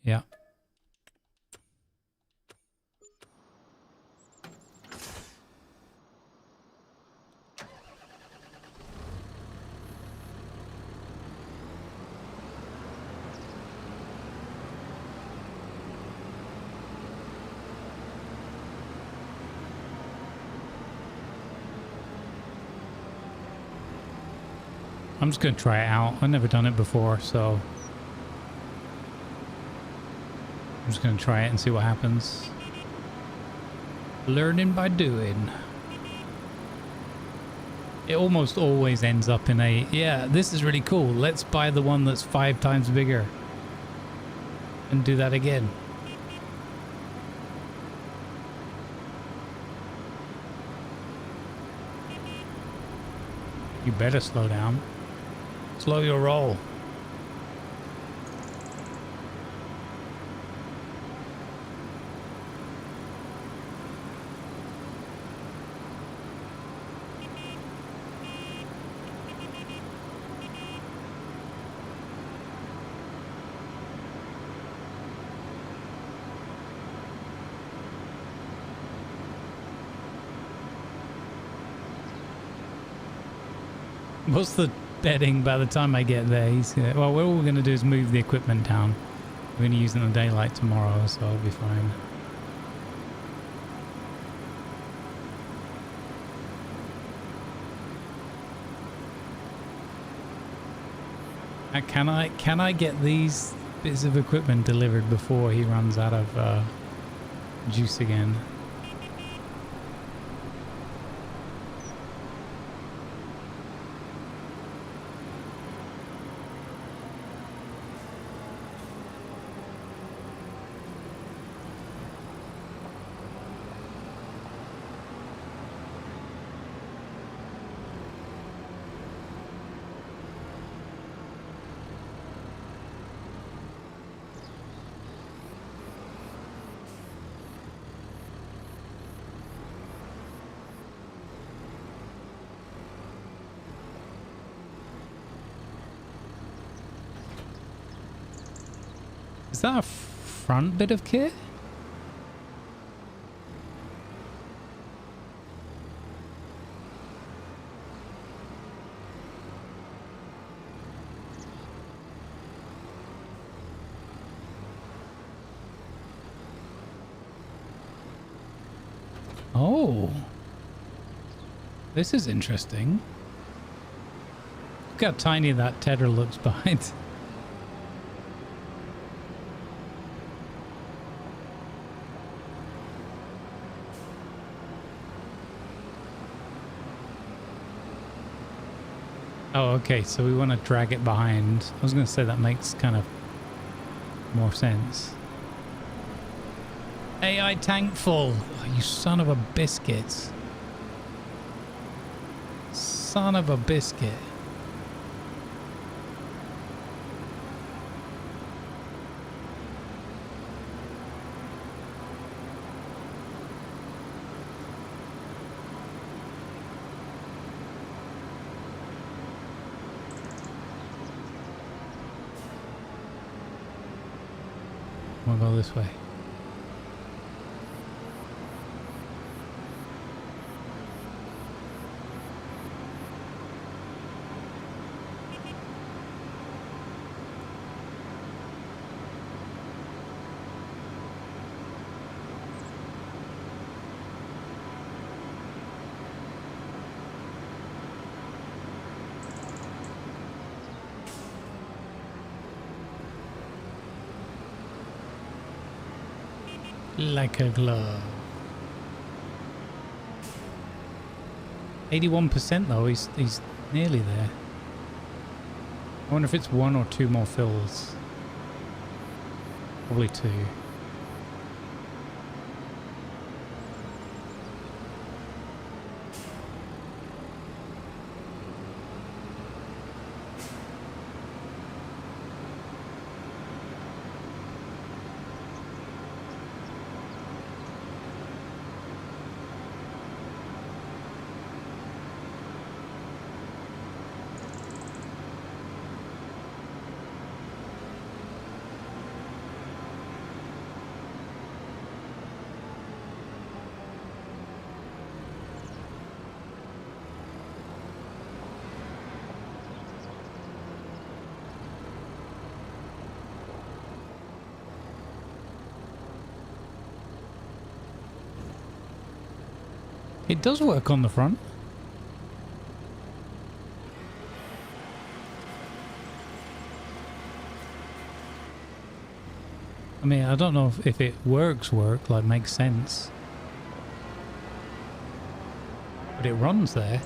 Yeah. I'm just going to try it out. I've never done it before, so I'm just going to try it and see what happens. Learning by doing. It almost always ends up in a, yeah, this is really cool. Let's buy the one that's 5 times bigger and do that again. You better slow down. Slow your roll. What's the bedding by the time I get there? Well, what we're going to do is move the equipment down. We're going to use it in the daylight tomorrow, so I'll be fine. Can I get these bits of equipment delivered before he runs out of juice again? Is that a front bit of kit? Oh. This is interesting. Look how tiny that tether looks behind. Oh, okay, so we want to drag it behind. I was going to say that makes kind of more sense. AI tank full. Oh, you son of a biscuit. Son of a biscuit. We'll go this way. Like a glove. 81% though, he's nearly there. I wonder if it's one or two more fills. Probably two. It does work on the front. I mean, I don't know if it works, like makes sense. But it runs there.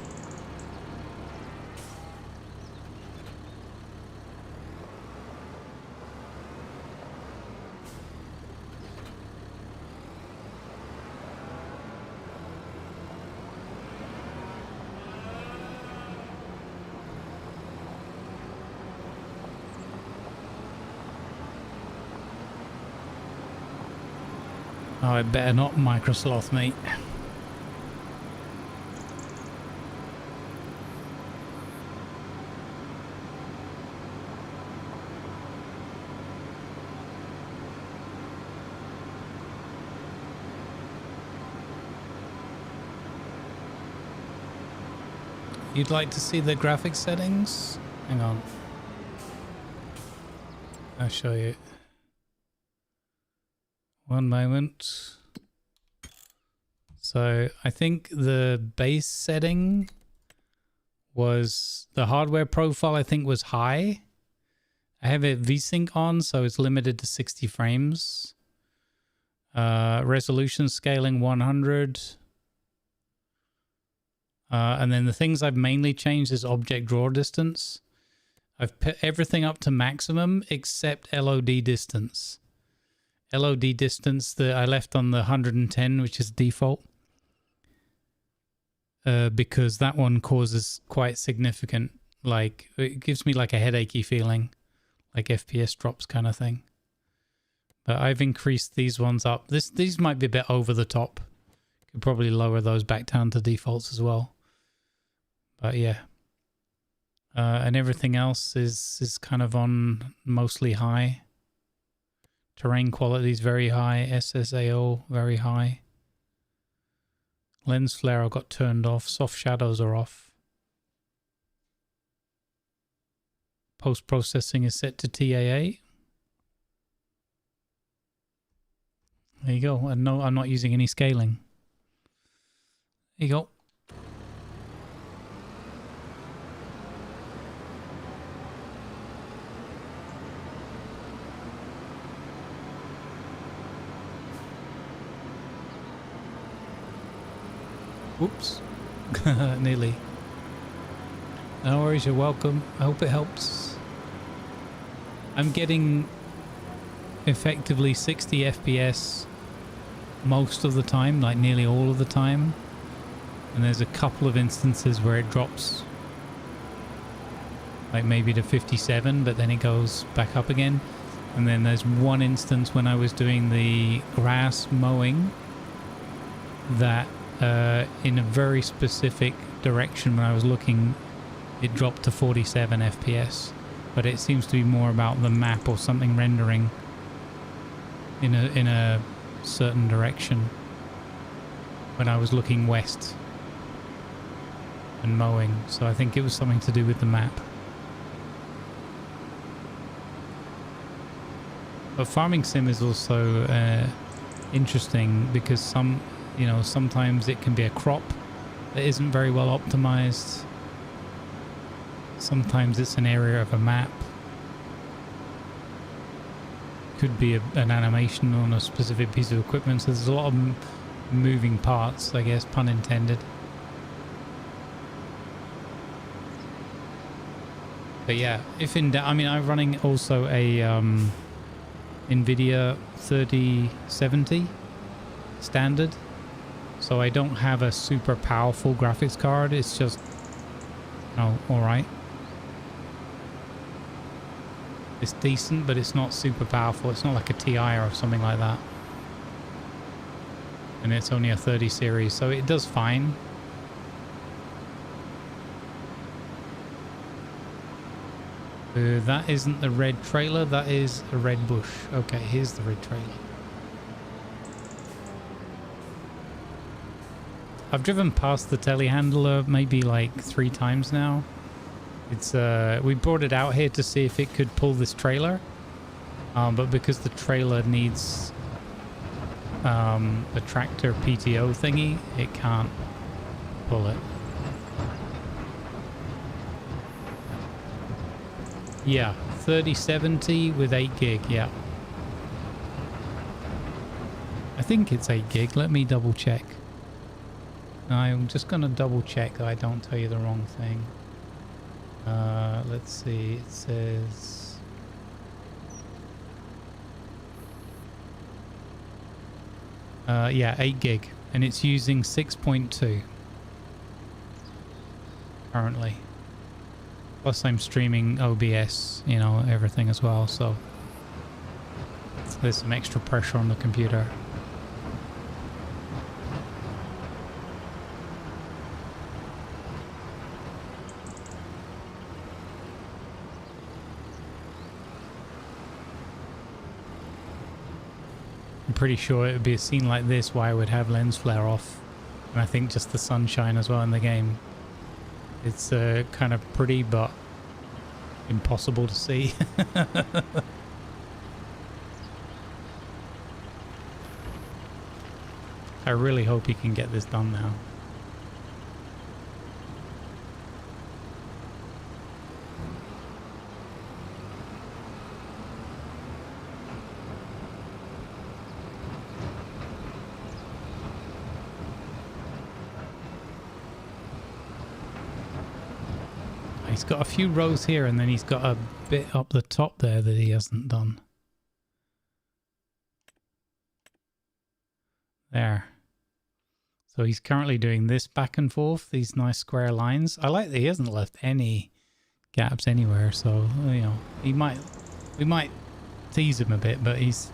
Oh, it better not microsloth, mate. You'd like to see the graphics settings? Hang on. I'll show you. One moment. So I think the base setting was the hardware profile, I think, was high. I have it VSync on, so it's limited to 60 frames. Resolution scaling 100. And then the things I've mainly changed is object draw distance. I've put everything up to maximum except LOD distance. LOD distance that I left on the 110, which is default. Because that one causes quite significant, like, it gives me like a headachy feeling, like FPS drops kind of thing. But I've increased these ones up. These might be a bit over the top. Could probably lower those back down to defaults as well. But yeah. And everything else is kind of on mostly high. Terrain quality is very high. SSAO very high. Lens flare I got turned off. Soft shadows are off. Post-processing is set to TAA. There you go. And no, I'm not using any scaling. There you go. Oops. Nearly. No worries, you're welcome. I hope it helps. I'm getting effectively 60 FPS most of the time, like nearly all of the time. And there's a couple of instances where it drops like maybe to 57, but then it goes back up again. And then there's one instance when I was doing the grass mowing that in a very specific direction when I was looking, it dropped to 47 FPS. But it seems to be more about the map or something rendering in a certain direction when I was looking west and mowing. So I think it was something to do with the map. But farming sim is also interesting because sometimes it can be a crop that isn't very well optimized. Sometimes it's an area of a map. Could be an animation on a specific piece of equipment. So there's a lot of moving parts, I guess, pun intended. But yeah, if in doubt, I mean, I'm running also a NVIDIA 3070 standard. So I don't have a super powerful graphics card. It's just, alright. It's decent, but it's not super powerful. It's not like a TI or something like that. And it's only a 30 series, so it does fine. That isn't the red trailer, that is a red bush. Okay, here's the red trailer. I've driven past the telehandler maybe like 3 times now. It's we brought it out here to see if it could pull this trailer, but because the trailer needs a tractor PTO thingy, it can't pull it. Yeah, 3070 with 8 gig, yeah. I think it's 8 gig. Let me double check. I'm just going to double check that I don't tell you the wrong thing. Let's see, it says... yeah, 8 gig. And it's using 6.2 currently. Plus I'm streaming OBS, everything as well, so there's some extra pressure on the computer. I'm pretty sure it would be a scene like this why I would have lens flare off, and I think just the sunshine as well in the game. It's kind of pretty, but impossible to see. I really hope he can get this done now. He's got a few rows here, and then he's got a bit up the top there that he hasn't done. There. So he's currently doing this back and forth, these nice square lines. I like that he hasn't left any gaps anywhere, so, you know, we might tease him a bit, but he's,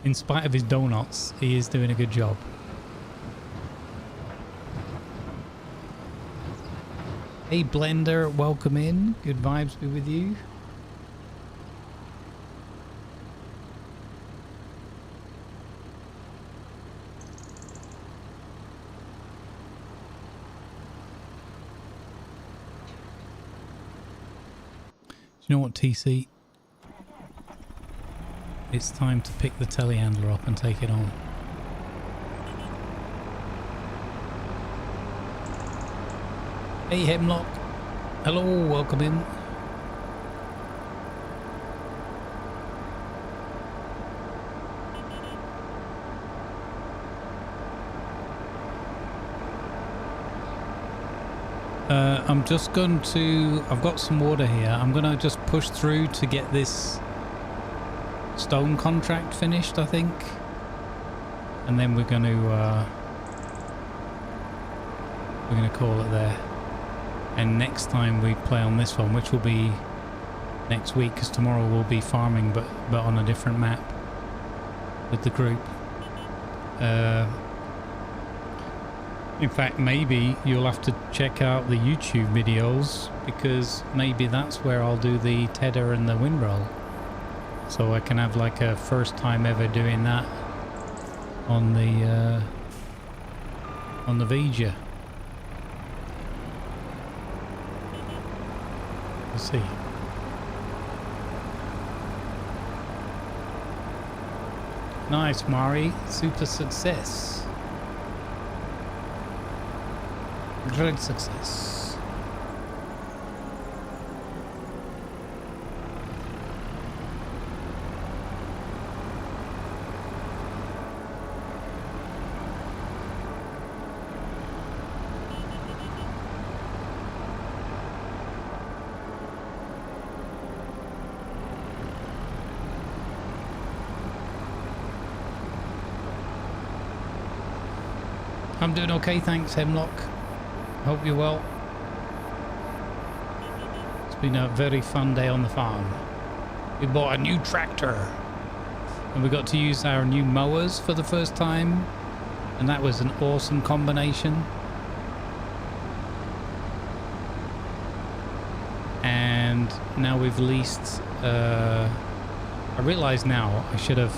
in spite of his donuts, he is doing a good job. Hey Blender, welcome in. Good vibes be with you. Do you know what, TC? It's time to pick the telehandler up and take it on. Hey Hemlock, hello, welcome in. I'm just going to, I've got some water here, I'm going to just push through to get this stone contract finished, I think. And then we're going to call it there. And next time we play on this one, which will be next week, because tomorrow we'll be farming, but on a different map with the group. In fact, maybe you'll have to check out the YouTube videos, because maybe that's where I'll do the tether and the windroll. So I can have like a first time ever doing that on the Vija. Let's see. Nice, Mari. Super success. Great success. I'm doing okay, thanks, Hemlock. Hope you're well. It's been a very fun day on the farm. We bought a new tractor and we got to use our new mowers for the first time, and that was an awesome combination. And now we've leased, I realise now I should have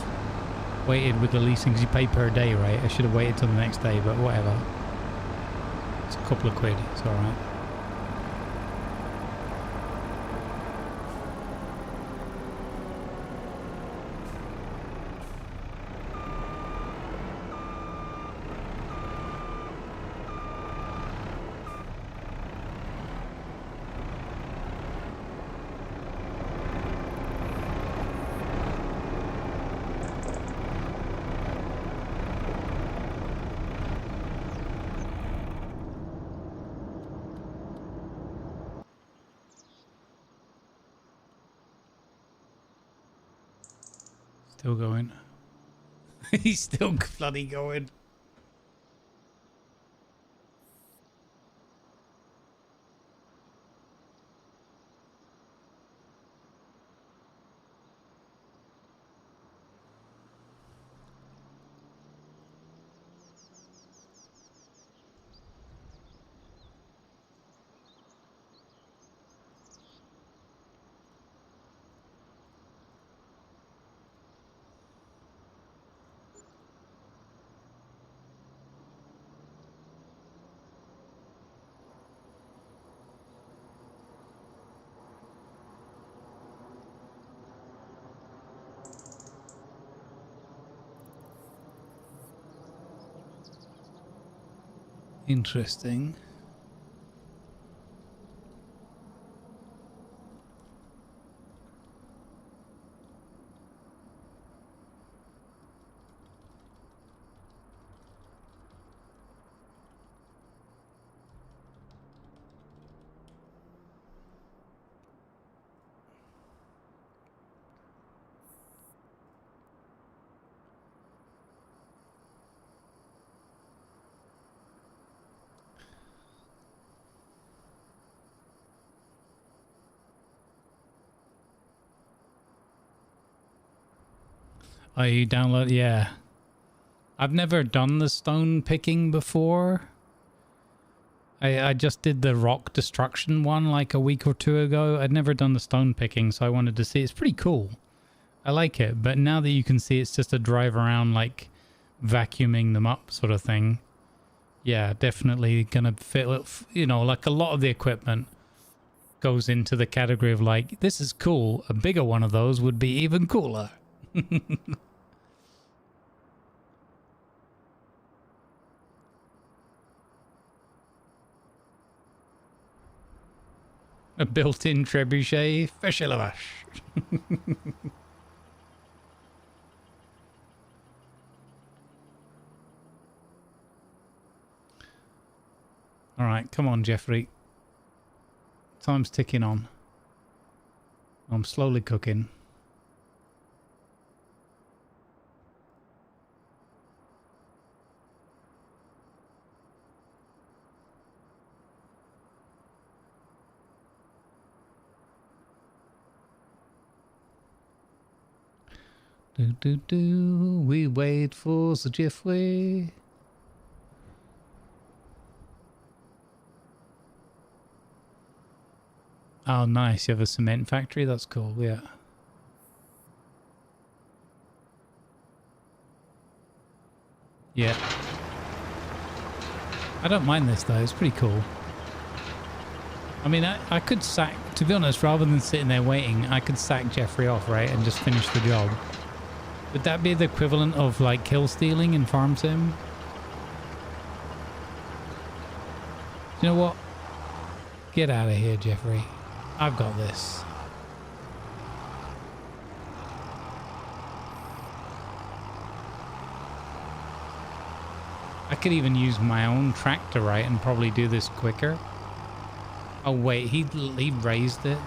waited with the leasing, because you pay per day, right? I should have waited till the next day, but whatever. It's a couple of quid, it's alright. Still going. He's still bloody going. Interesting. Oh, you download? Yeah. I've never done the stone picking before. I just did the rock destruction one like a week or two ago. I'd never done the stone picking, so I wanted to see. It's pretty cool. I like it, but now that you can see it's just a drive around like vacuuming them up sort of thing. Yeah, definitely gonna fit, you know, like a lot of the equipment goes into the category of like, this is cool. A bigger one of those would be even cooler. A built-in trebuchet, Feshelavash. All right, come on, Jeffrey. Time's ticking on. I'm slowly cooking. We wait for the Jeffrey. Oh, nice. You have a cement factory? That's cool, yeah. Yeah. I don't mind this, though. It's pretty cool. I mean, I could sack... To be honest, rather than sitting there waiting, I could sack Jeffrey off, right? And just finish the job. Would that be the equivalent of, like, kill stealing in Farm Sim? You know what? Get out of here, Jeffrey. I've got this. I could even use my own tractor, right, and probably do this quicker. Oh wait, he raised it.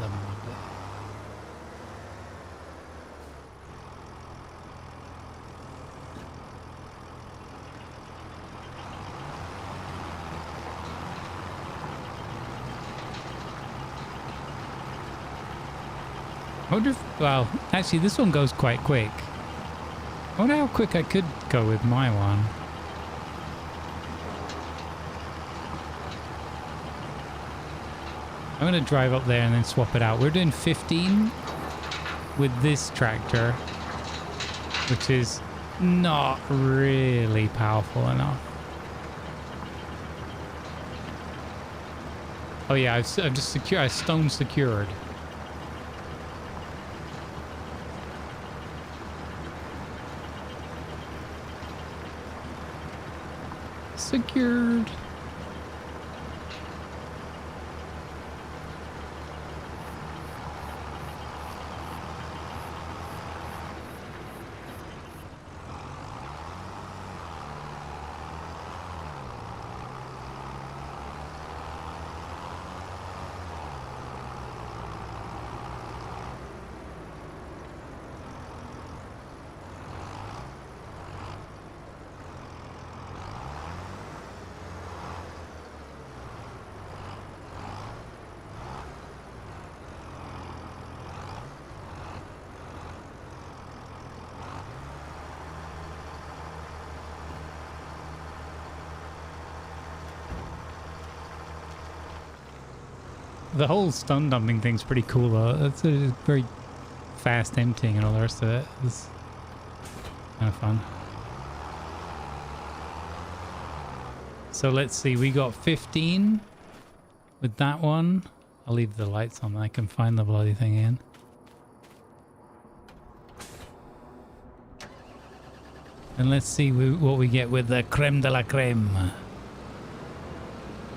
I wonder if, well, actually this one goes quite quick. I wonder how quick I could go with my one. I'm going to drive up there and then swap it out. We're doing 15 with this tractor, which is not really powerful enough. Oh yeah, I've just secured, I stone secured. Secured. The whole stun dumping thing's pretty cool though. It's a very fast emptying and all the rest of it. It's kind of fun. So let's see, we got 15 with that one. I'll leave the lights on, I can find the bloody thing again. And let's see what we get with the creme de la creme.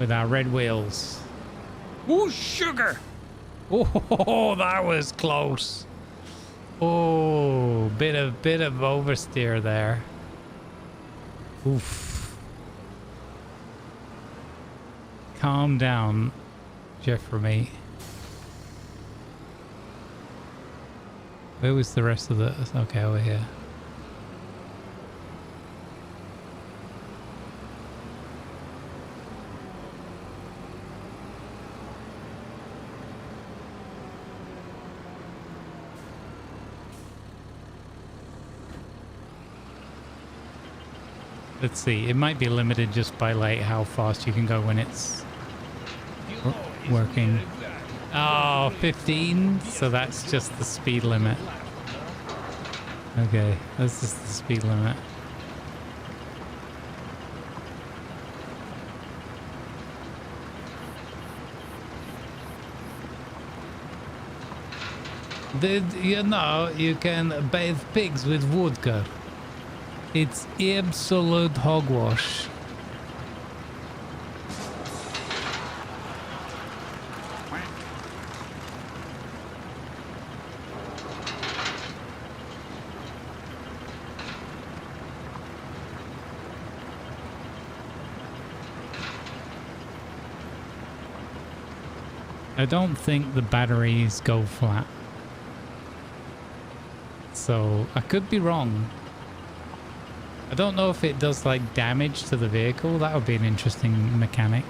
with our red wheels. Oh, sugar! Oh, that was close. Oh, bit of oversteer there. Oof. Calm down, Jeffrey. Where was the rest of the... Okay, over here. Let's see, it might be limited just by like how fast you can go when it's working. Oh, 15? So that's just the speed limit. Okay, that's just the speed limit. Did you know you can bathe pigs with vodka? It's absolute hogwash. I don't think the batteries go flat. So I could be wrong. I don't know if it does like damage to the vehicle. That would be an interesting mechanic.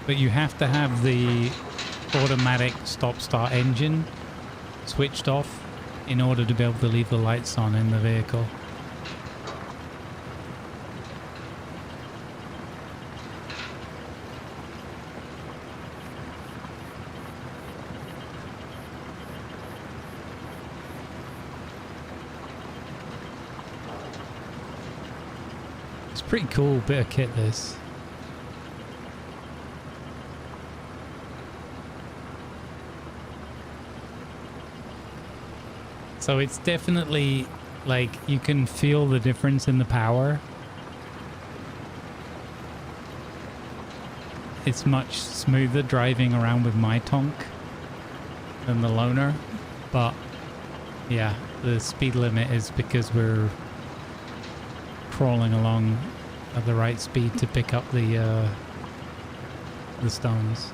But you have to have the automatic stop-start engine switched off in order to be able to leave the lights on in the vehicle. It's a pretty cool bit of kit, this. So it's definitely like you can feel the difference in the power. It's much smoother driving around with my tonk than the loaner, but yeah, the speed limit is because we're crawling along at the right speed to pick up the stones.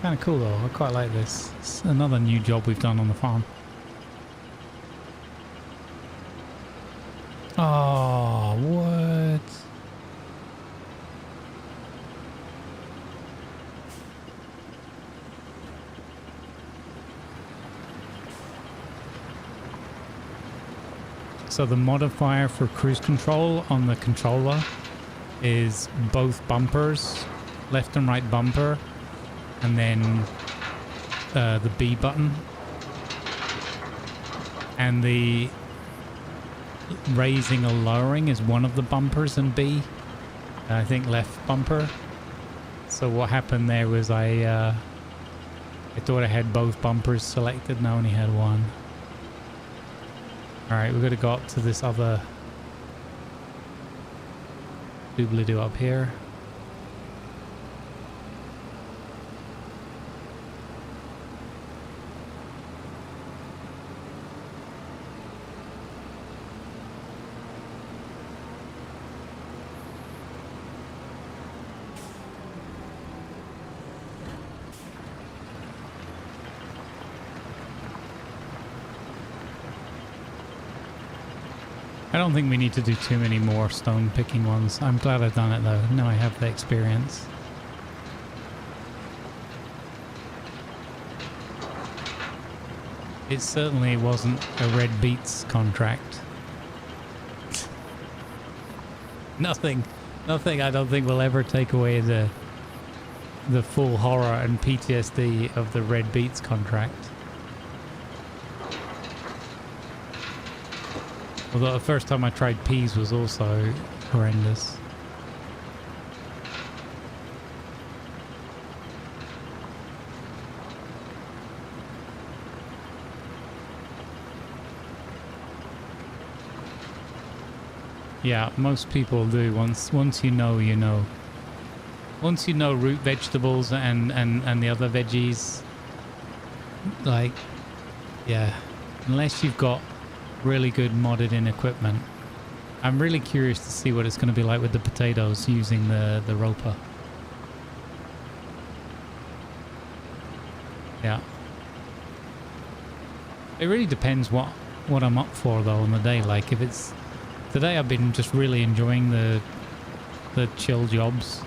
Kind of cool though, I quite like this. It's another new job we've done on the farm. Oh, what? So the modifier for cruise control on the controller is both bumpers, left and right bumper, and then the B button, and the raising or lowering is one of the bumpers in B, and I think left bumper. So what happened there was I thought I had both bumpers selected and I only had one. Alright, we're gonna go up to this other doobly-doo up here. I don't think we need to do too many more stone picking ones. I'm glad I've done it though. Now I have the experience. It certainly wasn't a Red Beats contract. Nothing I don't think will ever take away the full horror and PTSD of the Red Beats contract. Although the first time I tried peas was also horrendous. Yeah, most people do. Once you know, you know. Once you know root vegetables and the other veggies, like, yeah, unless you've got really good modded in equipment. I'm really curious to see what it's going to be like with the potatoes using the roper. Yeah. It really depends what I'm up for though on the day. Like if it's today, I've been just really enjoying the chill jobs.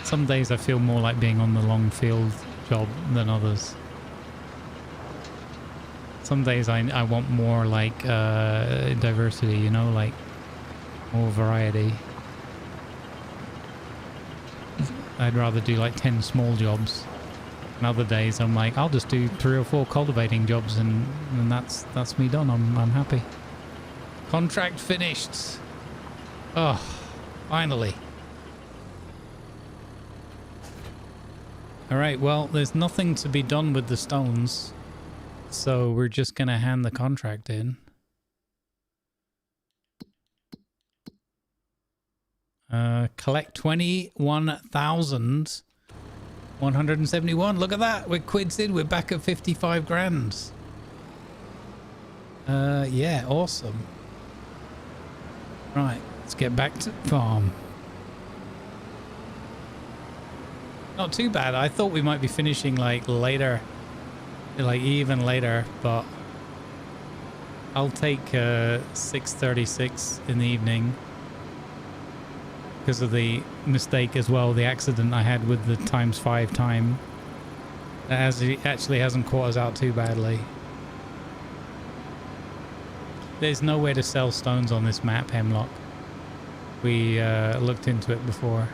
Some days I feel more like being on the long field job than others. Some days I want more like diversity, you know, like more variety. I'd rather do like 10 small jobs. And other days I'm like, I'll just do 3 or 4 cultivating jobs and that's me done. I'm happy. Contract finished. Oh, finally. All right, well, there's nothing to be done with the stones, so we're just going to hand the contract in. Collect 21,171. Look at that. We're quids in. We're back at 55 grand. Yeah, awesome. Right, let's get back to farm. Not too bad. I thought we might be finishing like later, like even later, but I'll take 6:36 in the evening because of the mistake as well, the accident I had with the ×5 time. That actually hasn't caught us out too badly. There's nowhere to sell stones on this map, Hemlock. We looked into it before.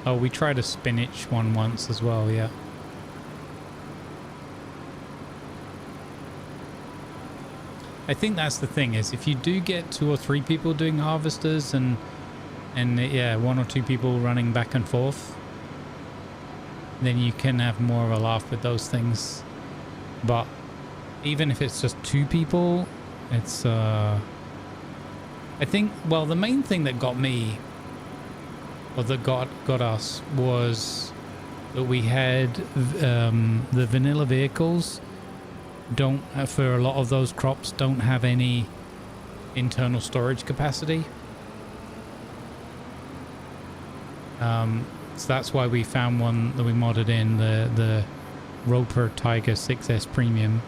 Oh, we tried a spinach one once as well, yeah. I think that's the thing is if you do get 2 or 3 people doing harvesters and yeah, 1 or 2 people running back and forth, then you can have more of a laugh with those things. But even if it's just 2 people, it's I think, well, the main thing that got me, or that got us, was that we had the vanilla vehicles don't, for a lot of those crops, don't have any internal storage capacity. So that's why we found one that we modded in, the Roper Tiger 6S Premium.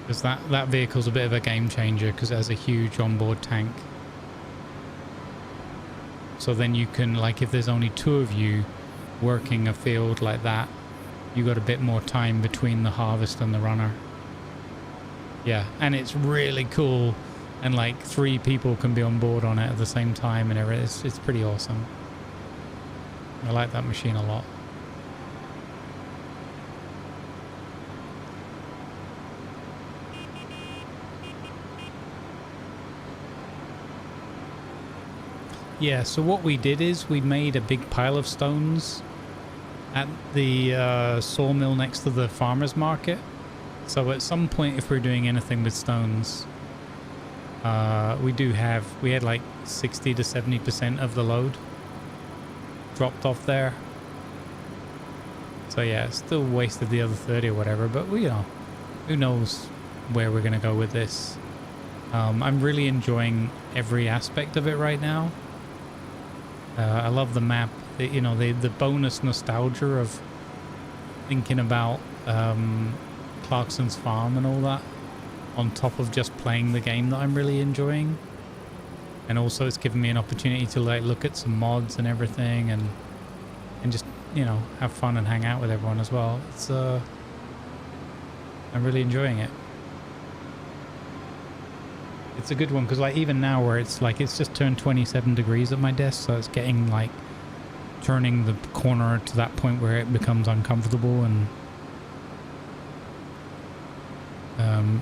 Because that vehicle's a bit of a game changer because it has a huge onboard tank. So then you can, like, if there's only 2 of you working a field like that, you got a bit more time between the harvest and the runner. Yeah, and it's really cool, and like 3 people can be on board on it at the same time, and it's pretty awesome. I like that machine a lot. Yeah, so what we did is we made a big pile of stones at the sawmill next to the farmer's market. So at some point, if we're doing anything with stones, we had like 60 to 70% of the load dropped off there. So yeah, still wasted the other 30 or whatever, but you know, who knows where we're gonna go with this. I'm really enjoying every aspect of it right now. I love the map, the bonus nostalgia of thinking about Clarkson's farm and all that, on top of just playing the game that I'm really enjoying. And also it's given me an opportunity to like look at some mods and everything, and just, you know, have fun and hang out with everyone as well. It's I'm really enjoying it. It's a good one because like even now where it's like it's just turned 27 degrees at my desk, so it's getting like turning the corner to that point where it becomes uncomfortable, and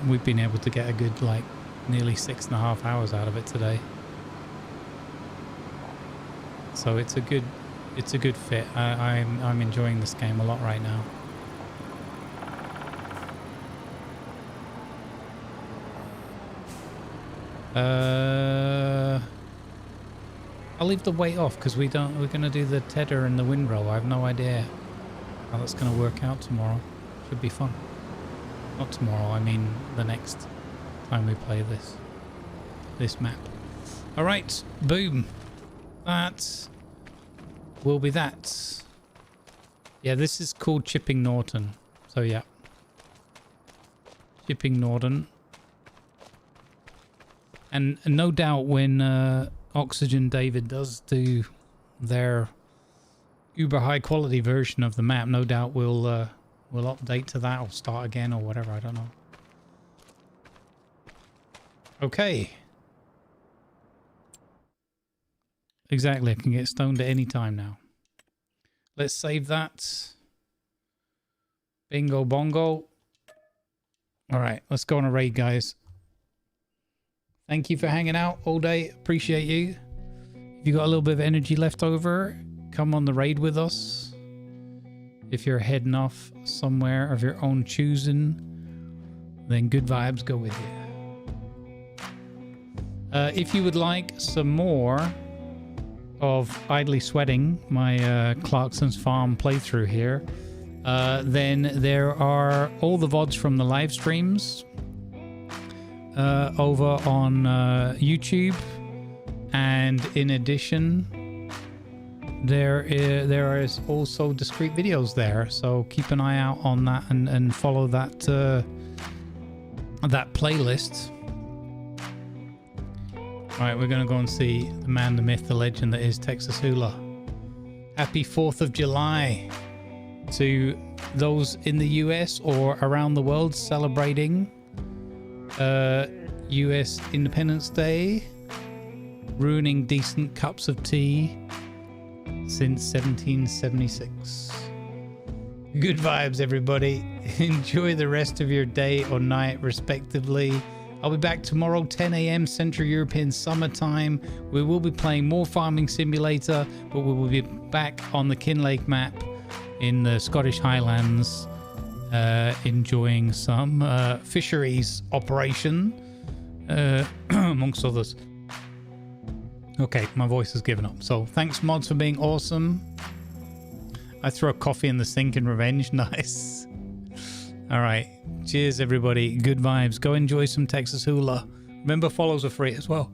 we've been able to get a good like nearly 6.5 hours out of it today. So it's a good fit. I'm enjoying this game a lot right now. I'll leave the weight off because we're gonna do the tether and the windrow. I have no idea how that's gonna work out tomorrow. Should be fun. Not tomorrow, I mean the next time we play this map. Alright, boom. That will be that. Yeah, this is called Chipping Norton. So yeah. Chipping Norton. And no doubt when Oxygen David does do their uber high quality version of the map, no doubt we'll update to that or start again or whatever, I don't know. Okay. Exactly, I can get stoned at any time now. Let's save that. Bingo bongo. Alright, let's go on a raid, guys. Thank you for hanging out all day. Appreciate you. If you got a little bit of energy left over, come on the raid with us. If you're heading off somewhere of your own choosing, then good vibes go with you. If you would like some more of Idly Sweating, my Clarkson's Farm playthrough here, then there are all the VODs from the live streams over on YouTube, and in addition there is also discrete videos there, so keep an eye out on that and follow that that playlist. Right, we're gonna go and see the man, the myth, the legend that is Texas Hula. Happy 4th of July to those in the US or around the world celebrating US Independence Day, ruining decent cups of tea since 1776. Good vibes, everybody. Enjoy the rest of your day or night, respectively. I'll be back tomorrow, 10 a.m. Central European Summertime. We will be playing more Farming Simulator, but we will be back on the Kinlake map in the Scottish Highlands, enjoying some fisheries operation, amongst others. Okay, my voice has given up. So thanks, mods, for being awesome. I threw a coffee in the sink in revenge. Nice. All right. Cheers, everybody. Good vibes. Go enjoy some Texas Hula. Remember, follows are free as well.